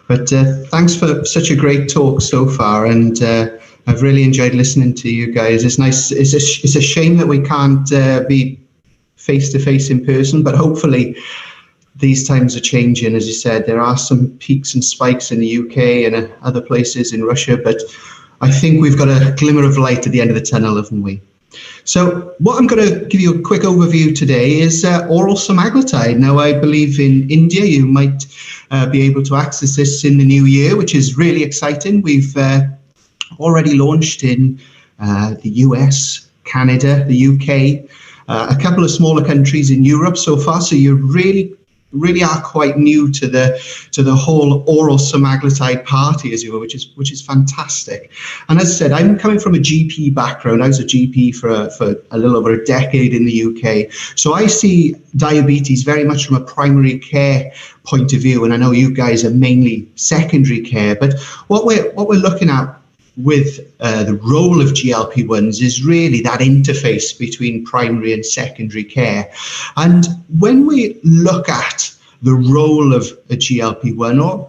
But thanks for such a great talk so far, and I've really enjoyed listening to you guys. It's nice. It's a shame that we can't be face to face in person, but hopefully these times are changing. As you said, there are some peaks and spikes in the UK and other places in Russia, but I think we've got a glimmer of light at the end of the tunnel, haven't we? So what I'm going to give you a quick overview today is oral semaglutide. Now, I believe in India you might be able to access this in the new year, which is really exciting. We've already launched in the US, Canada, the UK, a couple of smaller countries in Europe so far. So you really are quite new to the whole oral semaglutide party, as you will, which is fantastic. And as I said, I'm coming from a GP background. I was a GP for a little over a decade in the UK. So I see diabetes very much from a primary care point of view, and I know you guys are mainly secondary care. But what we're looking at with the role of GLP-1s is really that interface between primary and secondary care. And when we look at the role of a GLP-1 or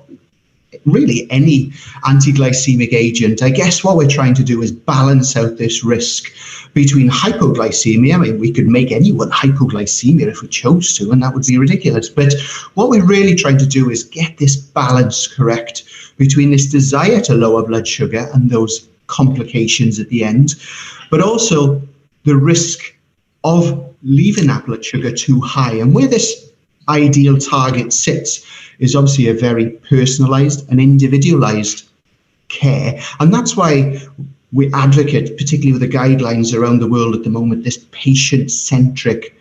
really any anti-glycemic agent, I guess what we're trying to do is balance out this risk between hypoglycemia. I mean, we could make anyone hypoglycemia if we chose to, and that would be ridiculous. But what we're really trying to do is get this balance correct between this desire to lower blood sugar and those complications at the end, but also the risk of leaving that blood sugar too high. And where this ideal target sits is obviously a very personalized and individualized care. And that's why we advocate, particularly with the guidelines around the world at the moment, this patient-centric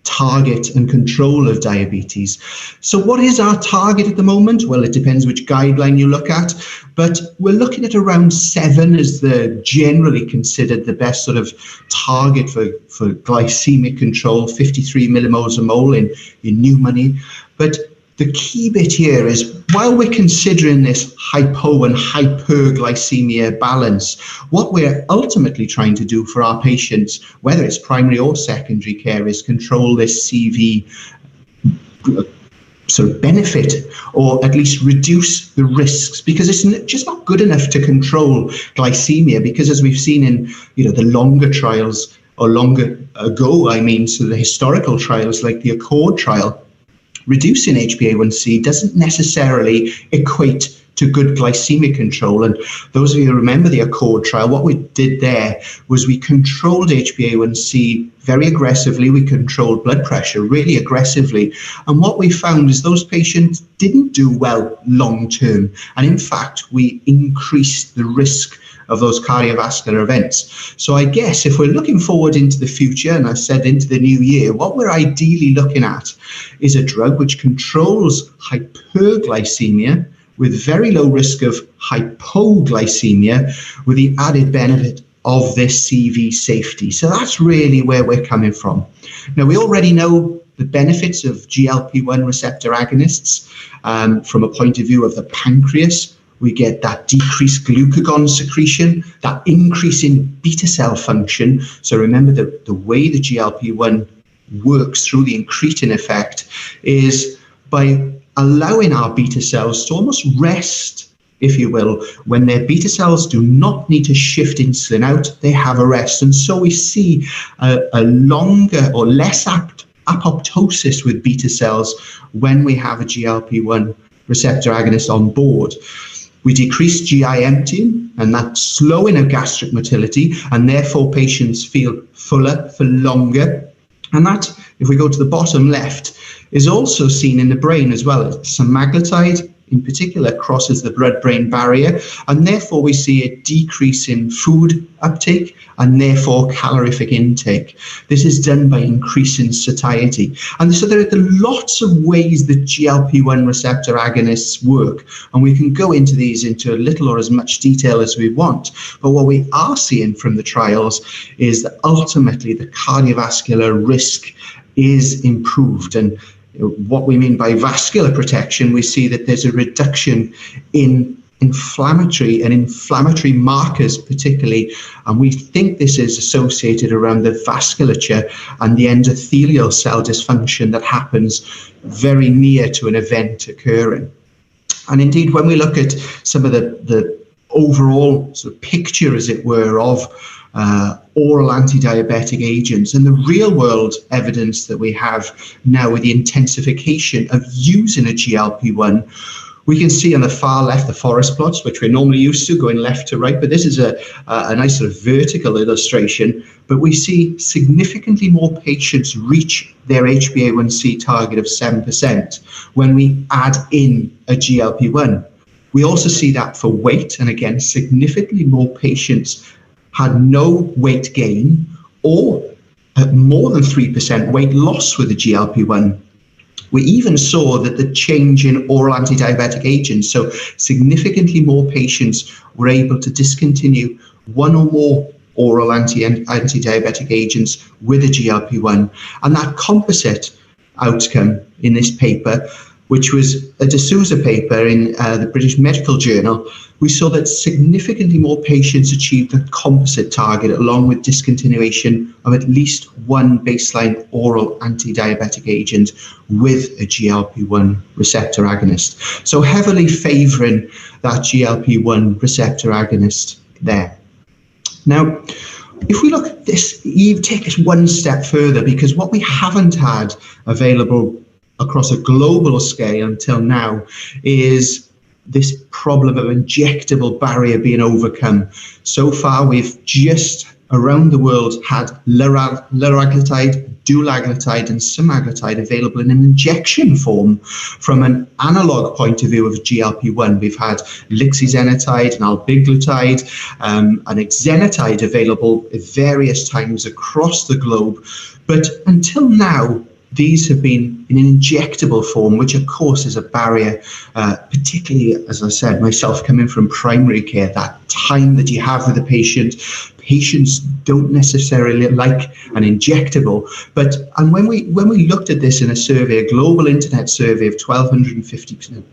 target and control of diabetes. So what is our target at the moment? Well, it depends which guideline you look at, but we're looking at around 7 as the generally considered the best sort of target for glycemic control, 53 millimoles a mole in new money. But the key bit here is, while we're considering this hypo and hyperglycemia balance, what we're ultimately trying to do for our patients, whether it's primary or secondary care, is control this CV sort of benefit, or at least reduce the risks, because it's just not good enough to control glycemia, because as we've seen in the longer trials, or longer ago, so the historical trials like the Accord trial, reducing HbA1c doesn't necessarily equate to good glycemic control. And those of you who remember the Accord trial, what we did there was we controlled HbA1c very aggressively. We controlled blood pressure really aggressively. And what we found is those patients didn't do well long term. And in fact, we increased the risk of those cardiovascular events. So I guess if we're looking forward into the future, and I've said into the new year, what we're ideally looking at is a drug which controls hyperglycemia with very low risk of hypoglycemia, with the added benefit of this CV safety. So that's really where we're coming from. Now, we already know the benefits of GLP-1 receptor agonists from a point of view of the pancreas. We get that decreased glucagon secretion, that increase in beta cell function. So remember the way the GLP-1 works through the incretin effect is by allowing our beta cells to almost rest, if you will. When their beta cells do not need to shift insulin out, they have a rest. And so we see a longer or less apoptosis with beta cells when we have a GLP-1 receptor agonist on board. We decrease GI emptying, and that's slowing of gastric motility, and therefore patients feel fuller for longer. And that, if we go to the bottom left, is also seen in the brain as well. Semaglutide in particular crosses the blood-brain barrier, and therefore we see a decrease in food uptake and therefore calorific intake. This is done by increasing satiety. And so there are lots of ways that GLP-1 receptor agonists work, and we can go into these into a little or as much detail as we want. But what we are seeing from the trials is that ultimately the cardiovascular risk is improved. And what we mean by vascular protection, we see that there's a reduction in inflammatory markers particularly, and we think this is associated around the vasculature and the endothelial cell dysfunction that happens very near to an event occurring. And indeed, when we look at some of the overall sort of picture, as it were, of oral anti-diabetic agents and the real-world evidence that we have now with the intensification of using a GLP-1, we can see on the far left the forest plots, which we're normally used to going left to right, but this is a nice sort of vertical illustration. But we see significantly more patients reach their HbA1c target of 7% when we add in a GLP-1. We also see that for weight, and again, significantly more patients had no weight gain or more than 3% weight loss with the GLP-1. We even saw that the change in oral anti-diabetic agents, so significantly more patients were able to discontinue one or more oral anti-diabetic agents with a GLP-1. And that composite outcome in this paper, which was a D'Souza paper in the British Medical Journal, we saw that significantly more patients achieved the composite target along with discontinuation of at least one baseline oral anti-diabetic agent with a GLP-1 receptor agonist. So heavily favouring that GLP-1 receptor agonist there. Now, if we look at this, you take us one step further, because what we haven't had available across a global scale until now is this problem of injectable barrier being overcome. So far, we've just around the world had liraglutide, dulaglutide and semaglutide available in an injection form. From an analog point of view of GLP-1, we've had lixisenatide and albiglutide and exenatide available at various times across the globe. But until now, these have been in an injectable form, which of course is a barrier, particularly, as I said, myself coming from primary care, that time that you have with the patient. Patients don't necessarily like an injectable, and when we looked at this in a survey, a global internet survey of 1,250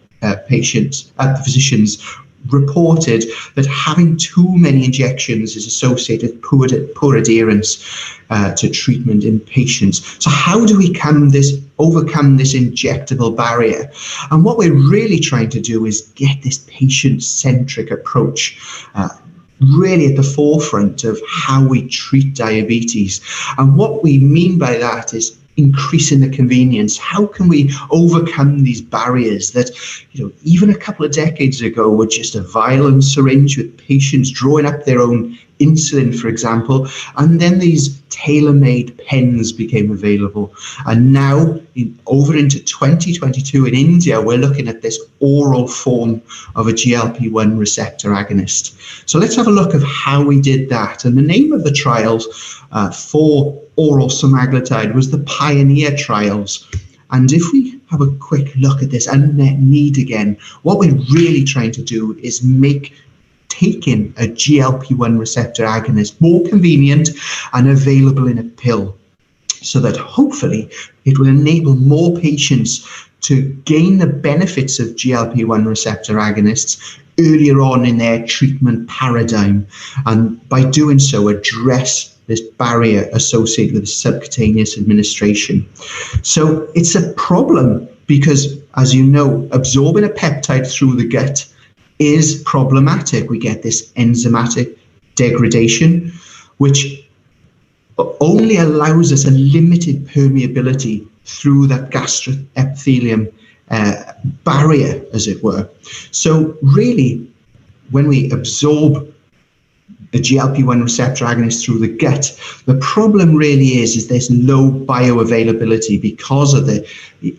patients, physicians reported that having too many injections is associated with poor adherence to treatment in patients. So how do we overcome this injectable barrier? And what we're really trying to do is get this patient-centric approach really at the forefront of how we treat diabetes. And what we mean by that is increasing the convenience. How can we overcome these barriers that, even a couple of decades ago were just a vial and syringe with patients drawing up their own insulin, for example, and then these tailor-made pens became available. And now, over into 2022 in India, we're looking at this oral form of a GLP-1 receptor agonist. So let's have a look at how we did that. And the name of the trials for oral semaglutide was the Pioneer trials. And if we have a quick look at this unmet need again, what we're really trying to do is make taking a GLP-1 receptor agonist more convenient and available in a pill, so that hopefully it will enable more patients to gain the benefits of GLP-1 receptor agonists earlier on in their treatment paradigm, and by doing so address this barrier associated with subcutaneous administration. So it's a problem because, as you know, absorbing a peptide through the gut is problematic. We get this enzymatic degradation, which only allows us a limited permeability through that gastric epithelium barrier, as it were. So really, when we absorb a GLP-1 receptor agonist through the gut. The problem really is there's low bioavailability because of the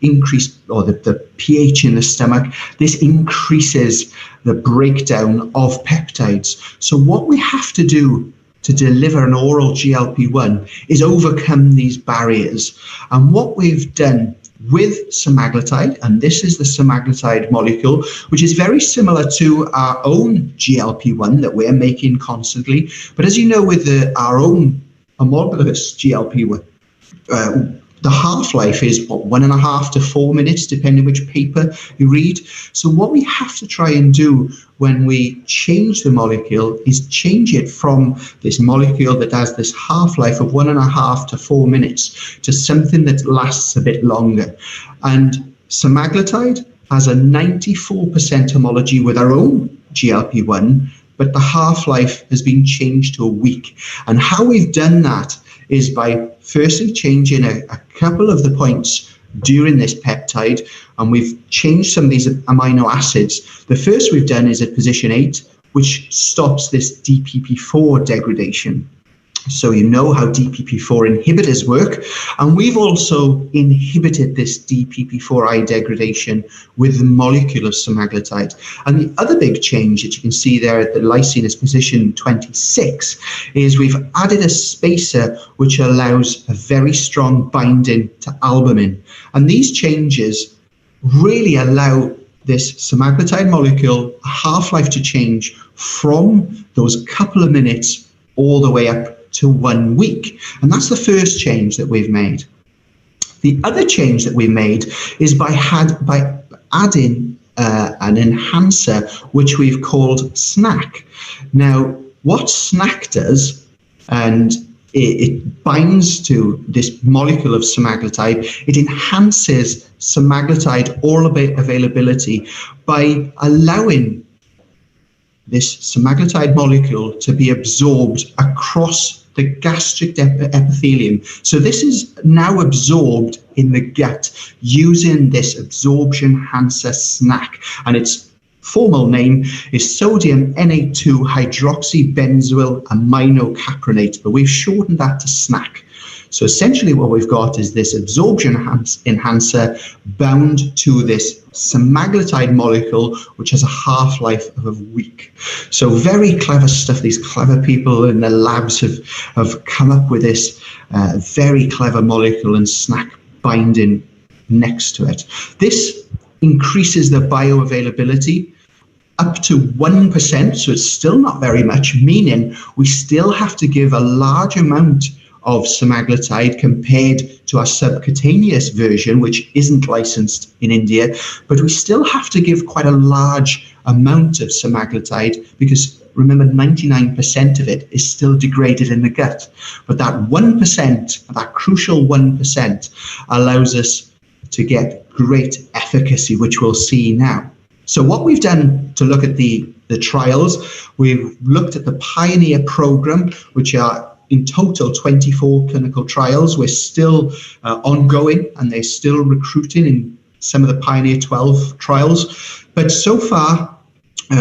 increase or the pH in the stomach. This increases the breakdown of peptides. So what we have to do to deliver an oral GLP-1 is overcome these barriers. And what we've done with semaglutide, and this is the semaglutide molecule, which is very similar to our own GLP-1 that we're making constantly. But as you know, with our own homologous GLP-1, the half-life is 1.5 to 4 minutes, depending which paper you read. So what we have to try and do when we change the molecule is change it from this molecule that has this half-life of 1.5 to 4 minutes to something that lasts a bit longer. And semaglutide has a 94% homology with our own GLP-1, but the half-life has been changed to a week. And how we've done that is by firstly changing a couple of the points during this peptide, and we've changed some of these amino acids. The first we've done is at position 8, which stops this DPP4 degradation. So you know how DPP4 inhibitors work, and we've also inhibited this DPP4I degradation with the molecule of semaglutide. And the other big change that you can see there at the lysine is position 26 is we've added a spacer which allows a very strong binding to albumin. And these changes really allow this semaglutide molecule a half-life to change from those couple of minutes all the way up to 1 week. And that's the first change that we've made. The other change that we made is by adding an enhancer, which we've called SNAC. Now, what SNAC does, and it binds to this molecule of semaglutide, it enhances semaglutide oral availability by allowing this semaglutide molecule to be absorbed across the gastric epithelium. So this is now absorbed in the gut using this absorption enhancer SNAC, and its formal name is sodium Na2 hydroxybenzoyl aminocapronate, but we've shortened that to SNAC. So essentially what we've got is this absorption enhancer bound to this semaglutide molecule, which has a half-life of a week. So very clever stuff. These clever people in the labs have come up with this very clever molecule and SNAC binding next to it. This increases the bioavailability up to 1%, so it's still not very much, meaning we still have to give a large amount of semaglutide compared to our subcutaneous version, which isn't licensed in India, but we still have to give quite a large amount of semaglutide because remember 99% of it is still degraded in the gut. But that 1%, that crucial 1%, allows us to get great efficacy, which we'll see now. So what we've done to look at the trials, we've looked at the Pioneer program, which are in total 24 clinical trials. We're still ongoing and they're still recruiting in some of the Pioneer 12 trials. But so far,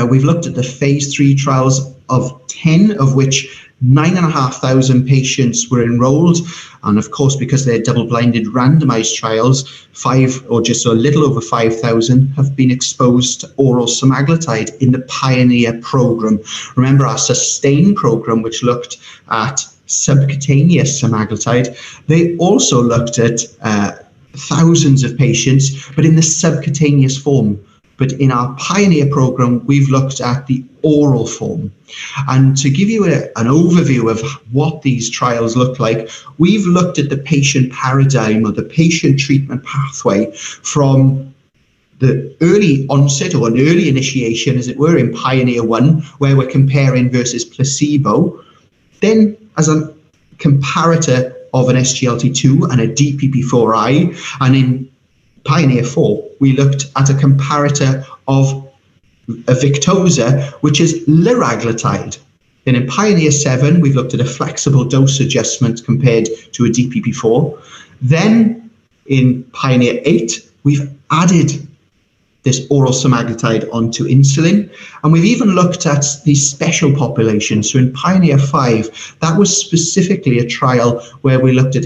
we've looked at the phase 3 trials of 10, of which 9,500 patients were enrolled. And of course, because they're double-blinded randomized trials, 5 or just a little over 5,000 have been exposed to oral semaglutide in the Pioneer program. Remember our SUSTAIN program, which looked at subcutaneous semaglutide, they also looked at thousands of patients, but in the subcutaneous form. But in our Pioneer program, we've looked at the oral form. And to give you an overview of what these trials look like, we've looked at the patient paradigm or the patient treatment pathway from the early onset or an early initiation, as it were, in Pioneer 1, where we're comparing versus placebo, then as a comparator of an SGLT2 and a DPP4I, and in Pioneer 4, we looked at a comparator of a Victoza, which is liraglutide. Then in Pioneer 7, we've looked at a flexible dose adjustment compared to a DPP4. Then in Pioneer 8, we've added this oral semaglutide onto insulin. And we've even looked at these special populations. So in Pioneer 5, that was specifically a trial where we looked at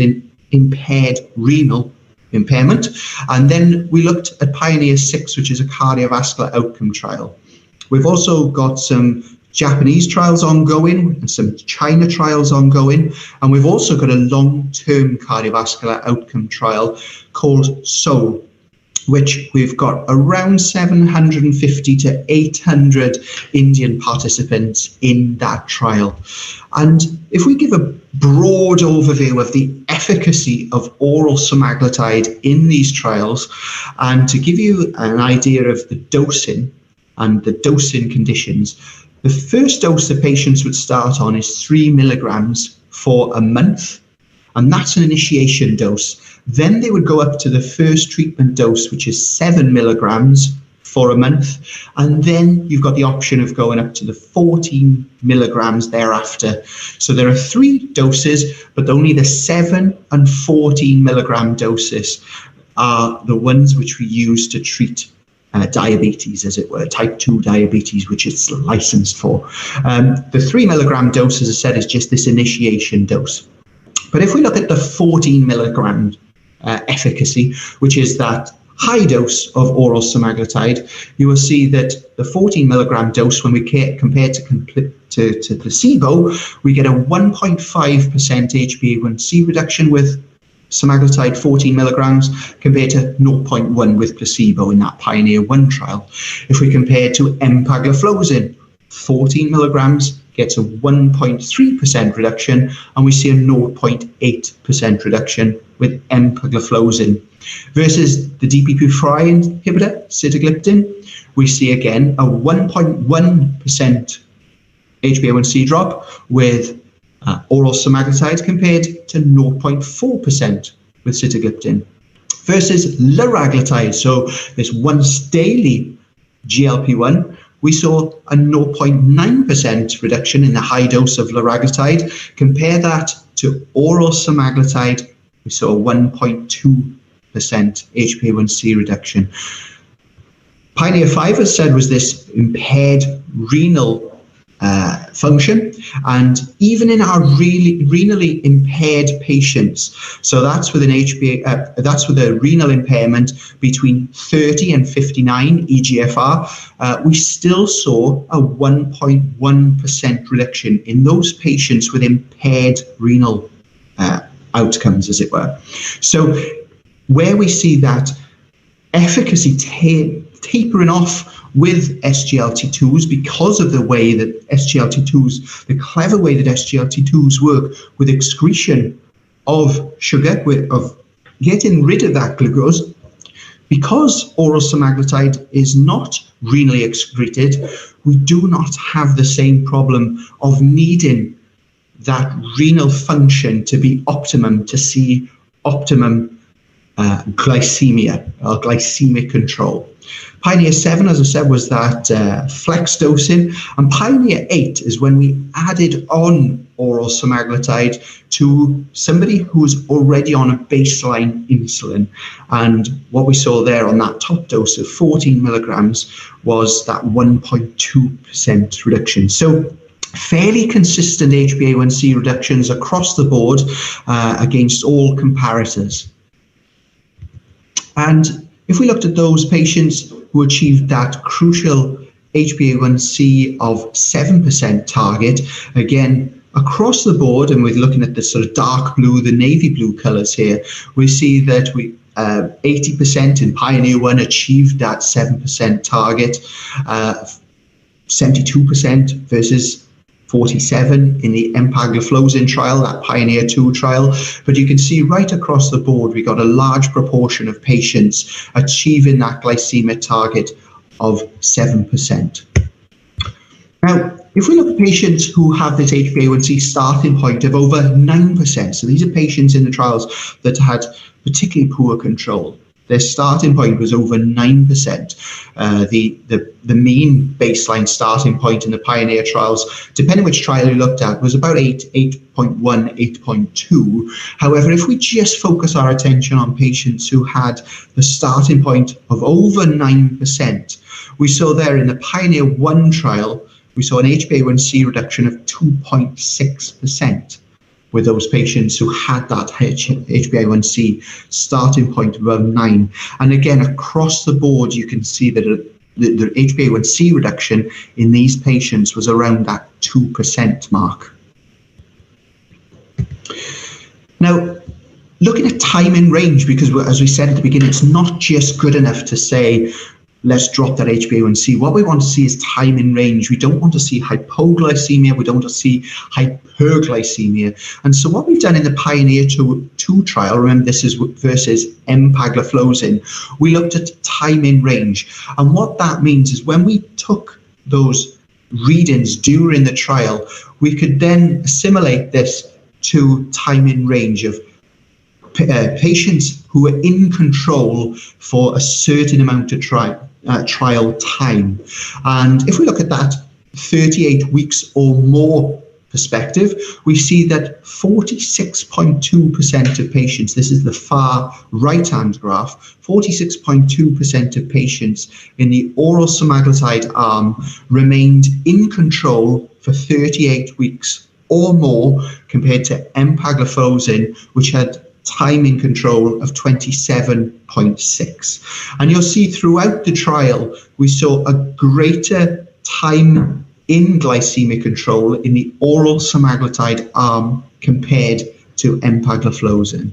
impaired renal impairment. And then we looked at Pioneer 6, which is a cardiovascular outcome trial. We've also got some Japanese trials ongoing and some China trials ongoing. And we've also got a long-term cardiovascular outcome trial called SOUL, which we've got around 750 to 800 Indian participants in that trial. And if we give a broad overview of the efficacy of oral semaglutide in these trials, and to give you an idea of the dosing and the dosing conditions, the first dose the patients would start on is 3 milligrams for a month, and that's an initiation dose. Then they would go up to the first treatment dose, which is 7 milligrams for a month. And then you've got the option of going up to the 14 milligrams thereafter. So there are 3 doses, but only the 7 and 14 milligram doses are the ones which we use to treat diabetes, as it were, type 2 diabetes, which it's licensed for. The 3 milligram dose, as I said, is just this initiation dose. But if we look at the 14 milligram efficacy, which is that high dose of oral semaglutide, you will see that the 14 milligram dose, when we compare to placebo, we get a 1.5% HbA1c reduction with semaglutide 14 milligrams compared to 0.1 with placebo in that Pioneer 1 trial. If we compare to empagliflozin, 14 milligrams gets a 1.3% reduction, and we see a 0.8% reduction with empagliflozin. Versus the DPP-4 inhibitor, sitagliptin, we see again a 1.1% HbA1c drop with oral semaglutide compared to 0.4% with sitagliptin. Versus liraglutide, so this once daily GLP-1, we saw a 0.9% reduction in the high dose of liraglutide. Compare that to oral semaglutide, we saw a 1.2% HbA1c reduction. Pioneer 5, as said, was this impaired renal function, and even in our renally impaired patients, so that's with that's with a renal impairment between 30 and 59 EGFR, we still saw a 1.1% reduction in those patients with impaired renal outcomes, as it were. So where we see that efficacy tapering off with SGLT2s because of the way that SGLT2s, the clever way that SGLT2s work with excretion of sugar, of getting rid of that glucose, because oral semaglutide is not renally excreted, we do not have the same problem of needing that renal function to be optimum, to see optimum glycemia or glycemic control. Pioneer 7, as I said, was that flex dosing, and Pioneer 8 is when we added on oral semaglutide to somebody who's already on a baseline insulin. And what we saw there on that top dose of 14 milligrams was that 1.2% reduction. So fairly consistent HbA1c reductions across the board against all comparators. And if we looked at those patients who achieved that crucial HbA1c of 7% target, again, across the board, and we're looking at the sort of dark blue, the navy blue colors here, we see that 80% in Pioneer 1 achieved that 7% target, 72% versus 47 in the empagliflozin trial, that Pioneer 2 trial. But you can see right across the board, we got a large proportion of patients achieving that glycemic target of 7%. Now, if we look at patients who have this HbA1c starting point of over 9%, so these are patients in the trials that had particularly poor control. their starting point was over 9%. The mean baseline starting point in the Pioneer trials, depending which trial you looked at, was about 8.1, 8.2. However, if we just focus our attention on patients who had the starting point of over 9%, we saw there in the Pioneer 1 trial, we saw an HbA1c reduction of 2.6%. with those patients who had that HbA1c starting point above 9. And again, across the board, you can see that the HbA1c reduction in these patients was around that 2% mark. Now, looking at time in range, because as we said at the beginning, it's not just good enough to say, let's drop that HbA1c. What we want to see is time in range. We don't want to see hypoglycemia. We don't want to see hyperglycemia. And so what we've done in the Pioneer 2 trial, remember this is versus empagliflozin, we looked at time in range. And what that means is when we took those readings during the trial, we could then assimilate this to time in range of patients who were in control for a certain amount of trial time. And if we look at that 38 weeks or more perspective, we see that 46.2% of patients, this is the far right-hand graph, 46.2% of patients in the oral semaglutide arm remained in control for 38 weeks or more compared to empagliflozin, which had time in control of 27.6. And you'll see throughout the trial, we saw a greater time in glycemic control in the oral semaglutide arm compared to empagliflozin.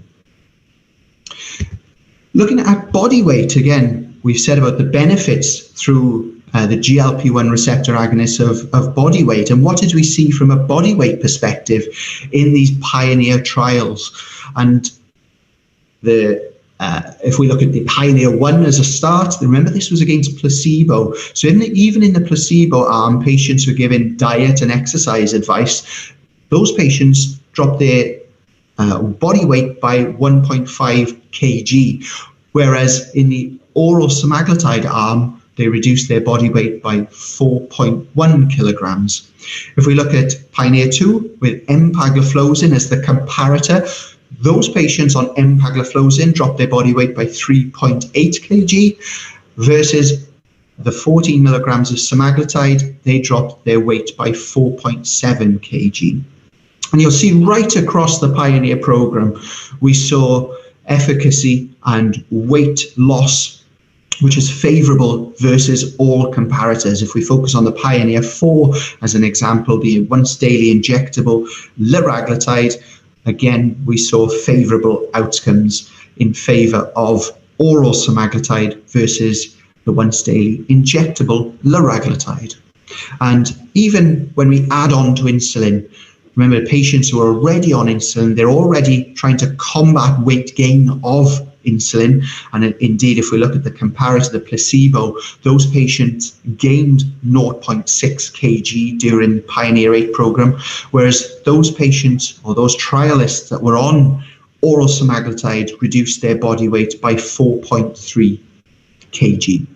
Looking at body weight, again, we've said about the benefits through the GLP-1 receptor agonists of body weight. And what did we see from a body weight perspective in these Pioneer trials? And if we look at the Pioneer 1 as a start, remember this was against placebo. So even in the placebo arm, patients were given diet and exercise advice. Those patients dropped their body weight by 1.5 kg, whereas in the oral semaglutide arm, they reduced their body weight by 4.1 kilograms. If we look at Pioneer 2 with empagliflozin as the comparator, those patients on empagliflozin dropped their body weight by 3.8 kg versus the 14 milligrams of semaglutide, they dropped their weight by 4.7 kg. And you'll see right across the Pioneer program, we saw efficacy and weight loss, which is favorable versus all comparators. If we focus on the Pioneer 4 as an example, the once daily injectable liraglutide, again, we saw favorable outcomes in favor of oral semaglutide versus the once daily injectable liraglutide. And even when we add on to insulin, remember patients who are already on insulin, they're already trying to combat weight gain of insulin. And indeed, if we look at the comparator, the placebo, those patients gained 0.6 kg during Pioneer 8 program, whereas those patients or those trialists that were on oral semaglutide reduced their body weight by 4.3 kg.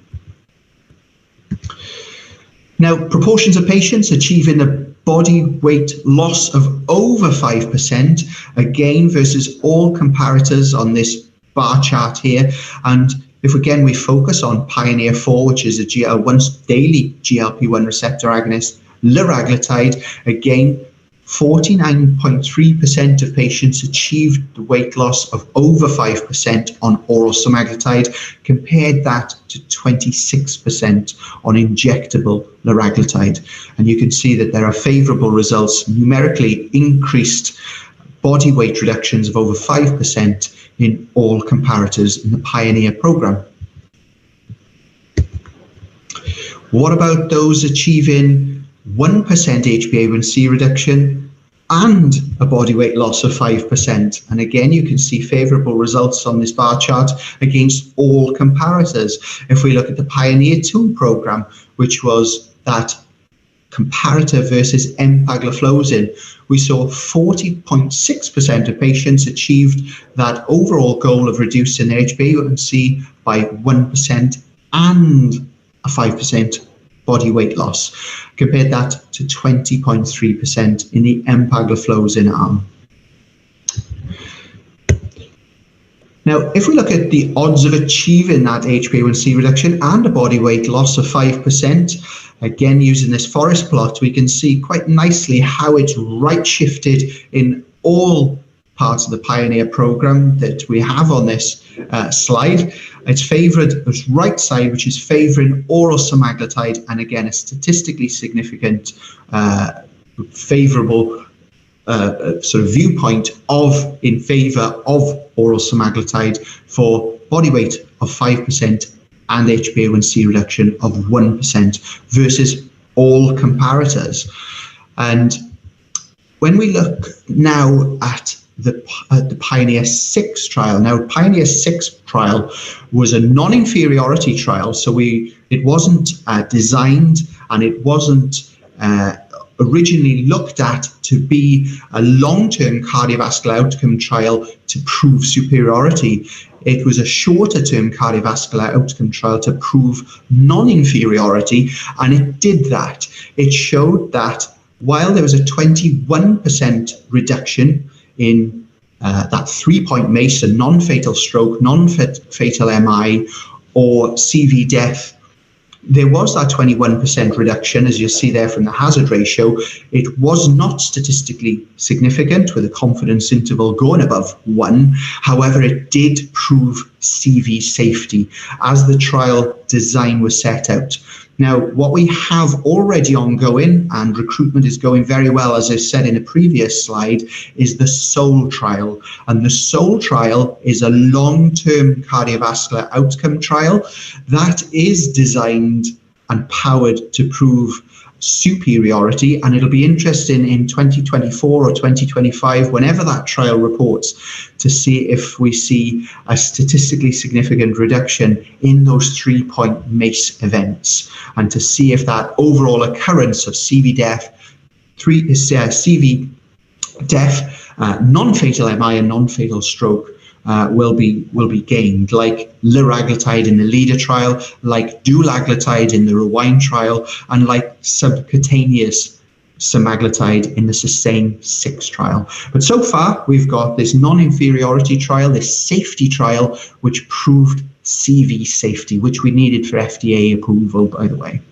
Now, proportions of patients achieving a body weight loss of over 5%, again, versus all comparators on this bar chart here. And if again we focus on Pioneer 4, which is a once daily GLP-1 receptor agonist, liraglutide, again 49.3% of patients achieved the weight loss of over 5% on oral semaglutide, compared that to 26% on injectable liraglutide. And you can see that there are favorable results, numerically increased body weight reductions of over 5% in all comparators in the Pioneer program. What about those achieving 1% HbA1c reduction and a body weight loss of 5%? And again, you can see favorable results on this bar chart against all comparators. If we look at the Pioneer 2 program, which was that comparator versus empagliflozin, we saw 40.6% of patients achieved that overall goal of reducing their HbA1c by 1% and a 5% body weight loss. Compared that to 20.3% in the empagliflozin arm. Now, if we look at the odds of achieving that HbA1c reduction and a body weight loss of 5%, again, using this forest plot, we can see quite nicely how it's right shifted in all parts of the Pioneer program that we have on this slide. It's favored this right side, which is favoring oral semaglutide, and again, a statistically significant favorable sort of viewpoint in favor of oral semaglutide for body weight of 5% and HbA1c reduction of 1% versus all comparators. And when we look now at the Pioneer 6 trial. Now, Pioneer 6 trial was a non-inferiority trial, so it wasn't designed and it wasn't originally looked at to be a long-term cardiovascular outcome trial to prove superiority. It was a shorter-term cardiovascular outcome trial to prove non-inferiority, and it did that. It showed that while there was a 21% reduction in that 3-point MACE, a non-fatal stroke, non-fatal MI, or CV death, there was that 21% reduction, as you see there from the hazard ratio. It was not statistically significant with a confidence interval going above 1. However, it did prove CV safety as the trial design was set out. Now, what we have already ongoing, and recruitment is going very well, as I said in a previous slide, is the SOUL trial. And the SOUL trial is a long-term cardiovascular outcome trial that is designed and powered to prove superiority, and it'll be interesting in 2024 or 2025, whenever that trial reports, to see if we see a statistically significant reduction in those 3-point MACE events, and to see if that overall occurrence of CV death, non-fatal MI and non-fatal stroke will be gained, like liraglutide in the LEADER trial, like dulaglutide in the REWIND trial, and like subcutaneous semaglutide in the SUSTAIN 6 trial. But so far, we've got this non-inferiority trial, this safety trial, which proved CV safety, which we needed for FDA approval, by the way.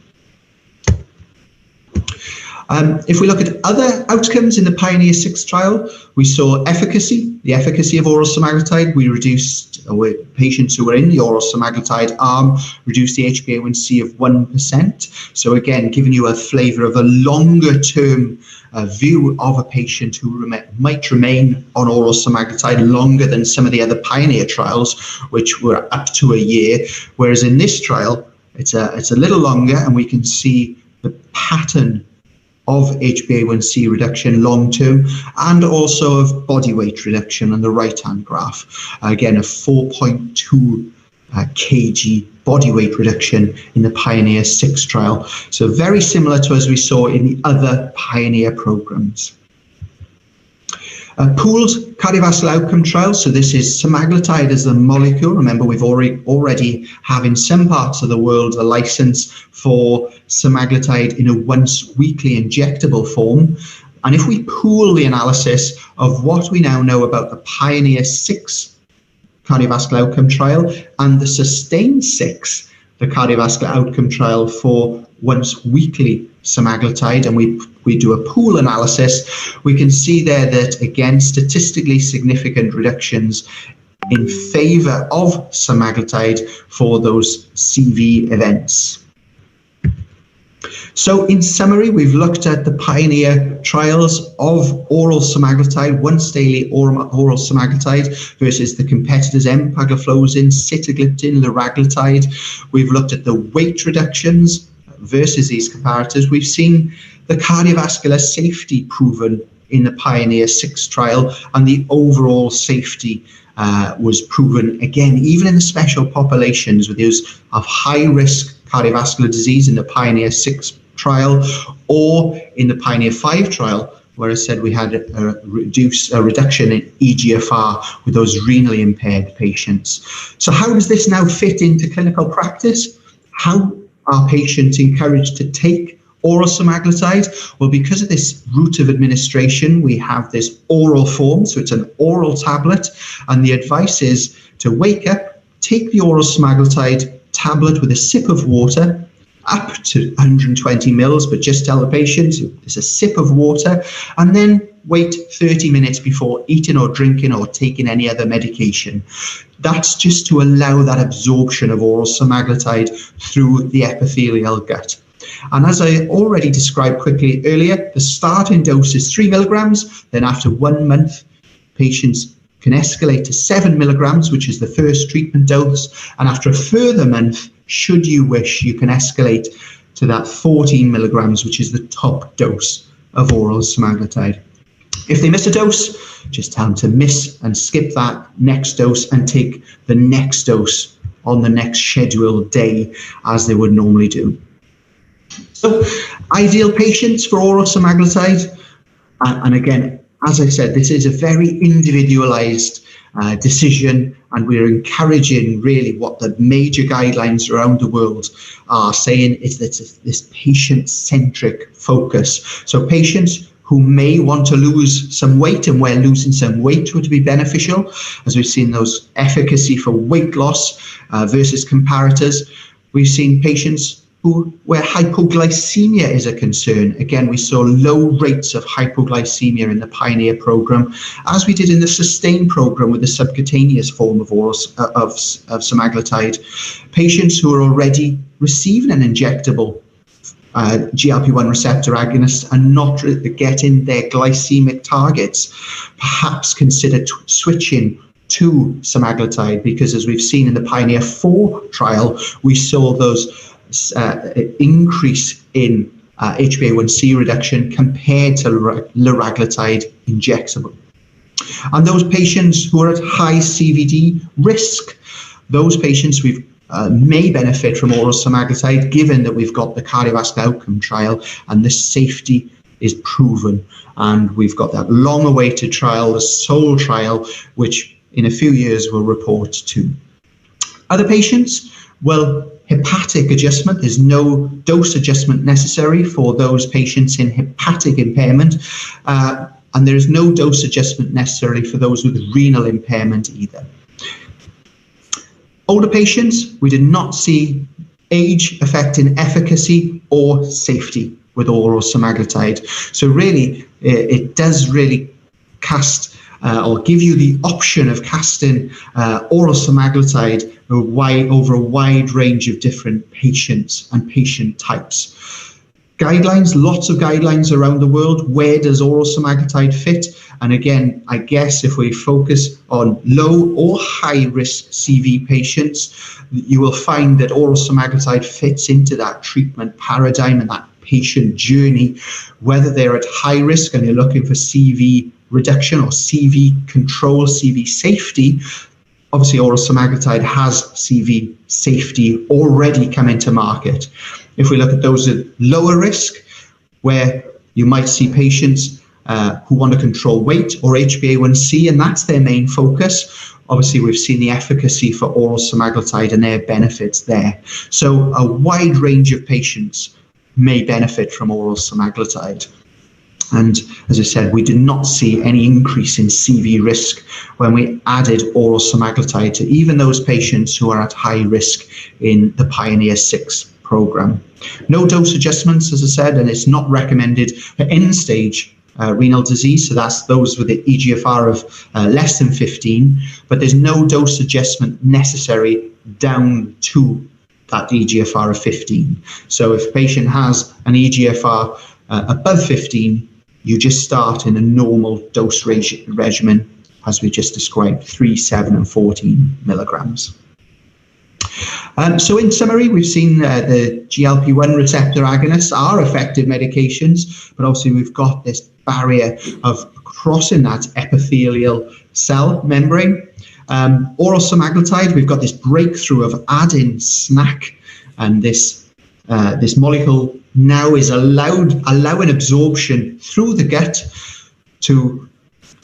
If we look at other outcomes in the Pioneer 6 trial, we saw efficacy, the efficacy of oral semaglutide. We reduced, patients who were in the oral semaglutide arm, reduced the HbA1c of 1%. So again, giving you a flavor of a longer term view of a patient who might remain on oral semaglutide longer than some of the other Pioneer trials, which were up to a year. Whereas in this trial, it's a little longer, and we can see the pattern of HbA1c reduction long-term, and also of body weight reduction on the right-hand graph. Again, a 4.2 kg body weight reduction in the Pioneer 6 trial. So very similar to as we saw in the other Pioneer programs. Pooled cardiovascular outcome trial. So this is semaglutide as the molecule. Remember, we've already have in some parts of the world a license for semaglutide in a once weekly injectable form. And if we pool the analysis of what we now know about the Pioneer 6 cardiovascular outcome trial and the SUSTAIN 6, the cardiovascular outcome trial for once weekly semaglutide, and we do a pool analysis, we can see there that, again, statistically significant reductions in favor of semaglutide for those CV events. So in summary, we've looked at the Pioneer trials of oral semaglutide, once daily oral semaglutide versus the competitors empagliflozin, sitagliptin, liraglutide. We've looked at the weight reductions versus these comparators. We've seen the cardiovascular safety proven in the Pioneer 6 trial, and the overall safety was proven, again, even in the special populations with those of high-risk cardiovascular disease in the Pioneer 6 trial, or in the Pioneer 5 trial, where I said we had a reduction in EGFR with those renally impaired patients. So how does this now fit into clinical practice? How are patients encouraged to take oral semaglutide? Well, because of this route of administration, we have this oral form, so it's an oral tablet, and the advice is to wake up, take the oral semaglutide tablet with a sip of water, up to 120 mils, but just tell the patient it's a sip of water, and then wait 30 minutes before eating or drinking or taking any other medication. That's just to allow that absorption of oral semaglutide through the epithelial gut. And as I already described quickly earlier, the starting dose is 3 milligrams. Then after 1 month, patients can escalate to 7 milligrams, which is the first treatment dose. And after a further month, should you wish, you can escalate to that 14 milligrams, which is the top dose of oral semaglutide. If they miss a dose, just tell them to miss and skip that next dose and take the next dose on the next scheduled day as they would normally do. So, ideal patients for oral semaglutide, and again, as I said, this is a very individualized decision, and we're encouraging really what the major guidelines around the world are saying is that this patient-centric focus. So patients who may want to lose some weight and where losing some weight would be beneficial, as we've seen those efficacy for weight loss versus comparators. We've seen patients where hypoglycemia is a concern. Again, we saw low rates of hypoglycemia in the Pioneer program, as we did in the SUSTAIN program with the subcutaneous form of oral of semaglutide. Patients who are already receiving an injectable GLP-1 receptor agonist and not getting their glycemic targets, perhaps consider switching to semaglutide, because as we've seen in the Pioneer 4 trial, we saw those increase in HbA1c reduction compared to liraglutide injectable. And those patients who are at high CVD risk, those patients may benefit from oral semaglutide, given that we've got the cardiovascular outcome trial and the safety is proven. And we've got that long-awaited trial, the SOUL trial, which in a few years will report too. Other patients, well, hepatic adjustment, there's no dose adjustment necessary for those patients in hepatic impairment, and there is no dose adjustment necessarily for those with renal impairment either. Older patients, we did not see age affecting efficacy or safety with oral semaglutide. So really, it does really cast or give you the option of casting oral semaglutide over a wide range of different patients and patient types. Guidelines, lots of guidelines around the world. Where does oral semaglutide fit? And again, I guess if we focus on low or high risk CV patients, you will find that oral semaglutide fits into that treatment paradigm and that patient journey, whether they're at high risk and you're looking for CV reduction or CV control, CV safety. Obviously, oral semaglutide has CV safety already coming to market. If we look at those at lower risk, where you might see patients who want to control weight or HbA1c, and that's their main focus, obviously we've seen the efficacy for oral semaglutide and their benefits there. So a wide range of patients may benefit from oral semaglutide. And as I said, we did not see any increase in CV risk when we added oral semaglutide to even those patients who are at high risk in the Pioneer 6 program. No dose adjustments, as I said, and it's not recommended for end-stage renal disease, so that's those with the EGFR of less than 15, but there's no dose adjustment necessary down to that EGFR of 15. So if a patient has an EGFR above 15, you just start in a normal dose regimen, as we just described, 3, 7, and 14 milligrams. So in summary, we've seen the GLP-1 receptor agonists are effective medications, but obviously we've got this barrier of crossing that epithelial cell membrane. Oral semaglutide, we've got this breakthrough of adding SNAC and this molecule now is allowing absorption through the gut to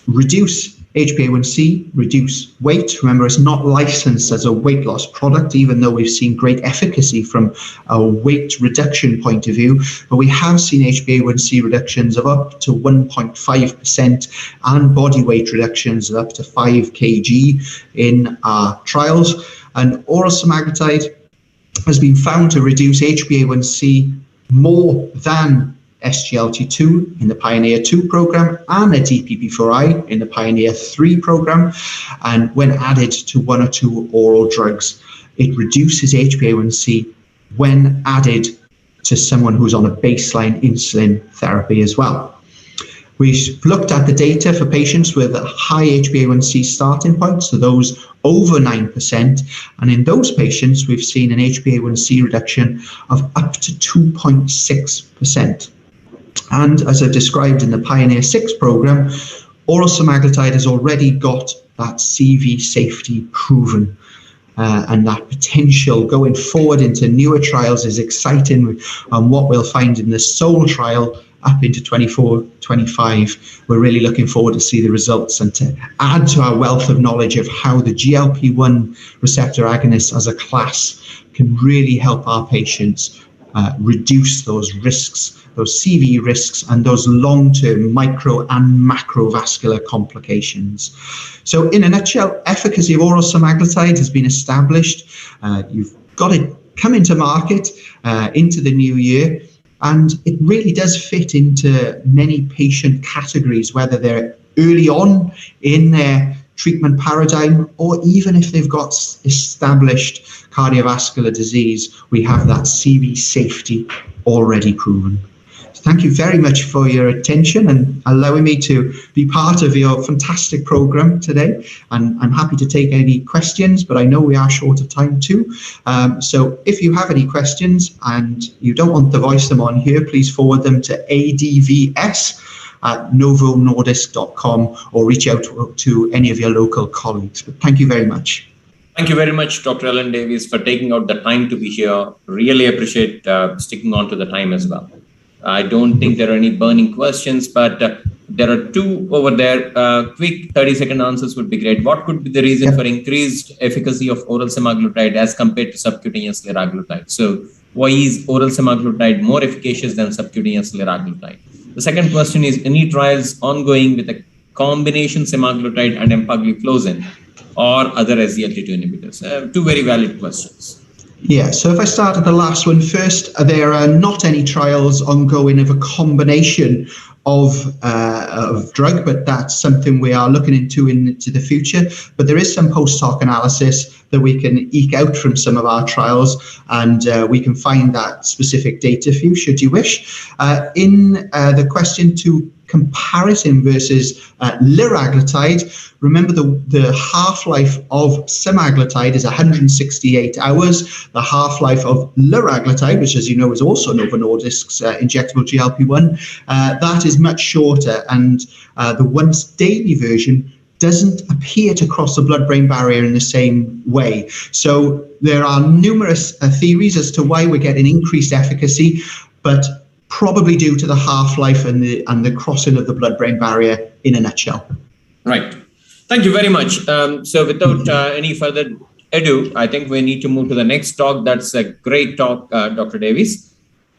reduce HbA1c, reduce weight. Remember, it's not licensed as a weight loss product, even though we've seen great efficacy from a weight reduction point of view. But we have seen HbA1c reductions of up to 1.5% and body weight reductions of up to 5 kg in our trials. And oral semaglutide has been found to reduce HbA1c more than SGLT2 in the Pioneer 2 program and a DPP4I in the Pioneer 3 program. And when added to one or two oral drugs, it reduces HbA1c when added to someone who's on a baseline insulin therapy as well. We've looked at the data for patients with a high HbA1c starting point, so those over 9%. And in those patients, we've seen an HbA1c reduction of up to 2.6%. And as I've described in the Pioneer 6 program, oral semaglutide has already got that CV safety proven. And that potential going forward into newer trials is exciting. And what we'll find in the SOUL trial up into 24-25, we're really looking forward to see the results and to add to our wealth of knowledge of how the GLP-1 receptor agonists as a class can really help our patients reduce those risks, those CV risks, and those long-term micro and macrovascular complications. So in a nutshell, efficacy of oral semaglutide has been established. You've got it coming to market into the new year, and it really does fit into many patient categories, whether they're early on in their treatment paradigm, or even if they've got established cardiovascular disease, we have that CV safety already proven. Thank you very much for your attention and allowing me to be part of your fantastic program today. And I'm happy to take any questions, but I know we are short of time too. So if you have any questions and you don't want to voice them on here, please forward them to advs@novonordisk.com or reach out to any of your local colleagues. But thank you very much. Thank you very much, Dr. Alan Davies, for taking out the time to be here. Really appreciate sticking on to the time as well. I don't think there are any burning questions, but there are two over there. Quick 30-second answers would be great. What could be the reason for increased efficacy of oral semaglutide as compared to subcutaneous liraglutide? So why is oral semaglutide more efficacious than subcutaneous liraglutide? The second question is, any trials ongoing with a combination semaglutide and empagliflozin or other SGLT2 inhibitors? Two very valid questions. Yeah, so if I start at the last one first, there are not any trials ongoing of a combination of drug, but that's something we are looking into the future. But there is some post-hoc analysis that we can eke out from some of our trials, and we can find that specific data for you, should you wish. In the question to comparison versus liraglutide, remember the half-life of semaglutide is 168 hours. The half-life of liraglutide, which as you know is also Novo Nordisk's injectable GLP-1, that is much shorter, and the once daily version doesn't appear to cross the blood-brain barrier in the same way. So there are numerous theories as to why we're getting increased efficacy, but probably due to the half-life and the crossing of the blood-brain barrier in a nutshell. Right. Thank you very much. So without any further ado, I think we need to move to the next talk. That's a great talk, Dr. Davies.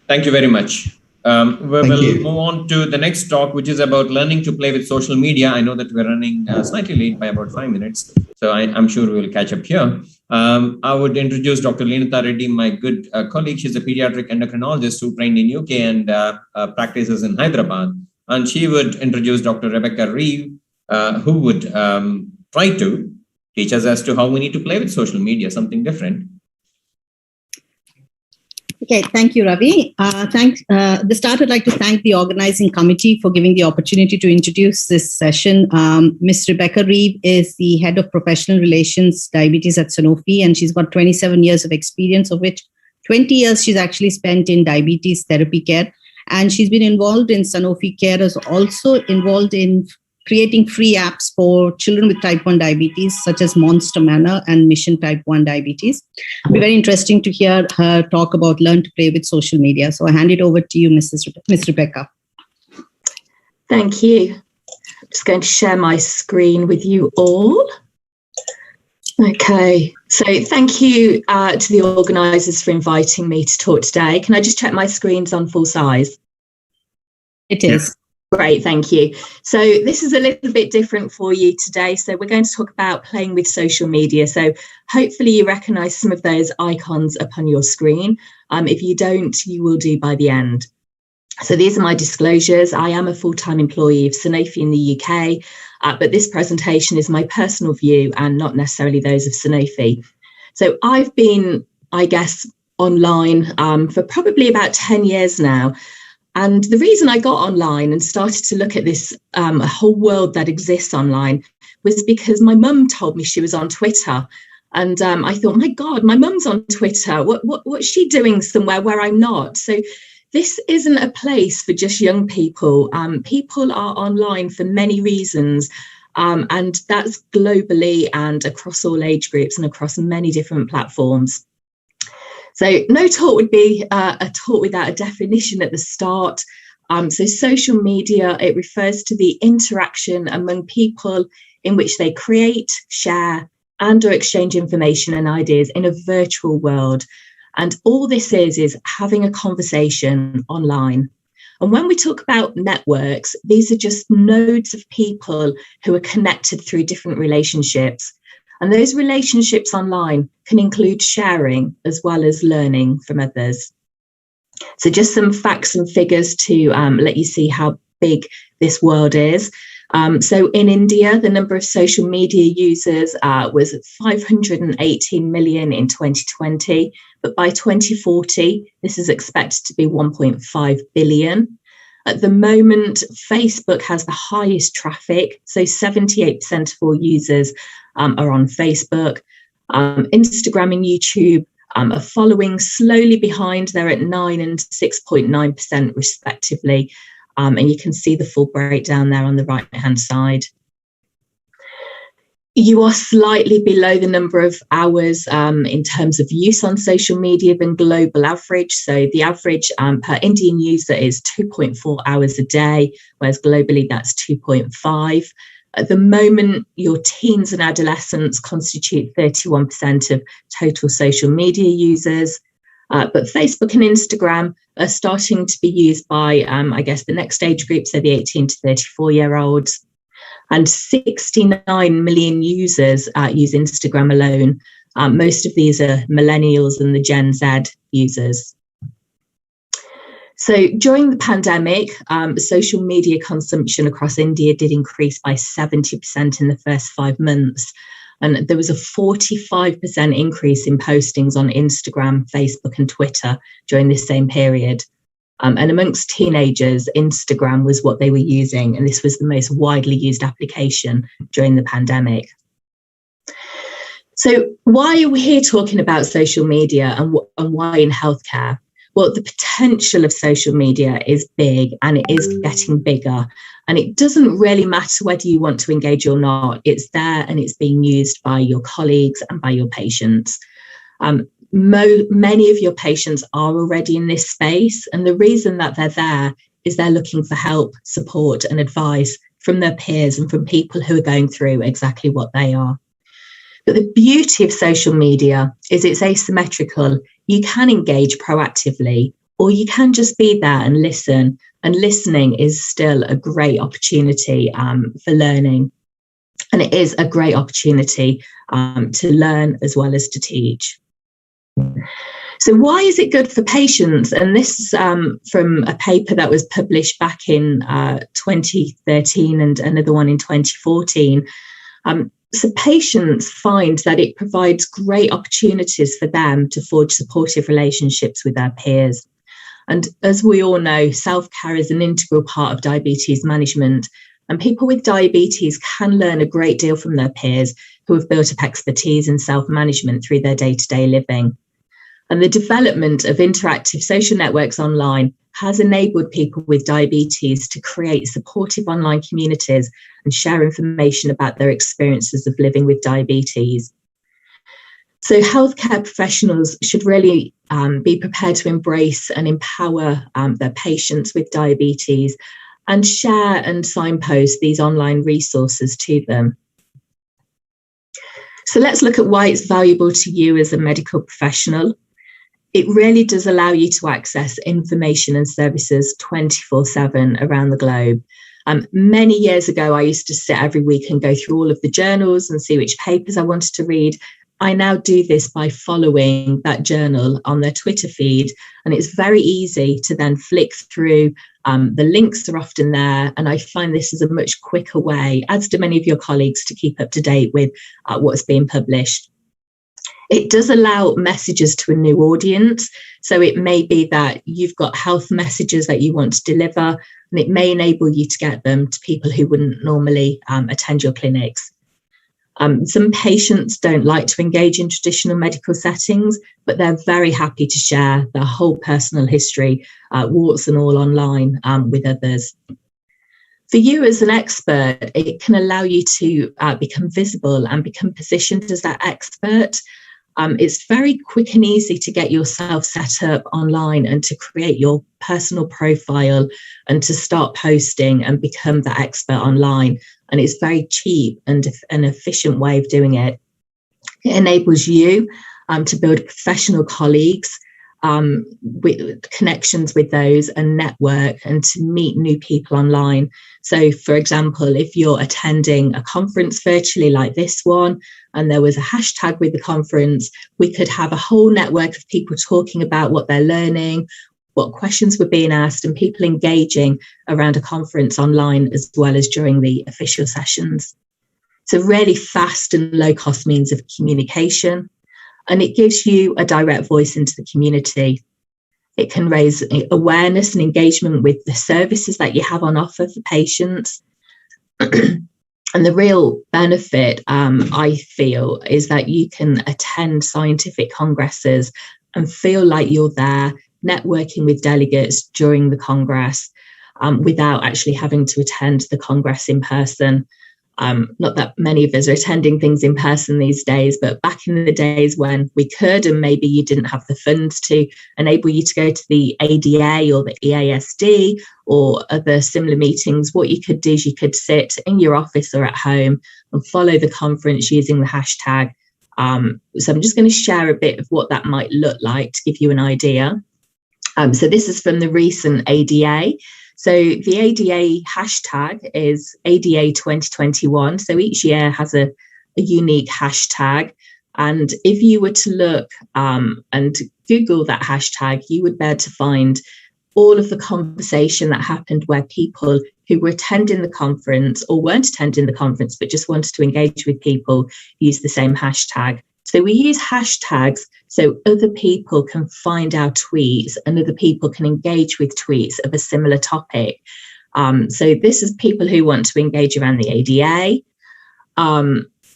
Thank you very much. We will move on to the next talk, which is about learning to play with social media. I know that we're running slightly late by about 5 minutes, so I'm sure we'll catch up here. I would introduce Dr. Leenata Reddy, my good colleague. She's a pediatric endocrinologist who trained in UK and practices in Hyderabad. And she would introduce Dr. Rebecca Reeve, who would try to teach us as to how we need to play with social media, something different. Okay, thank you, Ravi. The start, I'd like to thank the organizing committee for giving the opportunity to introduce this session. Ms. Rebecca Reeve is the head of professional relations diabetes at Sanofi, and she's got 27 years of experience, of which 20 years she's actually spent in diabetes therapy care. And she's been involved in Sanofi Care, is also involved in creating free apps for children with type 1 diabetes, such as Monster Manor and Mission Type 1 Diabetes. It'll be very interesting to hear her talk about learn to play with social media. So I hand it over to you, Ms. Rebecca. Thank you. I'm just going to share my screen with you all. Okay, so thank you to the organisers for inviting me to talk today. Can I just check my screen's on full size? It is. Great, thank you. So this is a little bit different for you today. So we're going to talk about playing with social media. So hopefully you recognise some of those icons up on your screen. If you don't, you will do by the end. So these are my disclosures. I am a full-time employee of Sanofi in the UK, but this presentation is my personal view and not necessarily those of Sanofi. So I've been, I guess, online for probably about 10 years now. And the reason I got online and started to look at this whole world that exists online was because my mum told me she was on Twitter. And I thought, my God, my mum's on Twitter. What's she doing somewhere where I'm not? So this isn't a place for just young people. People are online for many reasons. And that's globally and across all age groups and across many different platforms. So no talk would be a talk without a definition at the start. So social media, it refers to the interaction among people in which they create, share, and or exchange information and ideas in a virtual world. And all this is having a conversation online. And when we talk about networks, these are just nodes of people who are connected through different relationships. And those relationships online can include sharing as well as learning from others. So just some facts and figures to let you see how big this world is. So in India, the number of social media users was 518 million in 2020. But by 2040, this is expected to be 1.5 billion. At the moment, Facebook has the highest traffic. So 78% of all users are on Facebook. Instagram and YouTube are following slowly behind. They're at 9 and 6.9% respectively. And you can see the full breakdown there on the right-hand side. You are slightly below the number of hours in terms of use on social media than global average. So the average per Indian user is 2.4 hours a day, whereas globally that's 2.5. At the moment, your teens and adolescents constitute 31% of total social media users. But Facebook and Instagram are starting to be used by, I guess, the next age group, so the 18 to 34-year-olds. And 69 million users use Instagram alone. Most of these are millennials and the Gen Z users. So during the pandemic, social media consumption across India did increase by 70% in the first 5 months. And there was a 45% increase in postings on Instagram, Facebook, and Twitter during this same period. And amongst teenagers, Instagram was what they were using, and this was the most widely used application during the pandemic. So why are we here talking about social media and why in healthcare? Well, the potential of social media is big and it is getting bigger. And it doesn't really matter whether you want to engage or not. It's there and it's being used by your colleagues and by your patients. Many of your patients are already in this space. And the reason that they're there is they're looking for help, support and advice from their peers and from people who are going through exactly what they are. But the beauty of social media is it's asymmetrical. You can engage proactively, or you can just be there and listen. And listening is still a great opportunity for learning. And it is a great opportunity to learn as well as to teach. So why is it good for patients? And this is from a paper that was published back in 2013 and another one in 2014. So patients find that it provides great opportunities for them to forge supportive relationships with their peers. And as we all know, self-care is an integral part of diabetes management. And people with diabetes can learn a great deal from their peers who have built up expertise in self-management through their day-to-day living. And the development of interactive social networks online has enabled people with diabetes to create supportive online communities and share information about their experiences of living with diabetes. So healthcare professionals should really be prepared to embrace and empower their patients with diabetes and share and signpost these online resources to them. So let's look at why it's valuable to you as a medical professional. It really does allow you to access information and services 24/7 around the globe. Many years ago, I used to sit every week and go through all of the journals and see which papers I wanted to read. I now do this by following that journal on their Twitter feed, and it's very easy to then flick through. The links are often there, and I find this is a much quicker way, as do many of your colleagues, to keep up to date with what's being published. It does allow messages to a new audience. So it may be that you've got health messages that you want to deliver, and it may enable you to get them to people who wouldn't normally attend your clinics. Some patients don't like to engage in traditional medical settings, but they're very happy to share their whole personal history, warts and all, online with others. For you as an expert, it can allow you to become visible and become positioned as that expert. It's very quick and easy to get yourself set up online and to create your personal profile and to start posting and become that expert online. And it's very cheap and an efficient way of doing it. It enables you to build professional colleagues, with connections with those, and network, and to meet new people online. So, for example, if you're attending a conference virtually like this one, and there was a hashtag with the conference, we could have a whole network of people talking about what they're learning, what questions were being asked, and people engaging around a conference online as well as during the official sessions. It's a really fast and low-cost means of communication, and it gives you a direct voice into the community. It can raise awareness and engagement with the services that you have on offer for patients. And the real benefit, I feel, is that you can attend scientific congresses and feel like you're there networking with delegates during the Congress without actually having to attend the Congress in person. Not that many of us are attending things in person these days, but back in the days when we could, and maybe you didn't have the funds to enable you to go to the ADA or the EASD or other similar meetings, what you could do is you could sit in your office or at home and follow the conference using the hashtag. So I'm just going to share a bit of what that might look like to give you an idea. So this is from the recent ADA. So the ADA hashtag is ADA 2021. So each year has a unique hashtag. And if you were to look and Google that hashtag, you would be able to find all of the conversation that happened where people who were attending the conference or weren't attending the conference, but just wanted to engage with people, use the same hashtag. So we use hashtags so other people can find our tweets and other people can engage with tweets of a similar topic. So this is people who want to engage around the ADA.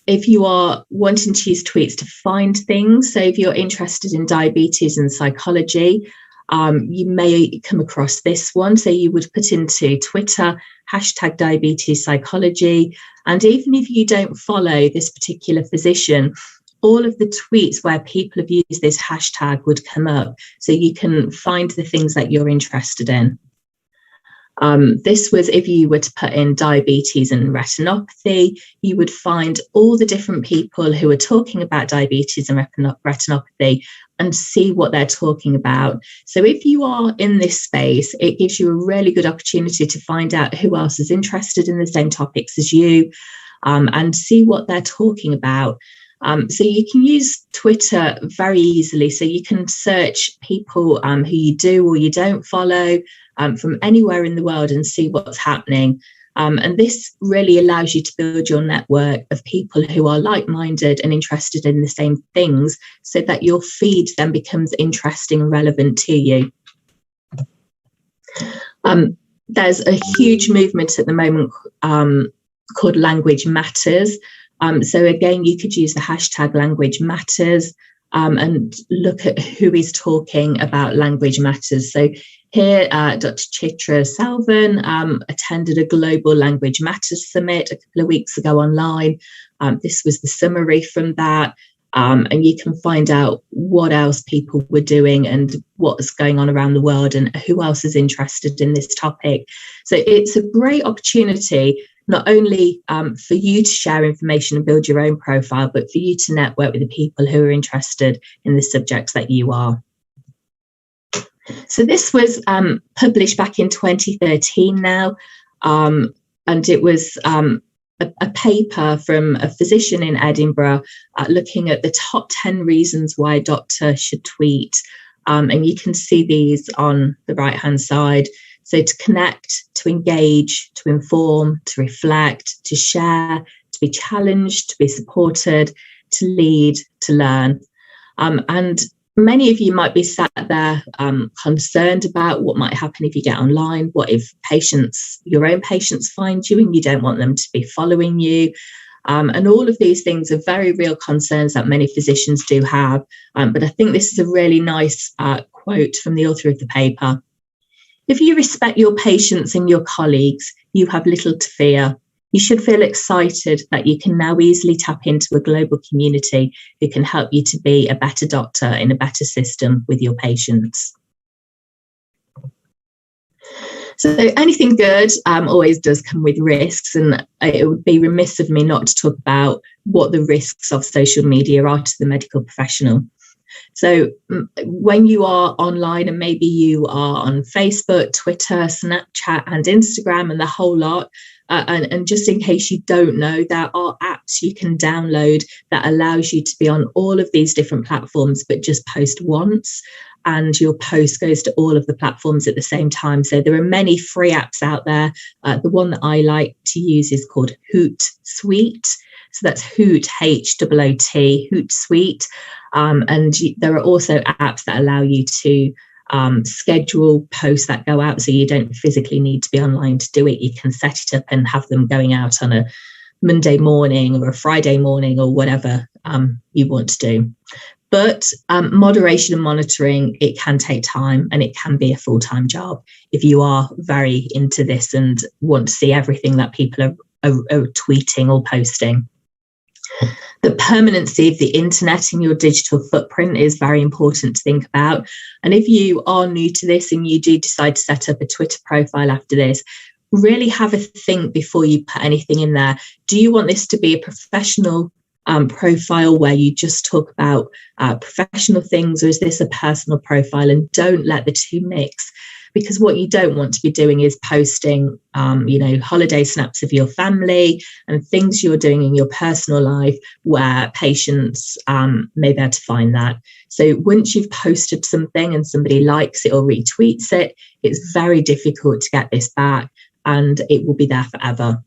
If you are wanting to use tweets to find things, so if you're interested in diabetes and psychology, you may come across this one. So you would put into Twitter, hashtag diabetes psychology. And even if you don't follow this particular physician, all of the tweets where people have used this hashtag would come up. So you can find the things that you're interested in. This was if you were to put in diabetes and retinopathy, you would find all the different people who are talking about diabetes and retinopathy and see what they're talking about. So if you are in this space, it gives you a really good opportunity to find out who else is interested in the same topics as you, and see what they're talking about. So you can use Twitter very easily. So you can search people who you do or you don't follow from anywhere in the world and see what's happening. And this really allows you to build your network of people who are like-minded and interested in the same things so that your feed then becomes interesting and relevant to you. There's a huge movement at the moment called Language Matters. So again, you could use the hashtag Language Matters and look at who is talking about language matters. So Here, Dr. Chitra Salvan attended a Global Language Matters Summit a couple of weeks ago online. This was the summary from that. And you can find out what else people were doing and what's going on around the world and who else is interested in this topic. So it's a great opportunity, not only for you to share information and build your own profile, but for you to network with the people who are interested in the subjects that you are. So this was published back in 2013 now, and it was a paper from a physician in Edinburgh looking at the top 10 reasons why a doctor should tweet. And you can see these on the right-hand side. So to connect, to engage, to inform, to reflect, to share, to be challenged, to be supported, to lead, to learn. And many of you might be sat there concerned about what might happen if you get online. What if your own patients find you and you don't want them to be following you? And all of these things are very real concerns that many physicians do have. But I think this is a really nice quote from the author of the paper. If you respect your patients and your colleagues, you have little to fear. You should feel excited that you can now easily tap into a global community who can help you to be a better doctor in a better system with your patients. So anything good always does come with risks, and it would be remiss of me not to talk about what the risks of social media are to the medical professional. So when you are online, and maybe you are on Facebook, Twitter, Snapchat and Instagram and the whole lot, and just in case you don't know, there are apps you can download that allows you to be on all of these different platforms, but just post once and your post goes to all of the platforms at the same time. So there are many free apps out there. The one that I like to use is called Hootsuite. So that's Hoot, H-O-O-T, Hootsuite. And there are also apps that allow you to schedule posts that go out, so you don't physically need to be online to do it. You can set it up and have them going out on a Monday morning or a Friday morning or whatever you want to do. But moderation and monitoring, it can take time and it can be a full-time job if you are very into this and want to see everything that people are tweeting or posting. The permanency of the internet in your digital footprint is very important to think about. And if you are new to this and you do decide to set up a Twitter profile after this, really have a think before you put anything in there. Do you want this to be a professional profile where you just talk about professional things, or is this a personal profile? And don't let the two mix. Because what you don't want to be doing is posting, holiday snaps of your family and things you're doing in your personal life where patients may be able to find that. So once you've posted something and somebody likes it or retweets it, it's very difficult to get this back and it will be there forever.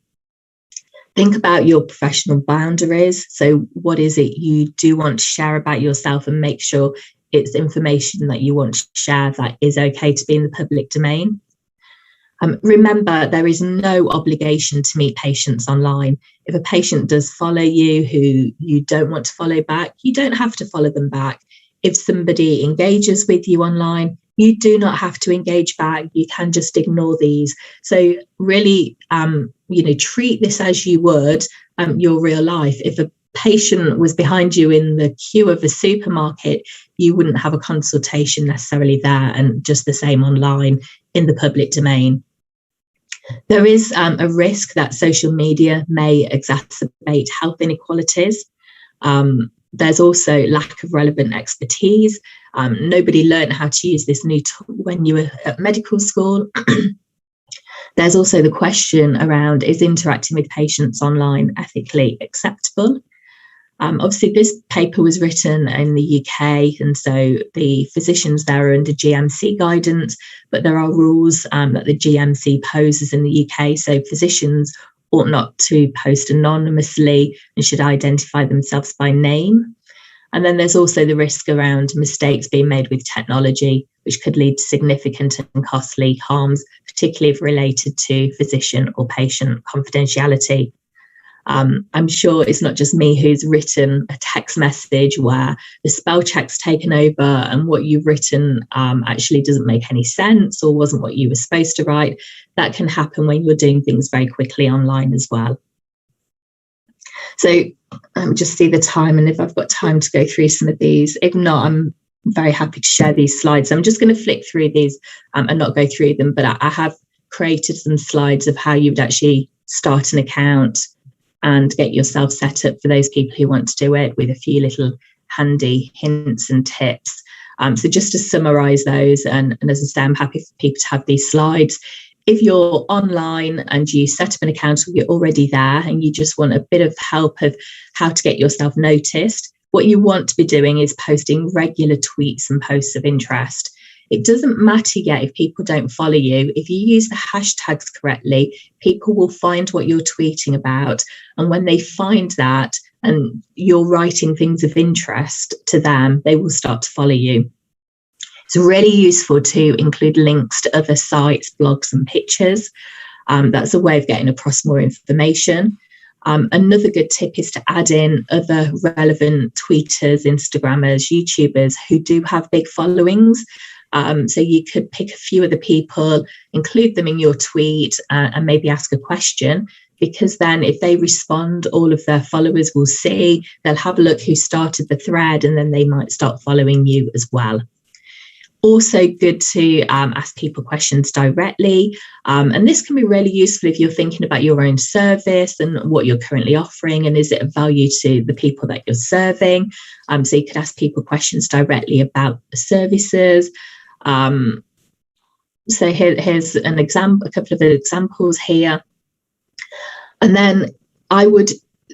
Think about your professional boundaries. So what is it you do want to share about yourself, and make sure it's information that you want to share that is okay to be in the public domain. Remember, there is no obligation to meet patients online. If a patient does follow you who you don't want to follow back, you don't have to follow them back. If somebody engages with you online, you do not have to engage back. You can just ignore these. So really, treat this as you would your real life. If a patient was behind you in the queue of a supermarket, you wouldn't have a consultation necessarily there, and just the same online in the public domain. There is a risk that social media may exacerbate health inequalities. There's also lack of relevant expertise. Nobody learned how to use this new tool when you were at medical school. There's also the question around, is interacting with patients online ethically acceptable? Obviously, this paper was written in the UK, and so the physicians there are under GMC guidance, but there are rules that the GMC poses in the UK, so physicians ought not to post anonymously and should identify themselves by name. And then there's also the risk around mistakes being made with technology, which could lead to significant and costly harms, particularly if related to physician or patient confidentiality. I'm sure it's not just me who's written a text message where the spell check's taken over and what you've written actually doesn't make any sense or wasn't what you were supposed to write. That can happen when you're doing things very quickly online as well. So just see the time, and if I've got time to go through some of these. If not, I'm very happy to share these slides. I'm just going to flick through these and not go through them, but I have created some slides of how you would actually start an account and get yourself set up for those people who want to do it, with a few little handy hints and tips. So just to summarize those, and as I say, I'm happy for people to have these slides. If you're online and you set up an account or you're already there and you just want a bit of help of how to get yourself noticed, what you want to be doing is posting regular tweets and posts of interest. It doesn't matter yet if people don't follow you. If you use the hashtags correctly, people will find what you're tweeting about. And when they find that and you're writing things of interest to them, they will start to follow you. It's really useful to include links to other sites, blogs and pictures. That's a way of getting across more information. Another good tip is to add in other relevant tweeters, Instagrammers, YouTubers who do have big followings. So you could pick a few of the people, include them in your tweet and maybe ask a question, because then if they respond, all of their followers will see, they'll have a look who started the thread, and then they might start following you as well. Also good to ask people questions directly. And this can be really useful if you're thinking about your own service and what you're currently offering, and is it of value to the people that you're serving. So you could ask people questions directly about the services. So here's an example, a couple of examples here. And then I would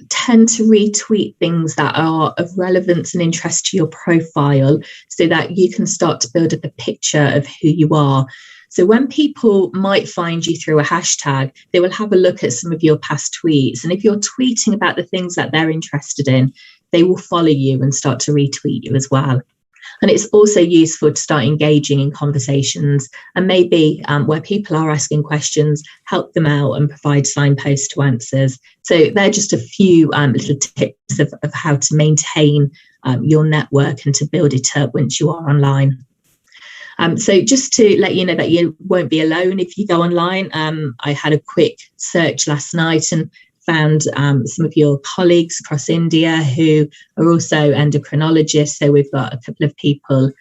tend to retweet things that are of relevance and interest to your profile, so that you can start to build up a picture of who you are. So when people might find you through a hashtag, they will have a look at some of your past tweets. And if you're tweeting about the things that they're interested in, they will follow you and start to retweet you as well. And it's also useful to start engaging in conversations, and maybe where people are asking questions, help them out and provide signposts to answers. So they're just a few little tips of how to maintain your network and to build it up once you are online. So just to let you know that you won't be alone if you go online. I had a quick search last night and found some of your colleagues across India who are also endocrinologists. So we've got a couple of people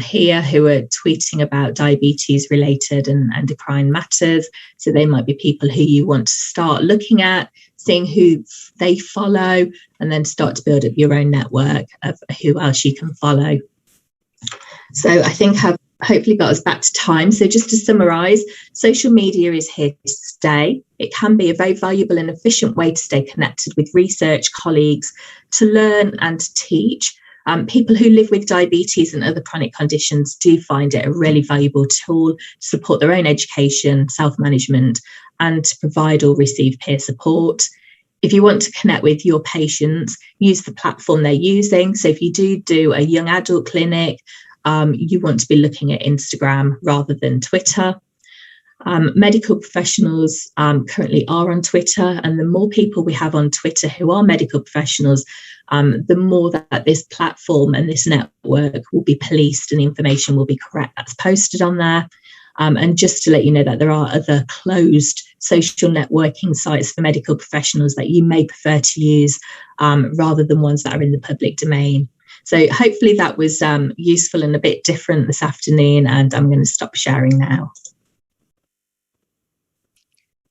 here who are tweeting about diabetes related and endocrine matters. So they might be people who you want to start looking at, seeing who they follow, and then start to build up your own network of who else you can follow. So I think I've hopefully got us back to time. So just to summarize, social media is here to stay. It can be a very valuable and efficient way to stay connected with research colleagues, to learn and to teach. People who live with diabetes and other chronic conditions do find it a really valuable tool to support their own education, self-management, and to provide or receive peer support. If you want to connect with your patients, use the platform they're using. So if you do a young adult clinic, you want to be looking at Instagram rather than Twitter. Medical professionals currently are on Twitter, and the more people we have on Twitter who are medical professionals, the more that this platform and this network will be policed and information will be correct that's posted on there. And just to let you know that there are other closed social networking sites for medical professionals that you may prefer to use rather than ones that are in the public domain. So hopefully that was useful and a bit different this afternoon, and I'm going to stop sharing now.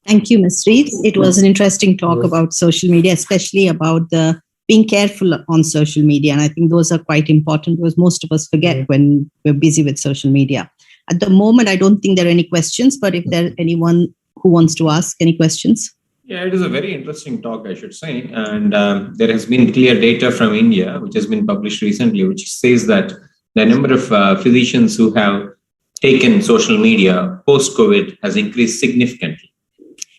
Thank you, Ms. Reed. It was an interesting talk about social media, especially about the being careful on social media. And I think those are quite important because most of us forget when we're busy with social media. At the moment, I don't think there are any questions, but if there's anyone who wants to ask any questions. Yeah, it is a very interesting talk, I should say. And there has been clear data from India, which has been published recently, which says that the number of physicians who have taken social media post-COVID has increased significantly.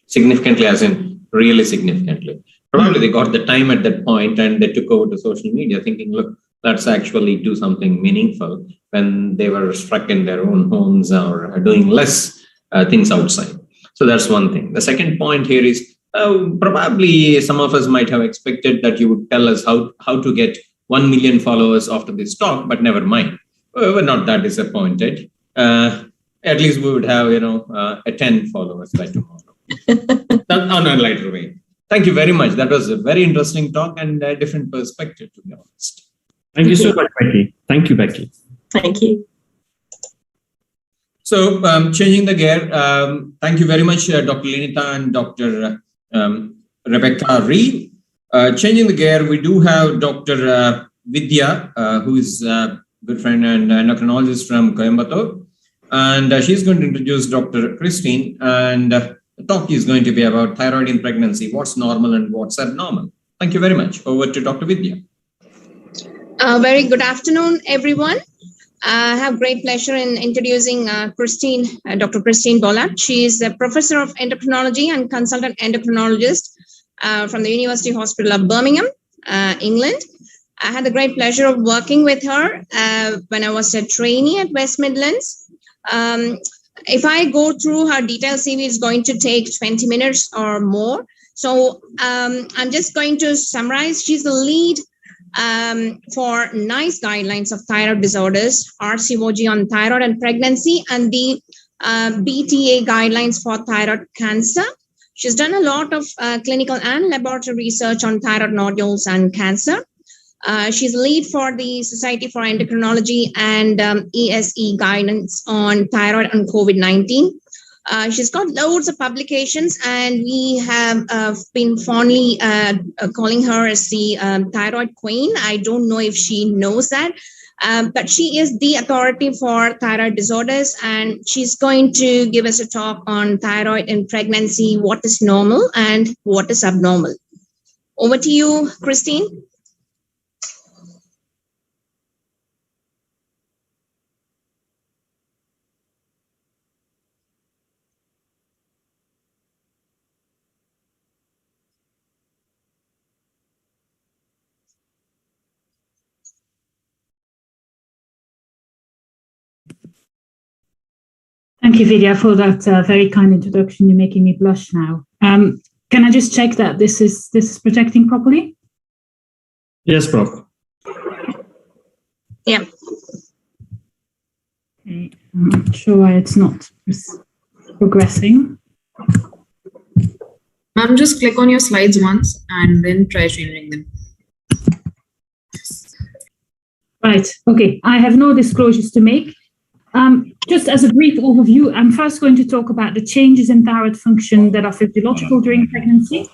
Significantly as in really significantly. Probably they got the time at that point and they took over to social media thinking, look, let's actually do something meaningful when they were stuck in their own homes or doing less things outside. So that's one thing. The second point here is Probably some of us might have expected that you would tell us how to get 1 million followers after this talk, but never mind. We're not that disappointed. At least we would have, a 10 followers by tomorrow. On a lighter way. Thank you very much. That was a very interesting talk and a different perspective, to be honest. Thank you so much, Becky. Thank you, Becky. Thank you. So, changing the gear, thank you very much, Dr. Lenita and Dr. Rebecca Reeve. Changing the gear, we do have Dr. Vidya, who is a good friend and endocrinologist from Coimbatore. And she's going to introduce Dr. Christine. And the talk is going to be about thyroid in pregnancy, what's normal and what's abnormal. Thank you very much. Over to Dr. Vidya. Very good afternoon, everyone. I have great pleasure in introducing Christine, Dr. Christine Bolat. She is a professor of endocrinology and consultant endocrinologist from the University Hospital of Birmingham, England. I had the great pleasure of working with her when I was a trainee at West Midlands. If I go through her detailed CV, it's going to take 20 minutes or more. So I'm just going to summarize. She's the lead for NICE guidelines of thyroid disorders, RCOG on thyroid and pregnancy, and the BTA guidelines for thyroid cancer. She's done a lot of clinical and laboratory research on thyroid nodules and cancer. She's lead for the Society for Endocrinology and ESE guidance on thyroid and COVID-19. She's got loads of publications, and we have been fondly calling her as the thyroid queen. I don't know if she knows that, but she is the authority for thyroid disorders, and she's going to give us a talk on thyroid in pregnancy, what is normal and what is abnormal. Over to you, Christine. Thank you, Vidya, for that very kind introduction. You're making me blush now. Can I just check that this is projecting properly? Yes, Prof. Yeah. Okay. I'm not sure why it's not progressing. Ma'am, just click on your slides once and then try changing them. Right. Okay. I have no disclosures to make. Just as a brief overview, I'm first going to talk about the changes in thyroid function that are physiological during pregnancy.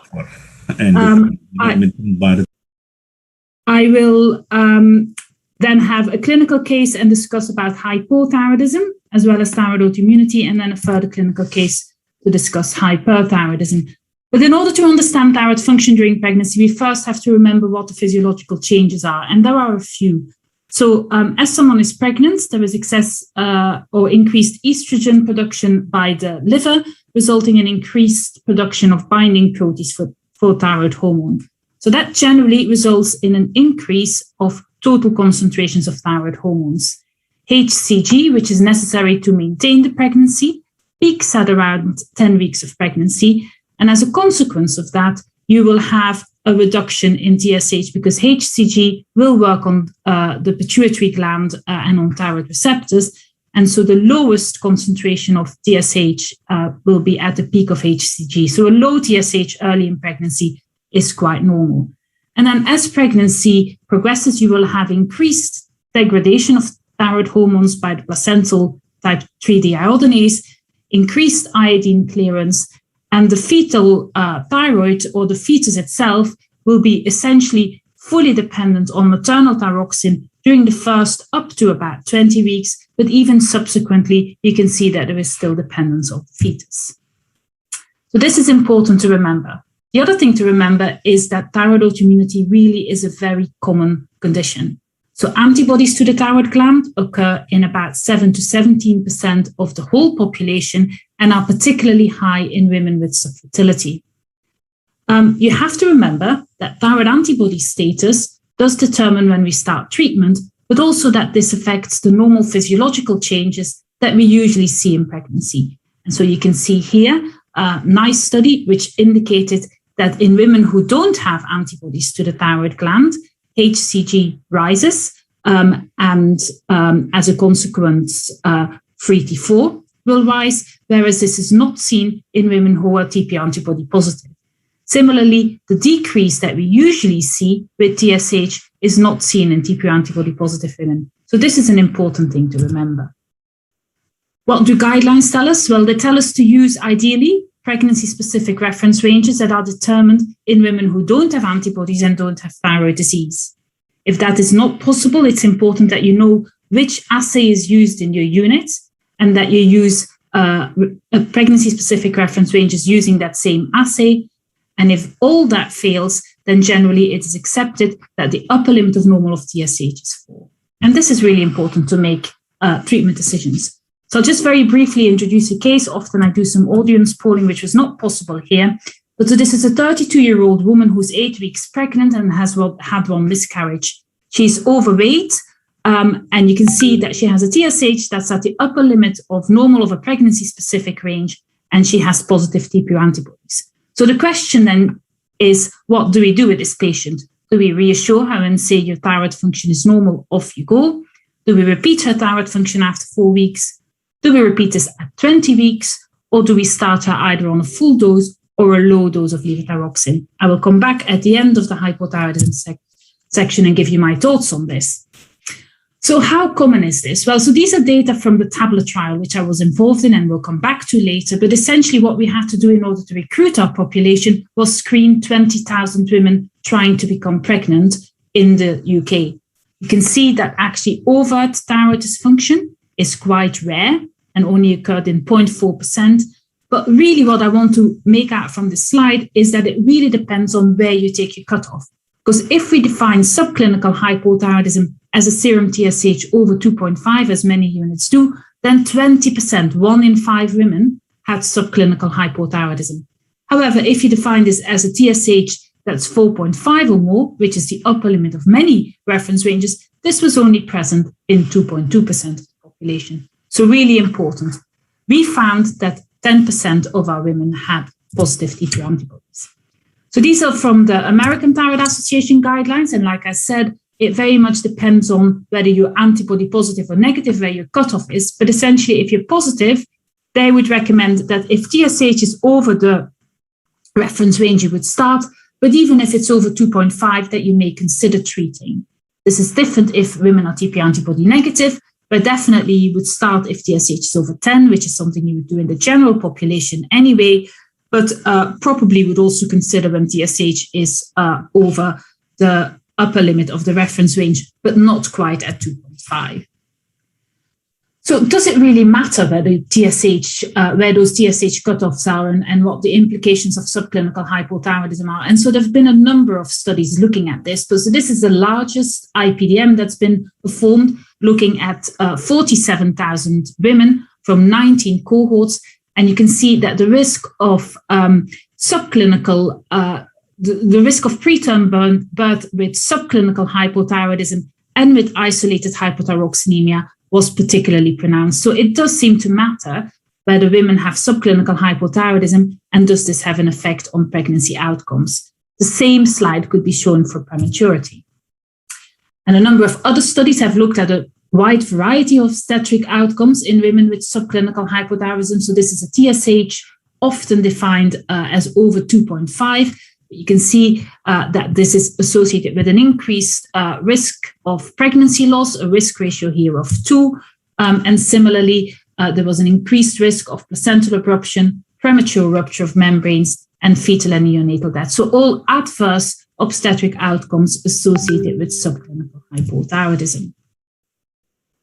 I will then have a clinical case and discuss about hypothyroidism, as well as thyroid autoimmunity, and then a further clinical case to discuss hyperthyroidism. But in order to understand thyroid function during pregnancy, we first have to remember what the physiological changes are, and there are a few. So as someone is pregnant, there is excess or increased estrogen production by the liver, resulting in increased production of binding proteins for thyroid hormone. So that generally results in an increase of total concentrations of thyroid hormones. HCG, which is necessary to maintain the pregnancy, peaks at around 10 weeks of pregnancy. And as a consequence of that, you will have a reduction in TSH because HCG will work on the pituitary gland and on thyroid receptors. And so the lowest concentration of TSH will be at the peak of HCG. So a low TSH early in pregnancy is quite normal. And then as pregnancy progresses, you will have increased degradation of thyroid hormones by the placental type 3 deiodinase, increased iodine clearance, and the fetal thyroid, or the fetus itself, will be essentially fully dependent on maternal thyroxine during the first up to about 20 weeks, but even subsequently, you can see that there is still dependence of the fetus. So this is important to remember. The other thing to remember is that thyroid autoimmunity really is a very common condition. So antibodies to the thyroid gland occur in about 7 to 17% of the whole population and are particularly high in women with subfertility. You have to remember that thyroid antibody status does determine when we start treatment, but also that this affects the normal physiological changes that we usually see in pregnancy. And so you can see here nice study which indicated that in women who don't have antibodies to the thyroid gland, HCG rises, and as a consequence, free T4 will rise, whereas this is not seen in women who are TP antibody positive. Similarly, the decrease that we usually see with TSH is not seen in TP antibody positive women. So this is an important thing to remember. What do guidelines tell us? Well, they tell us to use ideally pregnancy-specific reference ranges that are determined in women who don't have antibodies and don't have thyroid disease. If that is not possible, it's important that you know which assay is used in your unit and that you use a pregnancy-specific reference ranges using that same assay. And if all that fails, then generally it is accepted that the upper limit of normal of TSH is 4. And this is really important to make treatment decisions. So I'll just very briefly introduce a case. Often I do some audience polling, which was not possible here. But so this is a 32-year-old woman who's 8 weeks pregnant and has had one miscarriage. She's overweight, and you can see that she has a TSH that's at the upper limit of normal of a pregnancy-specific range, and she has positive TP antibodies. So the question then is, what do we do with this patient? Do we reassure her and say your thyroid function is normal, off you go? Do we repeat her thyroid function after 4 weeks? Do we repeat this at 20 weeks? Or do we start her either on a full dose or a low dose of levothyroxine? I will come back at the end of the hypothyroidism section and give you my thoughts on this. So how common is this? Well, so these are data from the tablet trial, which I was involved in and we'll come back to later. But essentially what we had to do in order to recruit our population was screen 20,000 women trying to become pregnant in the UK. You can see that actually overt thyroid dysfunction is quite rare and only occurred in 0.4%. But really what I want to make out from this slide is that it really depends on where you take your cutoff. Because if we define subclinical hypothyroidism as a serum TSH over 2.5, as many units do, then 20%, 1 in 5 women, had subclinical hypothyroidism. However, if you define this as a TSH that's 4.5 or more, which is the upper limit of many reference ranges, this was only present in 2.2% of the population. So really important. We found that 10% of our women had positive TP antibodies. So these are from the American Thyroid Association guidelines. And like I said, it very much depends on whether you're antibody positive or negative, where your cutoff is. But essentially, if you're positive, they would recommend that if TSH is over the reference range, you would start. But even if it's over 2.5, that you may consider treating. This is different if women are TP antibody negative, but definitely you would start if TSH is over 10, which is something you would do in the general population anyway, but probably would also consider when TSH is over the upper limit of the reference range, but not quite at 2.5. So does it really matter where the TSH, where those TSH cutoffs are and what the implications of subclinical hypothyroidism are? And so there have been a number of studies looking at this. So this is the largest IPDM that's been performed, looking at 47,000 women from 19 cohorts. And you can see that the risk of subclinical, the risk of preterm birth with subclinical hypothyroidism and with isolated hypothyroxanemia was particularly pronounced. So it does seem to matter whether women have subclinical hypothyroidism, and does this have an effect on pregnancy outcomes? The same slide could be shown for prematurity. And a number of other studies have looked at a wide variety of obstetric outcomes in women with subclinical hypothyroidism. So this is a TSH, often defined as over 2.5. You can see that this is associated with an increased risk of pregnancy loss, a risk ratio here of 2. And similarly, there was an increased risk of placental abruption, premature rupture of membranes, and fetal and neonatal death. So all adverse obstetric outcomes associated with subclinical hypothyroidism.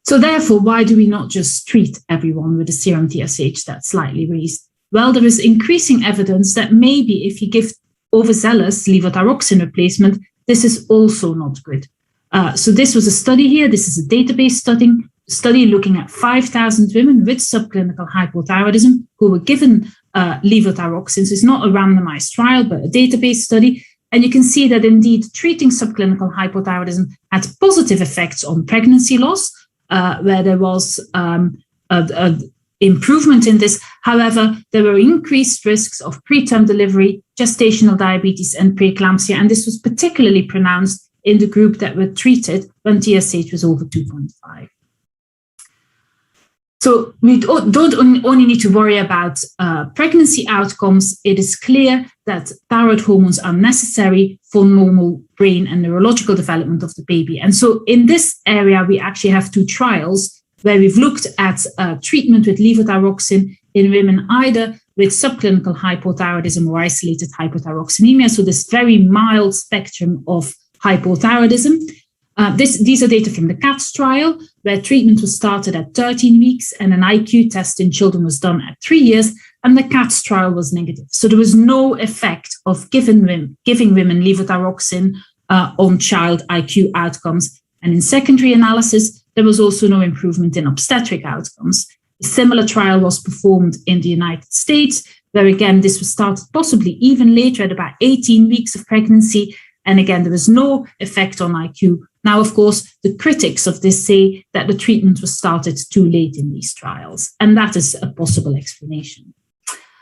So therefore, why do we not just treat everyone with a serum TSH that's slightly raised? Well, there is increasing evidence that maybe if you give overzealous levothyroxine replacement, this is also not good. So this was a study here. This is a database study looking at 5,000 women with subclinical hypothyroidism who were given levothyroxine. So it's not a randomized trial, but a database study. And you can see that indeed treating subclinical hypothyroidism had positive effects on pregnancy loss, where there was a improvement in this. However, there were increased risks of preterm delivery, gestational diabetes, and preeclampsia, and this was particularly pronounced in the group that were treated when TSH was over 2.5. So we don't only need to worry about pregnancy outcomes. It is clear that thyroid hormones are necessary for normal brain and neurological development of the baby. And so in this area, we actually have two trials where we've looked at treatment with levothyroxine in women either with subclinical hypothyroidism or isolated hypothyroxanemia, so this very mild spectrum of hypothyroidism. These are data from the CATS trial, where treatment was started at 13 weeks and an IQ test in children was done at 3 years, and the CATS trial was negative. So there was no effect of giving women levothyroxine on child IQ outcomes. And in secondary analysis, there was also no improvement in obstetric outcomes. A similar trial was performed in the United States, where again, this was started possibly even later at about 18 weeks of pregnancy. And again, there was no effect on IQ. Now, of course, the critics of this say that the treatment was started too late in these trials, and that is a possible explanation.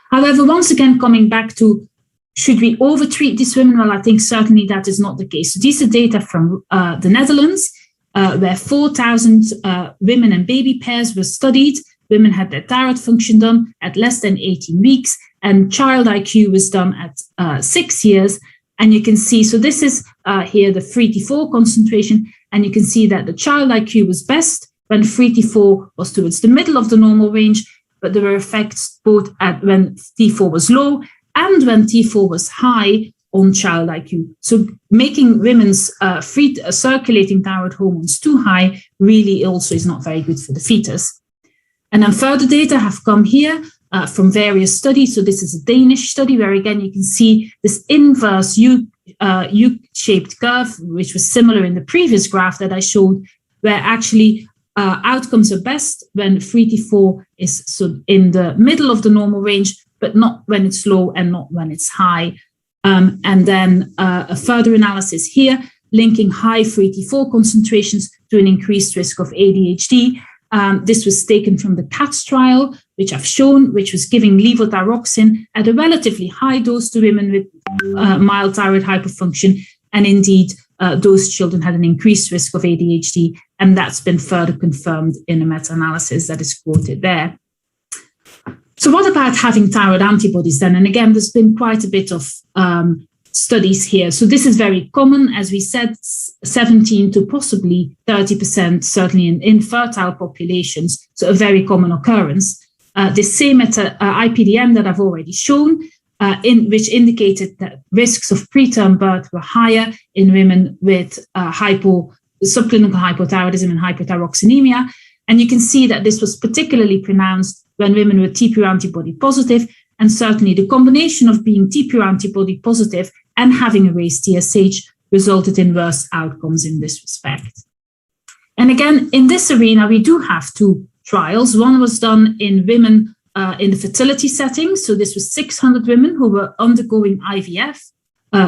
However, once again, coming back to should we overtreat these women? Well, I think certainly that is not the case. So these are data from the Netherlands, where 4,000 women and baby pairs were studied. Women had their thyroid function done at less than 18 weeks, and child IQ was done at 6 years. And you can see, so this is here the free T4 concentration, and you can see that the child IQ was best when free T4 was towards the middle of the normal range, but there were effects both at when T4 was low and when T4 was high on child IQ. So making women's free circulating thyroid hormones too high really also is not very good for the fetus. And then further data have come here from various studies. So this is a Danish study where, again, you can see this inverse U-shaped curve, which was similar in the previous graph that I showed, where actually outcomes are best when free T4 is so in the middle of the normal range, but not when it's low and not when it's high. And then a further analysis here, linking high free T4 concentrations to an increased risk of ADHD. This was taken from the CATS trial, which I've shown, which was giving levothyroxine at a relatively high dose to women with mild thyroid hyperfunction. And indeed, those children had an increased risk of ADHD. And that's been further confirmed in a meta-analysis that is quoted there. So what about having thyroid antibodies then? And again, there's been quite a bit of studies here. So this is very common, as we said, 17 to possibly 30%, certainly in infertile populations, so a very common occurrence. The same IPDM that I've already shown, which indicated that risks of preterm birth were higher in women with subclinical hypothyroidism and hypothyroxanemia. And you can see that this was particularly pronounced when women were TPO antibody positive, and certainly the combination of being TPO antibody positive and having a raised TSH resulted in worse outcomes in this respect. And again, in this arena, we do have two trials. One was done in women in the fertility setting. So this was 600 women who were undergoing IVF.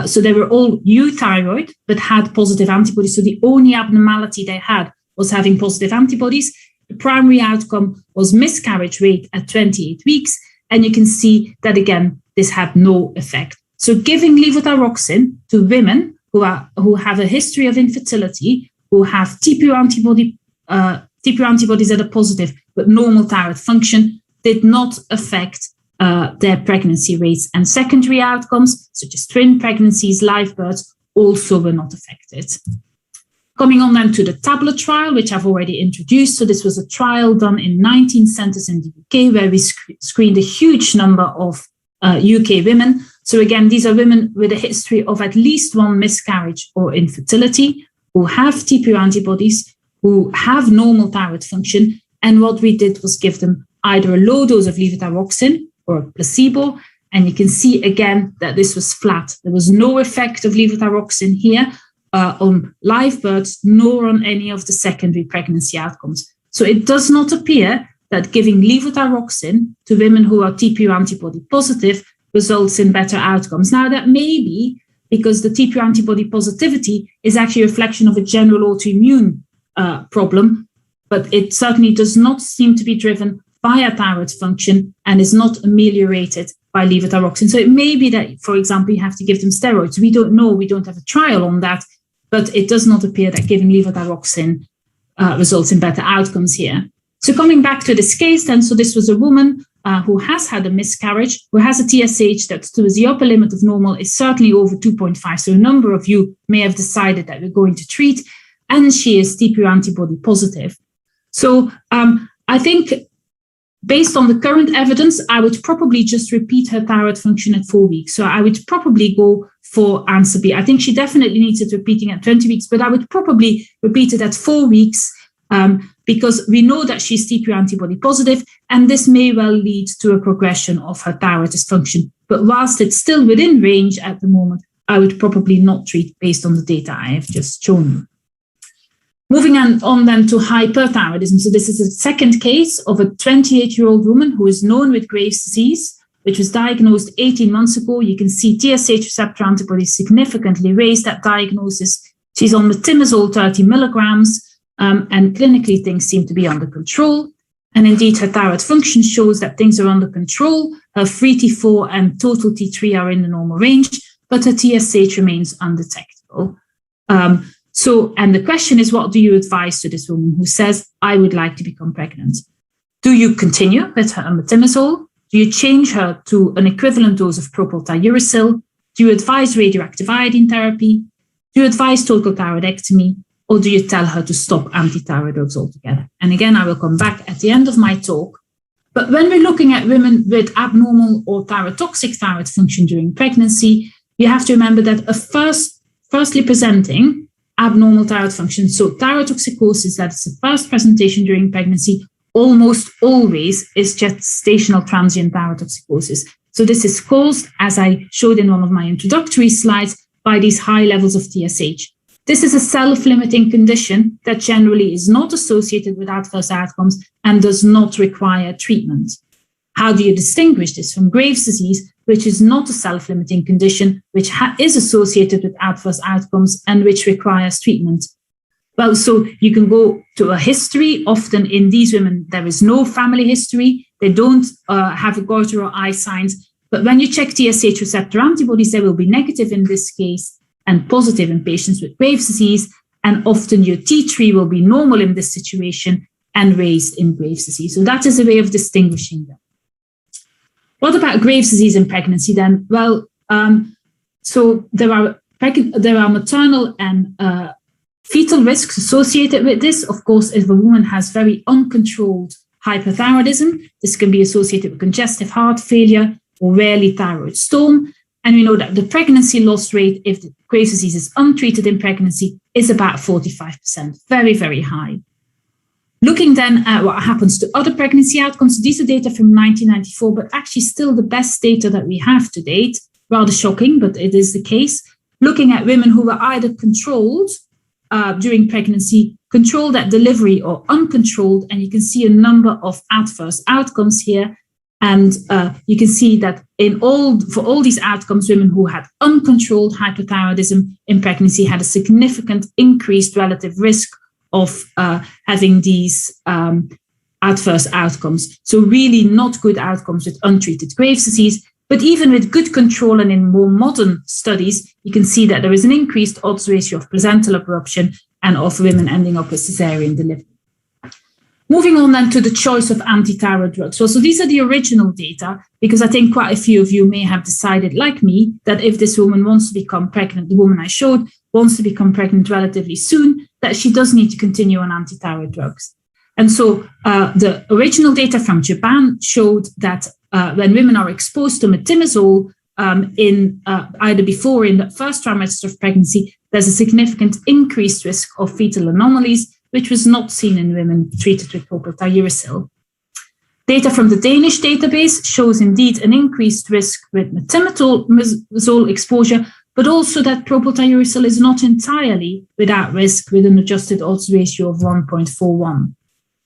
So they were all euthyroid, but had positive antibodies. So the only abnormality they had was having positive antibodies. The primary outcome was miscarriage rate at 28 weeks. And you can see that, again, this had no effect. So giving levothyroxine to women who have a history of infertility, who have TPO antibodies that are positive, but normal thyroid function, did not affect their pregnancy rates. And secondary outcomes, such as twin pregnancies, live births, also were not affected. Coming on then to the tablet trial, which I've already introduced. So this was a trial done in 19 centers in the UK, where we screened a huge number of UK women. So again, these are women with a history of at least one miscarriage or infertility, who have TPO antibodies, who have normal thyroid function. And what we did was give them either a low dose of levothyroxine or a placebo. And you can see again that this was flat. There was no effect of levothyroxine here on live births, nor on any of the secondary pregnancy outcomes. So it does not appear that giving levothyroxine to women who are TPO antibody positive results in better outcomes. Now, that may be because the TPO antibody positivity is actually a reflection of a general autoimmune problem, but it certainly does not seem to be driven via thyroid function and is not ameliorated by levothyroxine. So it may be that, for example, you have to give them steroids. We don't know, we don't have a trial on that, but it does not appear that giving levothyroxine results in better outcomes here. So coming back to this case then, so this was a woman who has had a miscarriage, who has a TSH that towards the upper limit of normal is certainly over 2.5. So a number of you may have decided that we're going to treat, and she is TPO antibody positive. So I think based on the current evidence, I would probably just repeat her thyroid function at 4 weeks. So I would probably go for answer B. I think she definitely needs it repeating at 20 weeks, but I would probably repeat it at 4 weeks because we know that she's TPO antibody positive, and this may well lead to a progression of her thyroid dysfunction. But whilst it's still within range at the moment, I would probably not treat based on the data I have just shown you. Moving on then to hyperthyroidism. So this is a second case of a 28-year-old woman who is known with Graves' disease, which was diagnosed 18 months ago. You can see TSH receptor antibodies significantly raised at diagnosis. She's on metimazole 30 milligrams, and clinically things seem to be under control. And indeed, her thyroid function shows that things are under control. Her free T4 and total T3 are in the normal range, but her TSH remains undetectable. And the question is, what do you advise to this woman who says, I would like to become pregnant? Do you continue with her metimazole? Do you change her to an equivalent dose of propylthiouracil? Do you advise radioactive iodine therapy? Do you advise total thyroidectomy? Or do you tell her to stop anti-thyroid drugs altogether? And again, I will come back at the end of my talk. But when we're looking at women with abnormal or thyrotoxic thyroid function during pregnancy, you have to remember that a firstly presenting abnormal thyroid function, so thyrotoxicosis, that's the first presentation during pregnancy, almost always is gestational transient thyrotoxicosis. So this is caused, as I showed in one of my introductory slides, by these high levels of TSH. This is a self-limiting condition that generally is not associated with adverse outcomes and does not require treatment. How do you distinguish this from Graves' disease, which is not a self-limiting condition, which is associated with adverse outcomes and which requires treatment? Well, so you can go to a history. Often in these women, there is no family history. They don't have a goiter or eye signs. But when you check TSH receptor antibodies, they will be negative in this case and positive in patients with Graves' disease. And often your T3 will be normal in this situation and raised in Graves' disease. So that is a way of distinguishing them. What about Graves' disease in pregnancy then? Well, so there are maternal and fetal risks associated with this. Of course, if a woman has very uncontrolled hyperthyroidism, this can be associated with congestive heart failure or rarely thyroid storm. And we know that the pregnancy loss rate, if the Graves' disease is untreated in pregnancy, is about 45%, very, very high. Looking then at what happens to other pregnancy outcomes, these are data from 1994, but actually still the best data that we have to date. Rather shocking, but it is the case. Looking at women who were either controlled during pregnancy, controlled at delivery, or uncontrolled, and you can see a number of adverse outcomes here. And you can see that for all these outcomes, women who had uncontrolled hypothyroidism in pregnancy had a significant increased relative risk of having these adverse outcomes. So really not good outcomes with untreated Graves' disease. But even with good control and in more modern studies, you can see that there is an increased odds ratio of placental abruption and of women ending up with cesarean delivery. Moving on then to the choice of anti-thyroid drugs. So these are the original data, because I think quite a few of you may have decided, like me, that if this woman wants to become pregnant, the woman I showed wants to become pregnant relatively soon, that she does need to continue on anti-thyroid drugs. And so the original data from Japan showed that when women are exposed to metimazole either before or in the first trimester of pregnancy, there's a significant increased risk of fetal anomalies, which was not seen in women treated with propylthiouracil. Data from the Danish database shows indeed an increased risk with metimazole exposure, but also that propylthiouracil is not entirely without risk with an adjusted odds ratio of 1.41.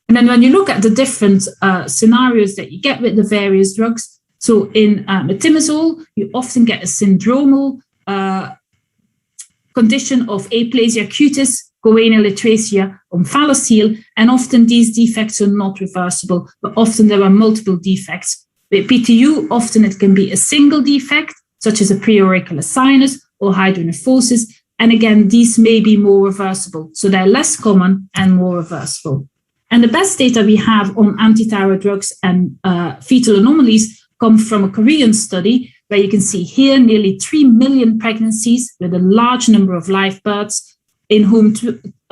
And then when you look at the different scenarios that you get with the various drugs, so in metimazole, you often get a syndromal condition of aplasia cutis, choanal atresia, omphalocele, and often these defects are not reversible, but often there are multiple defects. With PTU, often it can be a single defect, such as a preauricular sinus or hydronephrosis, and again, these may be more reversible, so they're less common and more reversible. And the best data we have on antithyroid drugs and fetal anomalies come from a Korean study, where you can see here nearly 3 million pregnancies with a large number of live births, in whom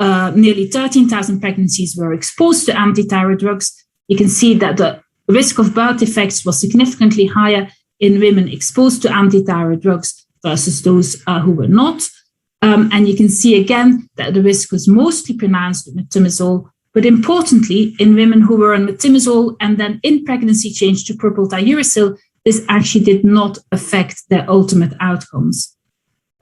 nearly 13,000 pregnancies were exposed to antithyroid drugs. You can see that the risk of birth defects was significantly higher in women exposed to antithyroid drugs versus those who were not. And you can see again that the risk was mostly pronounced with methimazole, but importantly, in women who were on methimazole and then in pregnancy changed to propylthiouracil, this actually did not affect their ultimate outcomes.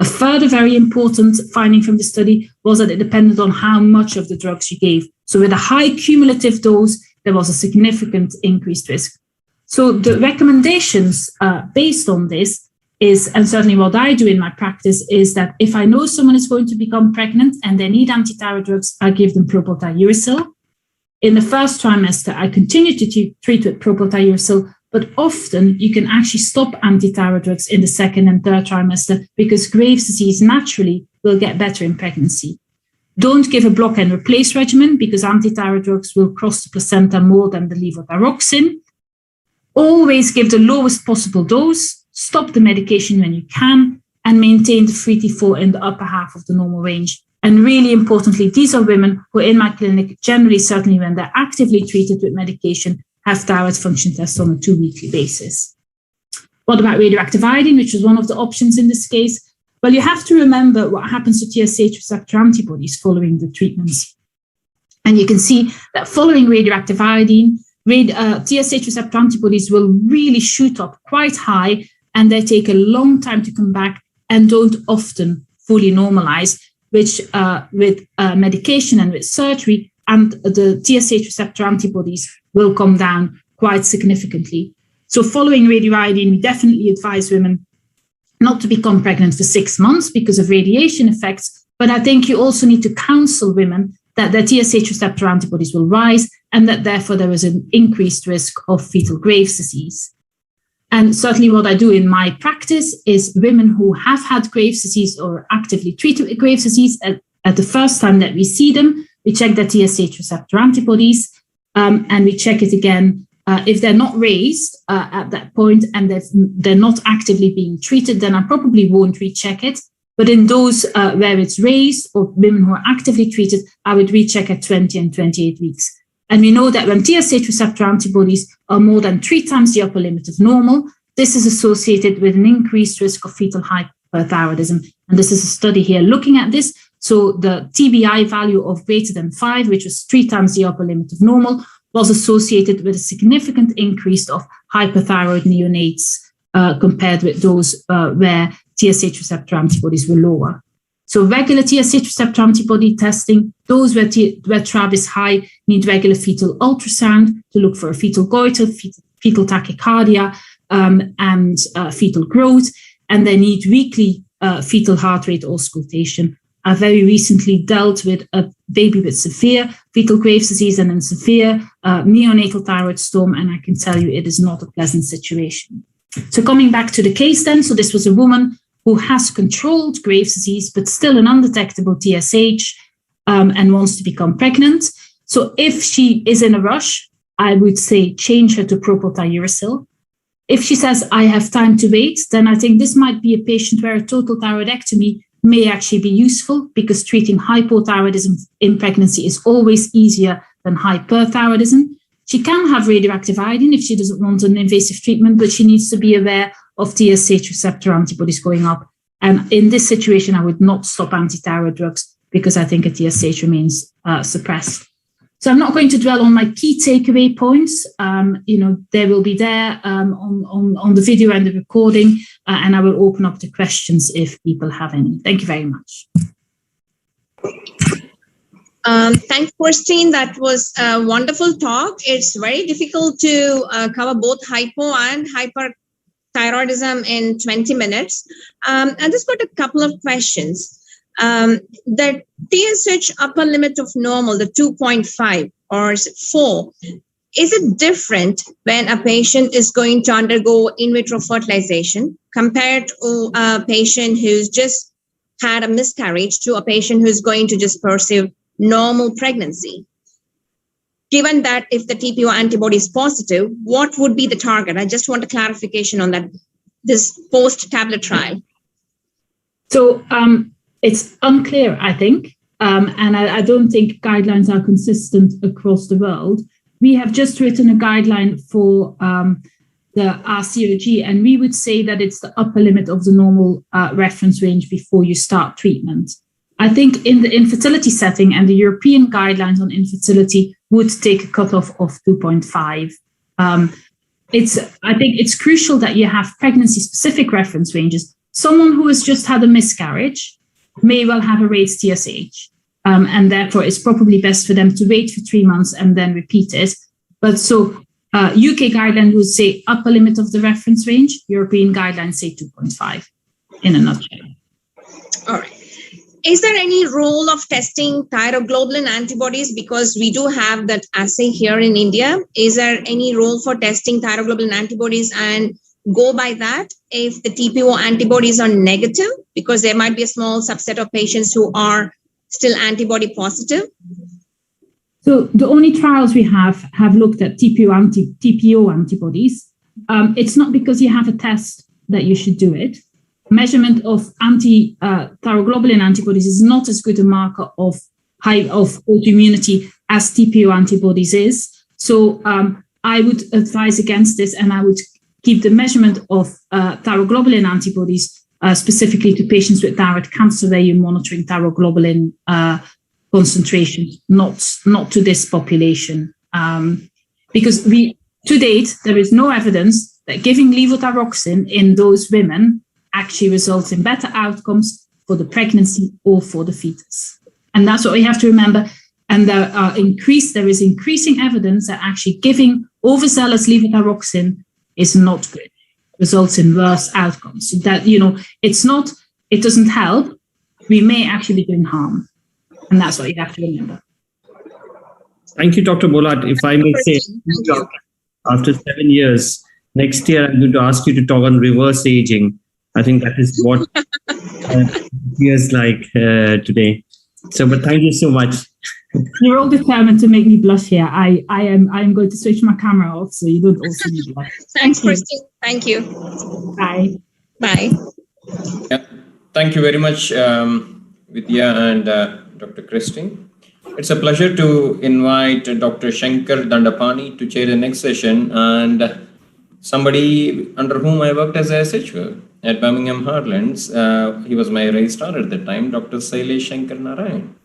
A further very important finding from the study was that it depended on how much of the drugs you gave. So with a high cumulative dose, there was a significant increased risk. So the recommendations based on this is, and certainly what I do in my practice, is that if I know someone is going to become pregnant and they need antithyroid drugs, I give them propylthiouracil. In the first trimester, I continue to treat with propylthiouracil, but often you can actually stop antithyroid drugs in the second and third trimester because Graves' disease naturally will get better in pregnancy. Don't give a block and replace regimen because antithyroid drugs will cross the placenta more than the levothyroxine. Always give the lowest possible dose, stop the medication when you can, and maintain the free T4 in the upper half of the normal range. And really importantly, these are women who in my clinic, generally, certainly when they're actively treated with medication, have thyroid function tests on a 2-weekly basis. What about radioactive iodine, which was one of the options in this case? Well, you have to remember what happens to TSH receptor antibodies following the treatments. And you can see that following radioactive iodine, TSH receptor antibodies will really shoot up quite high, and they take a long time to come back and don't often fully normalize, which with medication and with surgery, and the TSH receptor antibodies will come down quite significantly. So following radioiodine, we definitely advise women not to become pregnant for 6 months because of radiation effects, but I think you also need to counsel women that their TSH receptor antibodies will rise and that therefore there is an increased risk of fetal Graves' disease. And certainly what I do in my practice is women who have had Graves' disease or actively treated with Graves' disease at the first time that we see them, we check their TSH receptor antibodies, and we check it again. If they're not raised at that point and they're not actively being treated, then I probably won't recheck it. But in those where it's raised or women who are actively treated, I would recheck at 20 and 28 weeks. And we know that when TSH receptor antibodies are more than 3 times the upper limit of normal, this is associated with an increased risk of fetal hyperthyroidism. And this is a study here looking at this. So the TBI value of greater than 5, which was 3 times the upper limit of normal, was associated with a significant increase of hyperthyroid neonates compared with those where TSH receptor antibodies were lower. So regular TSH receptor antibody testing, those where TRAb is high need regular fetal ultrasound to look for a fetal goiter, fetal tachycardia, and fetal growth, and they need weekly fetal heart rate auscultation. I very recently dealt with a baby with severe fetal Graves' disease and then severe neonatal thyroid storm, and I can tell you it is not a pleasant situation. So coming back to the case then, so this was a woman who has controlled Graves' disease, but still an undetectable TSH and wants to become pregnant. So if she is in a rush, I would say change her to propylthiouracil. If she says, I have time to wait, then I think this might be a patient where a total thyroidectomy may actually be useful because treating hypothyroidism in pregnancy is always easier than hyperthyroidism. She can have radioactive iodine if she doesn't want an invasive treatment, but she needs to be aware of TSH receptor antibodies going up. And in this situation, I would not stop antithyroid drugs because I think a TSH remains suppressed. So I'm not going to dwell on my key takeaway points. They will be there on the video and the recording, and I will open up to questions if people have any. Thank you very much. Thanks, Christine. That was a wonderful talk. It's very difficult to cover both hypo and hyperthyroidism in 20 minutes. I just got a couple of questions. The TSH upper limit of normal, the 2.5 or 4, is it different when a patient is going to undergo in vitro fertilization compared to a patient who's just had a miscarriage to a patient who's going to just pursue normal pregnancy? Given that if the TPO antibody is positive, what would be the target? I just want a clarification on that, this post-tablet trial. So it's unclear, I think, and I don't think guidelines are consistent across the world. We have just written a guideline for the RCOG, and we would say that it's the upper limit of the normal reference range before you start treatment. I think in the infertility setting, and the European guidelines on infertility would take a cutoff of 2.5. I think it's crucial that you have pregnancy-specific reference ranges. Someone who has just had a miscarriage may well have a raised TSH. And therefore, it's probably best for them to wait for 3 months and then repeat it. But so UK guidelines would say upper limit of the reference range. European guidelines say 2.5 in a nutshell. All right. Is there any role of testing thyroglobulin antibodies? Because we do have that assay here in India. Is there any role for testing thyroglobulin antibodies and go by that if the TPO antibodies are negative? Because there might be a small subset of patients who are still antibody positive. So the only trials we have looked at TPO antibodies. It's not because you have a test that you should do it. Measurement of thyroglobulin antibodies is not as good a marker of autoimmunity as TPO antibodies is. So I would advise against this, and I would keep the measurement of thyroglobulin antibodies specifically to patients with thyroid cancer, where you're monitoring thyroglobulin concentration, not to this population. Because to date, there is no evidence that giving levothyroxine in those women actually results in better outcomes for the pregnancy or for the fetus. And that's what we have to remember. And there is increasing evidence that actually giving overzealous levothyroxine is not good, results in worse outcomes. So that, it doesn't help. We may actually be doing harm. And that's what you have to remember. Thank you, Dr. Bolat. If I may say, after 7 years, next year I'm going to ask you to talk on reverse aging. I think that is what feels like today. So, but thank you so much. You're all determined to make me blush here. I am going to switch my camera off so you don't all see me blush. Thanks, Christine. Thank you. Bye. Bye. Yeah. Thank you very much, Vidya and Dr. Christine. It's a pleasure to invite Dr. Shankar Dandapani to chair the next session, and somebody under whom I worked as a SHO at Birmingham Heartlands. He was my registrar at the time, Dr. Sailesh Shankar Narayan.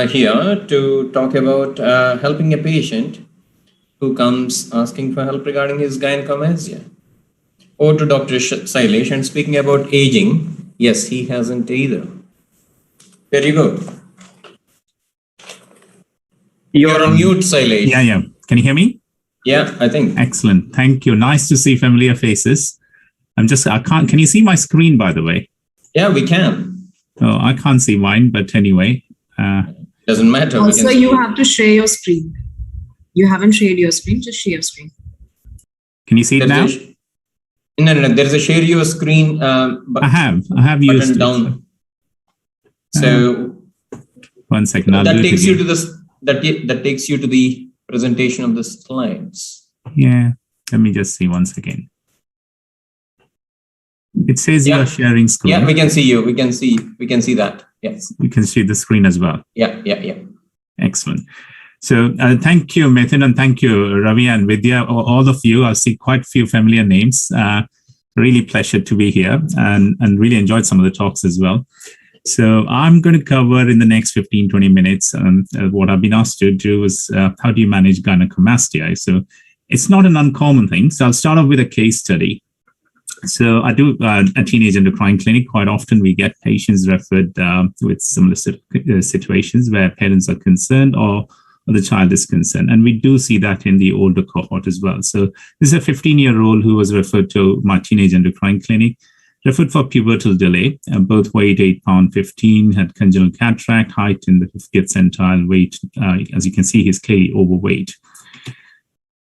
Here to talk about helping a patient who comes asking for help regarding his gynecomastia. Over to Dr. Sailesh, and speaking about aging, yes, he hasn't either. There you go. You're on mute, Sailesh. Yeah. Can you hear me? Yeah, I think. Excellent. Thank you. Nice to see familiar faces. Can you see my screen, by the way? Yeah, we can. Oh, I can't see mine, but anyway. Doesn't matter. Also, you have to share your screen. You haven't shared your screen, just share your screen. Can you see it now? No. There's a share your screen. I have used down. So one second. That takes you to that takes you to the presentation of the slides. Yeah. Let me just see once again. It says you are sharing screen. Yeah, we can see you. We can see that. Yes. You can see the screen as well. Yeah. Excellent. So thank you, Mithun, and thank you, Ravi and Vidya, all of you. I see quite a few familiar names. Really pleasure to be here and really enjoyed some of the talks as well. So I'm going to cover in the next 15-20 minutes what I've been asked to do is how do you manage gynecomastia? So it's not an uncommon thing. So I'll start off with a case study. So I do a teenage endocrine clinic. Quite often we get patients referred with similar situations where parents are concerned or the child is concerned. And we do see that in the older cohort as well. So this is a 15-year-old who was referred to my teenage endocrine clinic. referred for pubertal delay. Both weighed 8 pound 15, had congenital cataract, height in the 50th centile, weight, as you can see, he's clearly overweight.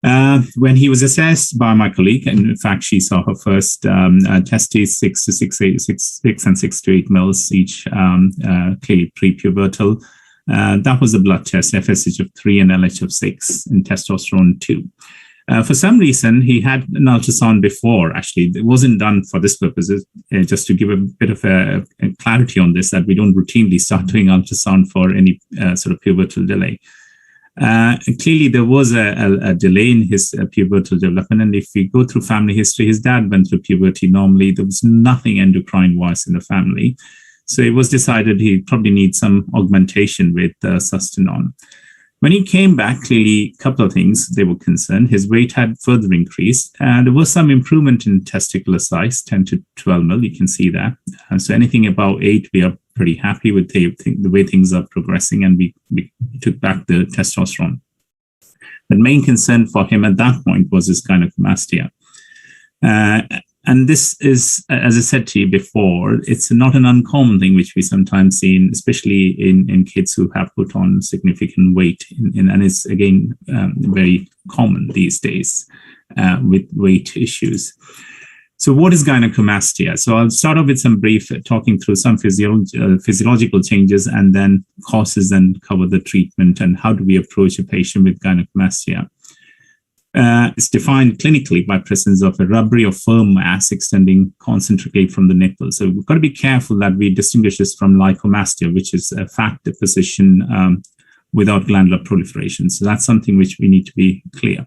When he was assessed by my colleague, and in fact, she saw her first testes 6 and 6 to 8 mils each, clearly pre-pubertal. That was a blood test, FSH of 3 and LH of 6, and testosterone 2. For some reason, he had an ultrasound before. Actually, it wasn't done for this purpose. Just to give a bit of a clarity on this, that we don't routinely start doing ultrasound for any sort of pubertal delay. Clearly, there was a delay in his pubertal development. And if we go through family history, his dad went through puberty normally. There was nothing endocrine-wise in the family. So it was decided he probably needs some augmentation with Sustanon. When he came back, clearly, a couple of things they were concerned. His weight had further increased, and there was some improvement in testicular size, 10 to 12 mil. You can see that. So anything above 8, we are pretty happy with the way things are progressing, and we took back the testosterone. The main concern for him at that point was his gynecomastia. And this is, as I said to you before, it's not an uncommon thing which we sometimes see, especially in kids who have put on significant weight. And it's, again, very common these days with weight issues. So what is gynecomastia? So I'll start off with some brief talking through some physiological changes and then causes, and cover the treatment and how do we approach a patient with gynecomastia. It's defined clinically by presence of a rubbery or firm mass extending concentrically from the nipple. So we've got to be careful that we distinguish this from lycomastia, which is a fat deposition without glandular proliferation. So that's something which we need to be clear.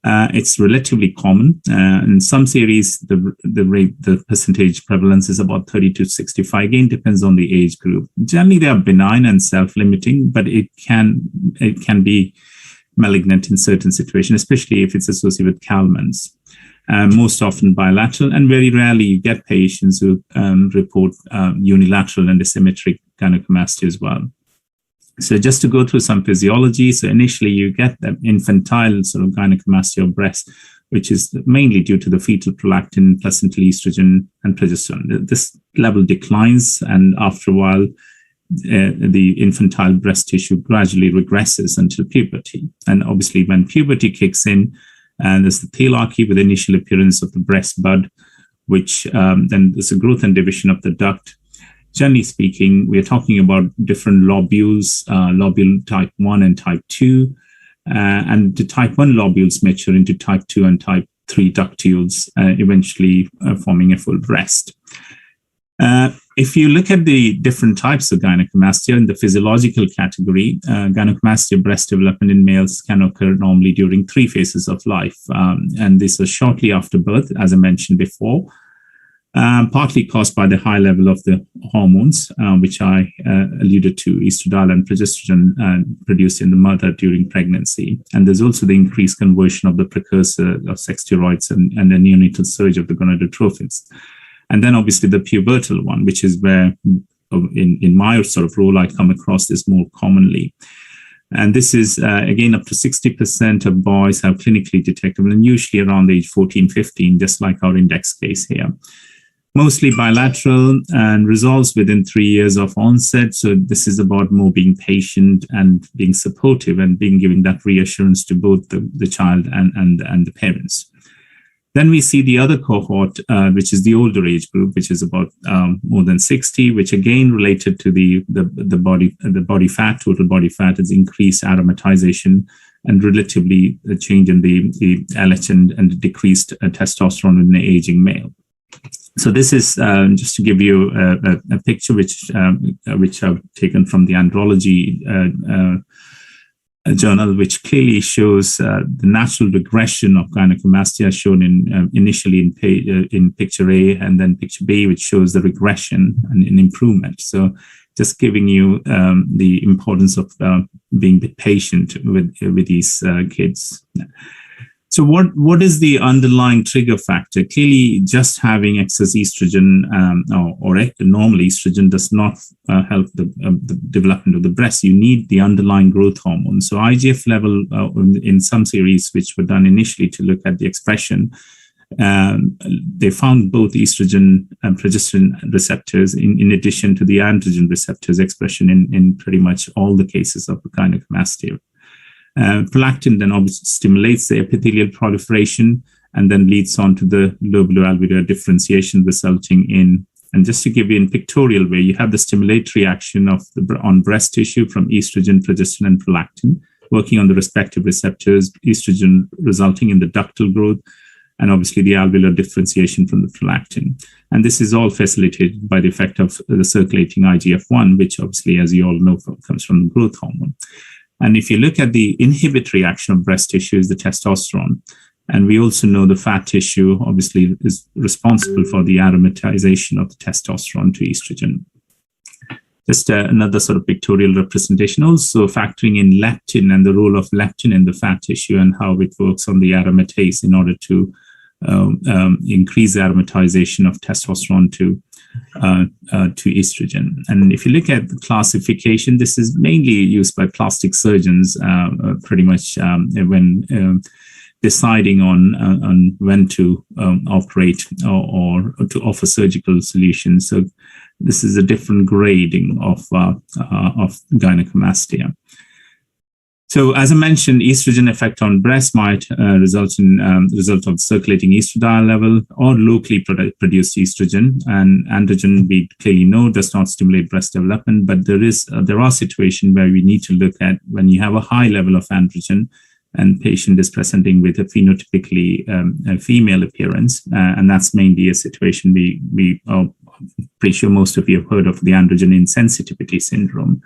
It's relatively common. In some series, the percentage prevalence is about 30 to 65. Again, depends on the age group. Generally, they are benign and self-limiting, but it can be malignant in certain situations, especially if it's associated with Kalman's. Most often bilateral, and very rarely you get patients who report unilateral and asymmetric gynecomastia as well. So just to go through some physiology, so initially you get the infantile sort of gynecomastia of breast, which is mainly due to the fetal prolactin, placental estrogen, and progesterone. This level declines, and after a while, the infantile breast tissue gradually regresses until puberty. And obviously, when puberty kicks in, there's the thelarchy with the initial appearance of the breast bud, which then there's a growth and division of the duct. Generally speaking, we are talking about different lobules, lobule type 1 and type 2. And the type 1 lobules mature into type 2 and type 3 ductules, eventually forming a full breast. If you look at the different types of gynecomastia in the physiological category, gynecomastia breast development in males can occur normally during 3 phases of life. And this is shortly after birth, as I mentioned before, partly caused by the high level of the hormones, which I alluded to, estradiol and progesterone produced in the mother during pregnancy. And there's also the increased conversion of the precursor of sex steroids and the neonatal surge of the gonadotropins. And then obviously the pubertal one, which is where in my sort of role, I come across this more commonly. And this is, again, up to 60% of boys have clinically detectable, and usually around age 14, 15, just like our index case here. Mostly bilateral and resolves within 3 years of onset. So this is about more being patient and being supportive and giving that reassurance to both the child and the parents. Then we see the other cohort, which is the older age group, which is about more than 60, which again related to the body fat, total body fat, is increased aromatization and relatively a change in the LH and decreased testosterone in the aging male. So this is just to give you a picture which I've taken from the Andrology journal, which clearly shows the natural regression of gynecomastia shown initially in picture A, and then picture B, which shows the regression and an improvement. So just giving you the importance of being patient with these kids. So what is the underlying trigger factor? Clearly, just having excess estrogen or normal estrogen does not help the development of the breast. You need the underlying growth hormone. So IGF level in some series, which were done initially to look at the expression, They found both estrogen and progesterone receptors in addition to the androgen receptors expression in pretty much all the cases of gynecomastia. Prolactin then obviously stimulates the epithelial proliferation and then leads on to the lobuloalveolar differentiation, resulting in, and just to give you in pictorial way, you have the stimulatory action on breast tissue from estrogen, progesterone, and prolactin, working on the respective receptors, estrogen resulting in the ductal growth, and obviously the alveolar differentiation from the prolactin. And this is all facilitated by the effect of the circulating IGF-1, which obviously, as you all know, comes from the growth hormone. And if you look at the inhibitory action of breast tissue is the testosterone. And we also know the fat tissue obviously is responsible for the aromatization of the testosterone to estrogen. Just another sort of pictorial representation, also factoring in leptin and the role of leptin in the fat tissue and how it works on the aromatase in order to increase the aromatization of testosterone to estrogen. And if you look at the classification, this is mainly used by plastic surgeons pretty much when deciding on when to operate or to offer surgical solutions. So this is a different grading of gynecomastia. So as I mentioned, estrogen effect on breast might result of circulating estradiol level or locally produced estrogen. And androgen, we clearly know, does not stimulate breast development, but there are situations where we need to look at when you have a high level of androgen and patient is presenting with a phenotypically female appearance. And that's mainly a situation we are pretty sure most of you have heard of, the androgen insensitivity syndrome.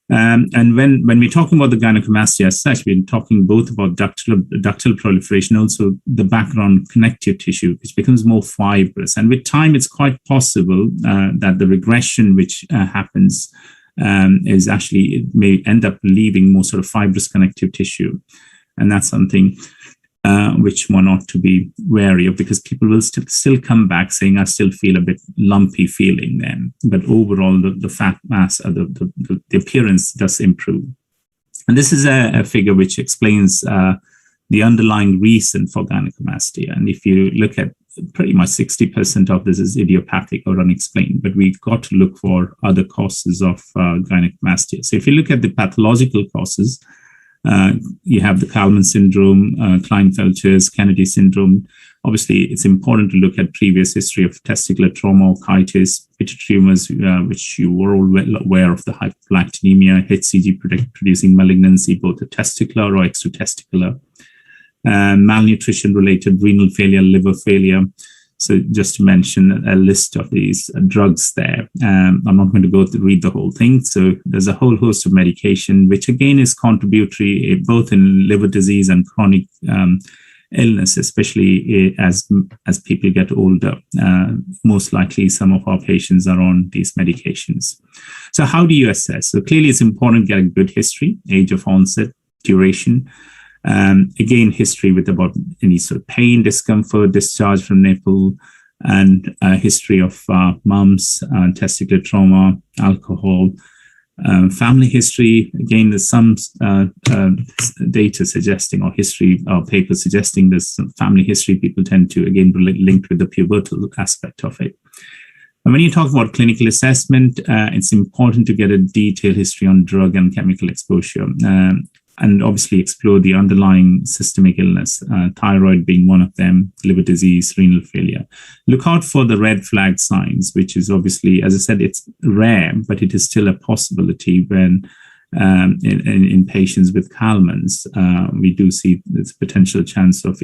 And when we're talking about the gynecomastia as such, we're talking both about ductal proliferation, also the background connective tissue, which becomes more fibrous. And with time, it's quite possible that the regression which happens is actually, it may end up leaving more sort of fibrous connective tissue. And that's something which one ought to be wary of, because people will still come back saying, I still feel a bit lumpy feeling then. But overall, the fat mass, the appearance does improve. And this is a figure which explains the underlying reason for gynecomastia. And if you look at pretty much 60% of this is idiopathic or unexplained, but we've got to look for other causes of gynecomastia. So if you look at the pathological causes, you have the Kalman syndrome, Klinefelter's, Kennedy syndrome. Obviously, it's important to look at previous history of testicular trauma, orchitis, pituitary tumors, which you were all well aware of, the hypovolemic HCG producing malignancy, both the testicular or extratesticular, malnutrition-related renal failure, liver failure. So just to mention a list of these drugs there. I'm not going to go to read the whole thing. So there's a whole host of medication, which again is contributory both in liver disease and chronic illness, especially as people get older. Most likely some of our patients are on these medications. So how do you assess? So clearly it's important to get a good history, age of onset, duration. Again, history with about any sort of pain, discomfort, discharge from nipple, and history of mumps, testicular trauma, alcohol, family history. Again, there's some data suggesting, or history papers suggesting this family history. People tend to, again, linked with the pubertal aspect of it. And when you talk about clinical assessment, it's important to get a detailed history on drug and chemical exposure. And obviously explore the underlying systemic illness, thyroid being one of them, liver disease, renal failure. Look out for the red flag signs, which is obviously, as I said, it's rare, but it is still a possibility when in patients with Kalman's, we do see this potential chance of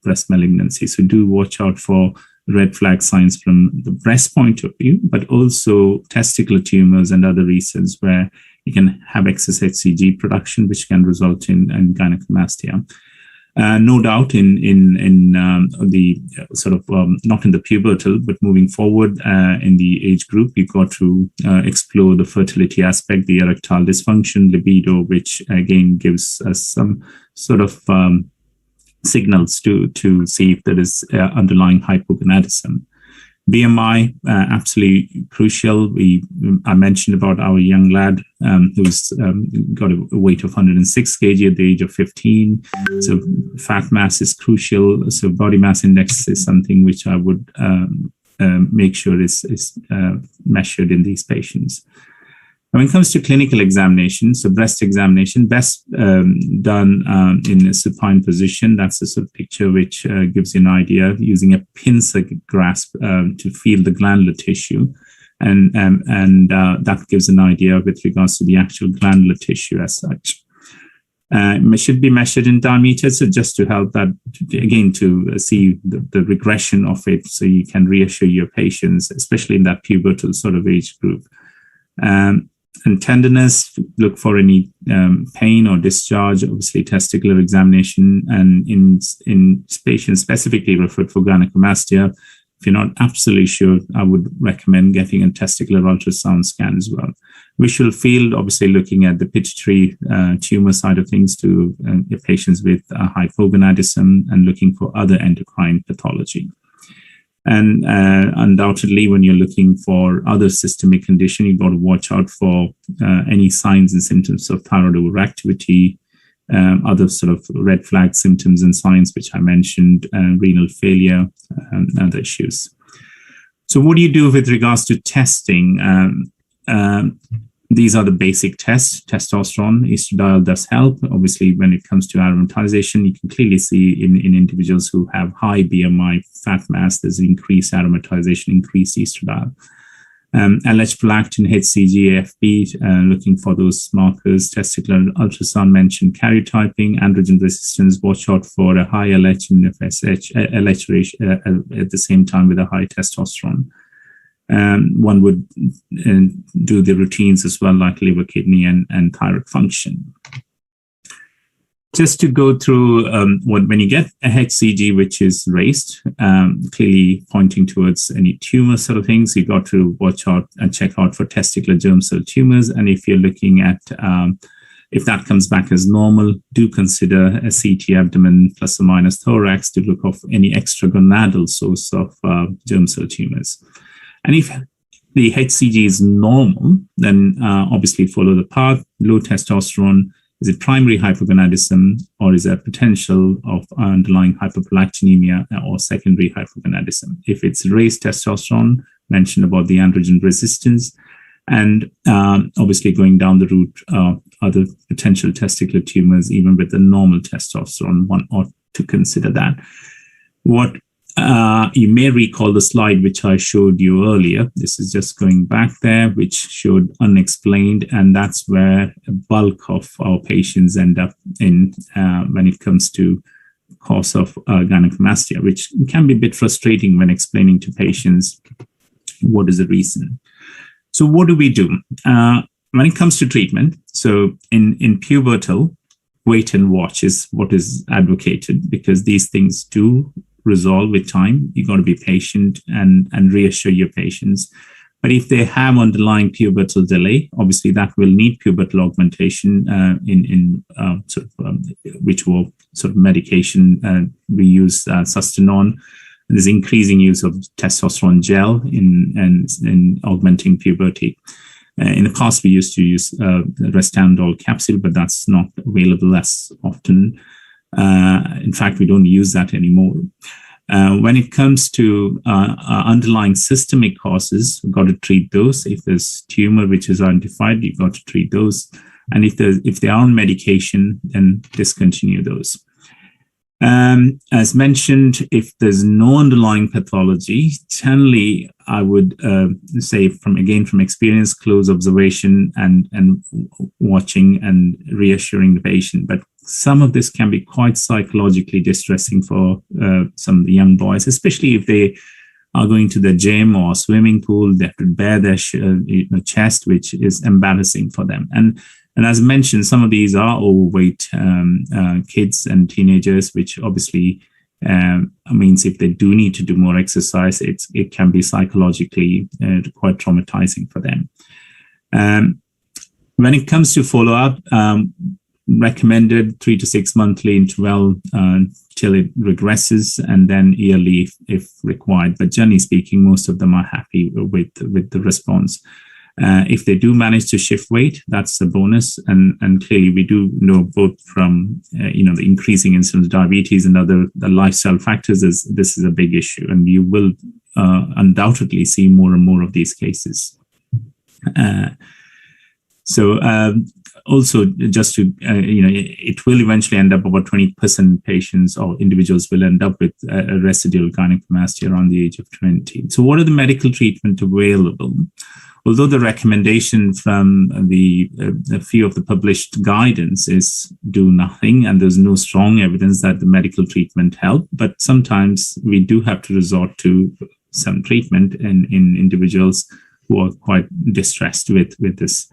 breast malignancy. So do watch out for red flag signs from the breast point of view, but also testicular tumors and other reasons where you can have excess HCG production, which can result in gynecomastia. No doubt in the sort of, not in the pubertal, but moving forward in the age group, you've got to explore the fertility aspect, the erectile dysfunction, libido, which again gives us some sort of signals to see if there is underlying hypogonadism. BMI, absolutely crucial. I mentioned about our young lad who's got a weight of 106 kg at the age of 15. So fat mass is crucial. So body mass index is something which I would make sure is measured in these patients. When it comes to clinical examination, so breast examination, best done in a supine position. That's the sort of picture which gives you an idea using a pincer grasp to feel the glandular tissue. And that gives an idea with regards to the actual glandular tissue as such. It should be measured in diameter, so just to help that, again, to see the regression of it, so you can reassure your patients, especially in that pubertal sort of age group. And tenderness, look for any pain or discharge, obviously testicular examination, and in patients specifically referred for gynecomastia, if you're not absolutely sure, I would recommend getting a testicular ultrasound scan as well. Visual field, obviously looking at the pituitary tumor side of things to patients with hypogonadism and looking for other endocrine pathology. And undoubtedly, when you're looking for other systemic condition, you've got to watch out for any signs and symptoms of thyroid overactivity, other sort of red flag symptoms and signs, which I mentioned, renal failure, and other issues. So what do you do with regards to testing? These are the basic tests. Testosterone, estradiol does help. Obviously, when it comes to aromatization, you can clearly see in individuals who have high BMI fat mass, there's increased aromatization, increased estradiol. LH prolactin, HCG, AFP, looking for those markers. Testicular ultrasound mentioned karyotyping, androgen resistance, watch out for a high LH and FSH, LH ratio at the same time with a high testosterone. One would do the routines as well, like liver, kidney, and thyroid function. Just to go through when you get a HCG which is raised, clearly pointing towards any tumor sort of things, you've got to watch out and check out for testicular germ cell tumors. And if you're looking at, if that comes back as normal, do consider a CT abdomen plus or minus thorax to look for any extragonadal source of germ cell tumors. And if the HCG is normal, then obviously follow the path. Low testosterone, is it primary hypogonadism, or is there potential of underlying hyperprolactinemia or secondary hypogonadism? If it's raised testosterone, mentioned about the androgen resistance, and obviously going down the route of other potential testicular tumors, even with the normal testosterone, one ought to consider that. What you may recall the slide which I showed you earlier. This is just going back there, which showed unexplained, and that's where a bulk of our patients end up in when it comes to cause of gynecomastia, which can be a bit frustrating when explaining to patients what is the reason. So what do we do? When it comes to treatment, so in pubertal, wait and watch is what is advocated, because these things do resolve with time. You got to be patient and reassure your patients. But if they have underlying pubertal delay, obviously that will need pubertal augmentation which will sort of medication. We use Sustanon. There's increasing use of testosterone gel in augmenting puberty. In the past, we used to use Restandol capsule, but that's not available as often. In fact, we don't use that anymore. When it comes to underlying systemic causes, we've got to treat those. If there's tumor which is identified, you've got to treat those. And if they are on medication, then discontinue those. As mentioned, if there's no underlying pathology, generally I would say from experience, close observation and watching and reassuring the patient. But some of this can be quite psychologically distressing for some of the young boys, especially if they are going to the gym or swimming pool. They have to bare their chest, which is embarrassing for them. And as mentioned, some of these are overweight kids and teenagers, which obviously means if they do need to do more exercise, it can be psychologically quite traumatizing for them. When it comes to follow-up, recommended 3 to 6 monthly interval till it regresses, and then yearly if required. But generally speaking, most of them are happy with the response. If they do manage to shift weight, that's a bonus. And clearly we do know both from, the increasing incidence of diabetes and the lifestyle factors, this is a big issue. And you will undoubtedly see more and more of these cases. Also, just to, it will eventually end up about 20% patients or individuals will end up with a residual gynecomastia around the age of 20. So what are the medical treatment available? Although the recommendation from a few of the published guidance is do nothing, and there's no strong evidence that the medical treatment help, but sometimes we do have to resort to some treatment in individuals who are quite distressed with this.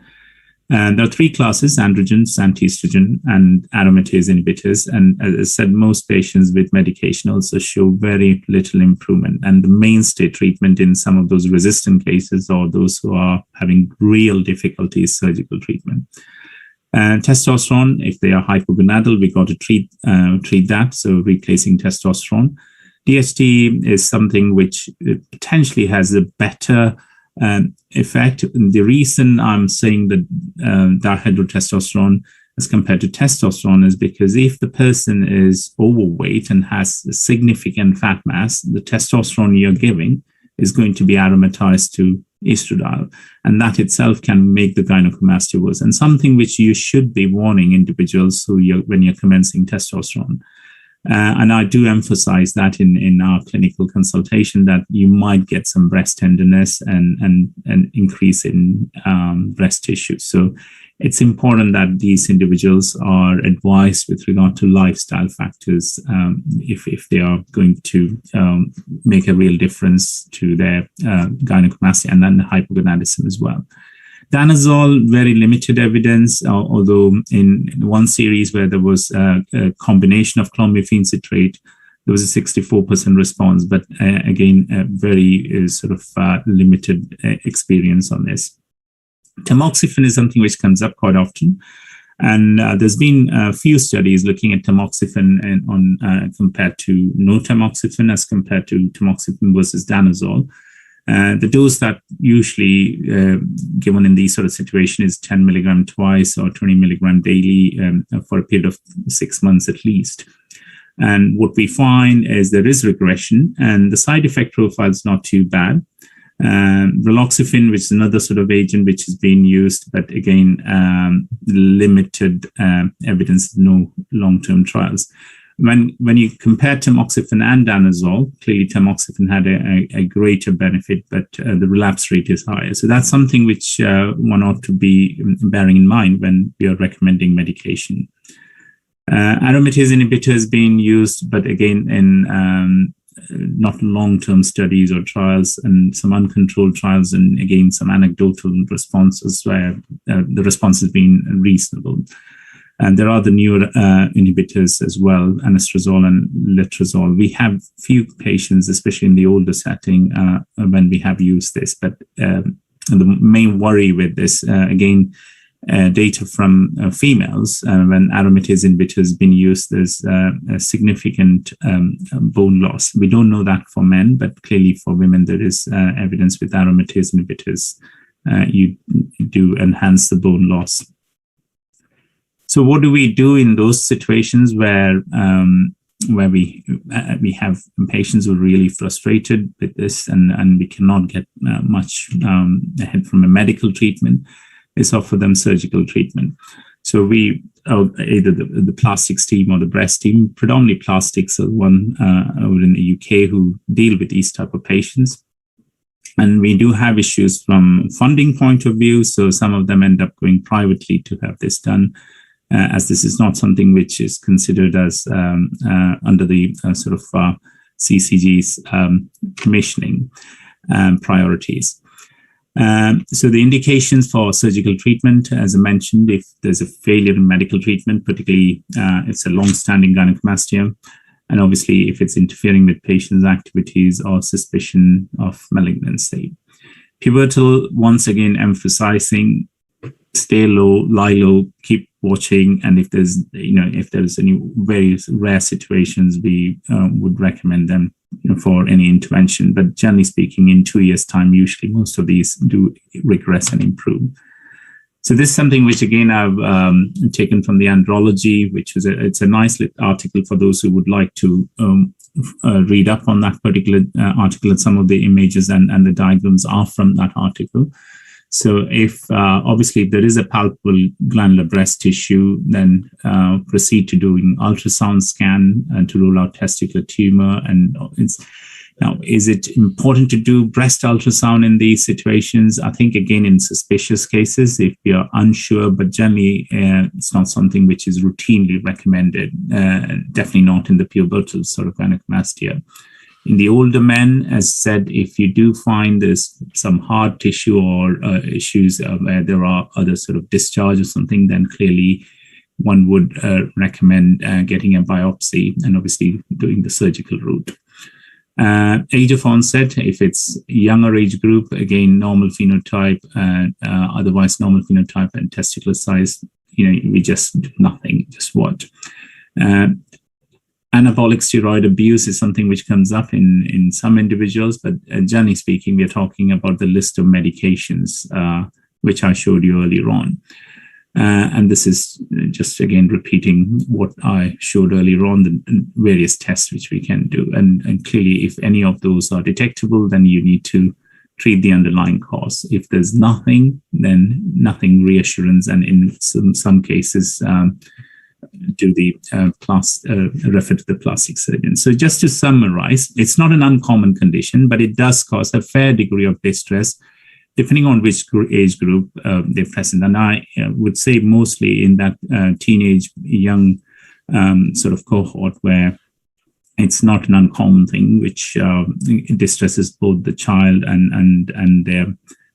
And there are 3 classes: androgens, anti-estrogen, and aromatase inhibitors. And as I said, most patients with medication also show very little improvement. And the mainstay treatment in some of those resistant cases or those who are having real difficulty is surgical treatment. Testosterone, if they are hypogonadal, we got to treat that, so replacing testosterone. DHT is something which potentially has a better effect. The reason I'm saying that dihydrotestosterone as compared to testosterone is because if the person is overweight and has a significant fat mass, the testosterone you're giving is going to be aromatized to estradiol, and that itself can make the gynecomastia worse, and something which you should be warning individuals when you're commencing testosterone. And I do emphasize that in our clinical consultation that you might get some breast tenderness and increase in breast tissue. So it's important that these individuals are advised with regard to lifestyle factors if they are going to make a real difference to their gynecomastia and then the hypogonadism as well. Danazol, very limited evidence, although in one series where there was a combination of clomiphene citrate, there was a 64% response, but again, a very limited experience on this. Tamoxifen is something which comes up quite often. And there's been a few studies looking at tamoxifen compared to no tamoxifen as compared to tamoxifen versus danazol. The dose that usually given in these sort of situation is 10 milligram twice or 20 milligram daily for a period of 6 months at least. And what we find is there is regression and the side effect profile is not too bad. Raloxifene, which is another sort of agent which is being used, but again, limited evidence, no long-term trials. When you compare tamoxifen and danazol, clearly tamoxifen had a greater benefit, but the relapse rate is higher. So that's something which one ought to be bearing in mind when we are recommending medication. Aromatase inhibitors being used, but again, in not long-term studies or trials and some uncontrolled trials, and again, some anecdotal responses where the response has been reasonable. And there are the newer inhibitors as well, anastrozole and letrozole. We have few patients, especially in the older setting, when we have used this. But the main worry with this, again, data from females, when aromatase inhibitor has been used, there's a significant bone loss. We don't know that for men, but clearly for women, there is evidence with aromatase inhibitors. You do enhance the bone loss. So what do we do in those situations where we have patients who are really frustrated with this and we cannot get much ahead from a medical treatment? Is offer them surgical treatment. So we either the plastics team or the breast team, predominantly plastics are one over in the UK who deal with these type of patients. And we do have issues from funding point of view. So some of them end up going privately to have this done. As this is not something which is considered as under the CCG's commissioning priorities. So the indications for surgical treatment, as I mentioned, if there's a failure in medical treatment, particularly it's a long-standing gynecomastia, and obviously if it's interfering with patients' activities or suspicion of malignancy. Pivotal, once again, emphasizing stay low, lie low, keep watching, and if there's any very rare situations, we would recommend them for any intervention. But generally speaking, in 2 years' time, usually most of these do regress and improve. So this is something which again I've taken from the Andrology, which is it's a nice article for those who would like to read up on that particular article, and some of the images and the diagrams are from that article. So if obviously if there is a palpable glandular breast tissue, then proceed to doing ultrasound scan and to rule out testicular tumor. And now, is it important to do breast ultrasound in these situations? I think, again, in suspicious cases, if we are unsure, but generally it's not something which is routinely recommended, definitely not in the pubertal sort of gynecomastia. In the older men, as said, if you do find there's some hard tissue or issues where there are other sort of discharge or something, then clearly one would recommend getting a biopsy and obviously doing the surgical route. Age of onset, if it's younger age group, again, normal phenotype, otherwise normal phenotype and testicular size, we just do nothing, just watch. Anabolic steroid abuse is something which comes up in some individuals, but generally speaking, we are talking about the list of medications, which I showed you earlier on. And this is just, again, repeating what I showed earlier on, the various tests which we can do. And clearly, if any of those are detectable, then you need to treat the underlying cause. If there's nothing, then nothing, reassurance, and in some cases, do the refer to the plastic surgeon. So just to summarize, it's not an uncommon condition, but it does cause a fair degree of distress, depending on which age group they're present. And I would say mostly in that teenage, young sort of cohort where it's not an uncommon thing, which distresses both the child and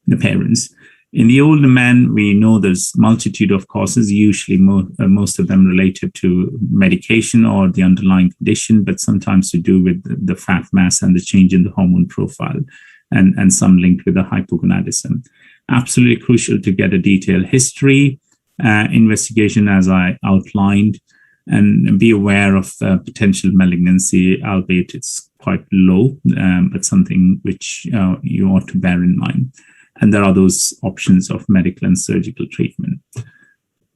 the parents. In the older men, we know there's multitude of causes, usually most of them related to medication or the underlying condition, but sometimes to do with the fat mass and the change in the hormone profile, and some linked with the hypogonadism. Absolutely crucial to get a detailed history, investigation as I outlined, and be aware of potential malignancy, albeit it's quite low, but something which you ought to bear in mind. And there are those options of medical and surgical treatment.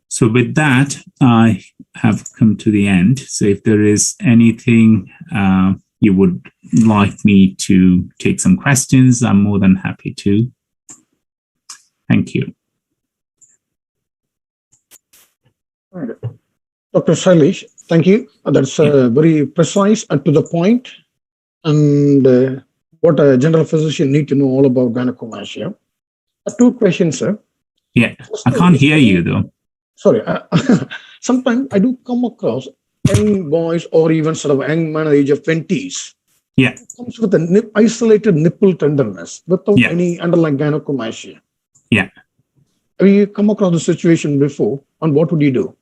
So with that, I have come to the end. So if there is anything you would like me to take some questions, I'm more than happy to. Thank you. Dr. Shailesh, thank you. That's very precise and to the point, and what a general physician need to know all about gynecomastia. Two questions, sir. Yeah, I can't hear you though. Sorry, sometimes I do come across young boys or even sort of young man at the age of 20s. Yeah. Comes with an isolated nipple tenderness without any underlying gynecomastia. Yeah. Have you come across the situation before, and what would you do?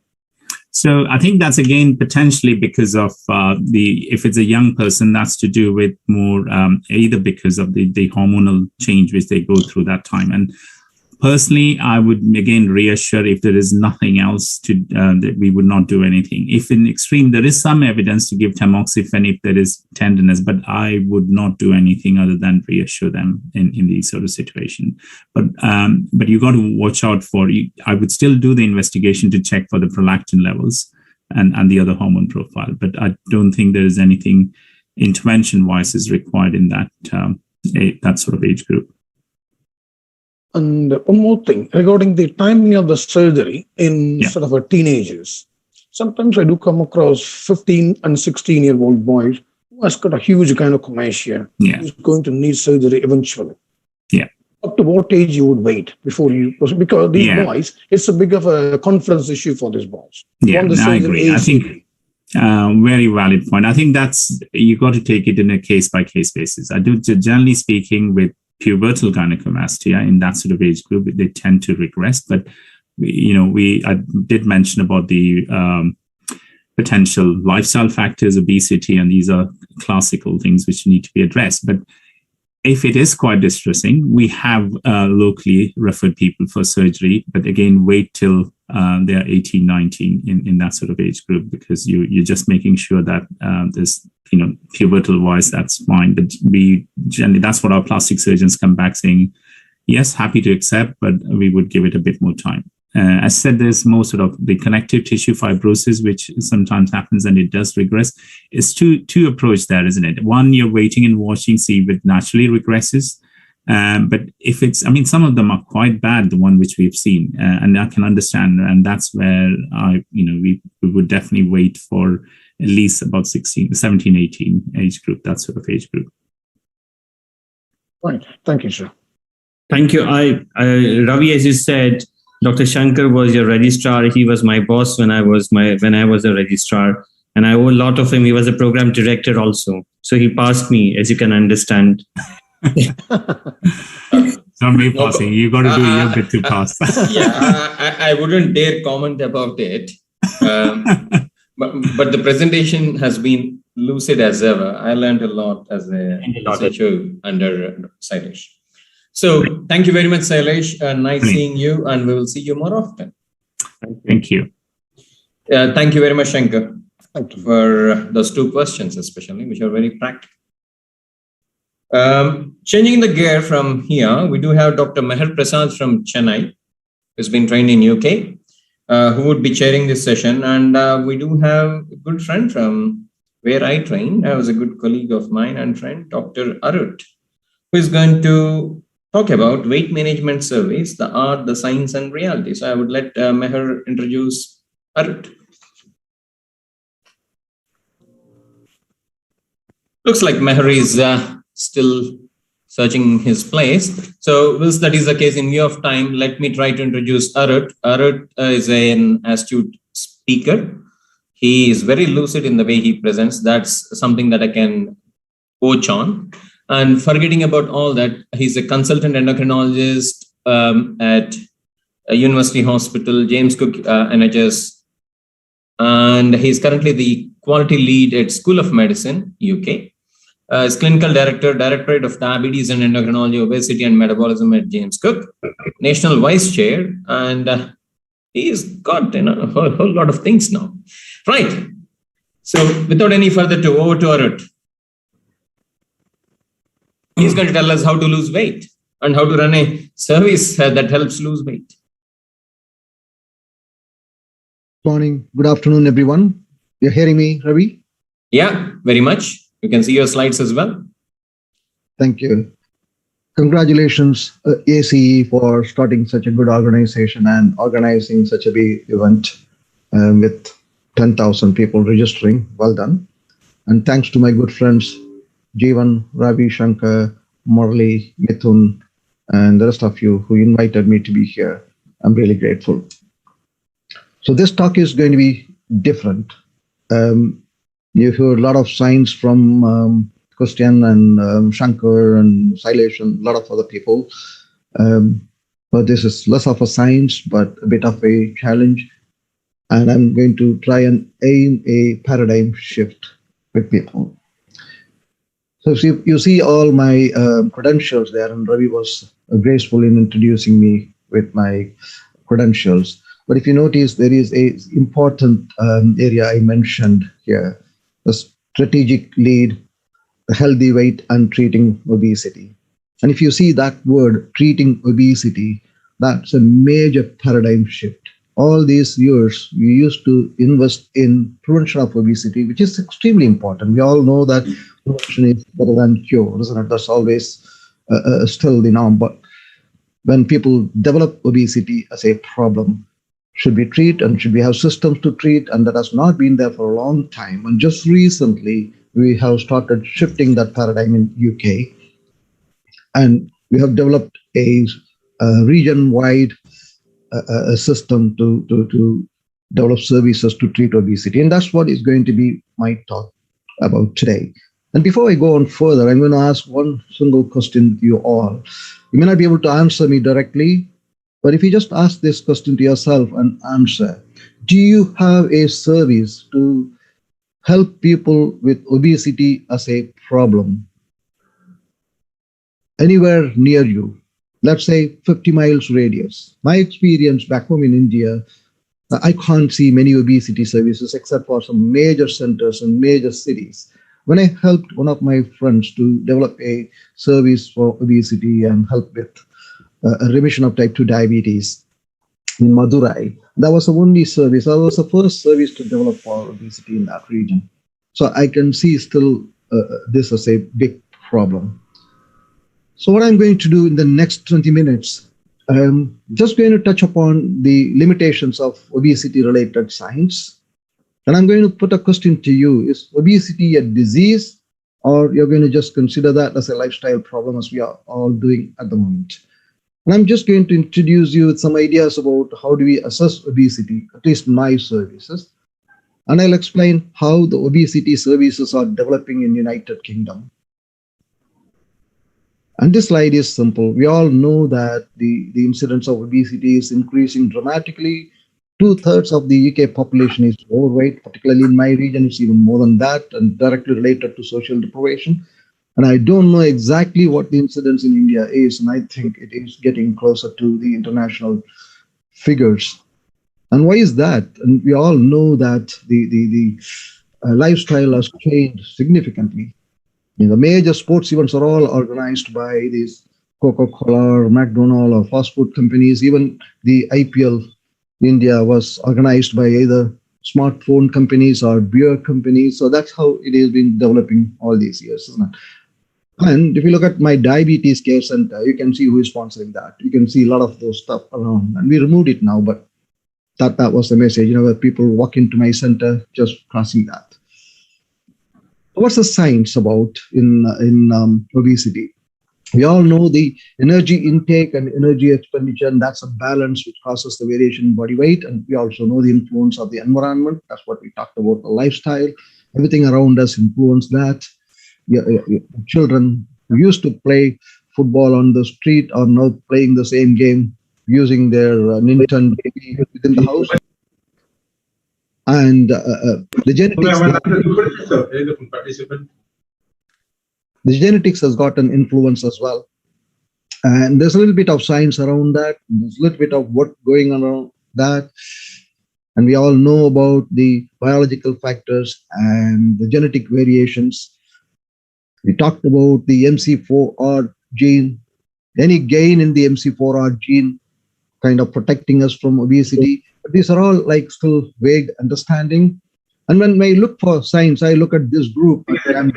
So I think that's again potentially because of if it's a young person, that's to do with more either because of the hormonal change which they go through that time. And personally, I would again reassure if there is nothing else to that we would not do anything. If in extreme there is some evidence to give tamoxifen if there is tenderness, but I would not do anything other than reassure them in these sort of situation. But you got to watch out for. I would still do the investigation to check for the prolactin levels and the other hormone profile, but I don't think there is anything intervention-wise is required in that sort of age group. And one more thing regarding the timing of the surgery in sort of a teenagers. Sometimes I do come across 15 and 16-year-old boys who has got a huge gynecomastia. Who's going to need surgery eventually. Yeah. Up to what age you would wait before you proceed? Because these boys, it's a big of a confidence issue for these boys. Yeah, I agree. I think very valid point. I think that's, you got to take it in a case-by-case basis. I do, generally speaking, with pubertal gynecomastia in that sort of age group, they tend to regress. But I did mention about the potential lifestyle factors, obesity, and these are classical things which need to be addressed. But if it is quite distressing, we have locally referred people for surgery, but again, wait till they're 18, 19 in that sort of age group, because you're just making sure that there's, pubertal wise, that's fine. But we generally, that's what our plastic surgeons come back saying, yes, happy to accept, but we would give it a bit more time. As said, there's more sort of the connective tissue fibrosis, which sometimes happens and it does regress. It's two approach there, isn't it? One, you're waiting and watching, see if it naturally regresses. But if it's, some of them are quite bad, the one which we've seen, and I can understand. And that's where we would definitely wait for at least about 16, 17, 18 age group, that sort of age group. Right. Thank you, sir. Thank you. Ravi, as you said, Dr. Shankar was your registrar. He was my boss when I was a registrar, and I owe a lot of him. He was a program director also, so he passed me, as you can understand. Not me passing. You got to do your bit to pass. I wouldn't dare comment about it, but the presentation has been lucid as ever. I learned a lot as a SHO under Sailesh. So thank you very much, Sailesh. Nice seeing you, and we will see you more often. Thank you. Thank you very much, Shankar, for those two questions, especially, which are very practical. Changing the gear from here, we do have Dr. Meher Prasad from Chennai, who's been trained in UK, who would be chairing this session. And we do have a good friend from where I trained. I was a good colleague of mine and friend, Dr. Arut, who is going to talk about weight management surveys, the art, the science, and reality. So I would let Meher introduce Arut. Looks like Meher is still searching his place. So whilst that is the case, in view of time, let me try to introduce Arut. Arut is an astute speaker. He is very lucid in the way he presents. That's something that I can coach on. And forgetting about all that, he's a consultant endocrinologist at a University Hospital, James Cook NHS. And he's currently the quality lead at School of Medicine, UK. He's clinical director, Directorate of Diabetes and Endocrinology, Obesity and Metabolism at James Cook, National Vice Chair, and he's got a whole lot of things now. Right. So without any further ado, over to Arut. He's going to tell us how to lose weight and how to run a service that helps lose weight. Morning. Good afternoon, everyone. You're hearing me, Ravi? Yeah, very much. You can see your slides as well. Thank you. Congratulations, ACE, for starting such a good organization and organizing such a big event with 10,000 people registering. Well done. And thanks to my good friends, Jeevan, Ravi, Shankar, Murali, Mithun, and the rest of you who invited me to be here. I'm really grateful. So this talk is going to be different. You heard a lot of science from Christian and Shankar and Sailesh and a lot of other people. But this is less of a science, but a bit of a challenge. And I'm going to try and aim a paradigm shift with people. So you see all my credentials there, and Ravi was graceful in introducing me with my credentials. But if you notice, there is a important area I mentioned here, the strategic lead, the healthy weight and treating obesity. And if you see that word, treating obesity, that's a major paradigm shift. All these years, we used to invest in prevention of obesity, which is extremely important. We all know that prevention is better than cure, isn't it? That's always still the norm. But when people develop obesity as a problem, should we treat and should we have systems to treat? And that has not been there for a long time. And just recently, we have started shifting that paradigm in UK. And we have developed a region-wide a system to develop services to treat obesity. And that's what is going to be my talk about today. And before I go on further, I'm going to ask one single question to you all. You may not be able to answer me directly, but if you just ask this question to yourself and answer, do you have a service to help people with obesity as a problem? anywhere near you, let's say 50 miles radius. My experience back home in India, I can't see many obesity services except for some major centers and major cities. When I helped one of my friends to develop a service for obesity and help with a remission of type 2 diabetes in Madurai, that was the only service. That was the first service to develop for obesity in that region. So I can see still this as a big problem. So what I'm going to do in the next 20 minutes, I'm just going to touch upon the limitations of obesity-related science. And I'm going to put a question to you. Is obesity a disease, or you're going to just consider that as a lifestyle problem, as we are all doing at the moment? And I'm just going to introduce you with some ideas about how do we assess obesity, at least my services. And I'll explain how the obesity services are developing in the United Kingdom. And this slide is simple. We all know that the incidence of obesity is increasing dramatically. 2/3 of the UK population is overweight, particularly in my region, it's even more than that, and directly related to social deprivation. And I don't know exactly what the incidence in India is, and I think it is getting closer to the international figures. And why is that? And we all know that the lifestyle has changed significantly. The major sports events are all organized by these Coca-Cola or McDonald's or fast food companies. Even the IPL in India was organized by either smartphone companies or beer companies. So that's how it has been developing all these years, isn't it? And if you look at my diabetes care center, you can see who is sponsoring that. You can see a lot of those stuff around. And we removed it now, but that was the message, where people walk into my center just crossing that. What's the science about in obesity? We all know the energy intake and energy expenditure, and that's a balance which causes the variation in body weight. And we also know the influence of the environment. That's what we talked about, the lifestyle. Everything around us influences that. Children who used to play football on the street are now playing the same game using their Nintendo within the house. And the genetics has got an influence as well. And there's a little bit of science around that. There's a little bit of work going on around that. And we all know about the biological factors and the genetic variations. We talked about the MC4R gene. Any gain in the MC4R gene kind of protecting us from obesity. But these are all still vague understanding. And when I look for science, I look at this group. I'm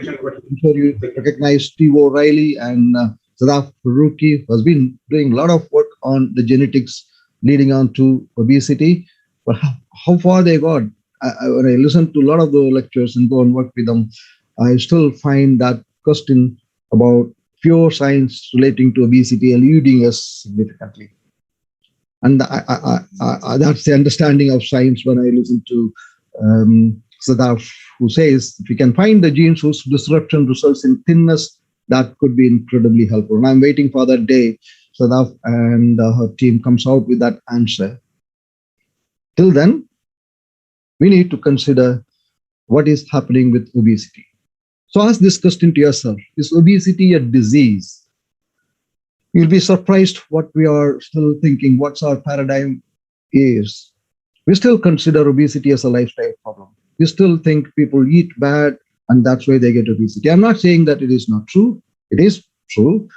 sure you recognize Steve O'Reilly and Sadaf Faruqi, who has been doing a lot of work on the genetics leading on to obesity. But how far they got, when I listen to a lot of the lectures and go and work with them, I still find that question about pure science relating to obesity eluding us significantly. And that's the understanding of science when I listen to Sadaf, who says, if we can find the genes whose disruption results in thinness, that could be incredibly helpful. And I'm waiting for that day Sadaf and her team comes out with that answer. Till then, we need to consider what is happening with obesity. So ask this question to yourself. Is obesity a disease? You'll be surprised what we are still thinking, what's our paradigm is. We still consider obesity as a lifestyle problem. We still think people eat bad and that's why they get obesity. I'm not saying that it is not true. It is true.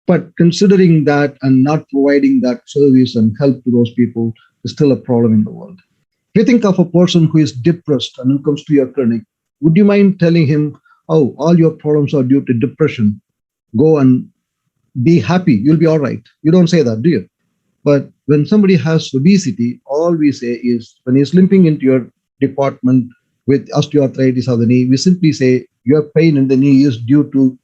But considering that and not providing that service and help to those people is still a problem in the world. If you think of a person who is depressed and who comes to your clinic, would you mind telling him, oh, all your problems are due to depression? Go and be happy, you'll be all right. You don't say that, do you? But when somebody has obesity, all we say is, when he's limping into your department with osteoarthritis of the knee, we simply say, your pain in the knee is due to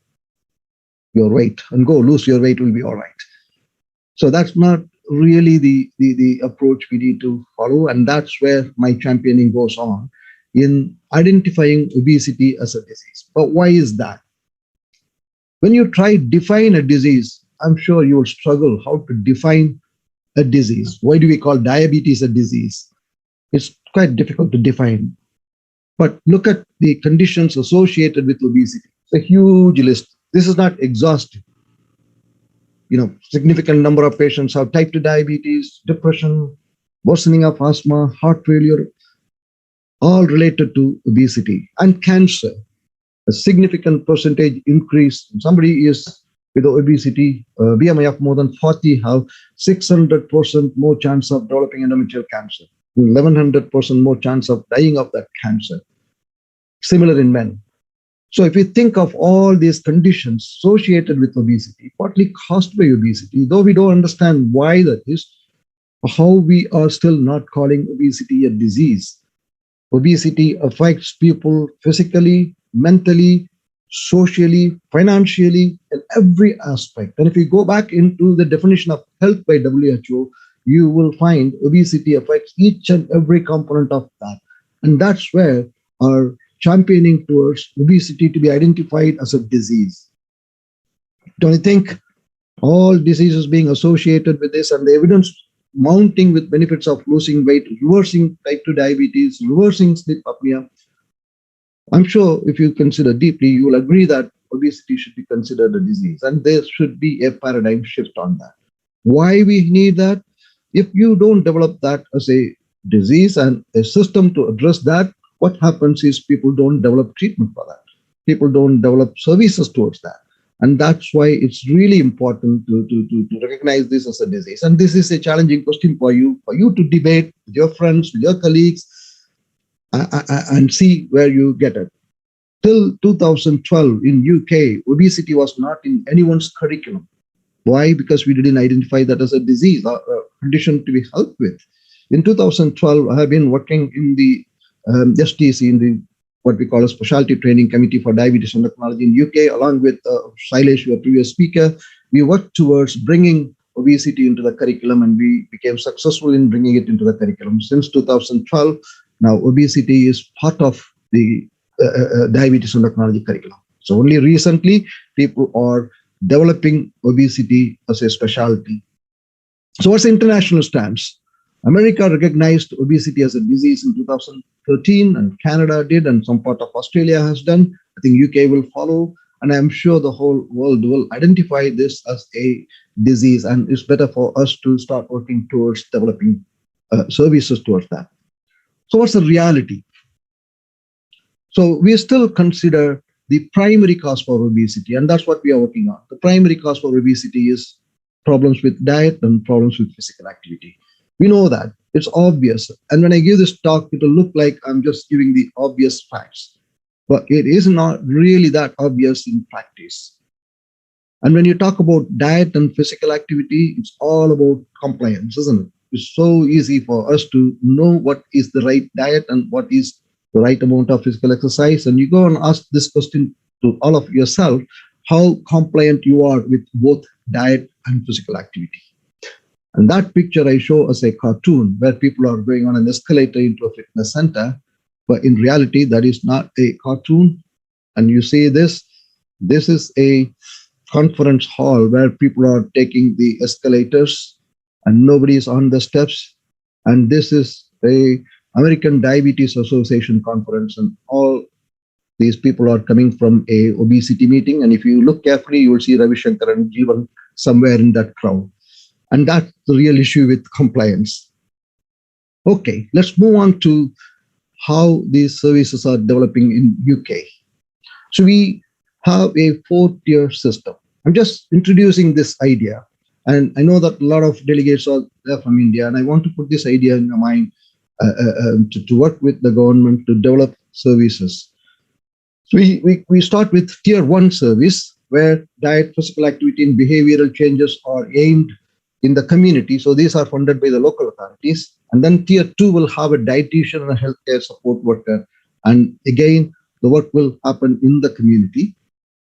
your weight, and go lose your weight, will be all right. So that's not really the approach we need to follow. And that's where my championing goes on, in identifying obesity as a disease. But why is that? When you try to define a disease, I'm sure you will struggle how to define a disease. Why do we call diabetes a disease? It's quite difficult to define. But look at the conditions associated with obesity. It's a huge list. This is not exhaustive. significant number of patients have type 2 diabetes, depression, worsening of asthma, heart failure, all related to obesity and cancer. A significant percentage increase. Somebody is with obesity, BMI of more than 40 have 600% more chance of developing endometrial cancer, 1100% more chance of dying of that cancer. Similar in men. So if you think of all these conditions associated with obesity, partly caused by obesity, though we don't understand why that is, how we are still not calling obesity a disease. Obesity affects people physically, mentally, socially, financially, in every aspect. And if you go back into the definition of health by WHO, you will find obesity affects each and every component of that. And that's where our championing towards obesity to be identified as a disease. Don't you think all diseases being associated with this and the evidence mounting with benefits of losing weight, reversing type 2 diabetes, reversing sleep apnea? I'm sure if you consider deeply, you will agree that obesity should be considered a disease, and there should be a paradigm shift on that. Why we need that? If you don't develop that as a disease and a system to address that, what happens is people don't develop treatment for that. People don't develop services towards that. And that's why it's really important to recognize this as a disease. And this is a challenging question for you to debate with your friends, with your colleagues, and see where you get it. Till 2012 in UK, obesity was not in anyone's curriculum. Why? Because we didn't identify that as a disease or a condition to be helped with. In 2012, I have been working in the STC, in the what we call a Specialty Training Committee for Diabetes Endocrinology in UK, along with Shailesh, your previous speaker. We worked towards bringing obesity into the curriculum, and we became successful in bringing it into the curriculum. Since 2012, now obesity is part of the diabetes endocrinology curriculum. So only recently, people are developing obesity as a specialty. So what's the international stance? America recognized obesity as a disease in 2013, and Canada did, and some part of Australia has done. I think UK will follow, and I'm sure the whole world will identify this as a disease, and it's better for us to start working towards developing services towards that. So what's the reality? So we still consider the primary cause for obesity, and that's what we are working on. The primary cause for obesity is problems with diet and problems with physical activity. We know that. It's obvious. And when I give this talk, it will look like I'm just giving the obvious facts. But it is not really that obvious in practice. And when you talk about diet and physical activity, it's all about compliance, isn't it? It's so easy for us to know what is the right diet and what is the right amount of physical exercise. And you go and ask this question to all of yourself, how compliant you are with both diet and physical activity. And that picture I show as a cartoon where people are going on an escalator into a fitness center, but in reality, that is not a cartoon. And you see this is a conference hall where people are taking the escalators and nobody is on the steps. And this is a American Diabetes Association conference, and all these people are coming from a obesity meeting. And if you look carefully, you will see Ravi Shankar and Jeevan somewhere in that crowd. And that's the real issue with compliance. Okay, let's move on to how these services are developing in UK. So we have a 4-tier system. I'm just introducing this idea. And I know that a lot of delegates are there from India, and I want to put this idea in your mind to work with the government to develop services. So we start with tier 1 service, where diet, physical activity, and behavioral changes are aimed in the community. So these are funded by the local authorities. And then tier 2 will have a dietitian and a healthcare support worker. And again, the work will happen in the community.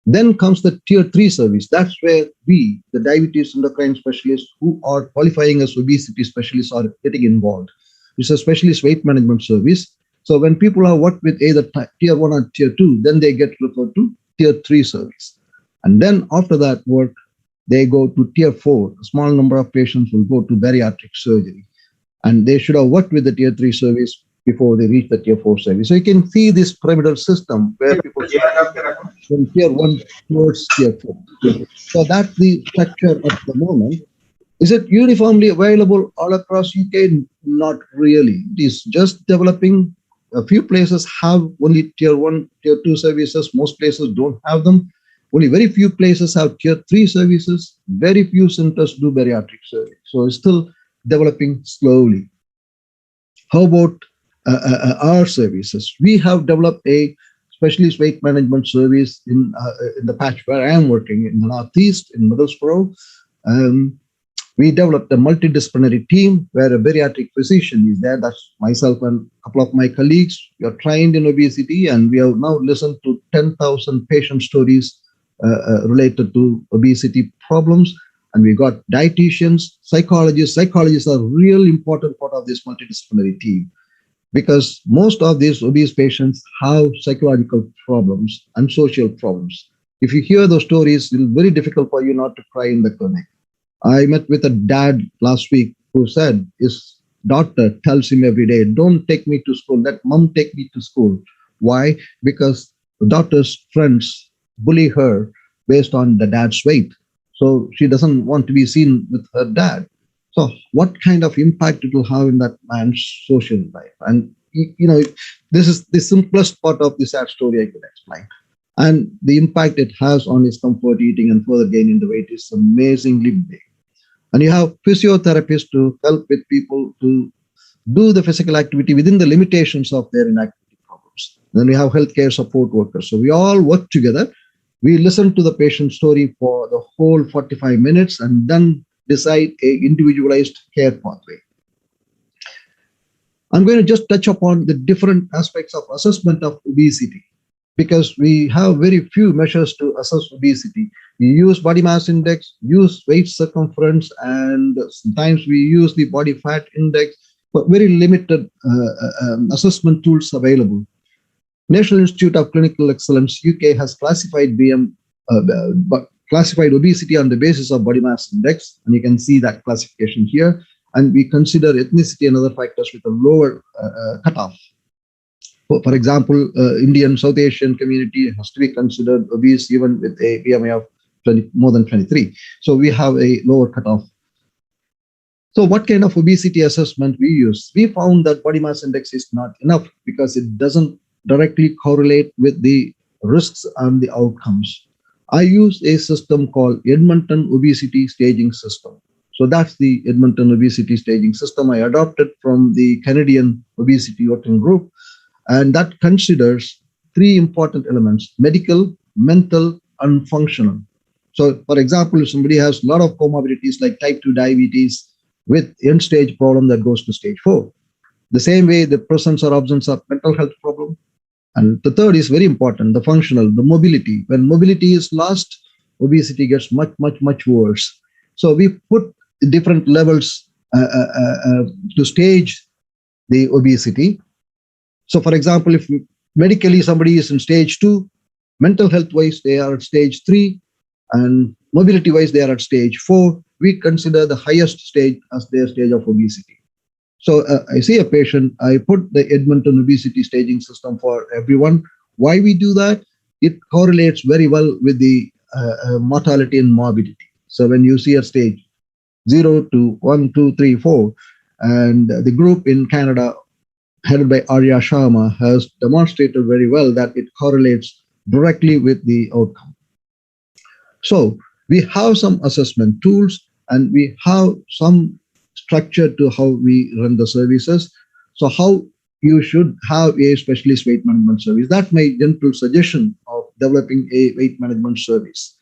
Then comes the tier 3 service. That's where we, the diabetes endocrine specialists who are qualifying as obesity specialists, are getting involved. It's a specialist weight management service. So when people have worked with either tier 1 or tier 2, then they get referred to tier 3 service. And then after that work, they go to tier 4. A small number of patients will go to bariatric surgery. And they should have worked with the tier 3 service before they reach the tier 4 service. So you can see this pyramidal system where people start from tier 1 towards tier 4. So that's the structure at the moment. Is it uniformly available all across UK? Not really. It is just developing. A few places have only tier 1, tier 2 services. Most places don't have them. Only very few places have tier 3 services. Very few centers do bariatric surgery. So it's still developing slowly. How about our services? We have developed a specialist weight management service in the patch where I am working in the Northeast, in Middlesbrough. We developed a multidisciplinary team where a bariatric physician is there. That's myself and a couple of my colleagues. We are trained in obesity, and we have now listened to 10,000 patient stories related to obesity problems. And we got dietitians, psychologists. Psychologists are a real important part of this multidisciplinary team because most of these obese patients have psychological problems and social problems. If you hear those stories, it's very difficult for you not to cry in the clinic. I met with a dad last week who said his daughter tells him every day, don't take me to school, let mom take me to school. Why? Because the daughter's friends bully her based on the dad's weight. So she doesn't want to be seen with her dad. So what kind of impact it will have in that man's social life? And, this is the simplest part of the sad story I could explain. And the impact it has on his comfort eating and further gaining the weight is amazingly big. And you have physiotherapists to help with people to do the physical activity within the limitations of their inactivity problems. Then we have healthcare support workers. So we all work together. We listen to the patient story for the whole 45 minutes and then decide an individualized care pathway. I'm going to just touch upon the different aspects of assessment of obesity because we have very few measures to assess obesity. We use body mass index, use waist circumference, and sometimes we use the body fat index, but very limited assessment tools available. National Institute of Clinical Excellence, UK, has classified classified obesity on the basis of body mass index, and you can see that classification here. And we consider ethnicity and other factors with a lower cutoff. For example, Indian South Asian community has to be considered obese even with a BMI of more than 23. So we have a lower cutoff. So what kind of obesity assessment we use? We found that body mass index is not enough because it doesn't directly correlate with the risks and the outcomes. I use a system called Edmonton Obesity Staging System. So that's the Edmonton Obesity Staging System I adopted from the Canadian Obesity Working Group. And that considers three important elements: medical, mental, and functional. So, for example, if somebody has a lot of comorbidities like type 2 diabetes with end-stage problem that goes to stage 4. The same way, the presence or absence of mental health problem. And the third is very important, the functional, the mobility. When mobility is lost, obesity gets much worse. So we put different levels to stage the obesity. So for example, if medically somebody is in stage 2, mental health wise, they are at stage 3, and mobility wise, they are at stage 4, we consider the highest stage as their stage of obesity. So I see a patient, I put the Edmonton Obesity Staging System for everyone. Why we do that? It correlates very well with the mortality and morbidity. So when you see a stage 0 to 1, 2, 3, 4, and the group in Canada headed by Arya Sharma has demonstrated very well that it correlates directly with the outcome. So we have some assessment tools and we have some structure to how we run the services. So how you should have a specialist weight management service. That's my gentle suggestion of developing a weight management service.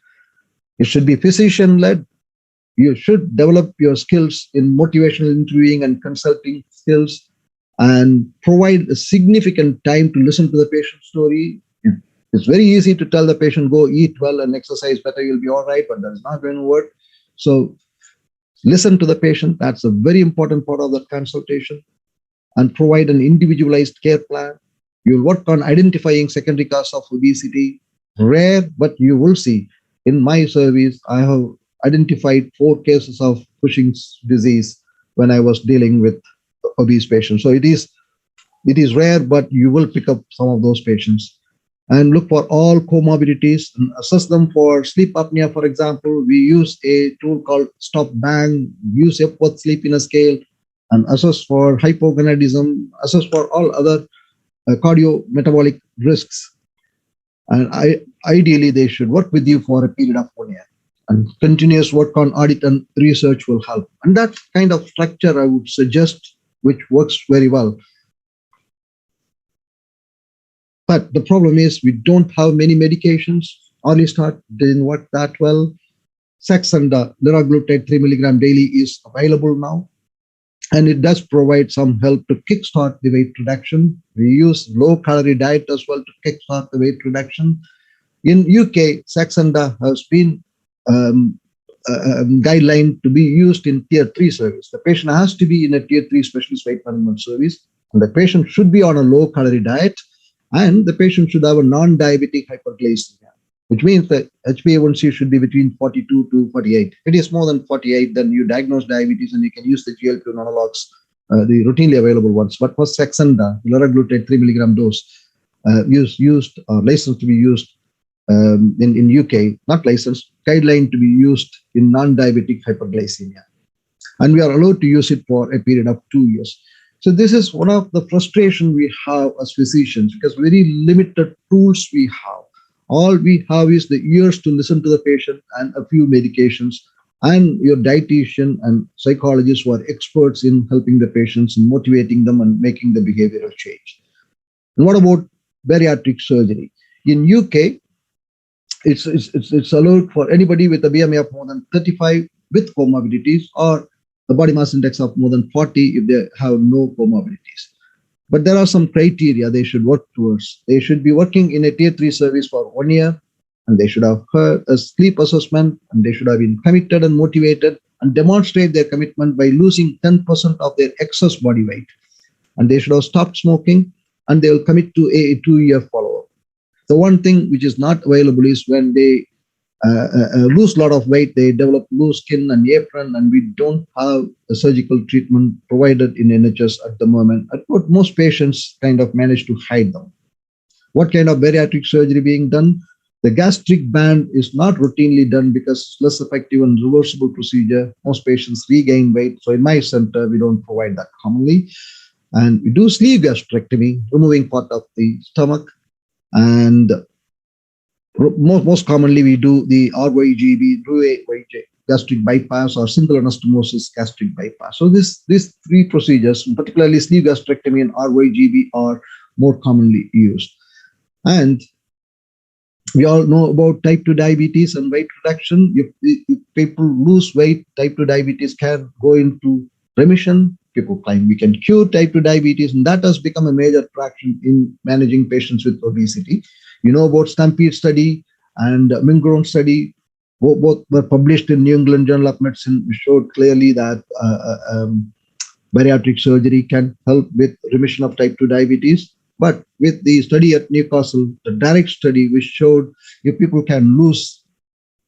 It should be physician-led. You should develop your skills in motivational interviewing and consulting skills and provide a significant time to listen to the patient's story. It's very easy to tell the patient, go eat well and exercise better, you'll be all right, but that's not going to work. So listen to the patient. That's a very important part of the consultation, and provide an individualized care plan. You'll work on identifying secondary cause of obesity. Rare, but you will see. In my service, I have identified 4 cases of Cushing's disease when I was dealing with obese patients. So it is It is rare, but you will pick up some of those patients. And look for all comorbidities and assess them for sleep apnea. For example, we use a tool called Stop Bang, use Epworth Sleepiness Scale, and assess for hypogonadism, assess for all other cardiometabolic risks. And ideally, they should work with you for a period of 1 year. And continuous work on audit and research will help. And that kind of structure I would suggest, which works very well. But the problem is we don't have many medications. Early start didn't work that well. Saxenda, liraglutide 3 mg daily is available now. And it does provide some help to kickstart the weight reduction. We use low-calorie diet as well to kickstart the weight reduction. In UK, Saxenda has been guideline to be used in Tier 3 service. The patient has to be in a Tier 3 specialist weight management service. And the patient should be on a low-calorie diet. And the patient should have a non-diabetic hyperglycemia, which means that HbA1c should be between 42 to 48. If it is more than 48, then you diagnose diabetes and you can use the GLP-1 analogs, the routinely available ones. But for Saxenda, liraglutide 3 mg dose, licensed to be used in UK, not licensed, guideline to be used in non-diabetic hyperglycemia. And we are allowed to use it for a period of 2 years. So this is one of the frustration we have as physicians, because very limited tools we have. All we have is the ears to listen to the patient and a few medications, and your dietitian and psychologists who are experts in helping the patients and motivating them and making the behavioral change. And what about bariatric surgery? In UK, it's allowed for anybody with a BMI of more than 35 with comorbidities, or a body mass index of more than 40 if they have no comorbidities. But there are some criteria they should work towards. They should be working in a Tier 3 service for 1 year, and they should have heard a sleep assessment, and they should have been committed and motivated and demonstrate their commitment by losing 10% of their excess body weight. And they should have stopped smoking, and they will commit to a 2-year follow-up. The one thing which is not available is when they lose a lot of weight, they develop loose skin and apron, and we don't have a surgical treatment provided in NHS at the moment. But most patients kind of manage to hide them. What kind of bariatric surgery being done? The gastric band is not routinely done because it's less effective and reversible procedure. Most patients regain weight. So in my center, we don't provide that commonly. And we do sleeve gastrectomy, removing part of the stomach. And most commonly, we do the RYGB, gastric bypass, or simple anastomosis gastric bypass. So these 3 procedures, particularly sleeve gastrectomy and RYGB, are more commonly used. And we all know about type 2 diabetes and weight reduction. If people lose weight, type 2 diabetes can go into remission. People claim we can cure type 2 diabetes, and that has become a major traction in managing patients with obesity. You know about Stampede study and Mingrone study. Both were published in New England Journal of Medicine, which showed clearly that bariatric surgery can help with remission of type 2 diabetes. But with the study at Newcastle, the direct study, which showed if people can lose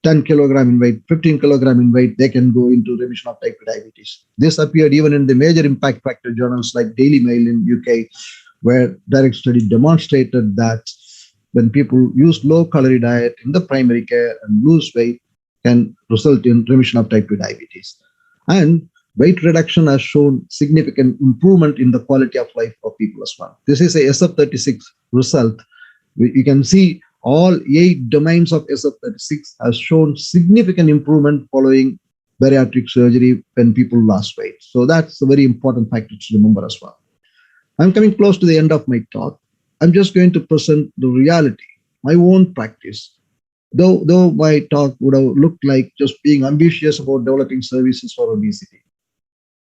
10 kilogram in weight, 15 kilogram in weight, they can go into remission of type 2 diabetes. This appeared even in the major impact factor journals like Daily Mail in UK, where direct study demonstrated that when people use low-calorie diet in the primary care and lose weight, can result in remission of type 2 diabetes. And weight reduction has shown significant improvement in the quality of life of people as well. This is a SF36 result. You can see all 8 domains of SF36 has shown significant improvement following bariatric surgery when people lost weight. So that's a very important factor to remember as well. I'm coming close to the end of my talk. I'm just going to present the reality, my own practice. Though my talk would have looked like just being ambitious about developing services for obesity.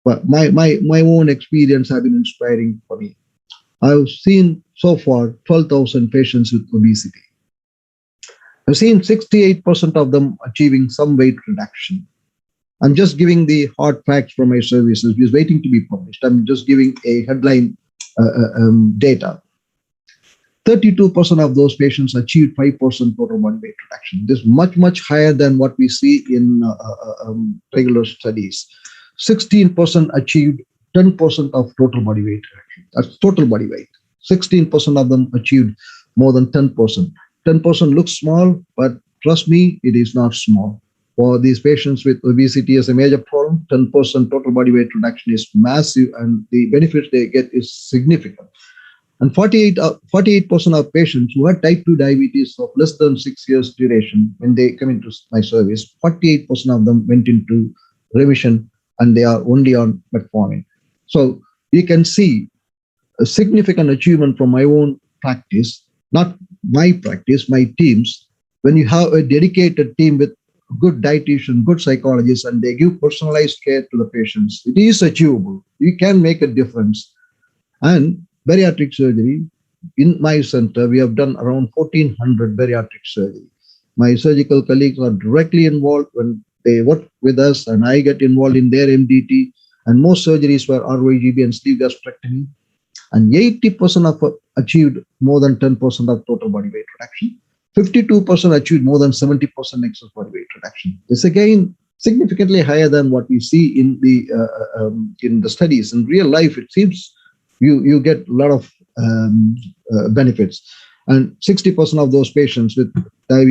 But my own experience has been inspiring for me. I've seen so far 12,000 patients with obesity. I've seen 68% of them achieving some weight reduction. I'm just giving the hard facts from my services, which is waiting to be published. I'm just giving a headline data. 32% of those patients achieved 5% total body weight reduction. This is much higher than what we see in regular studies. 16% achieved 10% of total body weight reduction. That's total body weight. 16% of them achieved more than 10%. 10% looks small, but trust me, it is not small. For these patients with obesity as a major problem, 10% total body weight reduction is massive, and the benefits they get is significant. And 48% of patients who had type 2 diabetes of less than 6 years duration, when they come into my service, 48% of them went into remission, and they are only on metformin. So you can see a significant achievement from my own practice, not my practice, my teams. When you have a dedicated team with good dietitian, good psychologists, and they give personalized care to the patients, it is achievable. You can make a difference. And bariatric surgery, in my center, we have done around 1,400 bariatric surgery. My surgical colleagues are directly involved when they work with us, and I get involved in their MDT. And most surgeries were RYGB and sleeve gastrectomy. And 80% of achieved more than 10% of total body weight reduction. 52% achieved more than 70% excess body weight reduction. This again significantly higher than what we see in the studies. In real life, it seems you get a lot of benefits. And 60% of those patients with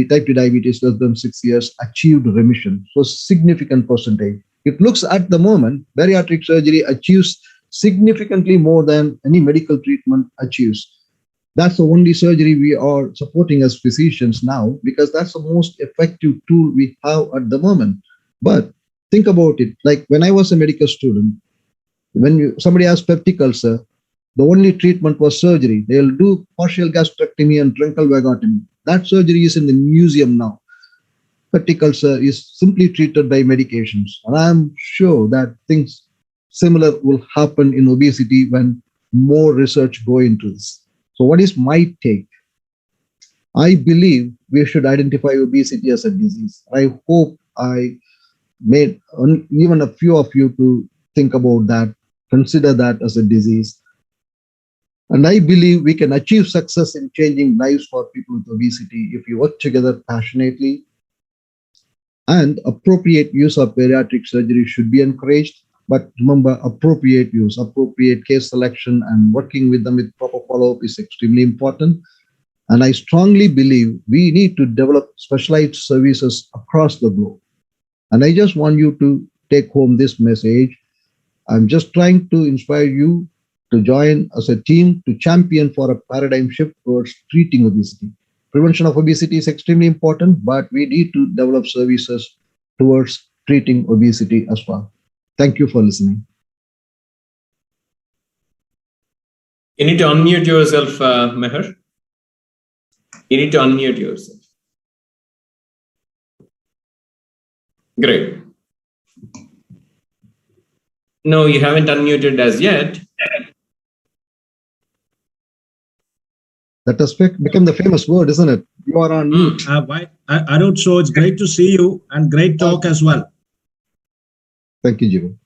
type 2 diabetes less than 6 years achieved remission. So significant percentage. It looks at the moment, bariatric surgery achieves significantly more than any medical treatment achieves. That's the only surgery we are supporting as physicians now, because that's the most effective tool we have at the moment. But think about it, like when I was a medical student, when somebody has peptic ulcer, the only treatment was surgery. They'll do partial gastrectomy and truncal vagotomy. That surgery is in the museum now. Peptic ulcer is simply treated by medications. And I'm sure that things similar will happen in obesity when more research go into this. So what is my take? I believe we should identify obesity as a disease. I hope I made even a few of you to think about that, consider that as a disease. And I believe we can achieve success in changing lives for people with obesity if we work together passionately. And appropriate use of bariatric surgery should be encouraged. But remember, appropriate use, appropriate case selection, and working with them with proper follow-up is extremely important. And I strongly believe we need to develop specialized services across the globe. And I just want you to take home this message. I'm just trying to inspire you to join as a team to champion for a paradigm shift towards treating obesity. Prevention of obesity is extremely important, but we need to develop services towards treating obesity as well. Thank you for listening. You need to unmute yourself, Meher. You need to unmute yourself. Great. No, you haven't unmuted as yet. That has become the famous word, isn't it? You are on mute. Arut, so it's great to see you and great talk as well. Thank you, Jivan.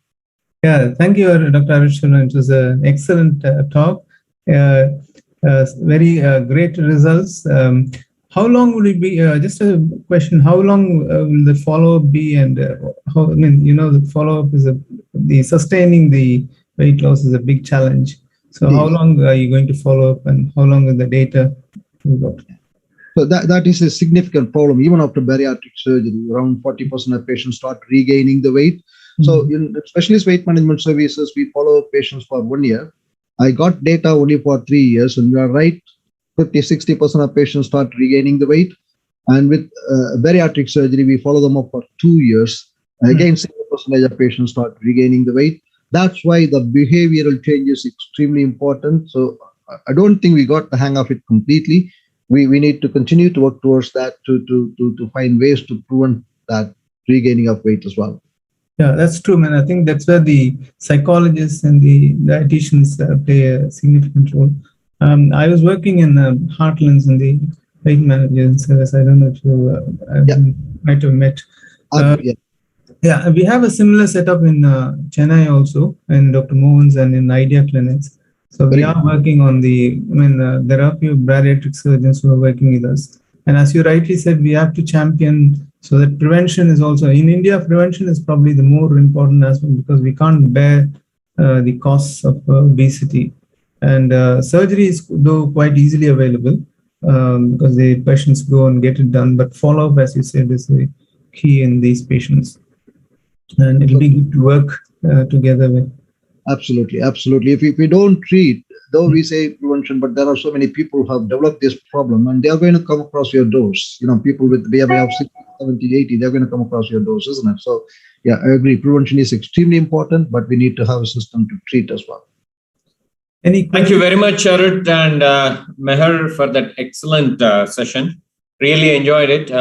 Yeah, thank you, Dr. Arut. It was an excellent talk. Very great results. How long will it be? Just a question. How long will the follow-up be? And how? I mean, you know, the follow-up is the sustaining the weight loss is a big challenge. So, how long are you going to follow up, and how long is the data? So that is a significant problem. Even after bariatric surgery, around 40% of patients start regaining the weight. So in specialist weight management services, we follow patients for 1 year. I got data only for 3 years, and you are right, 50-60% of patients start regaining the weight. And with bariatric surgery, we follow them up for 2 years. Again, 60% of patients start regaining the weight. That's why the behavioral change is extremely important. So I don't think we got the hang of it completely. We need to continue to work towards that to find ways to prevent that regaining of weight as well. Yeah, that's true, man. I think that's where the psychologists and the dietitians play a significant role. I was working in Heartlands in the weight management service. I don't know if you might have met. Yeah, we have a similar setup in Chennai also, in Dr. Mohan's and in Idea clinics. So we are working on there are a few bariatric surgeons who are working with us. And as you rightly said, we have to champion so that prevention is also, in India, prevention is probably the more important aspect because we can't bear the costs of obesity. And surgery is though quite easily available because the patients go and get it done. But follow-up, as you said, is the key in these patients. And it'll be good to work together with. Absolutely, absolutely. If we don't treat, though we say prevention, but there are so many people who have developed this problem, and they are going to come across your doors. You know, people with BMI of 60, 70, 80, they're going to come across your doors, isn't it? So, yeah, I agree. Prevention is extremely important, but we need to have a system to treat as well. Thank you very much, Sharad and Meher, for that excellent session. Really enjoyed it.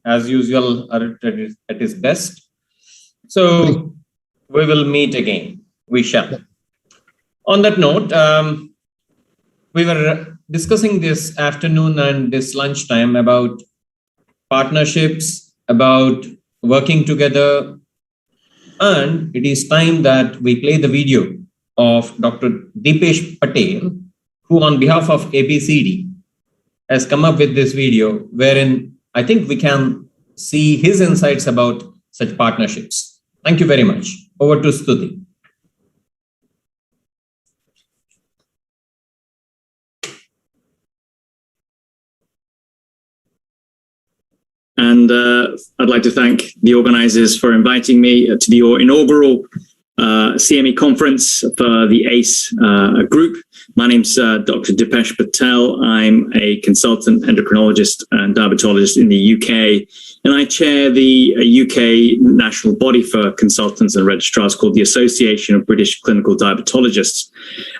As usual, Arut at his best. So we will meet again. We shall. On that note, we were discussing this afternoon and this lunchtime about partnerships, about working together. And it is time that we play the video of Dr. Deepesh Patel, who on behalf of ABCD has come up with this video, wherein I think we can see his insights about such partnerships. Thank you very much. Over to Stuti. And I'd like to thank the organizers for inviting me to the inaugural CME conference for the ACE group. My name's Dr. Deepesh Patel. I'm a consultant endocrinologist and diabetologist in the UK, and I chair the UK national body for consultants and registrars called the Association of British Clinical Diabetologists.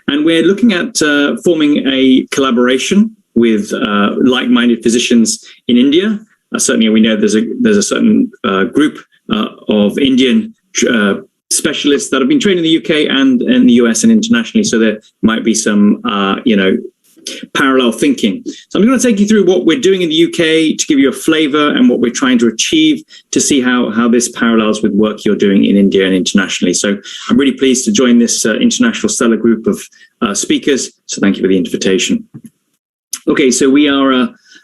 And we're looking at forming a collaboration with like-minded physicians in India. Certainly, we know there's a certain group of Indian specialists that have been trained in the UK and in the US and internationally. So there might be some, parallel thinking. So I'm going to take you through what we're doing in the UK to give you a flavor and what we're trying to achieve to see how this parallels with work you're doing in India and internationally. So I'm really pleased to join this international stellar group of speakers. So thank you for the invitation. Okay, so we are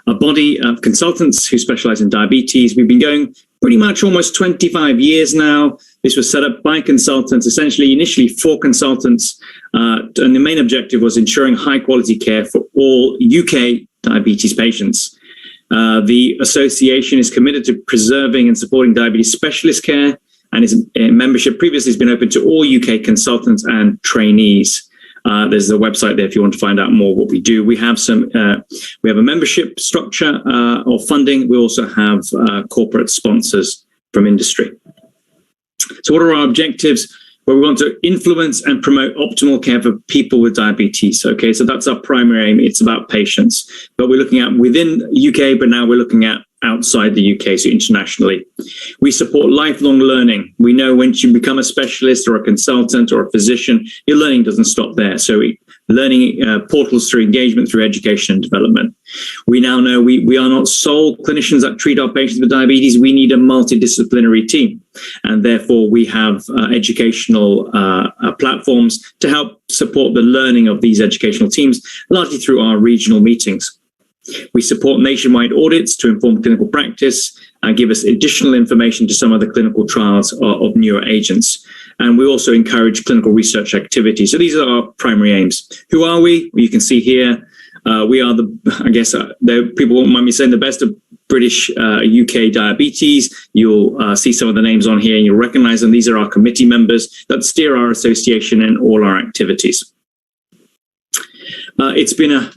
a body of consultants who specialize in diabetes. We've been going pretty much almost 25 years now. This was set up by consultants, essentially initially for consultants. And the main objective was ensuring high quality care for all UK diabetes patients. The association is committed to preserving and supporting diabetes specialist care, and its membership previously has been open to all UK consultants and trainees. There's a website there if you want to find out more what we do. We have we have a membership structure or funding. We also have corporate sponsors from industry. So what are our objectives? Well, we want to influence and promote optimal care for people with diabetes. Okay, so that's our primary aim. It's about patients, but we're looking at within UK, but now we're looking at outside the UK, so internationally. We support lifelong learning. We know once you become a specialist or a consultant or a physician, your learning doesn't stop there. So learning portals through engagement, through education and development. We now know we are not sole clinicians that treat our patients with diabetes. We need a multidisciplinary team. And therefore, we have educational platforms to help support the learning of these educational teams, largely through our regional meetings. We support nationwide audits to inform clinical practice and give us additional information to some of the clinical trials of newer agents. And we also encourage clinical research activity. So these are our primary aims. Who are we? Well, you can see here, we are people won't mind me saying, the best of British UK diabetes. You'll see some of the names on here and you'll recognize them. These are our committee members that steer our association and all our activities. It's been a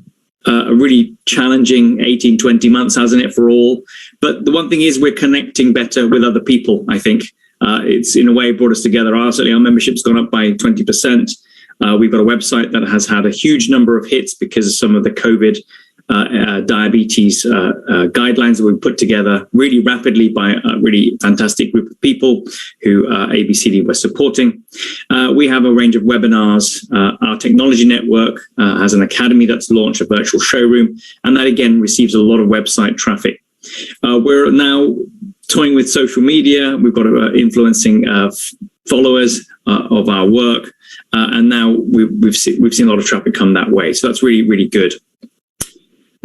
really challenging 18, 20 months, hasn't it, for all? But the one thing is we're connecting better with other people, I think. It's in a way brought us together. Certainly our membership's gone up by 20%. We've got a website that has had a huge number of hits because of some of the COVID diabetes guidelines that we put together really rapidly by a really fantastic group of people who ABCD was supporting. We have a range of webinars. Our technology network has an academy that's launched, a virtual showroom, and that again receives a lot of website traffic. We're now toying with social media. We've got influencing followers of our work, and now we've seen a lot of traffic come that way. So that's really, really good.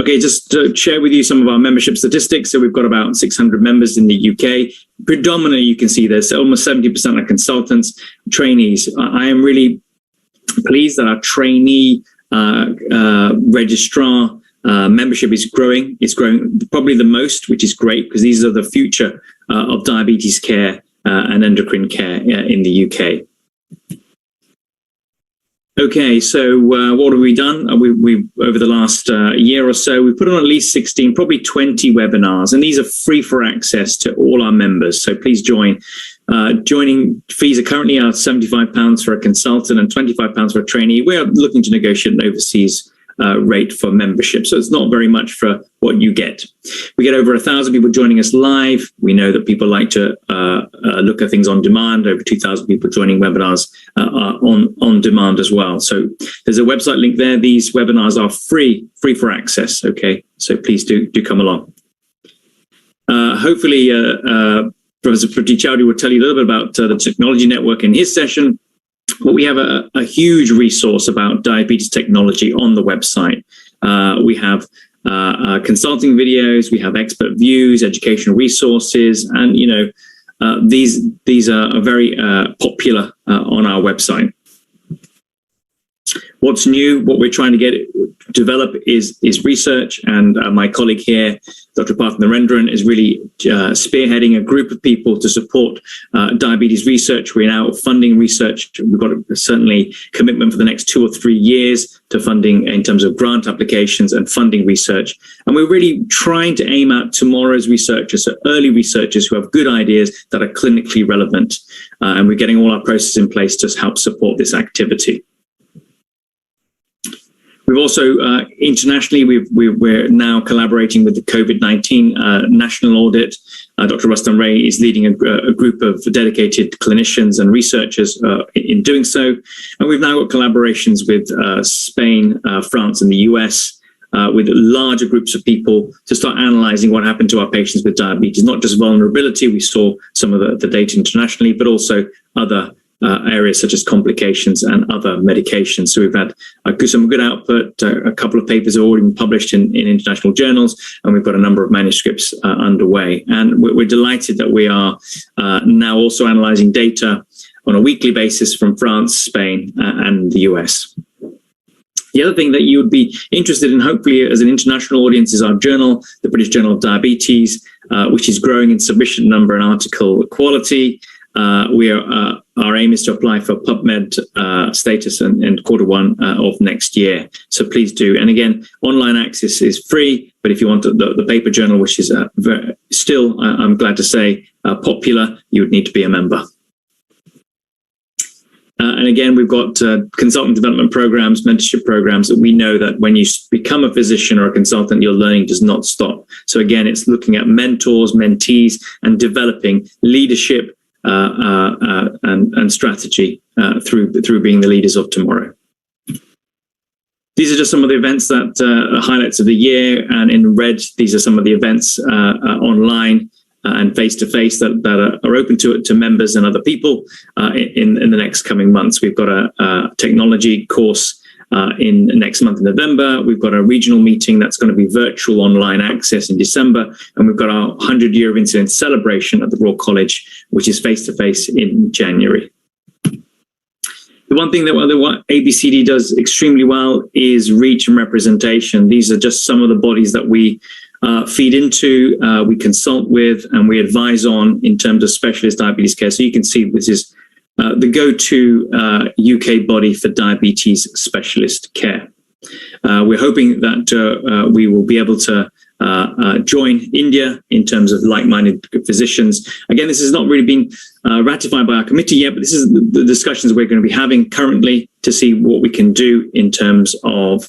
Okay, just to share with you some of our membership statistics. So we've got about 600 members in the UK. Predominantly, you can see there's almost 70% are consultants, trainees. I am really pleased that our trainee registrar membership is growing. It's growing probably the most, which is great because these are the future of diabetes care and endocrine care in the UK. Okay, so what have we done? We over the last year or so, we've put on at least 16, probably 20 webinars, and these are free for access to all our members. So please join. Joining fees are currently £75 for a consultant and £25 for a trainee. We're looking to negotiate an overseas rate for membership. So it's not very much for what you get. We get over 1,000 people joining us live. We know that people like to look at things on demand. Over 2,000 people joining webinars on demand as well. So there's a website link there. These webinars are free for access. Okay, so please do come along. Hopefully, Professor Tejal will tell you a little bit about the technology network in his session. But we have a huge resource about diabetes technology on the website. We have consulting videos, we have expert views, educational resources, and these are very popular on our website. What's new, what we're trying to develop is research, and my colleague here, Dr. Partha Narendran, is really spearheading a group of people to support diabetes research. We're now funding research. We've got certainly commitment for the next 2 or 3 years to funding in terms of grant applications and funding research. And we're really trying to aim at tomorrow's researchers, so early researchers who have good ideas that are clinically relevant. And we're getting all our processes in place to help support this activity. We've also internationally, we're now collaborating with the COVID-19 national audit. Dr. Rustam Ray is leading a group of dedicated clinicians and researchers in doing so. And we've now got collaborations with Spain, France, and the US with larger groups of people to start analyzing what happened to our patients with diabetes, not just vulnerability. We saw some of the data internationally, but also other areas such as complications and other medications. So we've had some good output. A couple of papers have already been published in international journals, and we've got a number of manuscripts underway. And we're delighted that we are now also analyzing data on a weekly basis from France, Spain, and the US. The other thing that you would be interested in, hopefully, as an international audience, is our journal, the British Journal of Diabetes, which is growing in submission number and article quality. Our aim is to apply for PubMed status in Q1 of next year. So please do. And again, online access is free, but if you want the paper journal, which is still, I'm glad to say, popular, you would need to be a member. And again, we've got consultant development programs, mentorship programs that we know that when you become a physician or a consultant, your learning does not stop. So again, it's looking at mentors, mentees, and developing leadership and strategy through being the leaders of tomorrow. These are just some of the events that are highlights of the year, and in red, these are some of the events online and face-to-face that are open to members and other people in the next coming months. We've got a technology course in next month in November. We've got a regional meeting that's going to be virtual online access in December, and we've got our 100-year of incident celebration at the Royal College, which is face-to-face in January. The one thing that ABCD does extremely well is reach and representation. These are just some of the bodies that we feed into, we consult with, and we advise on in terms of specialist diabetes care. So you can see this is the go-to UK body for diabetes specialist care. We're hoping that we will be able to join India in terms of like-minded physicians. Again, this has not really been ratified by our committee yet, but this is the discussions we're going to be having currently to see what we can do in terms of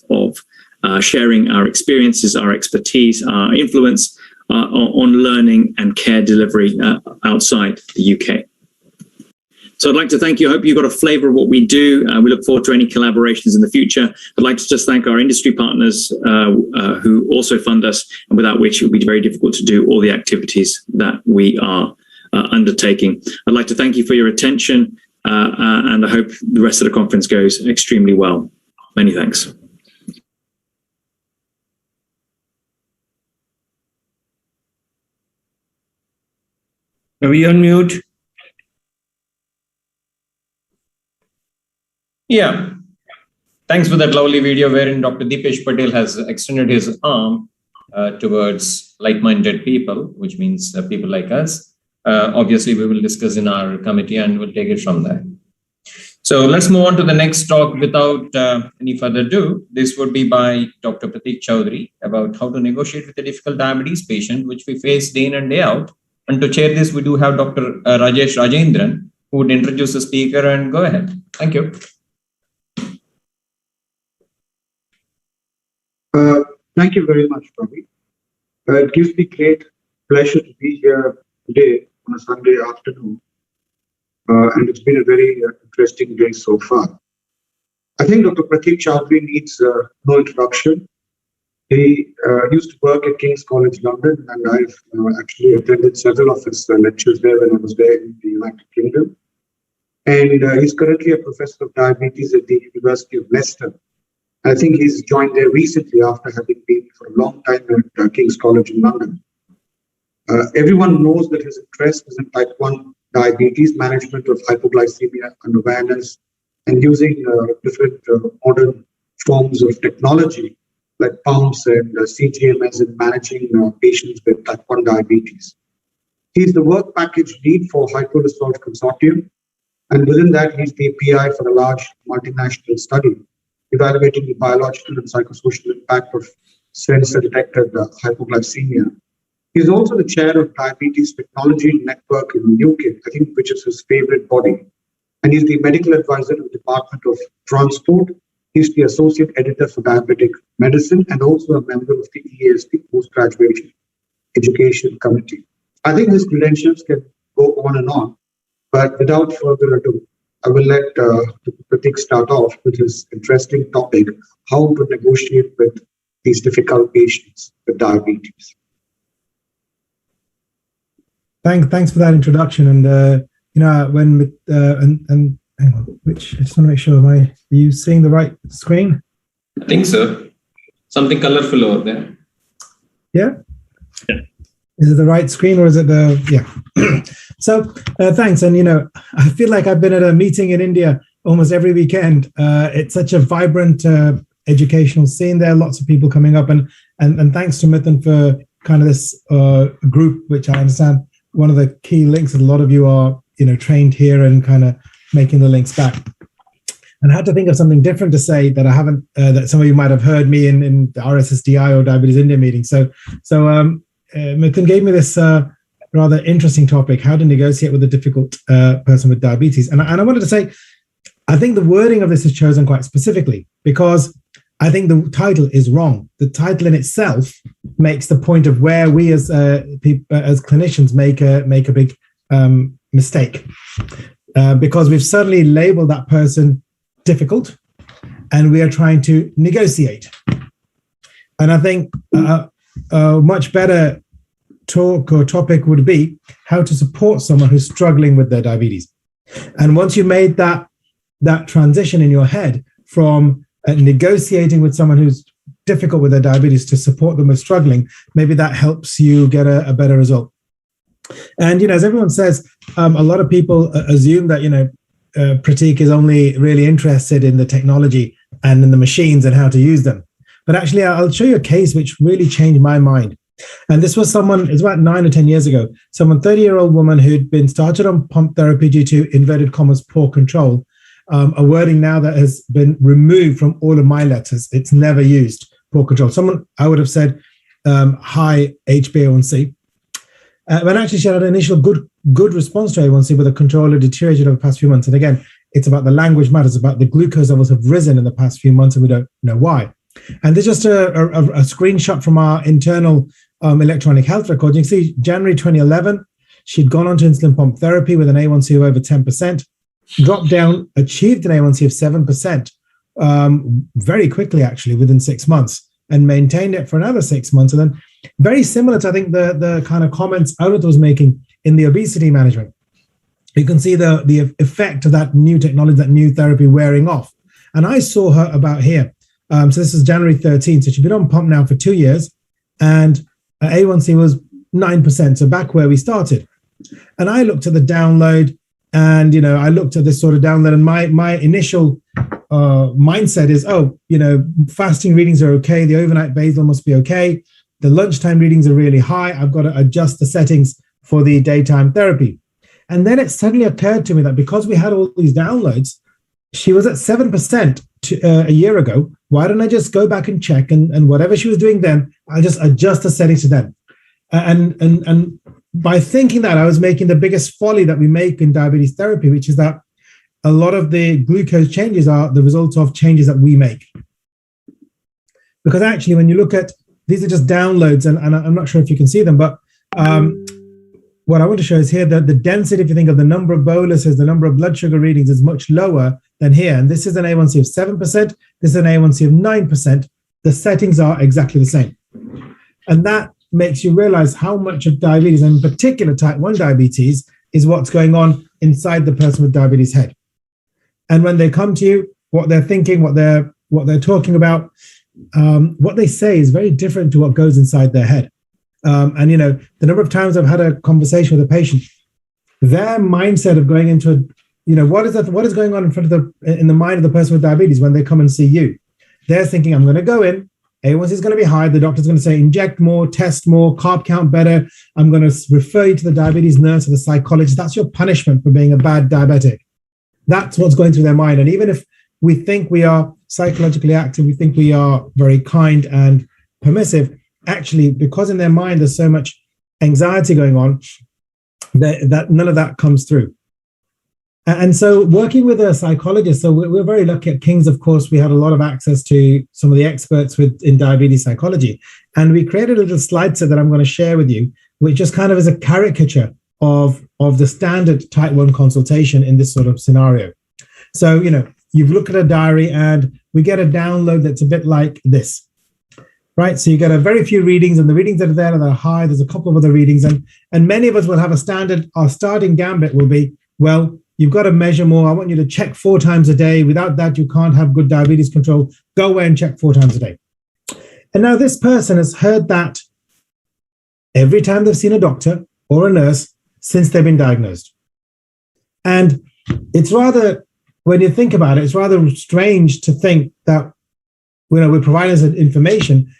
sharing our experiences, our expertise, our influence on learning and care delivery outside the UK. So I'd like to thank you. I hope you got a flavor of what we do. We look forward to any collaborations in the future. I'd like to just thank our industry partners who also fund us, and without which it would be very difficult to do all the activities that we are undertaking. I'd like to thank you for your attention, and I hope the rest of the conference goes extremely well. Many thanks. Are we on mute? Yeah. Thanks for that lovely video wherein Dr. Deepesh Patel has extended his arm towards like-minded people, which means people like us. Obviously, we will discuss in our committee and we'll take it from there. So let's move on to the next talk without any further ado. This would be by Dr. Pratik Chaudhary about how to negotiate with a difficult diabetes patient, which we face day in and day out. And to chair this, we do have Dr. Rajesh Rajendran, who would introduce the speaker and go ahead. Thank you. Thank you very much, Ravi. It gives me great pleasure to be here today on a Sunday afternoon. And it's been a very interesting day so far. I think Dr. Pratik Chaudhary needs no introduction. He used to work at King's College London, and I've actually attended several of his lectures there when I was there in the United Kingdom. And he's currently a professor of diabetes at the University of Leicester. I think he's joined there recently after having been for a long time at King's College in London. Everyone knows that his interest is in type 1 diabetes, management of hypoglycemia and awareness, and using different modern forms of technology like pumps and CGMs in managing patients with type 1 diabetes. He's the work package lead for Hypovolemic Consortium, and within that, he's the PI for a large multinational study evaluating the biological and psychosocial impact of sensor-detected hypoglycemia. He's also the chair of Diabetes Technology Network in the UK, I think, which is his favorite body. And he's the medical advisor to the Department of Transport. He's the associate editor for diabetic medicine and also a member of the EASD Postgraduate Education Committee. I think his credentials can go on and on, but without further ado, I will let Pratik start off with his interesting topic, how to negotiate with these difficult patients with diabetes. Thanks for that introduction. And when and hang on, which I just want to make sure, are you seeing the right screen? I think so. Something colorful over there. Yeah. Is it the right screen or is it the So thanks. And I feel like I've been at a meeting in India almost every weekend. It's such a vibrant educational scene there. Lots of people coming up, and thanks to Mithun for kind of this group, which I understand one of the key links that a lot of you are trained here and kind of making the links back. And I had to think of something different to say that I haven't, that some of you might have heard me in the RSSDI or Diabetes India meeting. So Mithun gave me this rather interesting topic, how to negotiate with a difficult person with diabetes. And I wanted to say, I think the wording of this is chosen quite specifically because I think the title is wrong. The title in itself makes the point of where we as clinicians make a big mistake because we've suddenly labeled that person difficult and we are trying to negotiate. And I think a much better talk or topic would be how to support someone who's struggling with their diabetes. And once you made that transition in your head from negotiating with someone who's difficult with their diabetes to support them with struggling, maybe that helps you get a better result. And, as everyone says, a lot of people assume that, Pratik is only really interested in the technology and in the machines and how to use them. But actually, I'll show you a case which really changed my mind. And this was it's about 9 or 10 years ago, 30-year-old woman who'd been started on pump therapy due to inverted commas poor control, a wording now that has been removed from all of my letters. It's never used, poor control. Someone, I would have said, high HbA1c. But actually, she had an initial good response to A1C, but the control had deteriorated over the past few months. And again, it's about the language matters, about the glucose levels have risen in the past few months, and we don't know why. And this is just a screenshot from our internal electronic health record. You can see January 2011, she'd gone on to insulin pump therapy with an A1C of over 10%, dropped down, achieved an A1C of 7% very quickly, actually, within 6 months, and maintained it for another 6 months. And then very similar to, I think, the kind of comments Audit was making in the obesity management. You can see the effect of that new technology, that new therapy wearing off. And I saw her about here. So this is January 13. So she's been on pump now for 2 years, and A1C was 9%, so back where we started. And I looked at the download, and I looked at this sort of download, and my initial mindset is, fasting readings are okay. The overnight basal must be okay. The lunchtime readings are really high. I've got to adjust the settings for the daytime therapy. And then it suddenly occurred to me that because we had all these downloads, she was at 7% a year ago. Why don't I just go back and check? And whatever she was doing then, I just adjust the settings to them. And by thinking that, I was making the biggest folly that we make in diabetes therapy, which is that a lot of the glucose changes are the result of changes that we make. Because actually, when you look at, these are just downloads, and I'm not sure if you can see them, but what I want to show is here that the density, if you think of the number of boluses, the number of blood sugar readings is much lower than here. And this is an A1C of 7%, this is an A1C of 9%. The settings are exactly the same. And that makes you realize how much of diabetes, and in particular type 1 diabetes, is what's going on inside the person with diabetes head. And when they come to you, what they're thinking, what they're talking about, what they say is very different to what goes inside their head. And the number of times I've had a conversation with a patient, their mindset of going into what is going on in the mind of the person with diabetes when they come and see you. They're thinking, I'm going to go in, A1C is going to be high, the doctor's going to say inject more, test more, carb count better, I'm going to refer you to the diabetes nurse or the psychologist. That's your punishment for being a bad diabetic. That's what's going through their mind. And even if we think we are psychologically active, we think we are very kind and permissive, actually, because in their mind there's so much anxiety going on, that none of that comes through. And so working with a psychologist, so we're very lucky at King's, of course, we had a lot of access to some of the experts in diabetes psychology. And we created a little slide set that I'm going to share with you, which just kind of is a caricature of the standard type 1 consultation in this sort of scenario. So, you've looked at a diary and we get a download that's a bit like this, right? So you get a very few readings, and the readings that are there are high. There's a couple of other readings, and many of us will have a standard. Our starting gambit will be, well, you've got to measure more. I want you to check 4 times a day. Without that, you can't have good diabetes control. Go away and check 4 times a day. And now this person has heard that every time they've seen a doctor or a nurse since they've been diagnosed. And it's rather, when you think about it, it's rather strange to think that, we're providing this information.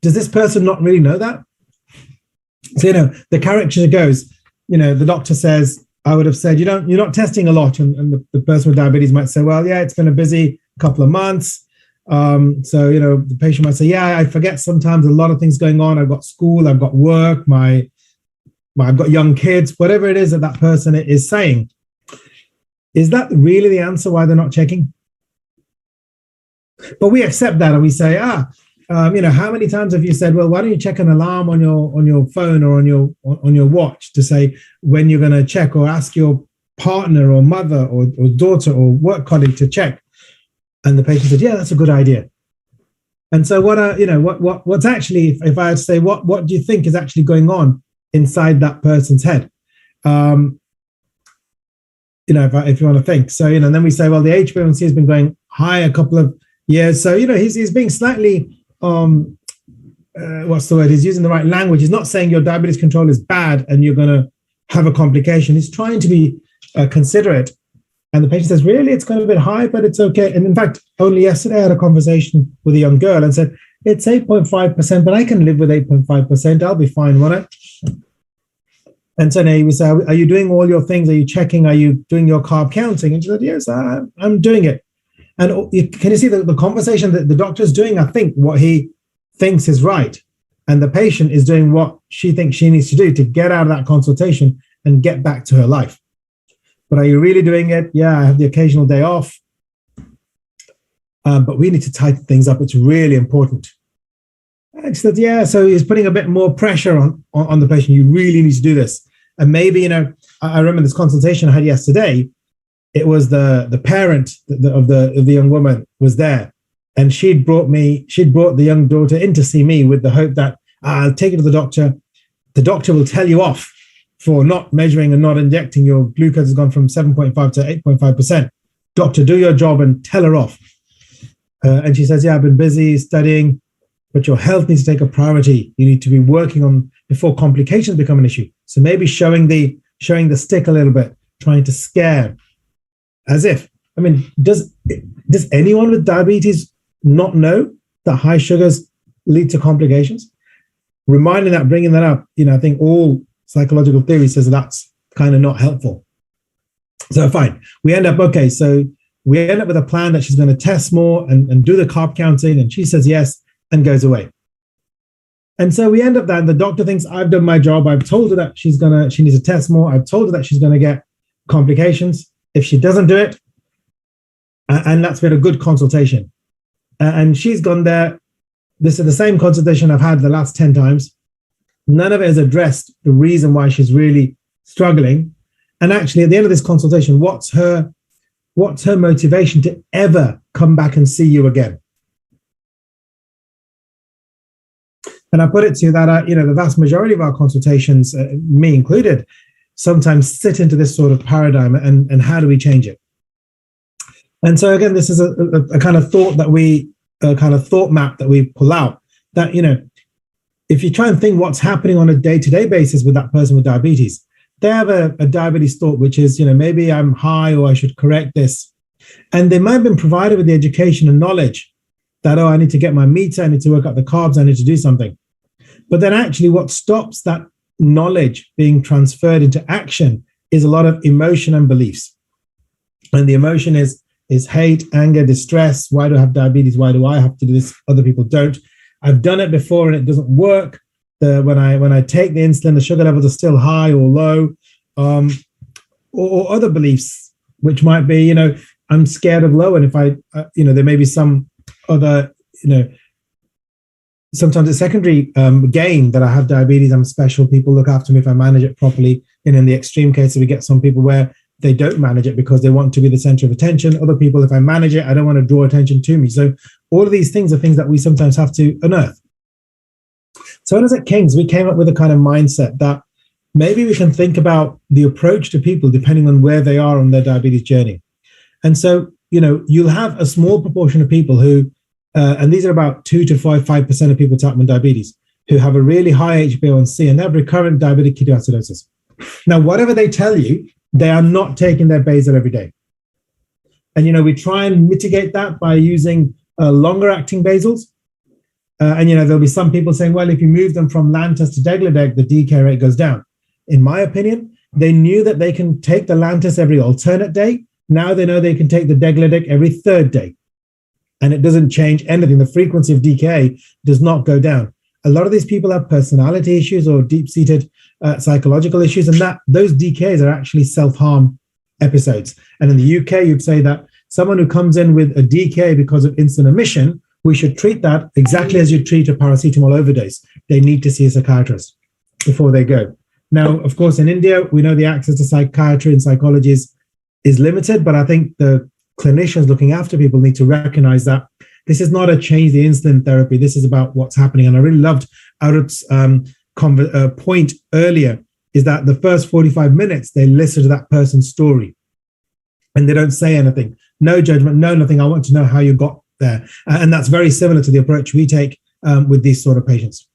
Does this person not really know that? So, the caricature goes, the doctor says, I would have said, you're not testing a lot. And the person with diabetes might say, well, yeah, it's been a busy couple of months. So, the patient might say, yeah, I forget sometimes, a lot of things going on. I've got school, I've got work, I've got young kids, whatever it is that person is saying. Is that really the answer why they're not checking? But we accept that and we say, how many times have you said, well, why don't you check an alarm on your phone or on your watch to say when you're going to check, or ask your partner or mother or daughter or work colleague to check? And the patient said, yeah, that's a good idea. And so what's actually, if I had to say, what do you think is actually going on inside that person's head? If you want to think. So, and then we say, well, the HbA1c has been going high a couple of years. So, he's being slightly, what's the word? He's using the right language. He's not saying your diabetes control is bad and you're going to have a complication. He's trying to be considerate. And the patient says, really, it's going a bit high, but it's okay. And in fact, only yesterday I had a conversation with a young girl and said, it's 8.5%, but I can live with 8.5%. I'll be fine, won't I? And so he was, are you doing all your things? Are you checking? Are you doing your carb counting? And she said, yes, I'm doing it. And can you see the conversation that the doctor's doing? I think what he thinks is right. And the patient is doing what she thinks she needs to do to get out of that consultation and get back to her life. But are you really doing it? Yeah, I have the occasional day off. But we need to tighten things up. It's really important. And she said, yeah, so he's putting a bit more pressure on the patient. You really need to do this. And maybe, I remember this consultation I had yesterday. It was the parent of the young woman was there. And she'd brought the young daughter in to see me with the hope that I'll take her to the doctor. The doctor will tell you off for not measuring and not injecting. Your glucose has gone from 7.5 to 8.5%. Doctor, do your job and tell her off. And she says, yeah, I've been busy studying, but your health needs to take a priority. You need to be working on before complications become an issue. So maybe showing the stick a little bit, trying to scare, as if, Does anyone with diabetes not know that high sugars lead to complications? Reminding that, bringing that up, I think all psychological theory says that's kind of not helpful. So fine, we end up with a plan that she's going to test more and do the carb counting, and she says yes and goes away. And so we end up that the doctor thinks I've done my job. I've told her that she needs to test more. I've told her that she's going to get complications if she doesn't do it. And that's been a good consultation. And she's gone there. This is the same consultation I've had the last 10 times. None of it has addressed the reason why she's really struggling. And actually, at the end of this consultation, what's her motivation to ever come back and see you again? And I put it to you that, the vast majority of our consultations, me included, sometimes sit into this sort of paradigm, and how do we change it? And so again, this is a kind of thought map that we pull out, that, if you try and think what's happening on a day-to-day basis with that person with diabetes, they have a diabetes thought, which is, maybe I'm high or I should correct this. And they might have been provided with the education and knowledge that, I need to get my meter, I need to work out the carbs, I need to do something. But then actually what stops that knowledge being transferred into action is a lot of emotion and beliefs. And the emotion is hate, anger, distress. Why do I have diabetes? Why do I have to do this? Other people don't. I've done it before and it doesn't work. When I take the insulin, the sugar levels are still high or low, or other beliefs, which might be, I'm scared of low. And if there may be some other, sometimes a secondary gain that I have diabetes, I'm special. People look after me if I manage it properly. And in the extreme case, we get some people where they don't manage it because they want to be the center of attention. Other people, if I manage it, I don't want to draw attention to me. So all of these things are things that we sometimes have to unearth. So as at King's, we came up with a kind of mindset that maybe we can think about the approach to people depending on where they are on their diabetes journey. And so, you'll have a small proportion of people who, and these are about 2 to 5% of people with type 1 diabetes, who have a really high HbA1c and they have recurrent diabetic ketoacidosis. Now, whatever they tell you, they are not taking their basal every day. And, we try and mitigate that by using longer acting basals. And, there'll be some people saying, well, if you move them from Lantus to Degludec, the DK rate goes down. In my opinion, they knew that they can take the Lantus every alternate day. Now they know they can take the Degludec every third day. And it doesn't change anything. The frequency of DKA does not go down. A lot of these people have personality issues or deep-seated psychological issues, and that those DKAs are actually self-harm episodes. And in the UK, you'd say that someone who comes in with a DKA because of insulin omission, we should treat that exactly as you treat a paracetamol overdose. They need to see a psychiatrist before they go. Now, of course, in India, we know the access to psychiatry and psychology is limited, but I think the clinicians looking after people need to recognize that this is not a change the insulin therapy. This is about what's happening. And I really loved Arup's point earlier, is that the first 45 minutes, they listen to that person's story and they don't say anything. No judgment, no nothing. I want to know how you got there. And that's very similar to the approach we take with these sort of patients.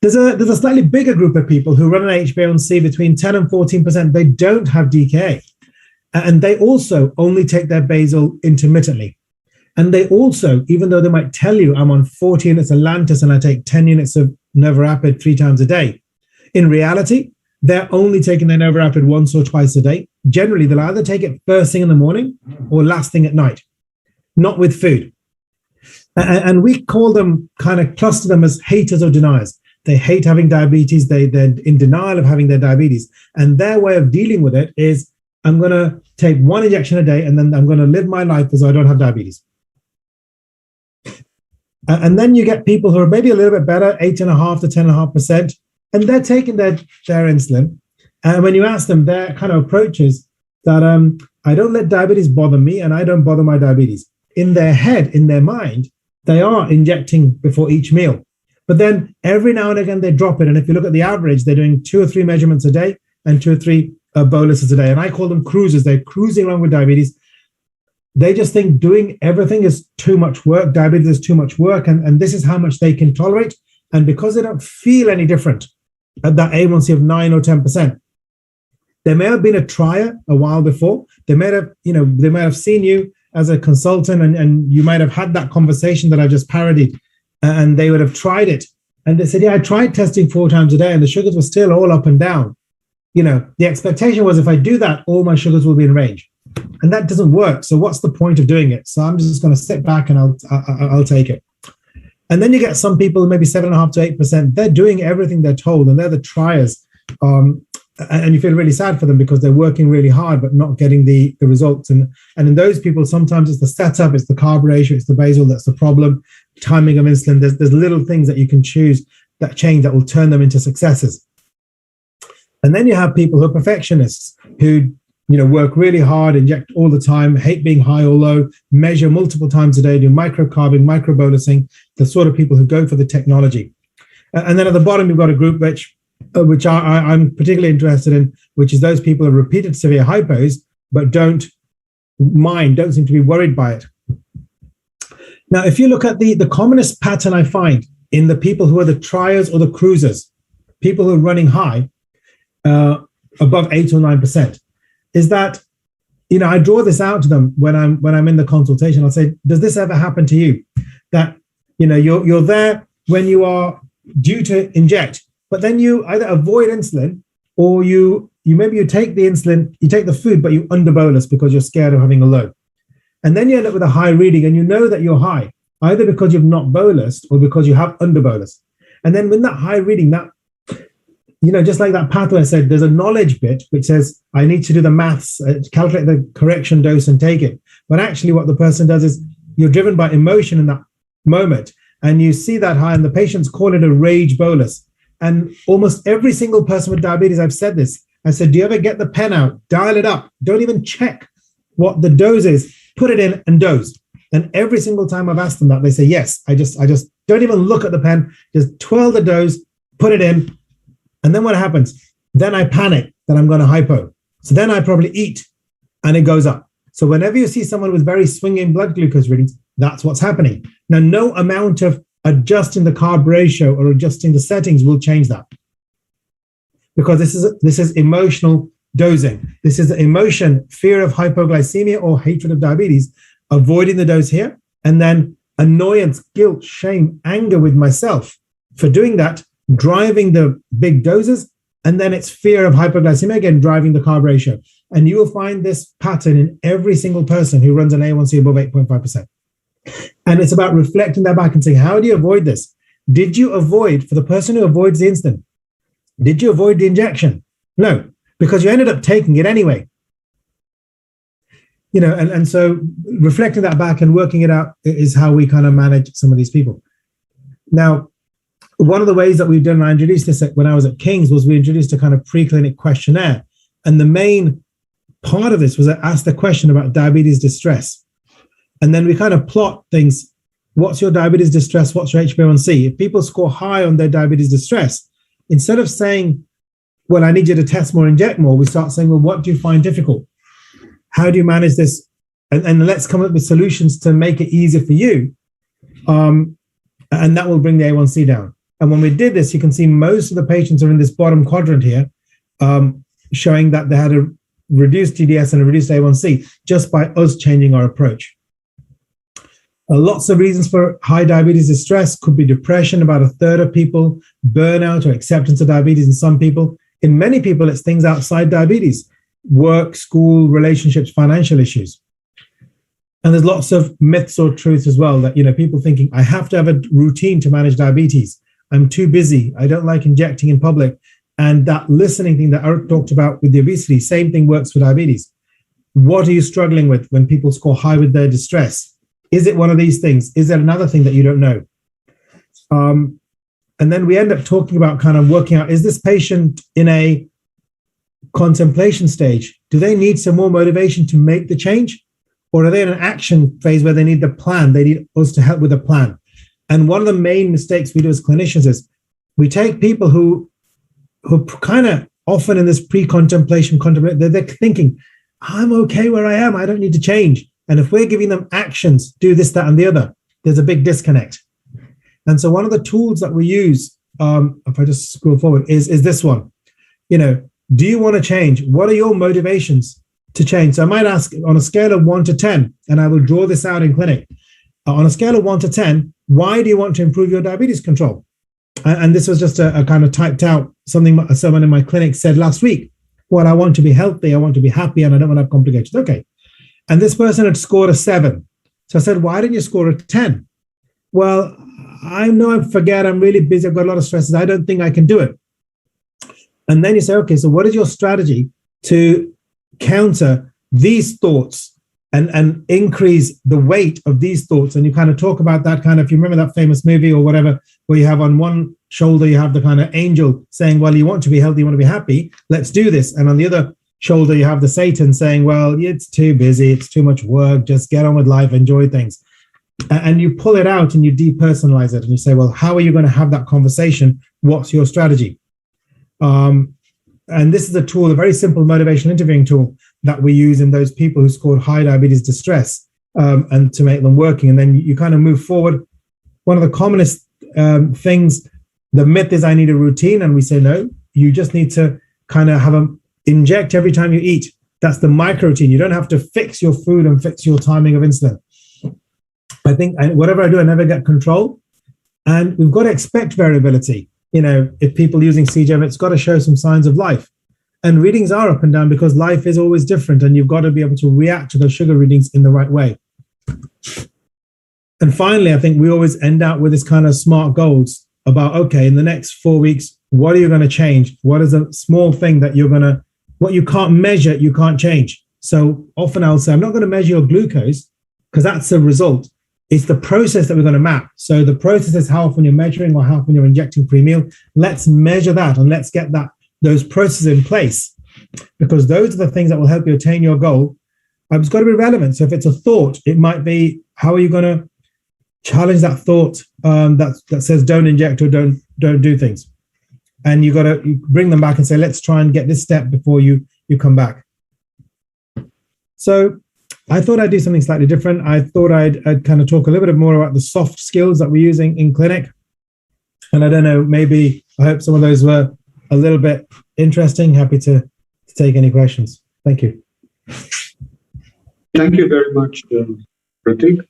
There's a slightly bigger group of people who run an HbA1c between 10 and 14%. They don't have DKA. And they also only take their basal intermittently. And they also, even though they might tell you I'm on 40 units of Lantus and I take 10 units of Novorapid 3 times a day, in reality, they're only taking their Novorapid once or twice a day. Generally, they'll either take it first thing in the morning or last thing at night, not with food. And we call them, kind of cluster them as haters or deniers. They hate having diabetes. They're in denial of having their diabetes. And their way of dealing with it is, I'm going to take one injection a day and then I'm going to live my life as though I don't have diabetes. And then you get people who are maybe a little bit better, 8.5 to 10.5%, and they're taking their insulin. And when you ask them, their kind of approach is that I don't let diabetes bother me and I don't bother my diabetes. In their head, in their mind, they are injecting before each meal. But then every now and again, they drop it. And if you look at the average, they're doing 2 or 3 measurements a day and 2 or 3 boluses a day. And I call them cruisers. They're cruising around with diabetes. They just think doing everything is too much work. Diabetes is too much work. And this is how much they can tolerate. And because they don't feel any different at that A1C of 9 or 10%, there may have been a trier a while before. They may have seen you as a consultant, and you might have had that conversation that I just parodied, and they would have tried it. And they said, yeah, I tried testing 4 times a day and the sugars were still all up and down. You know, the expectation was if I do that, all my sugars will be in range. And that doesn't work. So what's the point of doing it? So I'm just going to sit back and I'll take it. And then you get some people, maybe 7.5 to 8%, they're doing everything they're told and they're the triers. And you feel really sad for them because they're working really hard, but not getting the results. And in those people, sometimes it's the setup, it's the carb ratio, it's the basal, that's the problem. Timing of insulin, there's little things that you can choose that change that will turn them into successes. And then you have people who are perfectionists who, you know, work really hard, inject all the time, hate being high or low, measure multiple times a day, do microcarbing, microbolusing, the sort of people who go for the technology. And then at the bottom, you've got a group which I'm particularly interested in, which is those people who have repeated severe hypos, but don't seem to be worried by it. Now, if you look at the commonest pattern I find in the people who are the triers or the cruisers, people who are running high, above 8 or 9%, is that, you know, I draw this out to them when I'm in the consultation. I'll say, does this ever happen to you? That, you know, you're there when you are due to inject, but then you either avoid insulin or you take the insulin, you take the food, but you underbolus because you're scared of having a low. And then you end up with a high reading and you know that you're high, either because you've not bolused or because you have underbolused. And then with that high reading, that, you know, just like that pathway I said, there's a knowledge bit which says, I need to do the maths, calculate the correction dose and take it. But actually what the person does is you're driven by emotion in that moment and you see that high and the patients call it a rage bolus. And almost every single person with diabetes, I've said this, I said, do you ever get the pen out, dial it up, don't even check what the dose is, put it in and dose. And every single time I've asked them that, they say, yes, I just don't even look at the pen, just twirl the dose, put it in. And then what happens? Then I panic that I'm going to hypo. So then I probably eat and it goes up. So whenever you see someone with very swinging blood glucose readings, that's what's happening. Now, no amount of adjusting the carb ratio or adjusting the settings will change that. Because this is emotional dosing. This is the emotion, fear of hypoglycemia or hatred of diabetes, avoiding the dose here, and then annoyance, guilt, shame, anger with myself for doing that, driving the big doses, and then it's fear of hypoglycemia, again, driving the carb ratio. And you will find this pattern in every single person who runs an A1C above 8.5%. And it's about reflecting that back and saying, how do you avoid this? Did you avoid, for the person who avoids the insulin, did you avoid the injection? No, because you ended up taking it anyway. You know, and so reflecting that back and working it out is how we kind of manage some of these people. Now, one of the ways that we've done, and I introduced this when I was at King's, was we introduced a kind of preclinic questionnaire. And the main part of this was I asked the question about diabetes distress. And then we kind of plot things. What's your diabetes distress? What's your HbA1c? If people score high on their diabetes distress, instead of saying, well, I need you to test more, inject more, we start saying, well, what do you find difficult? How do you manage this? And let's come up with solutions to make it easier for you. And that will bring the A1C down. And when we did this, you can see most of the patients are in this bottom quadrant here, showing that they had a reduced TDS and a reduced A1C just by us changing our approach. Lots of reasons for high diabetes distress could be depression, about a third of people, burnout or acceptance of diabetes in some people. In many people, it's things outside diabetes, work, school, relationships, financial issues. And there's lots of myths or truths as well that, you know, people thinking, I have to have a routine to manage diabetes. I'm too busy. I don't like injecting in public. And that listening thing that Eric talked about with the obesity, same thing works for diabetes. What are you struggling with when people score high with their distress? Is it one of these things? Is there another thing that you don't know? And then we end up talking about kind of working out, is this patient in a contemplation stage? Do they need some more motivation to make the change? Or are they in an action phase where they need the plan? They need us to help with a plan. And one of the main mistakes we do as clinicians is we take people who kind of often in this pre-contemplation, they're thinking, I'm okay where I am. I don't need to change. And if we're giving them actions, do this, that, and the other, there's a big disconnect. And so one of the tools that we use, if I just scroll forward, is this one. You know, do you want to change? What are your motivations to change. So I might ask on a scale of 1 to 10, and I will draw this out in clinic. On a scale of 1 to 10, why do you want to improve your diabetes control? And this was just a kind of typed out something someone in my clinic said last week. Well, I want to be healthy, I want to be happy, and I don't want to have complications. Okay. And this person had scored a 7. So I said, why didn't you score a 10? Well, I know I forget, I'm really busy, I've got a lot of stresses, I don't think I can do it. And then you say, okay, so what is your strategy to counter these thoughts and increase the weight of these thoughts? And you kind of talk about that kind of, if you remember that famous movie or whatever, where you have on one shoulder, you have the kind of angel saying, well, you want to be healthy, you want to be happy, let's do this. And on the other shoulder, you have the Satan saying, well, it's too busy, it's too much work, just get on with life, enjoy things. And you pull it out and you depersonalize it and you say, well, how are you going to have that conversation? What's your strategy? And this is a tool, a very simple motivational interviewing tool that we use in those people who scored high diabetes distress, and to make them working. And then you kind of move forward. One of the commonest things, the myth is I need a routine. And we say, no, you just need to kind of inject every time you eat. That's the micro routine. You don't have to fix your food and fix your timing of insulin. I think whatever I do, I never get control. And we've got to expect variability. You know, if people using CGM, it's got to show some signs of life. And readings are up and down because life is always different, and you've got to be able to react to those sugar readings in the right way. And finally, I think we always end out with this kind of SMART goals about, okay, in the next 4 weeks, what are you going to change? What is a small thing that what you can't measure, you can't change. So often I'll say, I'm not going to measure your glucose because that's a result. It's the process that we're going to map. So the process is how often you're measuring or how often you're injecting pre-meal. Let's measure that and let's get those processes in place, because those are the things that will help you attain your goal. It's got to be relevant. So if it's a thought, it might be, how are you going to challenge that thought that says don't inject or don't do things? And you got to bring them back and say, let's try and get this step before you come back. So I thought I'd do something slightly different. I thought I'd kind of talk a little bit more about the soft skills that we're using in clinic. And I don't know, maybe I hope some of those were a little bit interesting. Happy to take any questions. Thank you. Thank you very much, Pratik.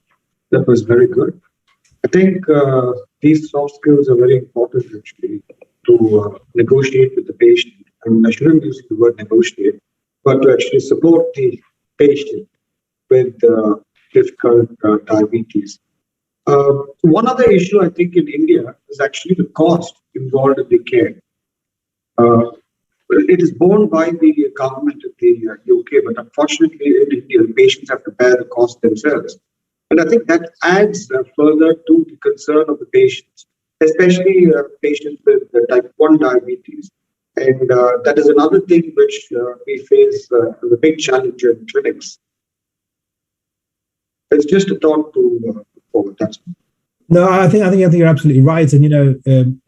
That was very good. I think these soft skills are very important actually to negotiate with the patient. I mean, I shouldn't use the word negotiate, but to actually support the patient with difficult diabetes. One other issue I think in India is actually the cost involved in the care. It is borne by the government of the UK, but unfortunately in India, the patients have to bear the cost themselves. And I think that adds further to the concern of the patients, especially patients with type 1 diabetes. And that is another thing which we face as a big challenge in clinics. It's just a thought to forward. That's no, I think you're absolutely right. And even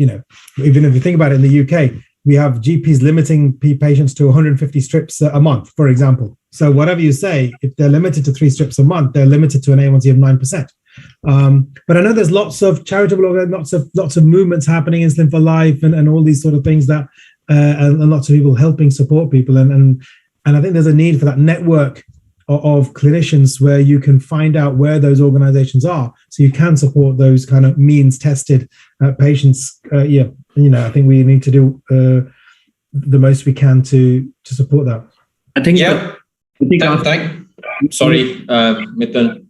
if you think about it, in the UK, we have GPs limiting patients to 150 strips a month, for example. So whatever you say, if they're limited to 3 strips a month, they're limited to an A1C of 9%. But I know there's lots of charitable, lots of movements happening, Insulin for Life, and all these sort of things that, and lots of people helping support people. And I think there's a need for that network of clinicians where you can find out where those organizations are, so you can support those kind of means tested patients. I think we need to do the most we can to support that. I think. Yeah. Sorry, Mithun,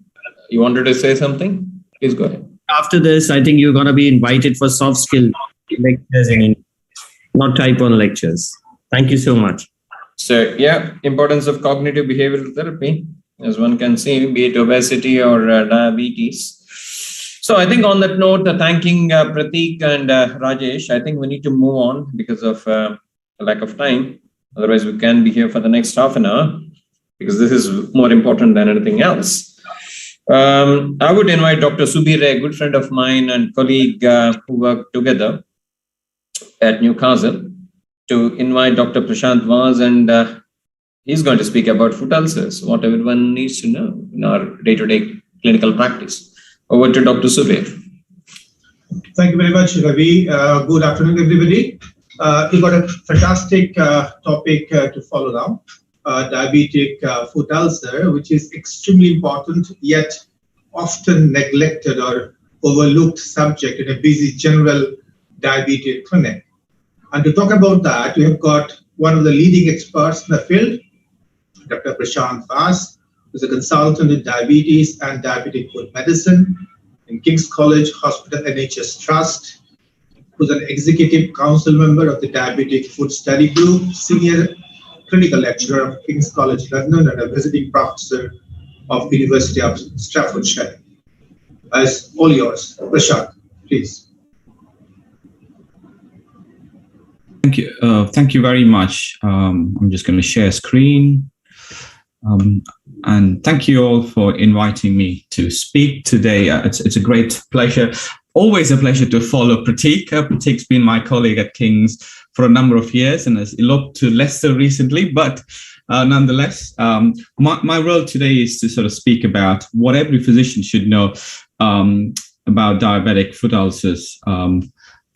you wanted to say something? Please go ahead. After this, I think you're going to be invited for soft skill lectures in India, not type 1 lectures. Thank you so much. So, yeah, importance of cognitive behavioral therapy, as one can see, be it obesity or diabetes. So I think on that note, thanking Pratik and Rajesh, I think we need to move on because of lack of time. Otherwise, we can be here for the next half an hour, because this is more important than anything else. I would invite Dr. Subir, a good friend of mine and colleague who work together at Newcastle, to invite Dr. Prashant Vaz, and he's going to speak about foot ulcers, what everyone needs to know in our day-to-day clinical practice. Over to Dr. Subir. Thank you very much, Ravi. Good afternoon, everybody. We've got a fantastic topic to follow now. diabetic foot ulcer, which is extremely important, yet often neglected or overlooked subject in a busy general diabetes clinic. And to talk about that, we have got one of the leading experts in the field, Dr. Prashant Vas, who's a consultant in diabetes and diabetic foot medicine in King's College Hospital NHS Trust, who's an executive council member of the Diabetic Foot Study Group, senior clinical lecturer of King's College London, and a visiting professor of the University of Staffordshire. As all yours, Prashant, please. Thank you very much. I'm just going to share screen. And thank you all for inviting me to speak today. It's a great pleasure. Always a pleasure to follow Pratik. Pratik's been my colleague at King's for a number of years and has eloped to Leicester recently, but nonetheless, my role today is to sort of speak about what every physician should know about diabetic foot ulcers.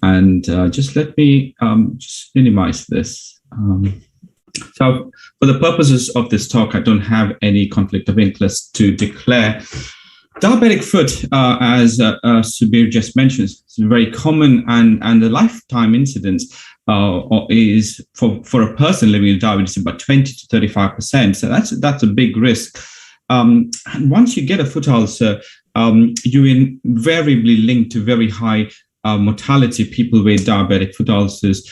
And just let me just minimize this. So for the purposes of this talk, I don't have any conflict of interest to declare. Diabetic foot, as Subir just mentioned, is very common, and the lifetime incidence is for a person living with diabetes about 20 to 35%. So that's a big risk. And once you get a foot ulcer, you invariably link to very high mortality. People with diabetic foot ulcers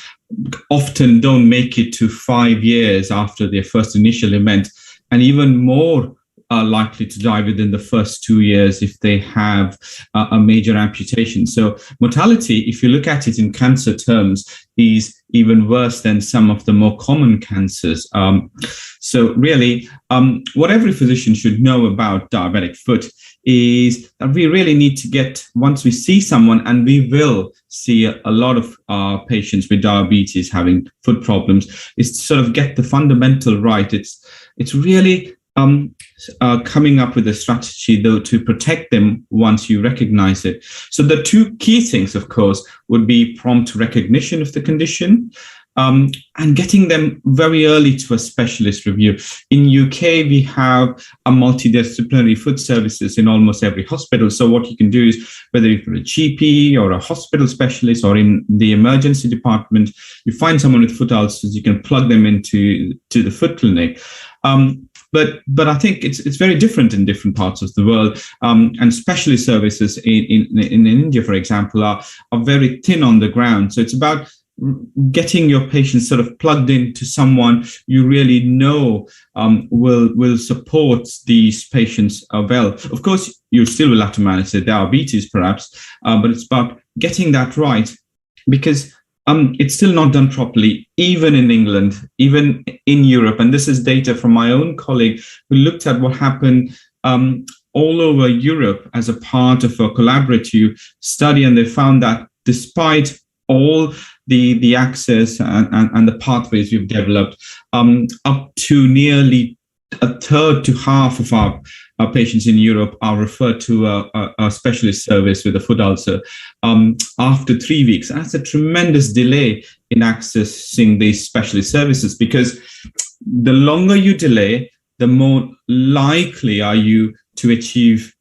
often don't make it to 5 years after their first initial event, and even more are likely to die within the first 2 years if they have a major amputation. So mortality, if you look at it in cancer terms, is even worse than some of the more common cancers. So really, what every physician should know about diabetic foot is that we really need to get, once we see someone, and we will see a lot of patients with diabetes having foot problems, is to sort of get the fundamental right. It's really coming up with a strategy, though, to protect them once you recognize it. So the two key things, of course, would be prompt recognition of the condition, and getting them very early to a specialist review. In UK, we have a multidisciplinary foot services in almost every hospital. So what you can do is, whether you're a GP or a hospital specialist or in the emergency department, you find someone with foot ulcers, you can plug them into the foot clinic. But I think it's very different in different parts of the world, and specialist services in India, for example, are very thin on the ground. So it's about getting your patients sort of plugged into someone you really know will support these patients well. Of course, you still will have to manage their diabetes, perhaps, but it's about getting that right, because it's still not done properly, even in England, even in Europe. And this is data from my own colleague who looked at what happened all over Europe as a part of a collaborative study. And they found that despite all the access and the pathways we've developed, up to nearly a third to half of our patients in Europe are referred to a specialist service with a foot ulcer after 3 weeks. That's a tremendous delay in accessing these specialist services, because the longer you delay, the more likely are you to achieve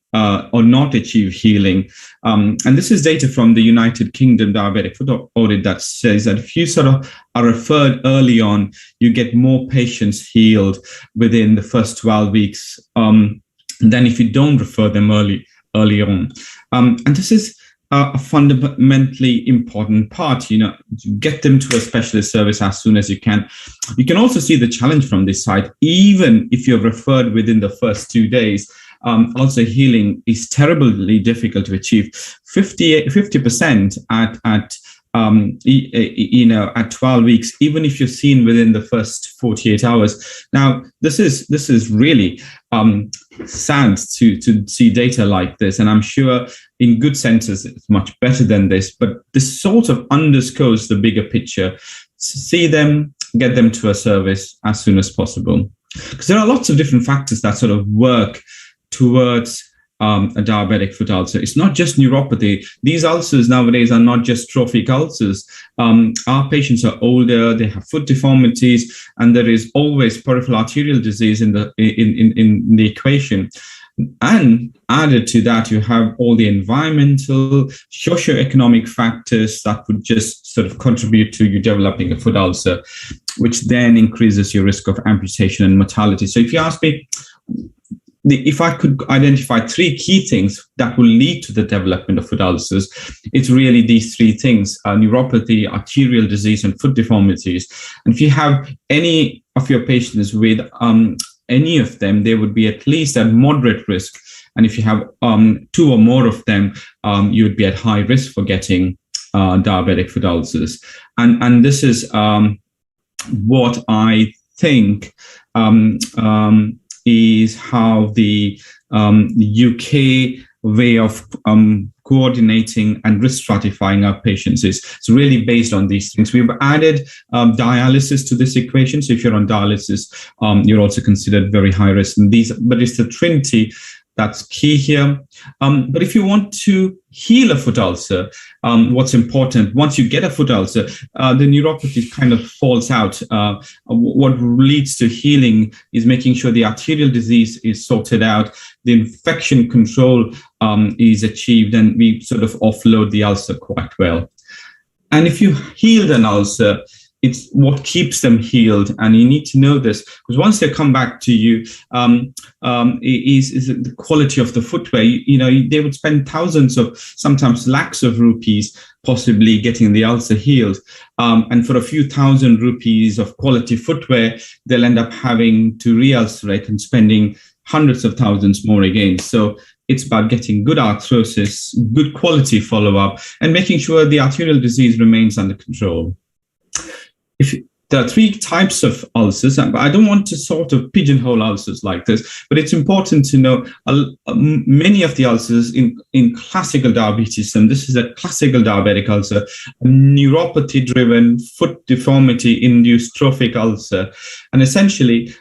or not achieve healing. And this is data from the United Kingdom Diabetic Foot Audit that says that if you sort of are referred early on, you get more patients healed within the first 12 weeks than if you don't refer them early on. And this is a fundamentally important part, get them to a specialist service as soon as you can. You can also see the challenge from this side. Even if you're referred within the first 2 days, also healing is terribly difficult to achieve. 50% at 12 weeks, even if you're seen within the first 48 hours. Now, this is really sad to see data like this, and I'm sure in good centers it's much better than this, but this sort of underscores the bigger picture. See them, get them to a service as soon as possible, because there are lots of different factors that sort of work towards a diabetic foot ulcer. It's not just neuropathy. These ulcers nowadays are not just trophic ulcers. Our patients are older, they have foot deformities, and there is always peripheral arterial disease in the equation. And added to that, you have all the environmental, socioeconomic factors that would just sort of contribute to you developing a foot ulcer, which then increases your risk of amputation and mortality. So if you ask me, if I could identify 3 key things that will lead to the development of foot ulcers, it's really these 3 things: neuropathy, arterial disease, and foot deformities. And if you have any of your patients with any of them, they would be at least at moderate risk. And if you have 2 or more of them, you would be at high risk for getting diabetic foot ulcers. And this is what I think is how the UK way of coordinating and risk stratifying our patients is. It's really based on these things. We've added dialysis to this equation. So if you're on dialysis, you're also considered very high risk. And but it's the trinity that's key here. But if you want to heal a foot ulcer, what's important, once you get a foot ulcer, the neuropathy kind of falls out. What leads to healing is making sure the arterial disease is sorted out, the infection control is achieved, and we sort of offload the ulcer quite well. And if you healed an ulcer, it's what keeps them healed, and you need to know this, because once they come back to you, is the quality of the footwear. You know, they would spend thousands of, sometimes lakhs of rupees, possibly getting the ulcer healed, and for a few thousand rupees of quality footwear, they'll end up having to re-ulcerate and spending hundreds of thousands more again. So it's about getting good arthrosis, good quality follow-up, and making sure the arterial disease remains under control. There are 3 types of ulcers, but I don't want to sort of pigeonhole ulcers like this, but it's important to know many of the ulcers in classical diabetes, and this is a classical diabetic ulcer, a neuropathy-driven foot deformity-induced trophic ulcer. And essentially,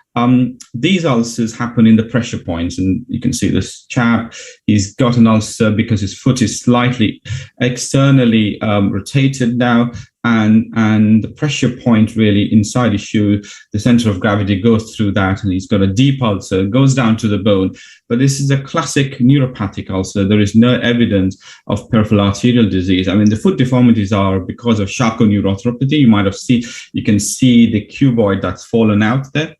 these ulcers happen in the pressure points, and you can see this chap, he's got an ulcer because his foot is slightly externally rotated now, and the pressure point really inside his shoe, the center of gravity goes through that, and he's got a deep ulcer, goes down to the bone. But this is a classic neuropathic ulcer. There is no evidence of peripheral arterial disease. I mean, the foot deformities are because of Charcot-neuropathy. You can see the cuboid that's fallen out there.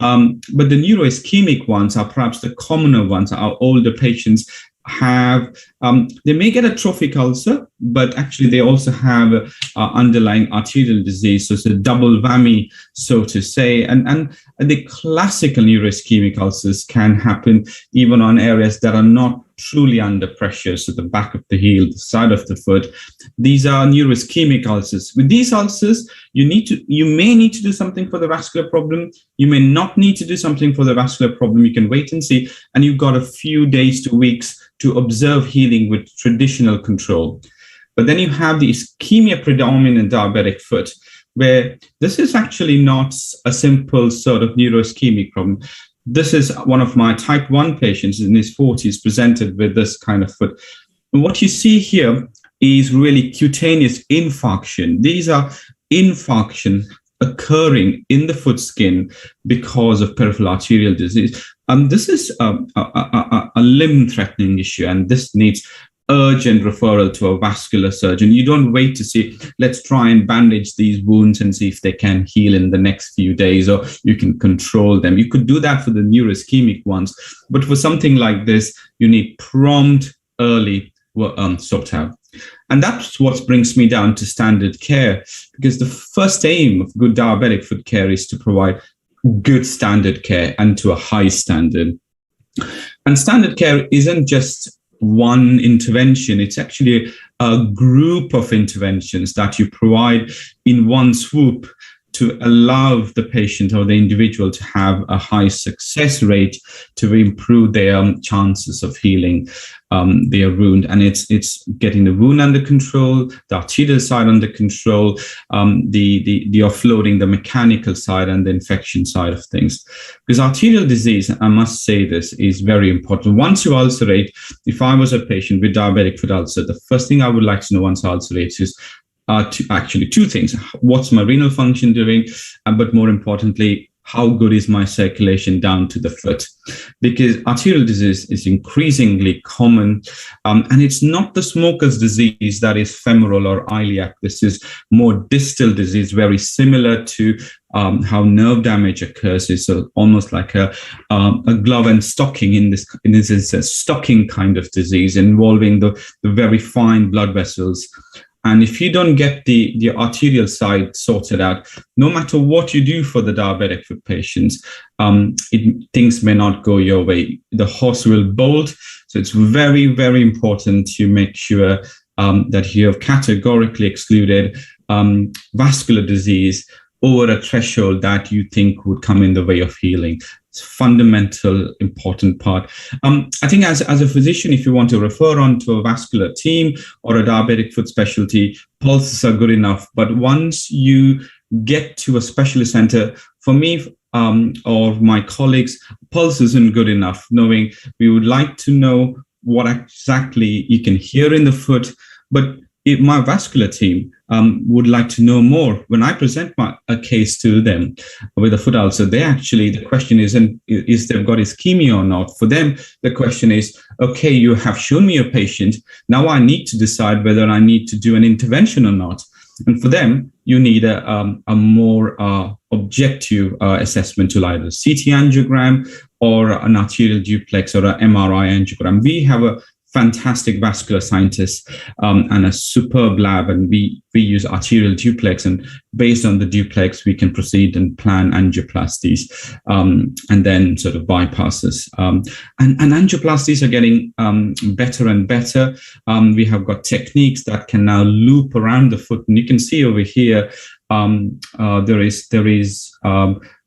But the neuroischemic ones are perhaps the commoner ones. Our older patients have, they may get a trophic ulcer, but actually they also have underlying arterial disease. So it's a double whammy, so to say. And the classical neuroischemic ulcers can happen even on areas that are not truly under pressure. So the back of the heel, the side of the foot. These are neuroischemic ulcers. With these ulcers, you may need to do something for the vascular problem. You may not need to do something for the vascular problem. You can wait and see. And you've got a few days to weeks to observe healing with traditional control. But then you have the ischemia predominant diabetic foot, where this is actually not a simple sort of neuroischemic problem. This is one of my type 1 patients in his 40s presented with this kind of foot. And what you see here is really cutaneous infarction. These are infarction occurring in the foot skin because of peripheral arterial disease. This is a limb-threatening issue, and this needs urgent referral to a vascular surgeon. You don't wait to see, let's try and bandage these wounds and see if they can heal in the next few days, or you can control them. You could do that for the neuroischemic ones, but for something like this, you need prompt, early sort out. And that's what brings me down to standard care, because the first aim of good diabetic foot care is to provide good standard care and to a high standard. And standard care isn't just one intervention, it's actually a group of interventions that you provide in one swoop to allow the patient or the individual to have a high success rate to improve their chances of healing their wound. And it's getting the wound under control, the arterial side under control, the offloading the mechanical side and the infection side of things. Because arterial disease, I must say this, is very important. Once you ulcerate, if I was a patient with diabetic foot ulcer, the first thing I would like to know once I ulcerate is two things. What's my renal function doing? But more importantly, how good is my circulation down to the foot? Because arterial disease is increasingly common, and it's not the smoker's disease that is femoral or iliac. This is more distal disease, very similar to how nerve damage occurs. It's almost like a glove and stocking. In this is a stocking kind of disease involving the very fine blood vessels. And if you don't get the arterial side sorted out, no matter what you do for the diabetic foot patients, things may not go your way. The horse will bolt. So it's very, very important to make sure that you have categorically excluded vascular disease over a threshold that you think would come in the way of healing. It's a fundamental, important part. I think as a physician, if you want to refer on to a vascular team or a diabetic foot specialty, pulses are good enough. But once you get to a specialist center, for me or my colleagues, pulse isn't good enough, knowing we would like to know what exactly you can hear in the foot. But if my vascular team would like to know more. When I present a case to them with a foot ulcer, the question isn't is they've got ischemia or not. For them, the question is, okay, you have shown me a patient. Now I need to decide whether I need to do an intervention or not. And for them, you need a more objective assessment to either CT angiogram or an arterial duplex or an MRI angiogram. We have a fantastic vascular scientists and a superb lab, and we use arterial duplex, and based on the duplex we can proceed and plan angioplasties and then sort of bypasses, and angioplasties are getting better and better. We have got techniques that can now loop around the foot, and you can see over here there is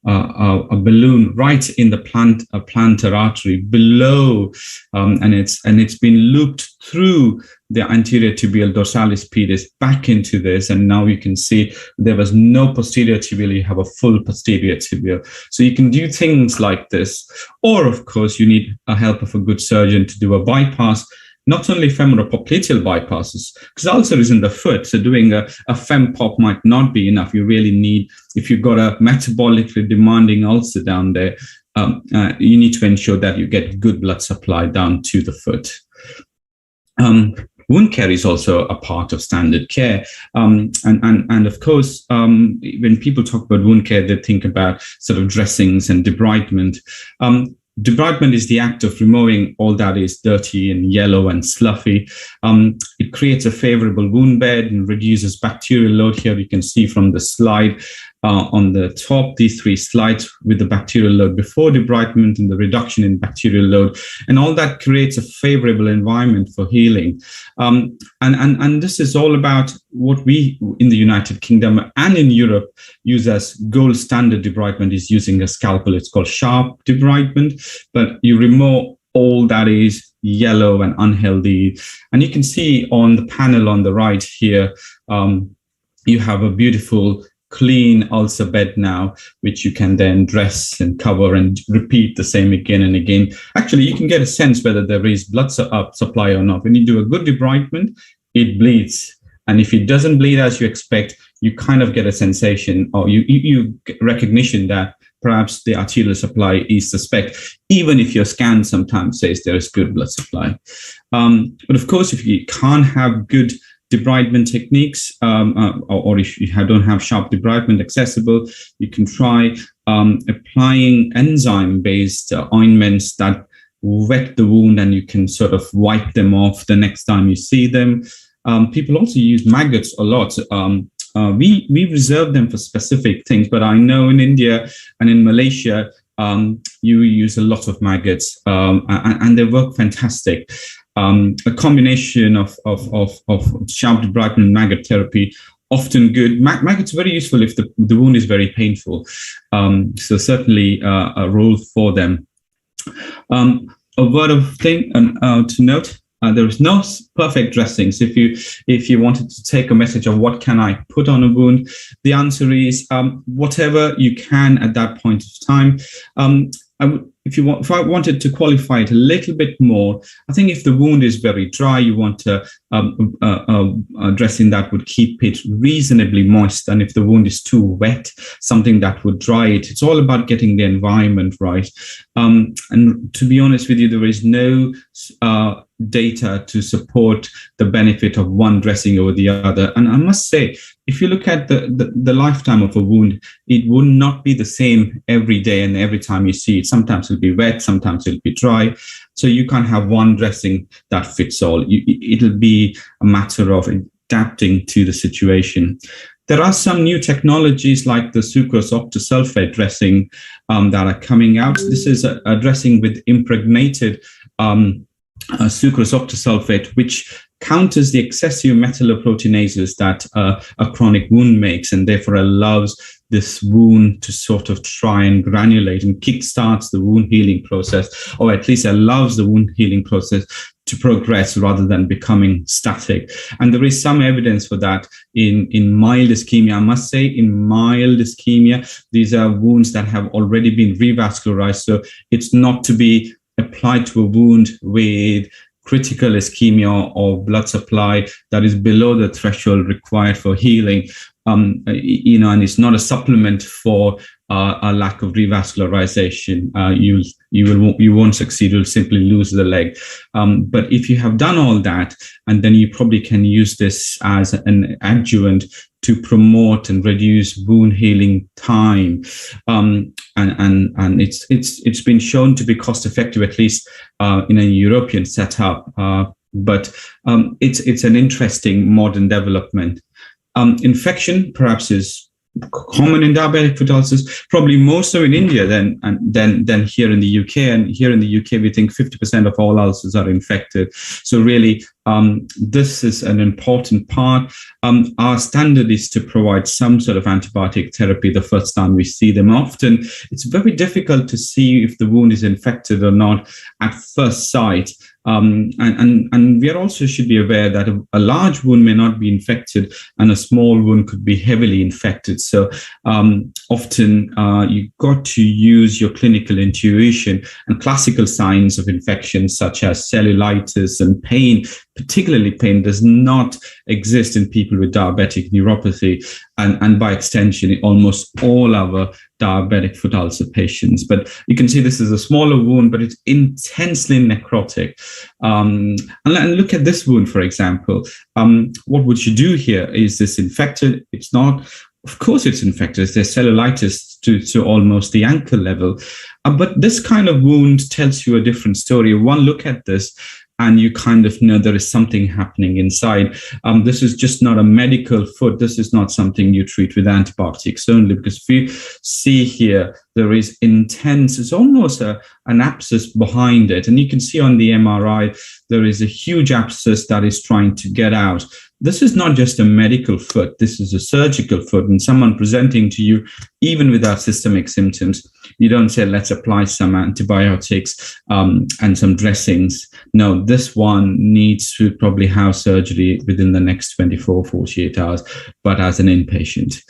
a balloon right in the plantar artery below, and it's been looped through the anterior tibial dorsalis pedis back into this, and now you can see there was no posterior tibial, you have a full posterior tibial. So you can do things like this, or of course you need a help of a good surgeon to do a bypass. Not only femoropopliteal bypasses, because ulcer is in the foot, so doing a fem-pop might not be enough. You really need, if you've got a metabolically demanding ulcer down there, you need to ensure that you get good blood supply down to the foot. Wound care is also a part of standard care. And of course, when people talk about wound care, they think about sort of dressings and debridement. Debridement is the act of removing all that is dirty and yellow and sloughy. It creates a favorable wound bed and reduces bacterial load. Here you can see from the slide on the top, these three slides with the bacterial load before debridement and the reduction in bacterial load. And all that creates a favorable environment for healing. And this is all about what we in the United Kingdom and in Europe use as gold standard debridement is using a scalpel. It's called sharp debridement, but you remove all that is yellow and unhealthy. And you can see on the panel on the right here, you have a beautiful clean ulcer bed now, which you can then dress and cover and repeat the same again and again. Actually, you can get a sense whether there is blood supply or not. When you do a good debridement, it bleeds. And if it doesn't bleed as you expect, you kind of get a sensation, or you recognition that perhaps the arterial supply is suspect, even if your scan sometimes says there is good blood supply. But of course, if you can't have good debridement techniques, or if you don't have sharp debridement accessible, you can try applying enzyme-based ointments that wet the wound, and you can sort of wipe them off the next time you see them. People also use maggots a lot. We reserve them for specific things, but I know in India and in Malaysia, you use a lot of maggots, and they work fantastic. A combination of sharp debridement and maggot therapy often good. Maggots very useful if the wound is very painful. So certainly a role for them. A word of thing to note. There is no perfect dressings. If you wanted to take a message of what can I put on a wound, the answer is whatever you can at that point of time. If I wanted to qualify it a little bit more, I think if the wound is very dry, you want a dressing that would keep it reasonably moist. And if the wound is too wet, something that would dry it. It's all about getting the environment right. And to be honest with you, there is no data to support the benefit of one dressing over the other. And I must say, if you look at the lifetime of a wound, it would not be the same every day and every time you see it. Sometimes it'll be wet, sometimes it'll be dry. So you can't have one dressing that fits all. It'll be a matter of adapting to the situation. There are some new technologies like the sucrose octasulfate dressing that are coming out. This is a dressing with impregnated sucrose octasulfate, which counters the excessive metalloproteinases that a chronic wound makes, and therefore allows this wound to sort of try and granulate and kickstarts the wound healing process, or at least allows the wound healing process to progress rather than becoming static. And there is some evidence for that in mild ischemia. I must say, in mild ischemia, these are wounds that have already been revascularized. So it's not to be applied to a wound with critical ischemia or blood supply that is below the threshold required for healing. And it's not a supplement for a lack of revascularization. You won't succeed. You'll simply lose the leg. But if you have done all that, and then you probably can use this as an adjuvant to promote and reduce wound healing time. And it's been shown to be cost effective, at least in a European setup. But it's an interesting modern development. Infection perhaps is common in diabetic foot ulcers, probably more so in India than here in the UK. And here in the UK, we think 50% of all ulcers are infected. So really, this is an important part. Our standard is to provide some sort of antibiotic therapy the first time we see them. Often, it's very difficult to see if the wound is infected or not at first sight. And we also should be aware that a large wound may not be infected and a small wound could be heavily infected. So often you've got to use your clinical intuition, and classical signs of infection such as cellulitis and pain, particularly pain, does not exist in people with diabetic neuropathy, and by extension, almost all our diabetic foot ulcer patients. But you can see this is a smaller wound, but it's intensely necrotic. And look at this wound, for example. What would you do here? Is this infected? It's not. Of course it's infected. There's cellulitis to almost the ankle level. But this kind of wound tells you a different story. One look at this, and you kind of know there is something happening inside. This is just not a medical foot. This is not something you treat with antibiotics only, because if you see here, there is intense, it's almost an abscess behind it. And you can see on the MRI, there is a huge abscess that is trying to get out. This is not just a medical foot. This is a surgical foot. And someone presenting to you, even without systemic symptoms, you don't say, let's apply some antibiotics and some dressings. No, this one needs to probably have surgery within the next 24, 48 hours, but as an inpatient.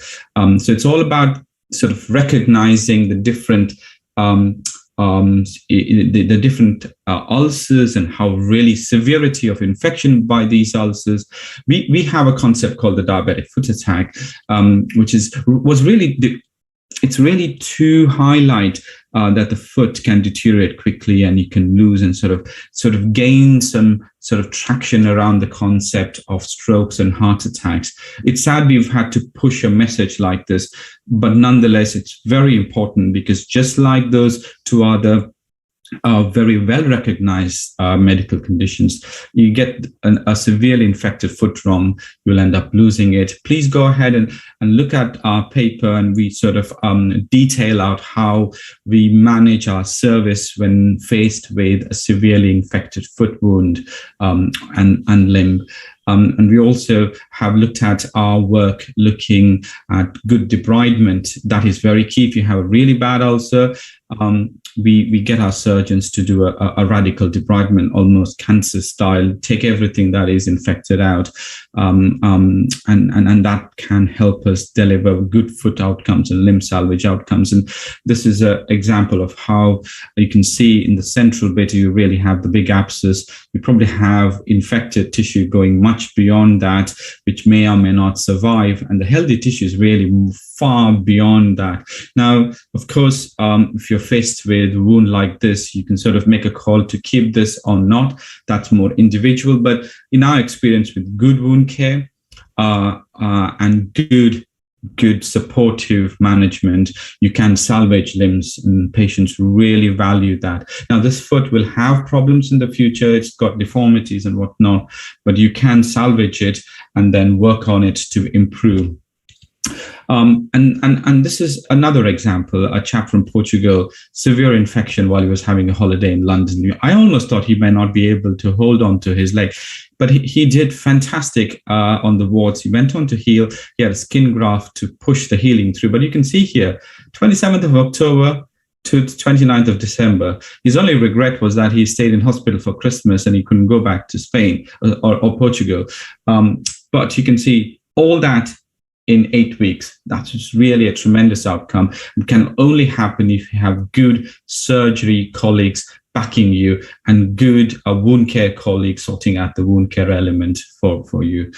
So it's all about sort of recognizing the different the different ulcers and how really severity of infection by these ulcers. We have a concept called the diabetic foot attack, which was really it's really to highlight that the foot can deteriorate quickly and you can lose and sort of gain some sort of traction around the concept of strokes and heart attacks. It's sad we've had to push a message like this, but nonetheless, it's very important, because just like those two other very well recognized medical conditions, you get a severely infected foot wrong, you'll end up losing it. Please go ahead and look at our paper, and we sort of detail out how we manage our service when faced with a severely infected foot wound and limb. And we also have looked at our work looking at good debridement. That is very key. If you have a really bad ulcer, we get our surgeons to do a radical debridement, almost cancer style, take everything that is infected out, and that can help us deliver good foot outcomes and limb salvage outcomes. And this is an example of how you can see in the central bit, you really have the big abscess. You probably have infected tissue going much beyond that, which may or may not survive. And the healthy tissue is really far beyond that. Now, of course, if you're faced with a wound like this, you can sort of make a call to keep this or not. That's more individual. But in our experience with good wound care and good supportive management, you can salvage limbs, and patients really value that. Now, this foot will have problems in the future. It's got deformities and whatnot, but you can salvage it and then work on it to improve. And this is another example, a chap from Portugal, severe infection while he was having a holiday in London. I almost thought he may not be able to hold on to his leg, but he did fantastic on the wards. He went on to heal. He had a skin graft to push the healing through. But you can see here, 27th of October to 29th of December. His only regret was that he stayed in hospital for Christmas and he couldn't go back to Spain or Portugal. But you can see all that in 8 weeks. That's really a tremendous outcome. It can only happen if you have good surgery colleagues backing you and good wound care colleagues sorting out the wound care element for you.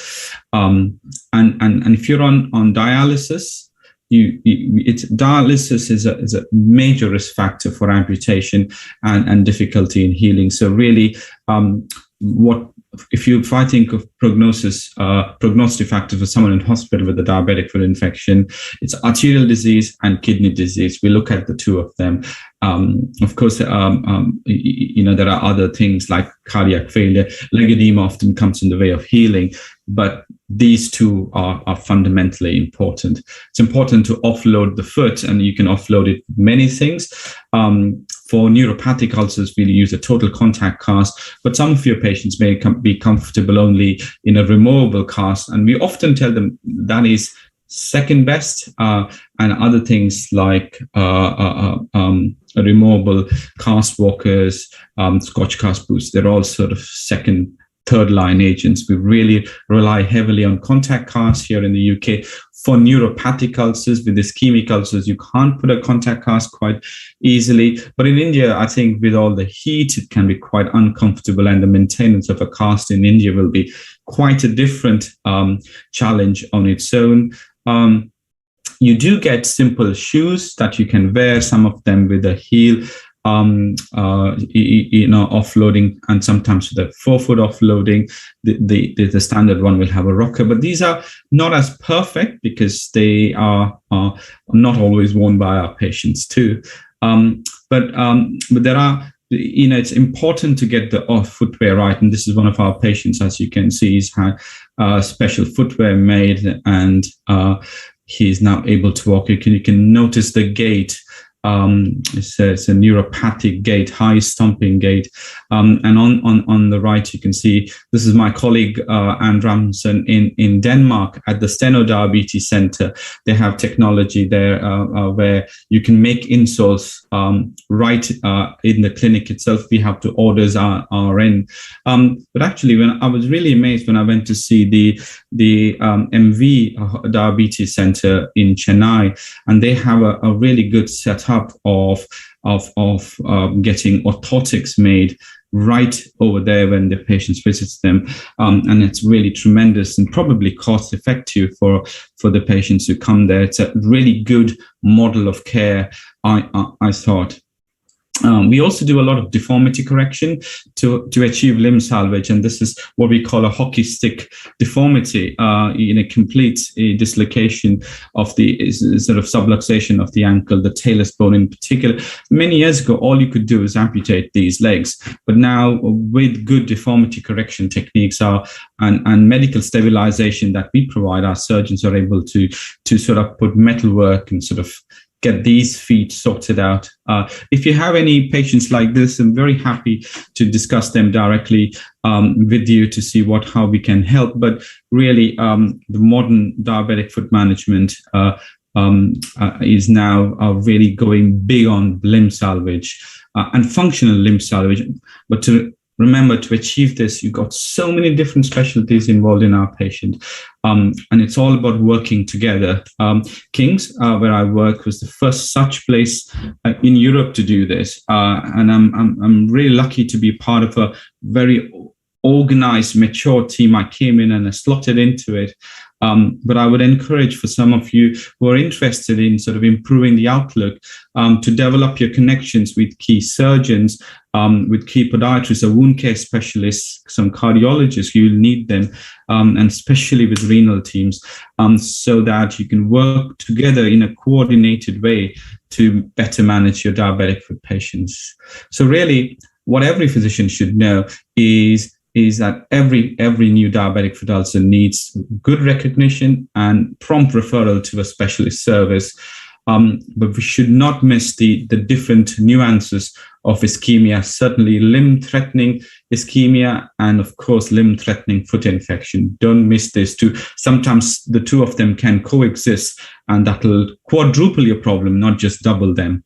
And if you're on dialysis, dialysis is a major risk factor for amputation and difficulty in healing. So really, if I think of prognostic factors for someone in hospital with a diabetic foot infection, it's arterial disease and kidney disease. We look at the two of them. Of course, there are other things like cardiac failure. Leg edema often comes in the way of healing, but these two are fundamentally important. It's important to offload the foot, and you can offload it with many things. For neuropathic ulcers, we use a total contact cast, but some of your patients may be comfortable only in a removable cast, and we often tell them that is second best, and other things like removable cast walkers, Scotch cast boots, they're all sort of second, third line agents. We really rely heavily on contact casts here in the UK. For neuropathic ulcers, with ischemic ulcers, you can't put a contact cast quite easily. But in India, I think with all the heat, it can be quite uncomfortable, and the maintenance of a cast in India will be quite a different challenge on its own. You do get simple shoes that you can wear, some of them with a heel, offloading, and sometimes with the forefoot offloading. The standard one will have a rocker, but these are not as perfect because they are not always worn by our patients too. But there are, it's important to get the footwear right, and this is one of our patients, as you can see, he's had special footwear made, and he's now able to walk. You can notice the gait. It's a neuropathic gait, high stomping gait. And on the right, you can see, this is my colleague, Anne Ramson in Denmark at the Steno Diabetes Center. They have technology there where you can make insoles right in the clinic itself. We have to orders are in. But actually, when I was really amazed when I went to see the MV Diabetes Center in Chennai, and they have a really good setup of getting orthotics made right over there when the patients visits them, and it's really tremendous and probably cost effective for the patients who come there. It's a really good model of care, I thought. We also do a lot of deformity correction to achieve limb salvage, and this is what we call a hockey stick deformity, in a complete dislocation of the sort of subluxation of the ankle, the talus bone in particular. Many years ago, all you could do is amputate these legs, but now with good deformity correction techniques and medical stabilization that we provide, our surgeons are able to sort of put metalwork and sort of get these feet sorted out. If you have any patients like this, I'm very happy to discuss them directly with you to see how we can help. But really, the modern diabetic foot management is now really going big on limb salvage and functional limb salvage. But to remember, to achieve this, you've got so many different specialties involved in our patient. And it's all about working together. King's, where I work, was the first such place in Europe to do this. And I'm really lucky to be part of a very organized, mature team. I came in and I slotted into it. But I would encourage for some of you who are interested in sort of improving the outlook to develop your connections with key surgeons, with key podiatrists, or wound care specialists, some cardiologists. You'll need them, and especially with renal teams, so that you can work together in a coordinated way to better manage your diabetic foot patients. So really, what every physician should know is that every new diabetic foot ulcer needs good recognition and prompt referral to a specialist service. But we should not miss the different nuances of ischemia, certainly limb-threatening ischemia and, of course, limb-threatening foot infection. Don't miss this too. Sometimes the two of them can coexist, and that will quadruple your problem, not just double them.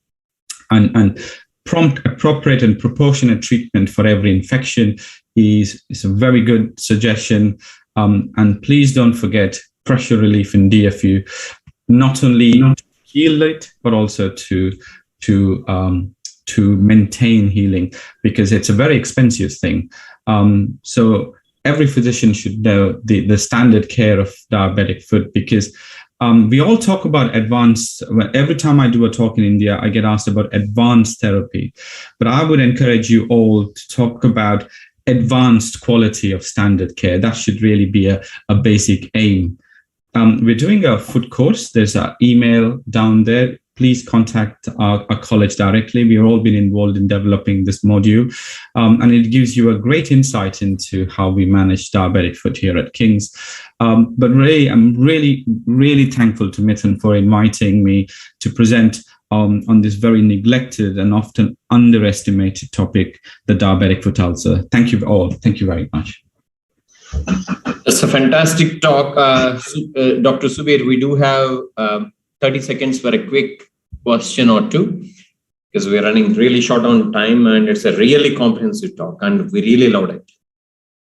And prompt, appropriate, and proportionate treatment for every infection is a very good suggestion. And please don't forget pressure relief in DFU, not only to heal it, but also to maintain healing, because it's a very expensive thing. So every physician should know the standard care of diabetic foot, because we all talk about advanced. Every time I do a talk in India, I get asked about advanced therapy. But I would encourage you all to talk about advanced quality of standard care. That should really be a basic aim. We're doing a foot course. There's an email down there. Please contact our college directly. We've all been involved in developing this module, and it gives you a great insight into how we manage diabetic foot here at King's. But really, I'm really thankful to Mithun for inviting me to present on this very neglected and often underestimated topic, the diabetic foot ulcer. Thank you all. Thank you very much. That's a fantastic talk. Dr. Subir, we do have 30 seconds for a quick question or two, because we're running really short on time, and it's a really comprehensive talk, and we really loved it.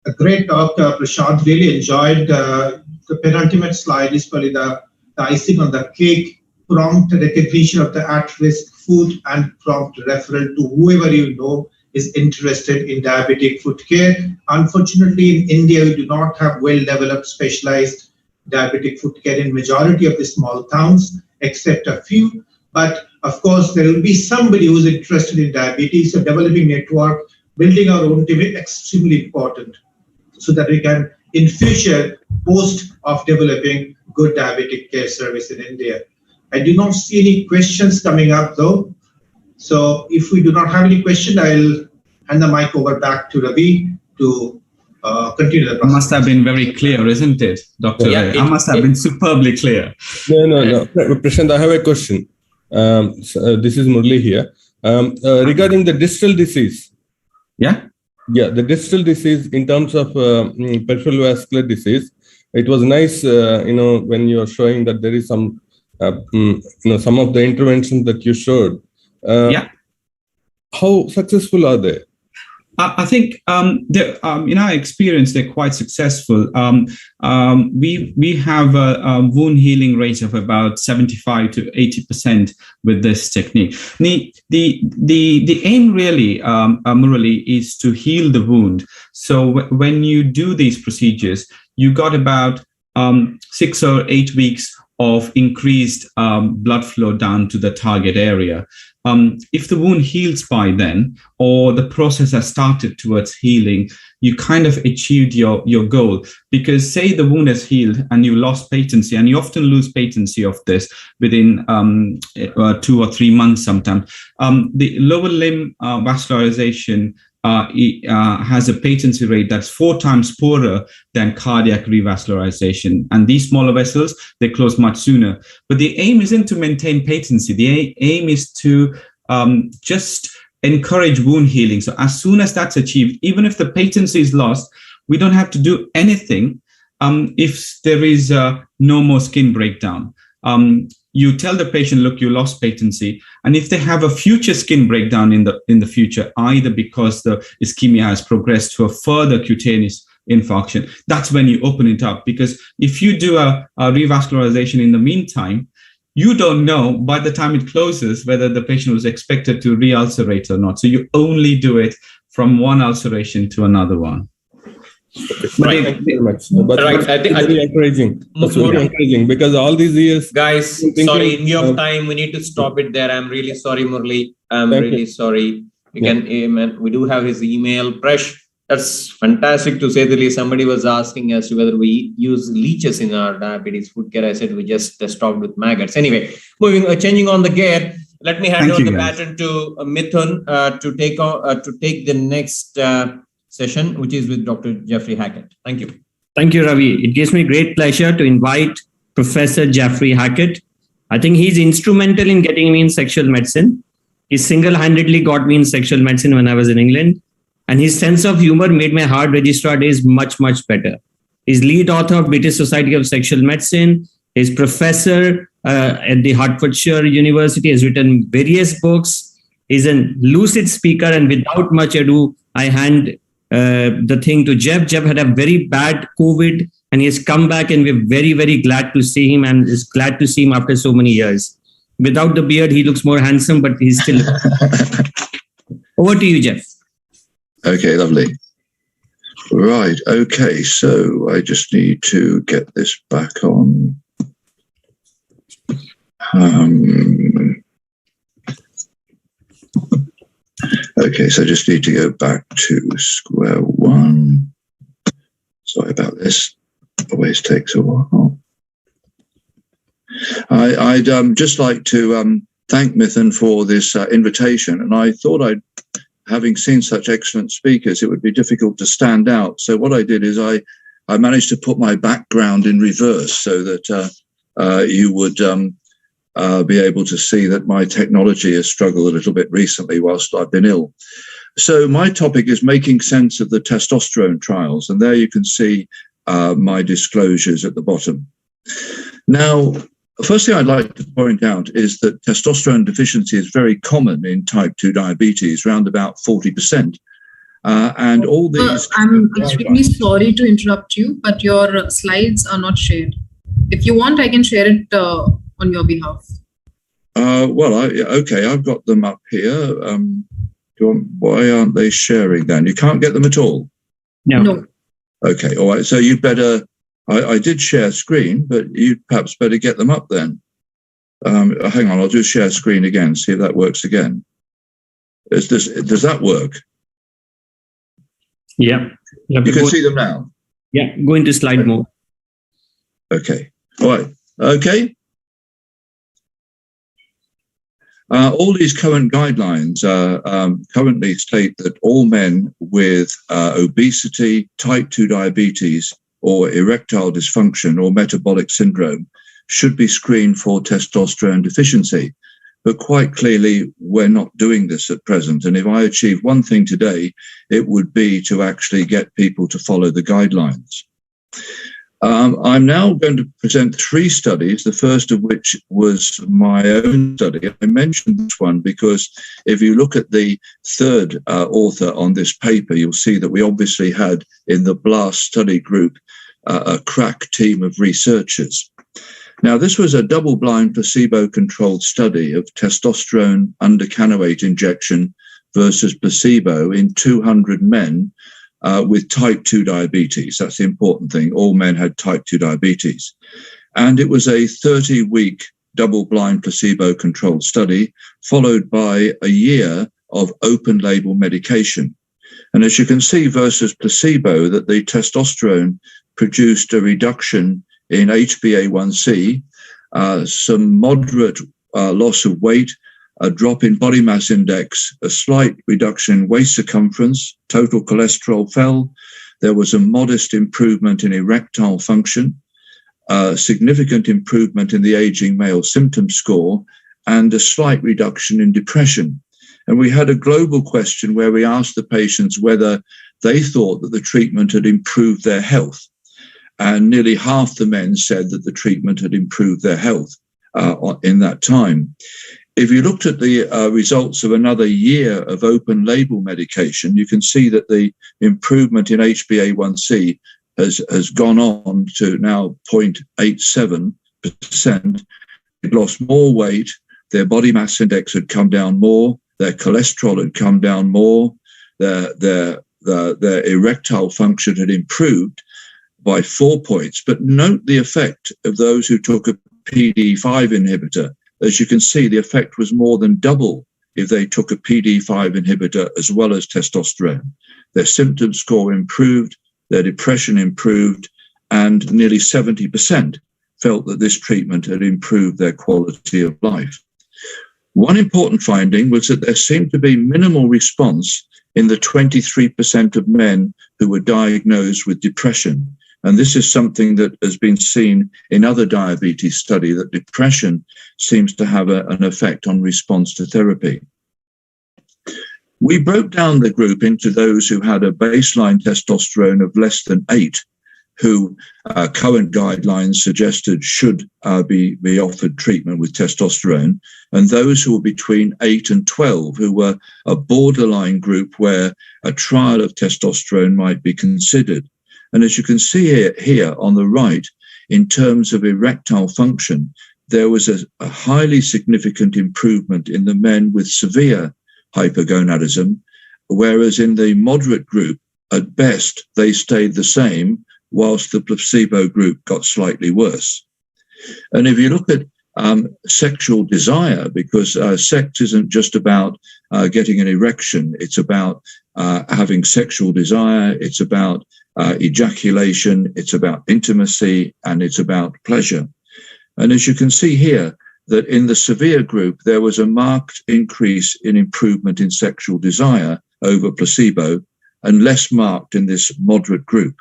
A great talk, Prashant. Really enjoyed the penultimate slide is probably the icing on the cake. Prompt recognition of the at-risk foot and prompt referral to whoever you know is interested in diabetic foot care. Unfortunately, in India, we do not have well-developed specialized diabetic foot care in majority of the small towns, except a few. But of course, there will be somebody who's interested in diabetes. So developing network, building our own team is extremely important, so that we can, in future, boast of developing good diabetic care service in India. I do not see any questions coming up though. So if we do not have any question, I'll hand the mic over back to Ravi to continue the process. I must have been very clear, isn't it, Dr. Yeah, I must have been superbly clear. No. Prashant, I have a question. This is Murli here. Regarding the distal disease. Yeah, the distal disease in terms of peripheral vascular disease, it was nice, when you are showing that there is some, some of the interventions that you showed. How successful are they? I think in our experience, they're quite successful. We have a wound healing rate of about 75 to 80% with this technique. The aim really, Murali, is to heal the wound. So when you do these procedures, you got about 6 or 8 weeks of increased blood flow down to the target area. If the wound heals by then, or the process has started towards healing, you kind of achieved your goal. Because say the wound has healed and you lost patency, and you often lose patency of this within 2 or 3 months sometimes. The lower limb vascularization has a patency rate that's 4 times poorer than cardiac revascularization. And these smaller vessels, they close much sooner. But the aim isn't to maintain patency. The aim is to just encourage wound healing. So as soon as that's achieved, even if the patency is lost, we don't have to do anything if there is no more skin breakdown. You tell the patient, look, you lost patency. And if they have a future skin breakdown in the future, either because the ischemia has progressed to a further cutaneous infarction, that's when you open it up. Because if you do a revascularization in the meantime, you don't know by the time it closes whether the patient was expected to re-ulcerate or not. So you only do it from one ulceration to another one. Right. Thank you very much. But right. I think very encouraging. That's very encouraging because all these years, guys. Sorry, in view of time, we need to stop it there. I'm really sorry, Murli. I'm really sorry. We we do have his email. Presh, that's fantastic to say the least. Somebody was asking as to whether we use leeches in our diabetes food care. I said we just stopped with maggots. Anyway, changing on the gear. Let me hand over the baton to Mithun to take the next session, which is with Dr. Jeffrey Hackett. Thank you. Thank you, Ravi. It gives me great pleasure to invite Professor Jeffrey Hackett. I think he's instrumental in getting me in sexual medicine. He single-handedly got me in sexual medicine when I was in England. And his sense of humor made my heart registrar days much, much better. He's lead author of British Society of Sexual Medicine. He's professor at the Hertfordshire University. Has written various books. He's a lucid speaker. And without much ado, I hand the thing to Jeff. Jeff had a very bad COVID and he has come back and we're very, very glad to see him and is glad to see him after so many years. Without the beard, he looks more handsome, but he's still... Over to you, Jeff. Okay, lovely. Right, okay, so I just need to get this back on. Okay, so I just need to go back to square one. Sorry about this. Always takes a while. I'd just like to thank Mithun for this invitation, and I thought having seen such excellent speakers, it would be difficult to stand out. So what I did is I managed to put my background in reverse so that you would be able to see that my technology has struggled a little bit recently whilst I've been ill. So my topic is making sense of the testosterone trials, and there you can see my disclosures at the bottom. Now, first thing I'd like to point out is that testosterone deficiency is very common in type 2 diabetes, around about 40%. And all these... I'm extremely sorry to interrupt you, but your slides are not shared. If you want, I can share it on your behalf. Okay, I've got them up here. Why aren't they sharing then? You can't get them at all? No. Okay, all right. So you better... I did share screen, but you'd perhaps better get them up then. Hang on, I'll just share screen again, see if that works again. Does that work? Yeah. You can see them now? Yeah, go into slide mode. Okay, all right. Okay. All these current guidelines currently state that all men with obesity, type 2 diabetes, or erectile dysfunction or metabolic syndrome should be screened for testosterone deficiency. But quite clearly, we're not doing this at present. And if I achieve one thing today, it would be to actually get people to follow the guidelines. I'm now going to present 3 studies, the first of which was my own study. I mentioned this one because if you look at the third author on this paper, you'll see that we obviously had in the BLAST study group a crack team of researchers. Now, this was a double-blind placebo-controlled study of testosterone under canoate injection versus placebo in 200 men with type 2 diabetes. That's the important thing. All men had type 2 diabetes. And it was a 30-week double-blind placebo-controlled study followed by a year of open-label medication. And as you can see versus placebo, that the testosterone produced a reduction in HbA1c, some moderate loss of weight, a drop in body mass index, a slight reduction in waist circumference, total cholesterol fell. There was a modest improvement in erectile function, a significant improvement in the aging male symptom score, and a slight reduction in depression. And we had a global question where we asked the patients whether they thought that the treatment had improved their health. And nearly half the men said that the treatment had improved their health in that time. If you looked at the results of another year of open label medication, you can see that the improvement in HbA1c has gone on to now 0.87%. They'd lost more weight, their body mass index had come down more, their cholesterol had come down more, their erectile function had improved by 4 points. But note the effect of those who took a PDE5 inhibitor. As you can see, the effect was more than double if they took a PDE5 inhibitor as well as testosterone. Their symptom score improved, their depression improved, and nearly 70% felt that this treatment had improved their quality of life. One important finding was that there seemed to be minimal response in the 23% of men who were diagnosed with depression. And this is something that has been seen in other diabetes study, that depression seems to have an effect on response to therapy. We broke down the group into those who had a baseline testosterone of less than 8, who current guidelines suggested should be offered treatment with testosterone, and those who were between 8 and 12, who were a borderline group where a trial of testosterone might be considered. And as you can see here on the right, in terms of erectile function, there was a highly significant improvement in the men with severe hypogonadism, whereas in the moderate group, at best, they stayed the same, whilst the placebo group got slightly worse. And if you look at sexual desire, because sex isn't just about getting an erection, it's about having sexual desire, it's about ejaculation, it's about intimacy, and it's about pleasure. And as you can see here, that in the severe group, there was a marked increase in improvement in sexual desire over placebo, and less marked in this moderate group.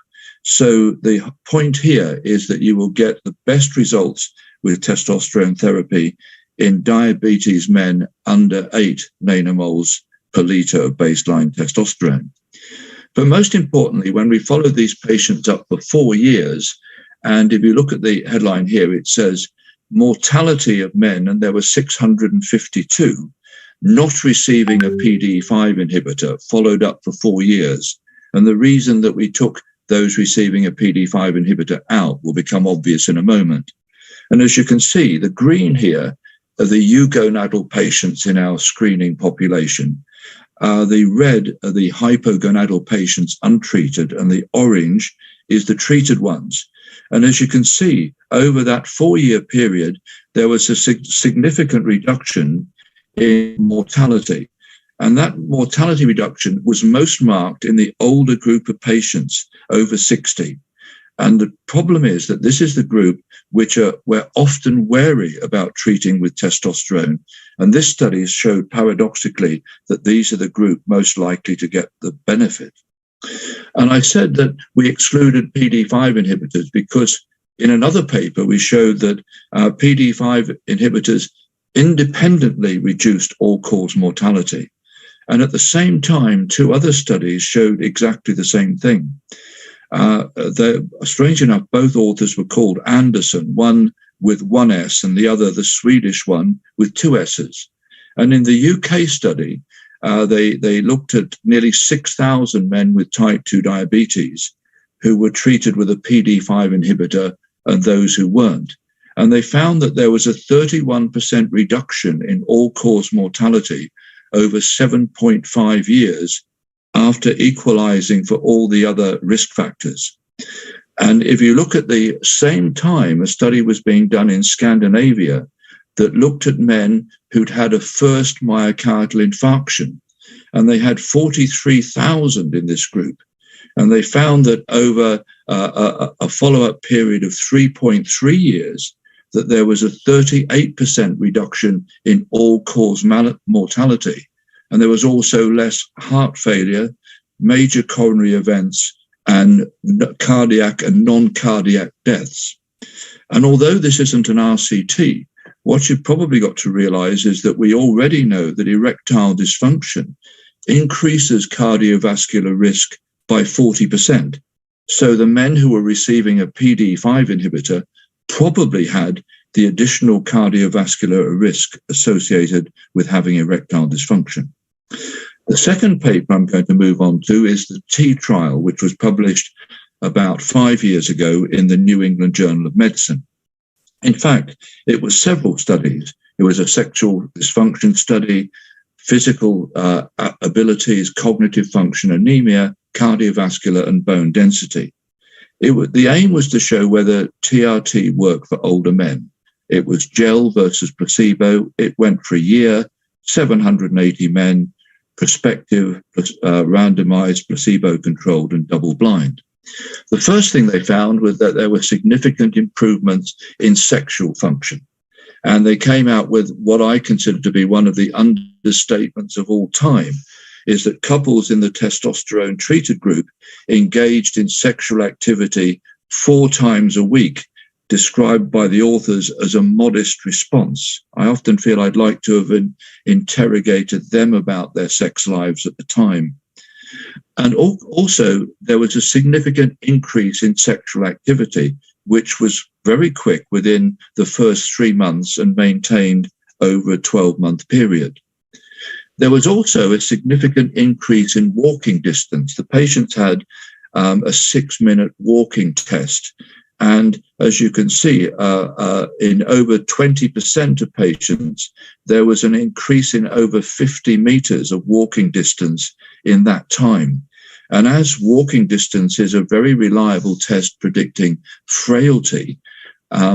So the point here is that you will get the best results with testosterone therapy in diabetes men under 8 nanomoles per litre of baseline testosterone. But most importantly, when we followed these patients up for 4 years, and if you look at the headline here, it says mortality of men, and there were 652 not receiving a PDE5 inhibitor, followed up for 4 years. And the reason that we took those receiving a PDE5 inhibitor out will become obvious in a moment. And as you can see, the green here are the eugonadal patients in our screening population. The red are the hypogonadal patients untreated, and the orange is the treated ones. And as you can see, over that 4-year period, there was a significant reduction in mortality. And that mortality reduction was most marked in the older group of patients over 60. And the problem is that this is the group we're often wary about treating with testosterone. And this study showed paradoxically that these are the group most likely to get the benefit. And I said that we excluded PDE5 inhibitors because in another paper, we showed that PDE5 inhibitors independently reduced all-cause mortality. And at the same time, 2 other studies showed exactly the same thing. Strange enough, both authors were called Anderson, one with 1 S and the other, the Swedish one, with 2 S's. And in the UK study, they looked at nearly 6,000 men with type 2 diabetes who were treated with a PDE5 inhibitor and those who weren't. And they found that there was a 31% reduction in all-cause mortality over 7.5 years after equalizing for all the other risk factors. And if you look at the same time, a study was being done in Scandinavia that looked at men who'd had a first myocardial infarction, and they had 43,000 in this group. And they found that over a follow-up period of 3.3 years, that there was a 38% reduction in all-cause mortality. And there was also less heart failure, major coronary events, and cardiac and non-cardiac deaths. And although this isn't an RCT, what you've probably got to realize is that we already know that erectile dysfunction increases cardiovascular risk by 40%. So the men who were receiving a PDE5 inhibitor probably had the additional cardiovascular risk associated with having erectile dysfunction. The second paper I'm going to move on to is the T trial, which was published about 5 years ago in the New England Journal of Medicine. In fact, it was several studies. It was a sexual dysfunction study, physical abilities, cognitive function, anemia, cardiovascular, and bone density. The aim was to show whether TRT worked for older men. It was gel versus placebo. It went for a year, 780 men, prospective, randomized, placebo-controlled, and double-blind. The first thing they found was that there were significant improvements in sexual function. And they came out with what I consider to be one of the understatements of all time, is that couples in the testosterone treated group engaged in sexual activity 4 times a week, described by the authors as a modest response. I often feel I'd like to have interrogated them about their sex lives at the time. And also, there was a significant increase in sexual activity, which was very quick within the first 3 months and maintained over a 12-month period. There was also a significant increase in walking distance. The patients had a 6-minute walking test. And as you can see, in over 20% of patients, there was an increase in over 50 meters of walking distance in that time. And as walking distance is a very reliable test predicting frailty,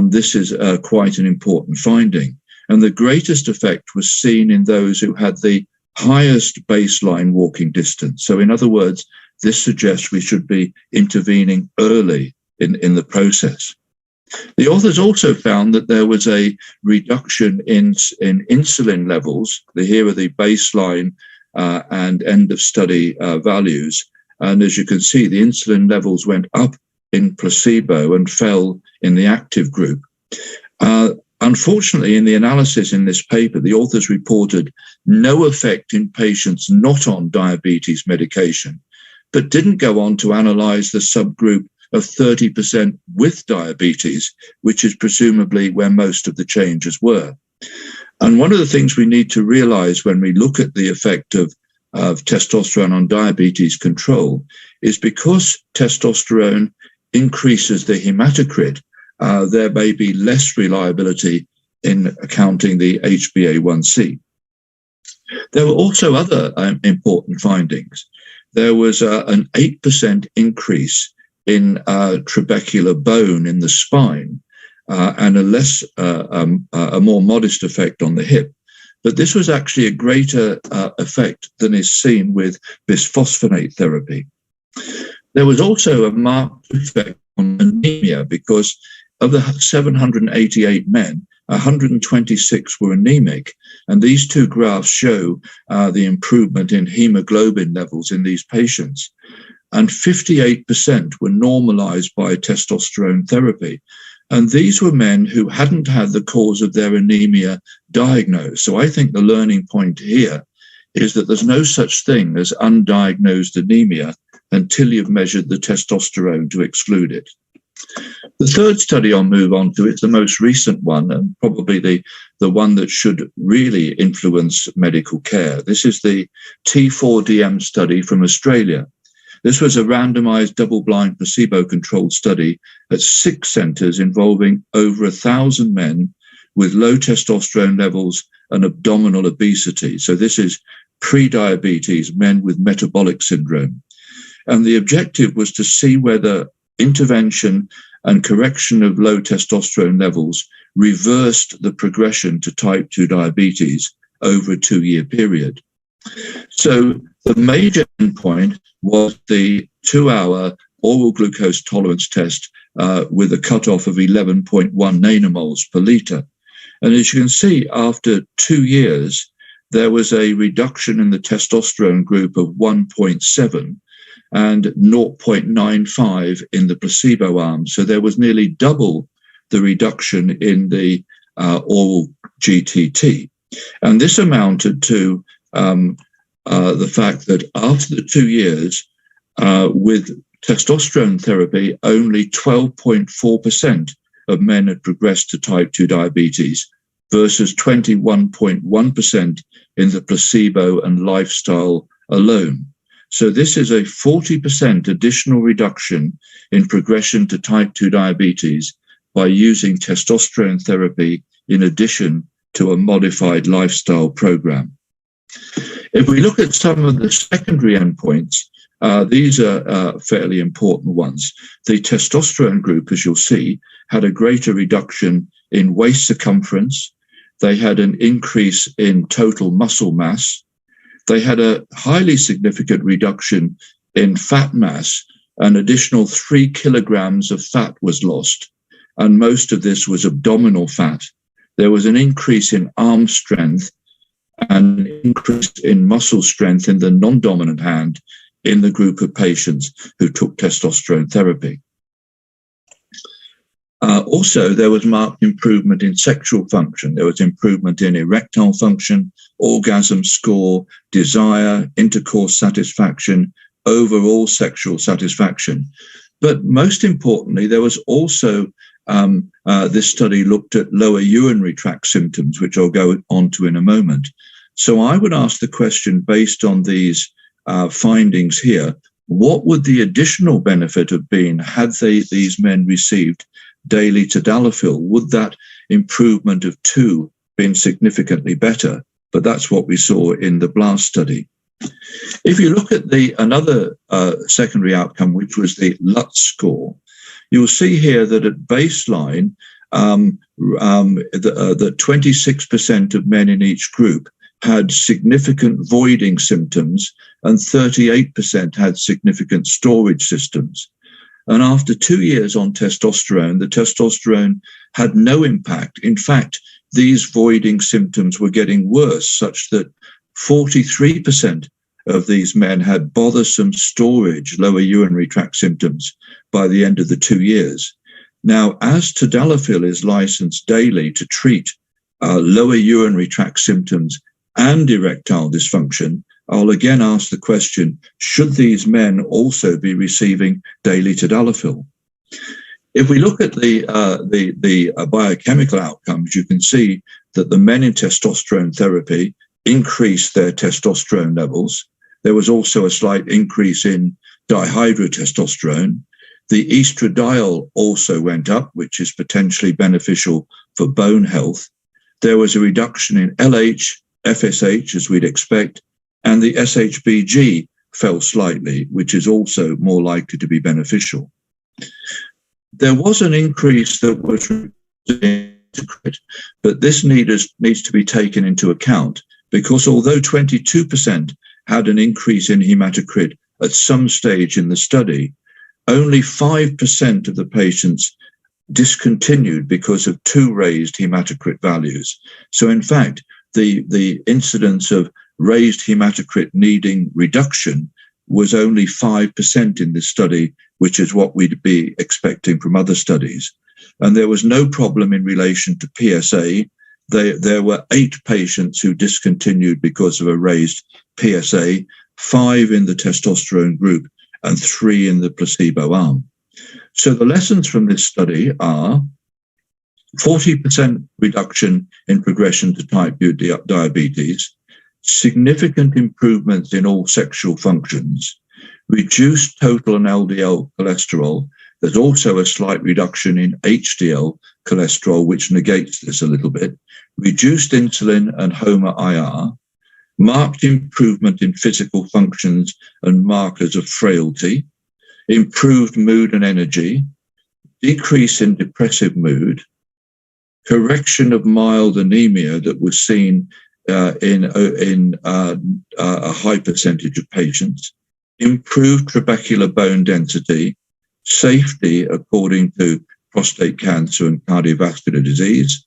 this is quite an important finding. And the greatest effect was seen in those who had the highest baseline walking distance. So in other words, this suggests we should be intervening early in the process. The authors also found that there was a reduction in insulin levels. Here are the baseline and end of study values. And as you can see, the insulin levels went up in placebo and fell in the active group. Unfortunately, in the analysis in this paper, the authors reported no effect in patients not on diabetes medication, but didn't go on to analyze the subgroup of 30% with diabetes, which is presumably where most of the changes were. And one of the things we need to realize when we look at the effect of testosterone on diabetes control is because testosterone increases the hematocrit, there may be less reliability in accounting the HbA1c. There were also other important findings. There was an 8% increase in trabecular bone in the spine and a more modest effect on the hip. But this was actually a greater effect than is seen with bisphosphonate therapy. There was also a marked effect on anemia because of the 788 men, 126 were anemic. And these two graphs show the improvement in hemoglobin levels in these patients. And 58% were normalized by testosterone therapy. And these were men who hadn't had the cause of their anemia diagnosed. So I think the learning point here is that there's no such thing as undiagnosed anemia until you've measured the testosterone to exclude it. The third study I'll move on to is the most recent one and probably the one that should really influence medical care. This is the T4DM study from Australia. This was a randomized double-blind placebo-controlled study at 6 centers involving over 1,000 men with low testosterone levels and abdominal obesity. So this is pre-diabetes, men with metabolic syndrome. And the objective was to see whether intervention and correction of low testosterone levels reversed the progression to type 2 diabetes over a 2-year period. So the major endpoint was the 2-hour oral glucose tolerance test with a cutoff of 11.1 nanomoles per litre. And as you can see, after 2 years, there was a reduction in the testosterone group of 1.7 and 0.95 in the placebo arm. So there was nearly double the reduction in the oral GTT. And this amounted to the fact that after the 2 years, with testosterone therapy, only 12.4% of men had progressed to type 2 diabetes versus 21.1% in the placebo and lifestyle alone. So this is a 40% additional reduction in progression to type 2 diabetes by using testosterone therapy in addition to a modified lifestyle program. If we look at some of the secondary endpoints, these are fairly important ones. The testosterone group, as you'll see, had a greater reduction in waist circumference. They had an increase in total muscle mass. They had a highly significant reduction in fat mass. An additional 3 kilograms of fat was lost, and most of this was abdominal fat. There was an increase in arm strength and an increase in muscle strength in the non-dominant hand in the group of patients who took testosterone therapy. Also, there was marked improvement in sexual function. There was improvement in erectile function, orgasm score, desire, intercourse satisfaction, overall sexual satisfaction. But most importantly, there was also, this study looked at lower urinary tract symptoms, which I'll go on to in a moment. So I would ask the question, based on these findings here, what would the additional benefit have been had these men received daily tadalafil? Would that improvement of 2 been significantly better? But that's what we saw in the BLAST study. If you look at another secondary outcome, which was the LUTZ score, you'll see here that at baseline, the 26% of men in each group had significant voiding symptoms and 38% had significant storage systems. And after 2 years on testosterone, the testosterone had no impact. In fact, these voiding symptoms were getting worse, such that 43% of these men had bothersome storage, lower urinary tract symptoms by the end of the 2 years. Now, as tadalafil is licensed daily to treat lower urinary tract symptoms and erectile dysfunction, I'll again ask the question, should these men also be receiving daily tadalafil? If we look at the biochemical outcomes, you can see that the men in testosterone therapy increased their testosterone levels. There was also a slight increase in dihydrotestosterone. The estradiol also went up, which is potentially beneficial for bone health. There was a reduction in LH, FSH, as we'd expect, and the SHBG fell slightly, which is also more likely to be beneficial. There was an increase that was hematocrit, but this needs to be taken into account, because although 22% had an increase in hematocrit at some stage in the study, only 5% of the patients discontinued because of 2 raised hematocrit values. So in fact, the incidence of raised hematocrit needing reduction was only 5% in this study, which is what we'd be expecting from other studies. And there was no problem in relation to PSA. There were 8 patients who discontinued because of a raised PSA, 5 in the testosterone group and 3 in the placebo arm. So the lessons from this study are 40% reduction in progression to type 2 diabetes, significant improvements in all sexual functions, reduced total and LDL cholesterol. There's also a slight reduction in HDL cholesterol, which negates this a little bit, reduced insulin and HOMA-IR, marked improvement in physical functions and markers of frailty, improved mood and energy, decrease in depressive mood, correction of mild anemia that was seen in a high percentage of patients, improved trabecular bone density, safety according to prostate cancer and cardiovascular disease,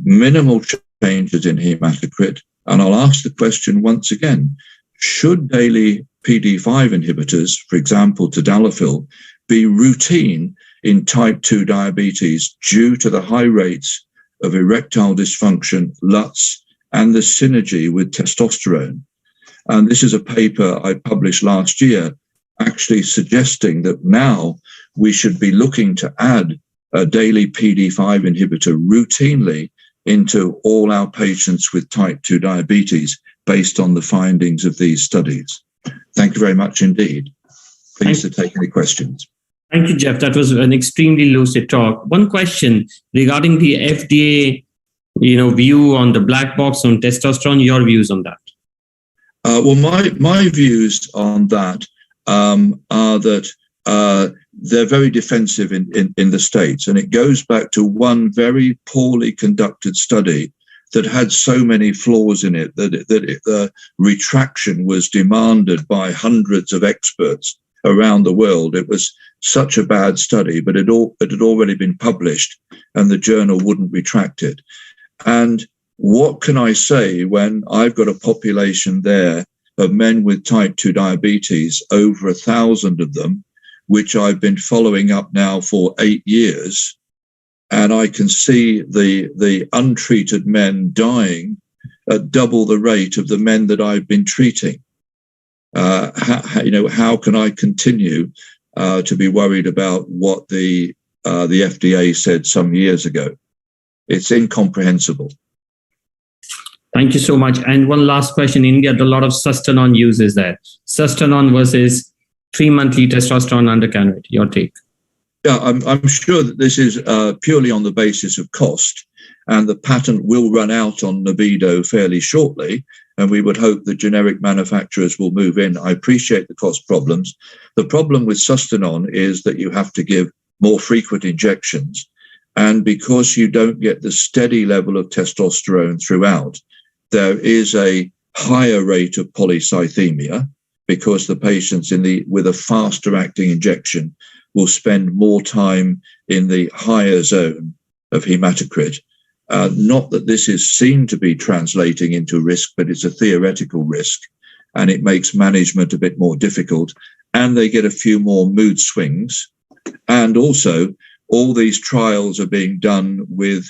minimal changes in hematocrit, and I'll ask the question once again, should daily PDE5 inhibitors, for example, tadalafil, be routine in type 2 diabetes due to the high rates of erectile dysfunction, LUTs, and the synergy with testosterone? And this is a paper I published last year actually suggesting that now we should be looking to add a daily PDE5 inhibitor routinely into all our patients with type 2 diabetes based on the findings of these studies. Thank you very much indeed. Pleased to take any questions. Thank you, Jeff. That was an extremely lucid talk. One question regarding the FDA, view on the black box on testosterone, your views on that? Well, my views on that are that they're very defensive in the States. And it goes back to one very poorly conducted study that had so many flaws in it that the retraction was demanded by hundreds of experts around the world. It was such a bad study, but it had already been published and the journal wouldn't retract it. And what can I say when I've got a population there of men with type 2 diabetes, over 1,000 of them, which I've been following up now for 8 years, and I can see the untreated men dying at double the rate of the men that I've been treating. How can I continue to be worried about what the FDA said some years ago? It's incomprehensible. Thank you so much. And one last question. In India, a lot of Sustanon use is there. Sustanon versus 3-monthly testosterone under cannabis. Your take? Yeah, I'm sure that this is purely on the basis of cost, and the patent will run out on Nebido fairly shortly, and we would hope that generic manufacturers will move in. I appreciate the cost problems. The problem with Sustanon is that you have to give more frequent injections, and because you don't get the steady level of testosterone throughout, there is a higher rate of polycythemia because the patients with a faster acting injection will spend more time in the higher zone of hematocrit. Not that this is seen to be translating into risk, but it's a theoretical risk, and it makes management a bit more difficult, and they get a few more mood swings. And also, all these trials are being done with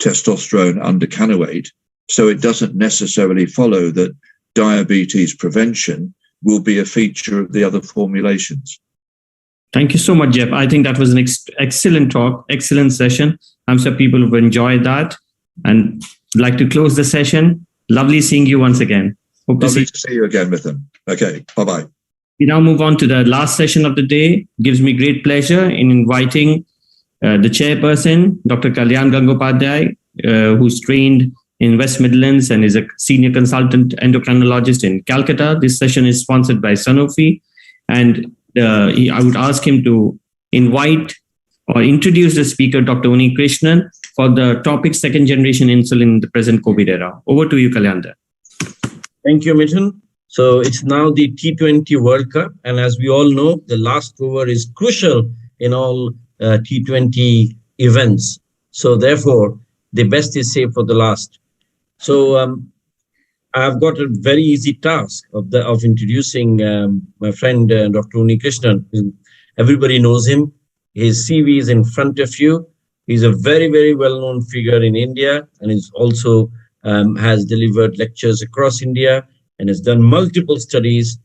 testosterone under canoate, so it doesn't necessarily follow that diabetes prevention will be a feature of the other formulations. Thank you so much, Jeff. I think that was an excellent talk, excellent session. I'm sure people will enjoy that. And I'd like to close the session. Lovely seeing you once again. Hope Lovely to see you again, Mithan. Okay, bye-bye. We now move on to the last session of the day. It gives me great pleasure in inviting the chairperson, Dr. Kalyan Gangopadhyay, who's trained in West Midlands and is a senior consultant endocrinologist in Calcutta. This session is sponsored by Sanofi. And I would ask him to invite or introduce the speaker, Dr. Unikrishnan, for the topic second generation insulin in the present COVID era. Over to you, Kalyanda. Thank you, Mithan. So it's now the T20 World Cup. And as we all know, the last over is crucial in all T20 events. So therefore, the best is saved for the last. So I've got a very easy task of introducing my friend, Dr. Unikrishnan. Everybody knows him. His CV is in front of you. He's a very, very well-known figure in India, and he's also has delivered lectures across India and has done multiple studies.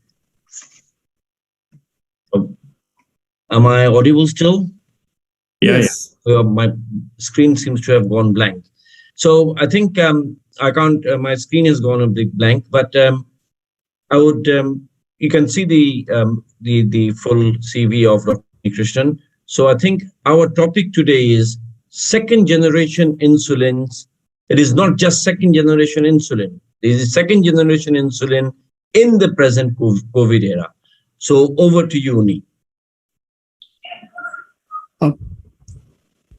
Am I audible still? Yes. My screen seems to have gone blank. So I think I can't, my screen has gone a bit blank, but I would, you can see the full CV of Dr. Krishnan. So I think our topic today is second generation insulins. It is not just second generation insulin. It is second generation insulin in the present COVID era. So over to you, Uni.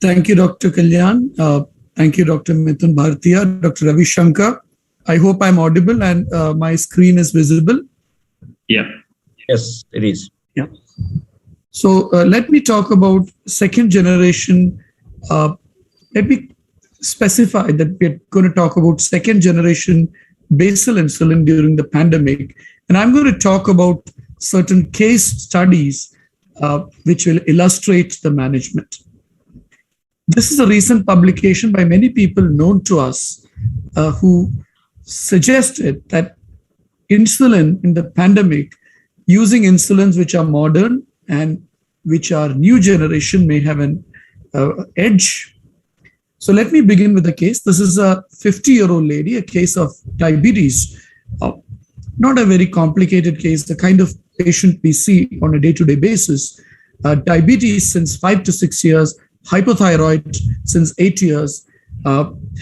Thank you, Dr. Kalyan. Thank you, Dr. Mithun Bhartiya, Dr. Ravi Shankar. I hope I'm audible and my screen is visible. Yeah. Yes, it is. Yeah. So let me talk about second generation. Let me specify that we're going to talk about second generation basal insulin during the pandemic. And I'm going to talk about certain case studies which will illustrate the management. This is a recent publication by many people known to us who suggested that insulin in the pandemic, using insulins which are modern and which are new generation, may have an edge. So let me begin with the case. This is a 50-year-old lady, a case of diabetes. Not a very complicated case, the kind of patient we see on a day-to-day basis. Diabetes since 5 to 6 years, hypothyroid since 8 years,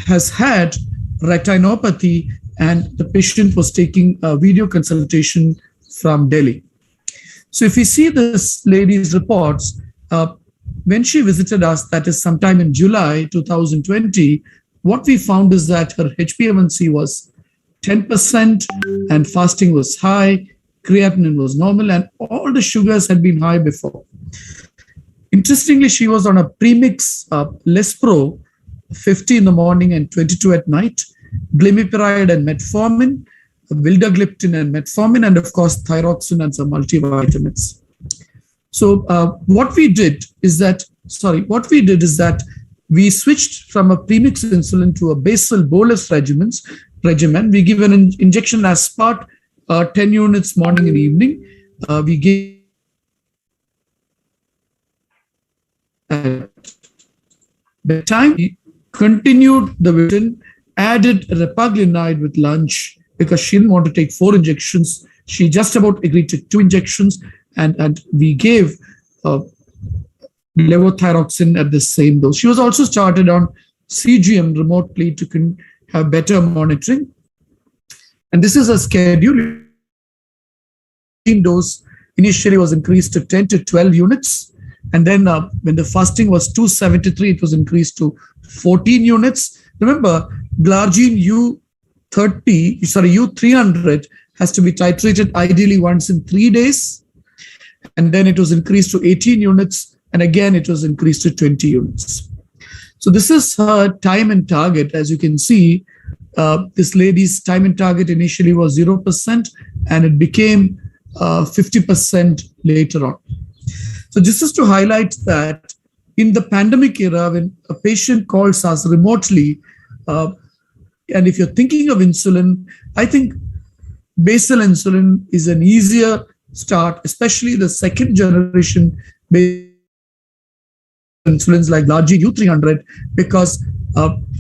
has had retinopathy, and the patient was taking a video consultation from Delhi. So if we see this lady's reports, when she visited us, that is sometime in July 2020, what we found is that her HbA1c was 10% and fasting was high, creatinine was normal, and all the sugars had been high before. Interestingly, she was on a premix Lespro, 50 in the morning and 22 at night, glimepiride and metformin, vildagliptin and metformin, and of course thyroxine and some multivitamins. So what we did is that we switched from a premix insulin to a basal bolus regimen. We give an injection as part, 10 units morning and evening. We gave the time we continued the medicine, added repaglinide with lunch because she didn't want to take 4 injections. She just about agreed to 2 injections, and we gave levothyroxine at the same dose. She was also started on CGM remotely to have better monitoring. And this is a schedule. Dose initially was increased to 10 to 12 units. And then when the fasting was 273, it was increased to 14 units. Remember, glargine U300 has to be titrated ideally once in 3 days. And then it was increased to 18 units. And again, it was increased to 20 units. So this is her time and target. As you can see, this lady's time and target initially was 0%, and it became 50% later on. So this is to highlight that in the pandemic era, when a patient calls us remotely, and if you're thinking of insulin, I think basal insulin is an easier start, especially the second generation insulins like glargine U300, because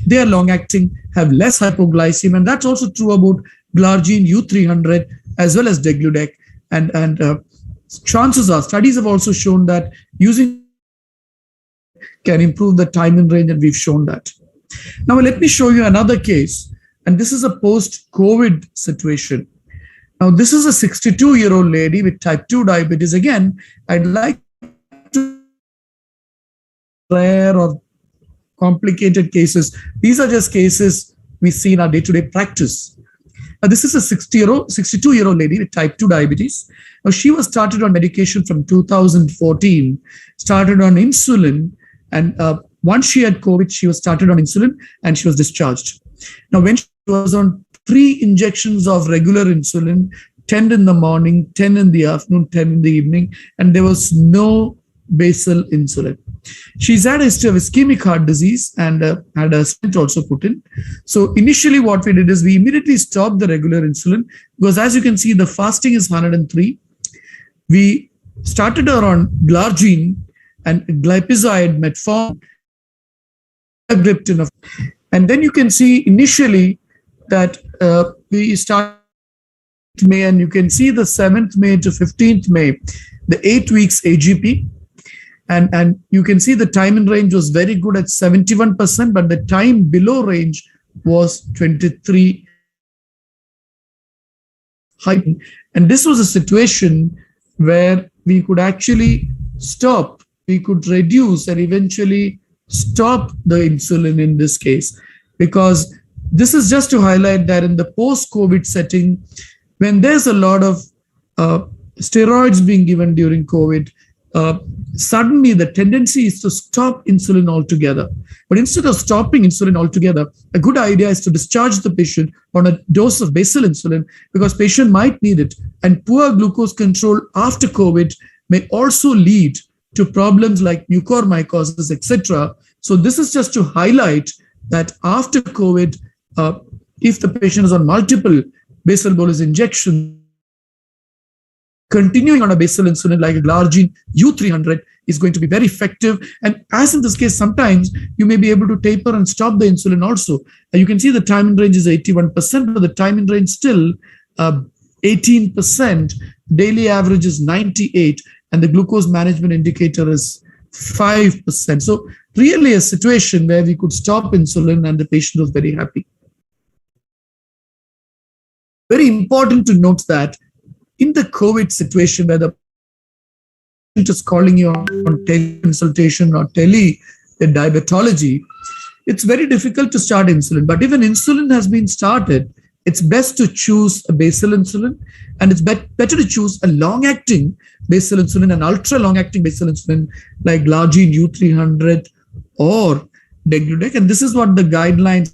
they are long-acting, have less hypoglycemia, and that's also true about glargine U300 as well as degludec. And chances are, studies have also shown that using can improve the time in range, and we've shown that. Now let me show you another case, and this is a post-COVID situation. Now this is a 62-year-old lady with type 2 diabetes. Again, I'd like to rare or complicated cases. These are just cases we see in our day-to-day practice. This is a 62-year-old lady with type 2 diabetes. Now, she was started on medication from 2014, started on insulin, and once she had COVID, she was started on insulin and she was discharged. Now, when she was on 3 injections of regular insulin, 10 in the morning, 10 in the afternoon, 10 in the evening, and there was no basal insulin. She's had a history of ischemic heart disease and had a stent also put in. So initially what we did is we immediately stopped the regular insulin because, as you can see, the fasting is 103. We started her on glargine and glipizide, metformin, gliptin, and then you can see initially that we started May, and you can see the 7th May to 15th May, the 8 weeks AGP. And you can see the time in range was very good at 71%, but the time below range was 23. And this was a situation where we could actually stop, we could reduce and eventually stop the insulin in this case, because this is just to highlight that in the post-COVID setting, when there's a lot of steroids being given during COVID, suddenly the tendency is to stop insulin altogether. But instead of stopping insulin altogether, a good idea is to discharge the patient on a dose of basal insulin because patient might need it. And poor glucose control after COVID may also lead to problems like mucormycosis, etc. So this is just to highlight that after COVID, if the patient is on multiple basal bolus injections, continuing on a basal insulin like a glargine U300 is going to be very effective. And as in this case, sometimes you may be able to taper and stop the insulin also. You can see the time in range is 81%, but the time in range still 18%. Daily average is 98, and the glucose management indicator is 5%. So really a situation where we could stop insulin and the patient was very happy. Very important to note that in the COVID situation where the patient is calling you on teleconsultation or diabetology, it's very difficult to start insulin. But if an insulin has been started, it's best to choose a basal insulin, and it's better to choose a long-acting basal insulin, an ultra-long-acting basal insulin like glargine U300 or degludec. And this is what the guidelines,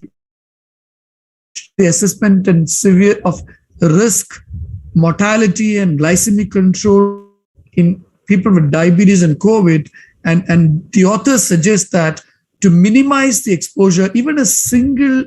the assessment and severe of risk, mortality and glycemic control in people with diabetes and COVID. And the authors suggest that to minimize the exposure, even a single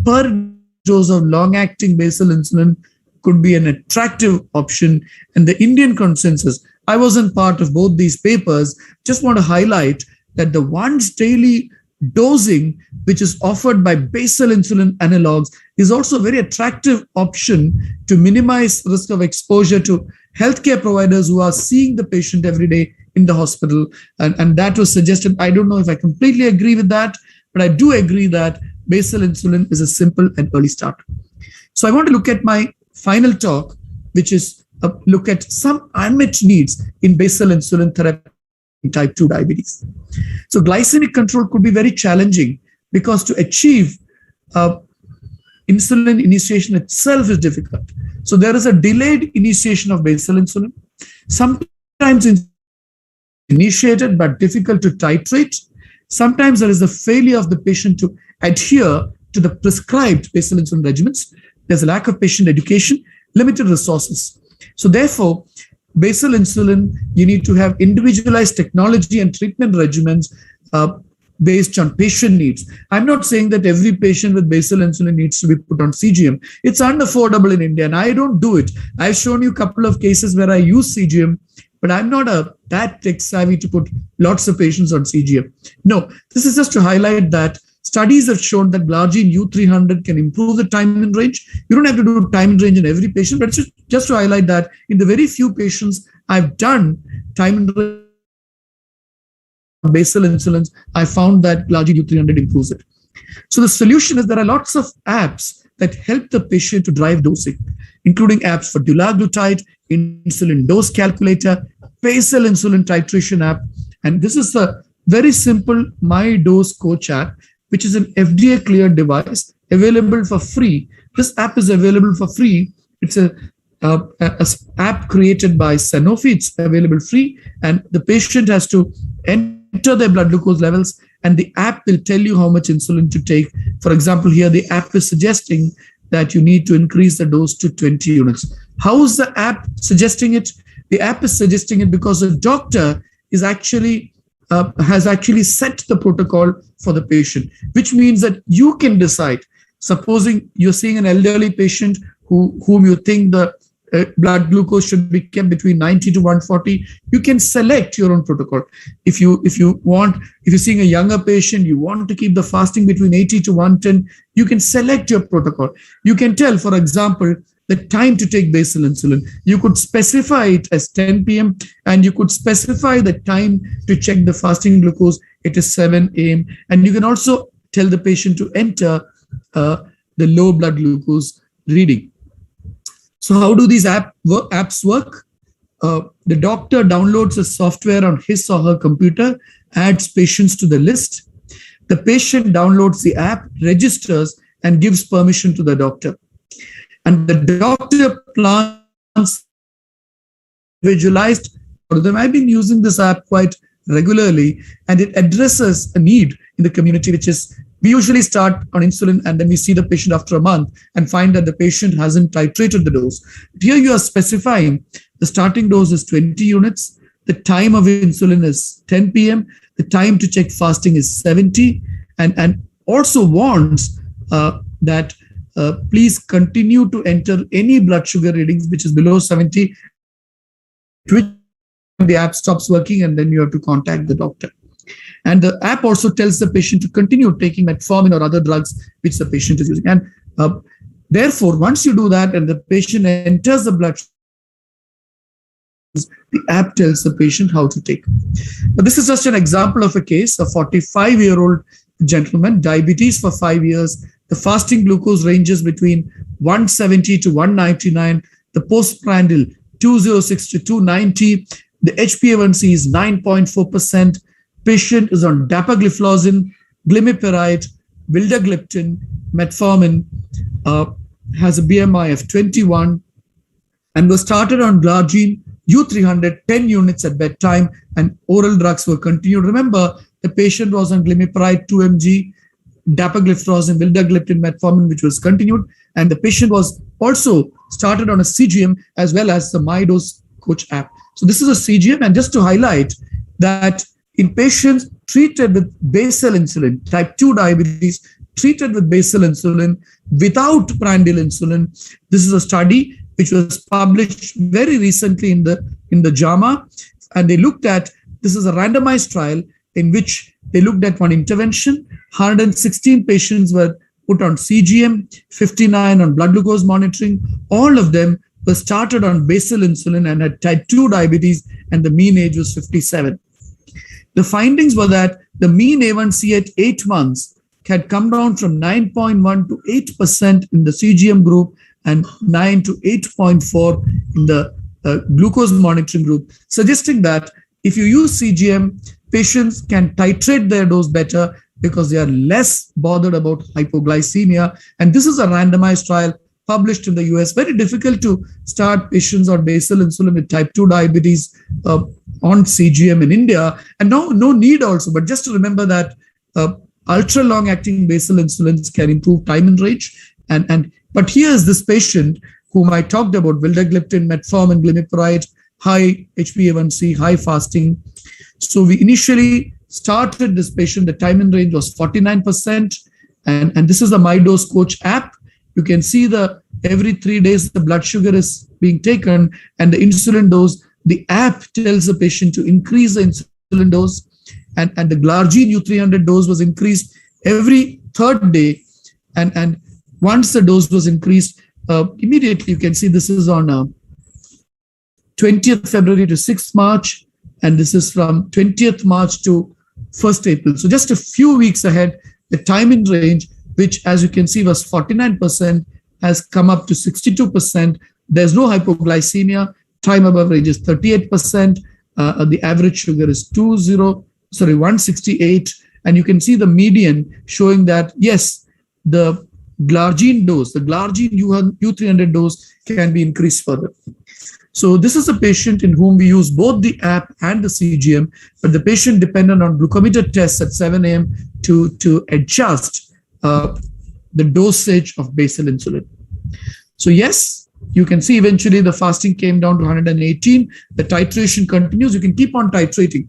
per dose of long-acting basal insulin could be an attractive option. And the Indian consensus, I wasn't part of both these papers, just want to highlight that the once daily dosing, which is offered by basal insulin analogs, is also a very attractive option to minimize risk of exposure to healthcare providers who are seeing the patient every day in the hospital. And that was suggested. I don't know if I completely agree with that, but I do agree that basal insulin is a simple and early start. So I want to look at my final talk, which is a look at some unmet needs in basal insulin therapy in type 2 diabetes. So glycemic control could be very challenging because to achieve insulin initiation itself is difficult. So there is a delayed initiation of basal insulin. Sometimes initiated but difficult to titrate. Sometimes there is a failure of the patient to adhere to the prescribed basal insulin regimens. There's a lack of patient education, limited resources. So therefore, basal insulin, you need to have individualized technology and treatment regimens based on patient needs. I'm not saying that every patient with basal insulin needs to be put on CGM. It's unaffordable in India, and I don't do it. I've shown you a couple of cases where I use CGM, but I'm not that tech savvy to put lots of patients on CGM. No, this is just to highlight that studies have shown that glargine U300 can improve the time in range. You don't have to do time in range in every patient, but it's just to highlight that in the very few patients I've done time in range basal insulins, I found that glargine U300 improves it. So the solution is there are lots of apps that help the patient to drive dosing, including apps for dulaglutide, insulin dose calculator, basal insulin titration app. And this is a very simple My Dose Coach app, which is an FDA cleared device available for free. This app is available for free. It's a app created by Sanofi. It's available free, and the patient has to enter their blood glucose levels, and the app will tell you how much insulin to take. For example, here the app is suggesting that you need to increase the dose to 20 units. How is the app suggesting it? The app is suggesting it because the doctor is actually has actually set the protocol for the patient, which means that you can decide. Supposing you're seeing an elderly patient whom you think the blood glucose should be kept between 90 to 140, you can select your own protocol. If you're seeing a younger patient, you want to keep the fasting between 80 to 110, you can select your protocol. You can tell, for example, the time to take basal insulin. You could specify it as 10 p.m. and you could specify the time to check the fasting glucose. It is 7 a.m. And you can also tell the patient to enter the low blood glucose reading. So how do these apps work? The doctor downloads a software on his or her computer, adds patients to the list. The patient downloads the app, registers, and gives permission to the doctor. And the doctor plans individualized algorithm. I've been using this app quite regularly, and it addresses a need in the community, which is we usually start on insulin and then we see the patient after a month and find that the patient hasn't titrated the dose. But here you are specifying the starting dose is 20 units, the time of insulin is 10 p.m., the time to check fasting is 70, and also warns that please continue to enter any blood sugar readings which is below 70, which the app stops working and then you have to contact the doctor. And the app also tells the patient to continue taking metformin or other drugs which the patient is using. And therefore, once you do that and the patient enters the blood sugar, the app tells the patient how to take. But this is just an example of a case, a 45-year-old gentleman, diabetes for 5 years. The fasting glucose ranges between 170 to 199, the postprandial 206 to 290, the HbA1c is 9.4%. Patient is on dapagliflozin, glimepiride, vildagliptin, metformin, has a BMI of 21, and was started on glargine U300, 10 units at bedtime, and oral drugs were continued. Remember, the patient was on glimepiride 2 mg, dapagliflozin, vildagliptin, metformin, which was continued, and the patient was also started on a CGM as well as the MyDose Coach app. So this is a CGM, and just to highlight that in patients treated with basal insulin, type 2 diabetes, treated with basal insulin without prandial insulin, this is a study which was published very recently in the JAMA, and they looked at, this is a randomized trial in which they looked at one intervention. 116 patients were put on CGM, 59 on blood glucose monitoring. All of them were started on basal insulin and had type 2 diabetes, and the mean age was 57. The findings were that the mean A1C at 8 months had come down from 9.1 to 8% in the CGM group and 9 to 8.4 in the glucose monitoring group, suggesting that if you use CGM, patients can titrate their dose better because they are less bothered about hypoglycemia. And this is a randomized trial published in the US. Very difficult to start patients on basal insulin with type 2 diabetes on CGM in India. And no need also, but just to remember that ultra long acting basal insulins can improve time in range. But here's this patient whom I talked about, vildagliptin, metformin, glimepiride, high HbA1c, high fasting. So we initially started this patient, the time in range was 49%. And this is the MyDose Coach app. You can see every 3 days, the blood sugar is being taken and the insulin dose. The app tells the patient to increase the insulin dose, and the glargine U300 dose was increased every 3rd day. And once the dose was increased, immediately you can see this is on 20th February to 6th March, and this is from 20th March to 1st April. So just a few weeks ahead, the time in range, which as you can see was 49%, has come up to 62%. There's no hypoglycemia. Time above range is 38%. The average sugar is 168. And you can see the median showing that, yes, the glargine dose, the glargine U300 dose can be increased further. So this is a patient in whom we use both the app and the CGM, but the patient depended on glucometer tests at 7 a.m. to adjust the dosage of basal insulin. So yes, you can see eventually the fasting came down to 118. The titration continues. You can keep on titrating.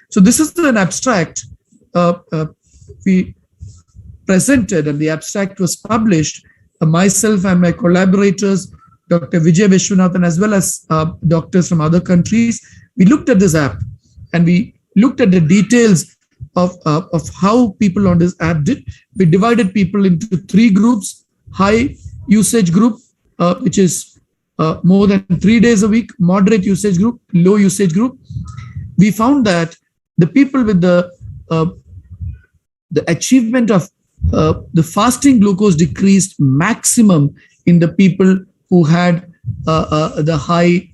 So this is an abstract we presented, and the abstract was published. Myself and my collaborators, Dr. Vijay Vishwanathan, as well as doctors from other countries, we looked at this app and we looked at the details of how people on this app did. We divided people into 3 groups: high usage group, which is more than 3 days a week; moderate usage group; low usage group. We found that the people with the achievement of the fasting glucose decreased maximum in the people who had the high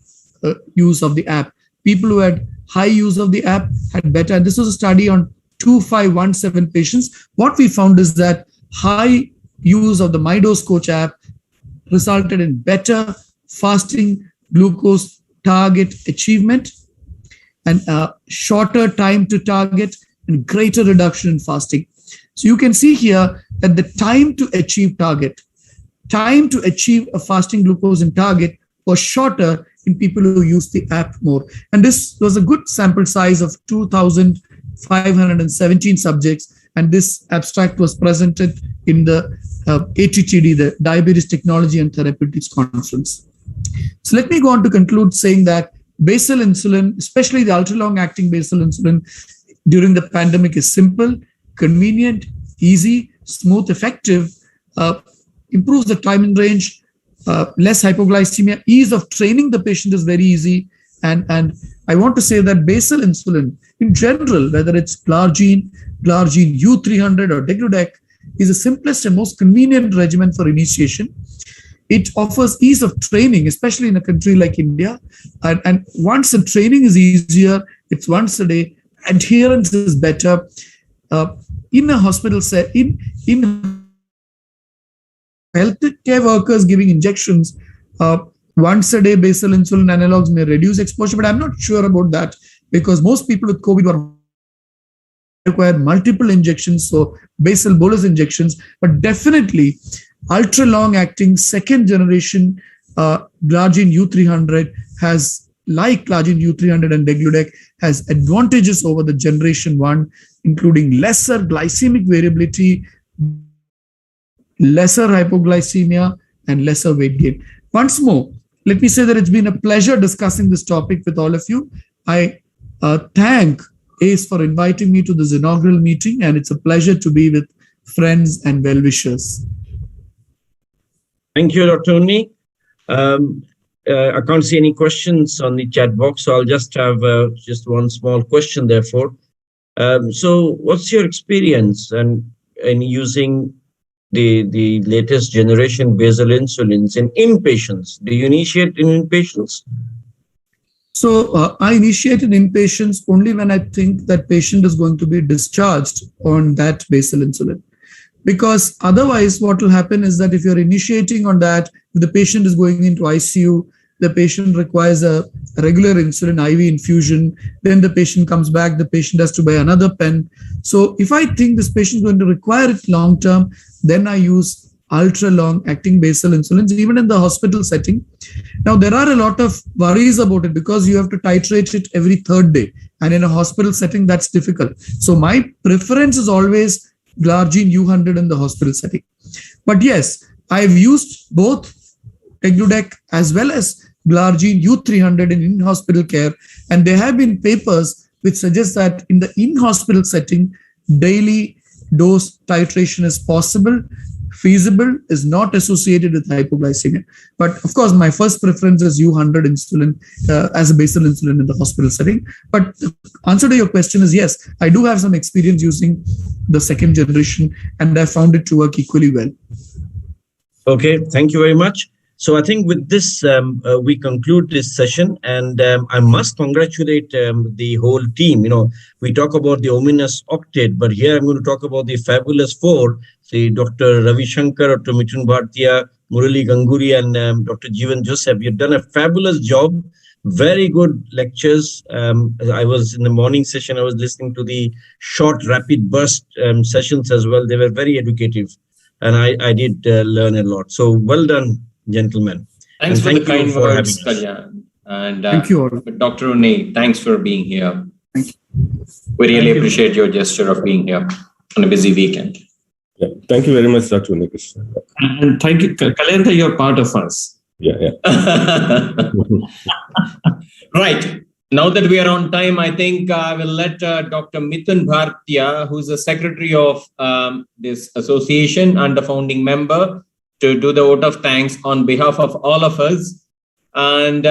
use of the app. People who had high use of the app had better. And this was a study on 2517 patients. What we found is that high use of the MyDose Coach app resulted in better fasting glucose target achievement. and shorter time to target and greater reduction in fasting. So you can see here that the time to achieve target, time to achieve a fasting glucose in target was shorter in people who use the app more. And this was a good sample size of 2,517 subjects. And this abstract was presented in the ATTD, the Diabetes Technology and Therapeutics Conference. So let me go on to conclude saying that basal insulin, especially the ultra-long-acting basal insulin during the pandemic, is simple, convenient, easy, smooth, effective, improves the time in range, less hypoglycemia, ease of training the patient is very easy. And I want to say that basal insulin in general, whether it's Glargine U300 or Degludec, is the simplest and most convenient regimen for initiation. It offers ease of training, especially in a country like India. And once the training is easier, it's once a day, adherence is better. In a hospital setting, in healthcare workers giving injections, once a day basal insulin analogs may reduce exposure, but I'm not sure about that because most people with COVID were required multiple injections, so basal bolus injections, but definitely ultra long acting second generation Glargine U300 has, like Glargine U300 and Degludec, has advantages over the generation 1, including lesser glycemic variability, lesser hypoglycemia, and lesser weight gain. Once more, let me say that it's been a pleasure discussing this topic with all of you. I thank ACE for inviting me to this inaugural meeting, and it's a pleasure to be with friends and well-wishers. Thank you, Dr. Unni. I can't see any questions on the chat box, so I'll just have just one small question, therefore. So what's your experience in using the latest generation basal insulins in inpatients? Do you initiate in inpatients? So I initiate in inpatients only when I think that patient is going to be discharged on that basal insulin. Because otherwise what will happen is that if you're initiating on that, if the patient is going into ICU, the patient requires a regular insulin IV infusion, then the patient comes back, the patient has to buy another pen. So if I think this patient is going to require it long term, then I use ultra long acting basal insulins, even in the hospital setting. Now, there are a lot of worries about it because you have to titrate it every third day. And in a hospital setting, that's difficult. So my preference is always Glargine U100 in the hospital setting. But yes, I've used both Degludec as well as Glargine U300 in in-hospital care. And there have been papers which suggest that in the in-hospital setting, daily dose titration is possible, feasible, is not associated with hypoglycemia. But of course, my first preference is U100 insulin as a basal insulin in the hospital setting. But the answer to your question is yes, I do have some experience using the second generation and I found it to work equally well. Okay, thank you very much. So I think with this, we conclude this session, and I must congratulate the whole team. You know, we talk about the ominous octet, but here I'm going to talk about the fabulous four, say Dr. Ravi Shankar, Dr. Mithun Bhartia, Murali Ganguri, and Dr. Jeevan Joseph. You've done a fabulous job, very good lectures. I was in the morning session, I was listening to the short, rapid burst sessions as well. They were very educative, and I did learn a lot. So well done, gentlemen. Thanks for the kind words, Kalyan. And thank you all. Dr. Unni, thanks for being here. Thank you. We really appreciate your gesture of being here on a busy weekend. Yeah, thank you very much, Dr. Unni. And thank you, Kalyan, you're part of us. Yeah. Right. Now that we are on time, I think I will let Dr. Mithun Bhartia, who's the secretary of this association and the founding member, to do the vote of thanks on behalf of all of us. And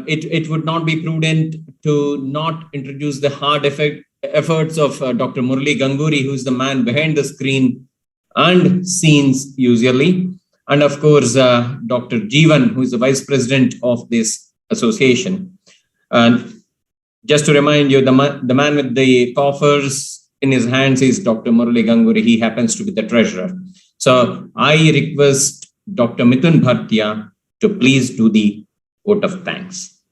it would not be prudent to not introduce the hard efforts of Dr. Murali Ganguri, who's the man behind the screen and scenes usually. And of course, Dr. Jeevan, who is the vice president of this association. And just to remind you, the man with the coffers in his hands is Dr. Murali Ganguri. He happens to be the treasurer. So I request Dr. Mithun Bhartia to please do the vote of thanks.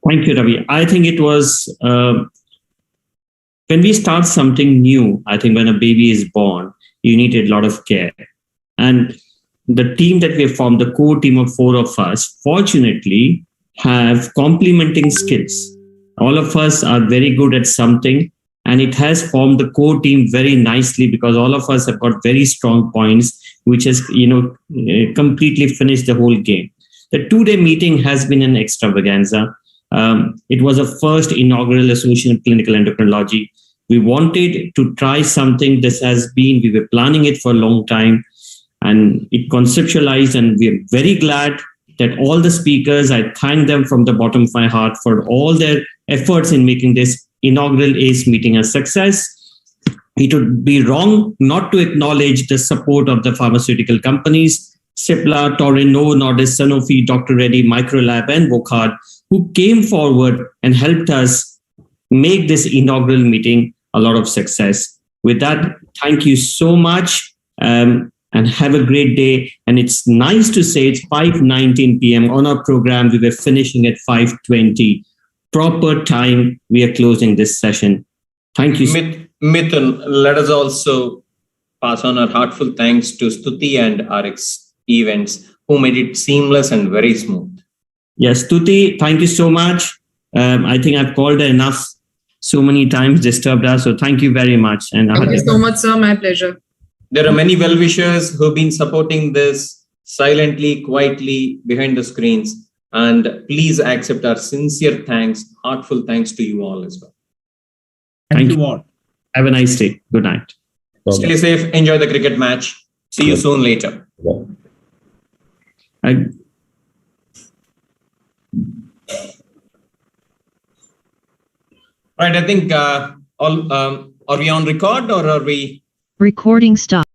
Thank you, Ravi. I think it was when we start something new, I think when a baby is born, you need a lot of care. And the team that we have formed, the core team of 4 of us, fortunately have complementing skills. All of us are very good at something, and it has formed the core team very nicely because all of us have got very strong points, which has, completely finished the whole game. The 2-day meeting has been an extravaganza. It was a first inaugural Association of Clinical Endocrinology. We wanted to try something. We were planning it for a long time, and it conceptualized, and we are very glad that all the speakers, I thank them from the bottom of my heart for all their efforts in making this inaugural ACE meeting a success. It would be wrong not to acknowledge the support of the pharmaceutical companies, Cipla, Torino, Nordis, Sanofi, Dr. Reddy, Microlab, and Wokhard, who came forward and helped us make this inaugural meeting a lot of success. With that, thank you so much, and have a great day. And it's nice to say it's 5:19 p.m. on our program. We were finishing at 5:20. Proper time. We are closing this session. Thank you. Mithun, let us also pass on our heartfelt thanks to Stuti and RX Events, who made it seamless and very smooth. Yes, Stuti, thank you so much. I think I've called her enough so many times, disturbed us. So thank you very much. And thank you so much, sir. My pleasure. There are many well-wishers who've been supporting this silently, quietly behind the screens. And please accept our sincere thanks, heartfelt thanks to you all as well. Thank you all. Have a nice day. Good night. Stay safe. Enjoy the cricket match. See you soon later. Right. I think are we on record or are we? Recording stop.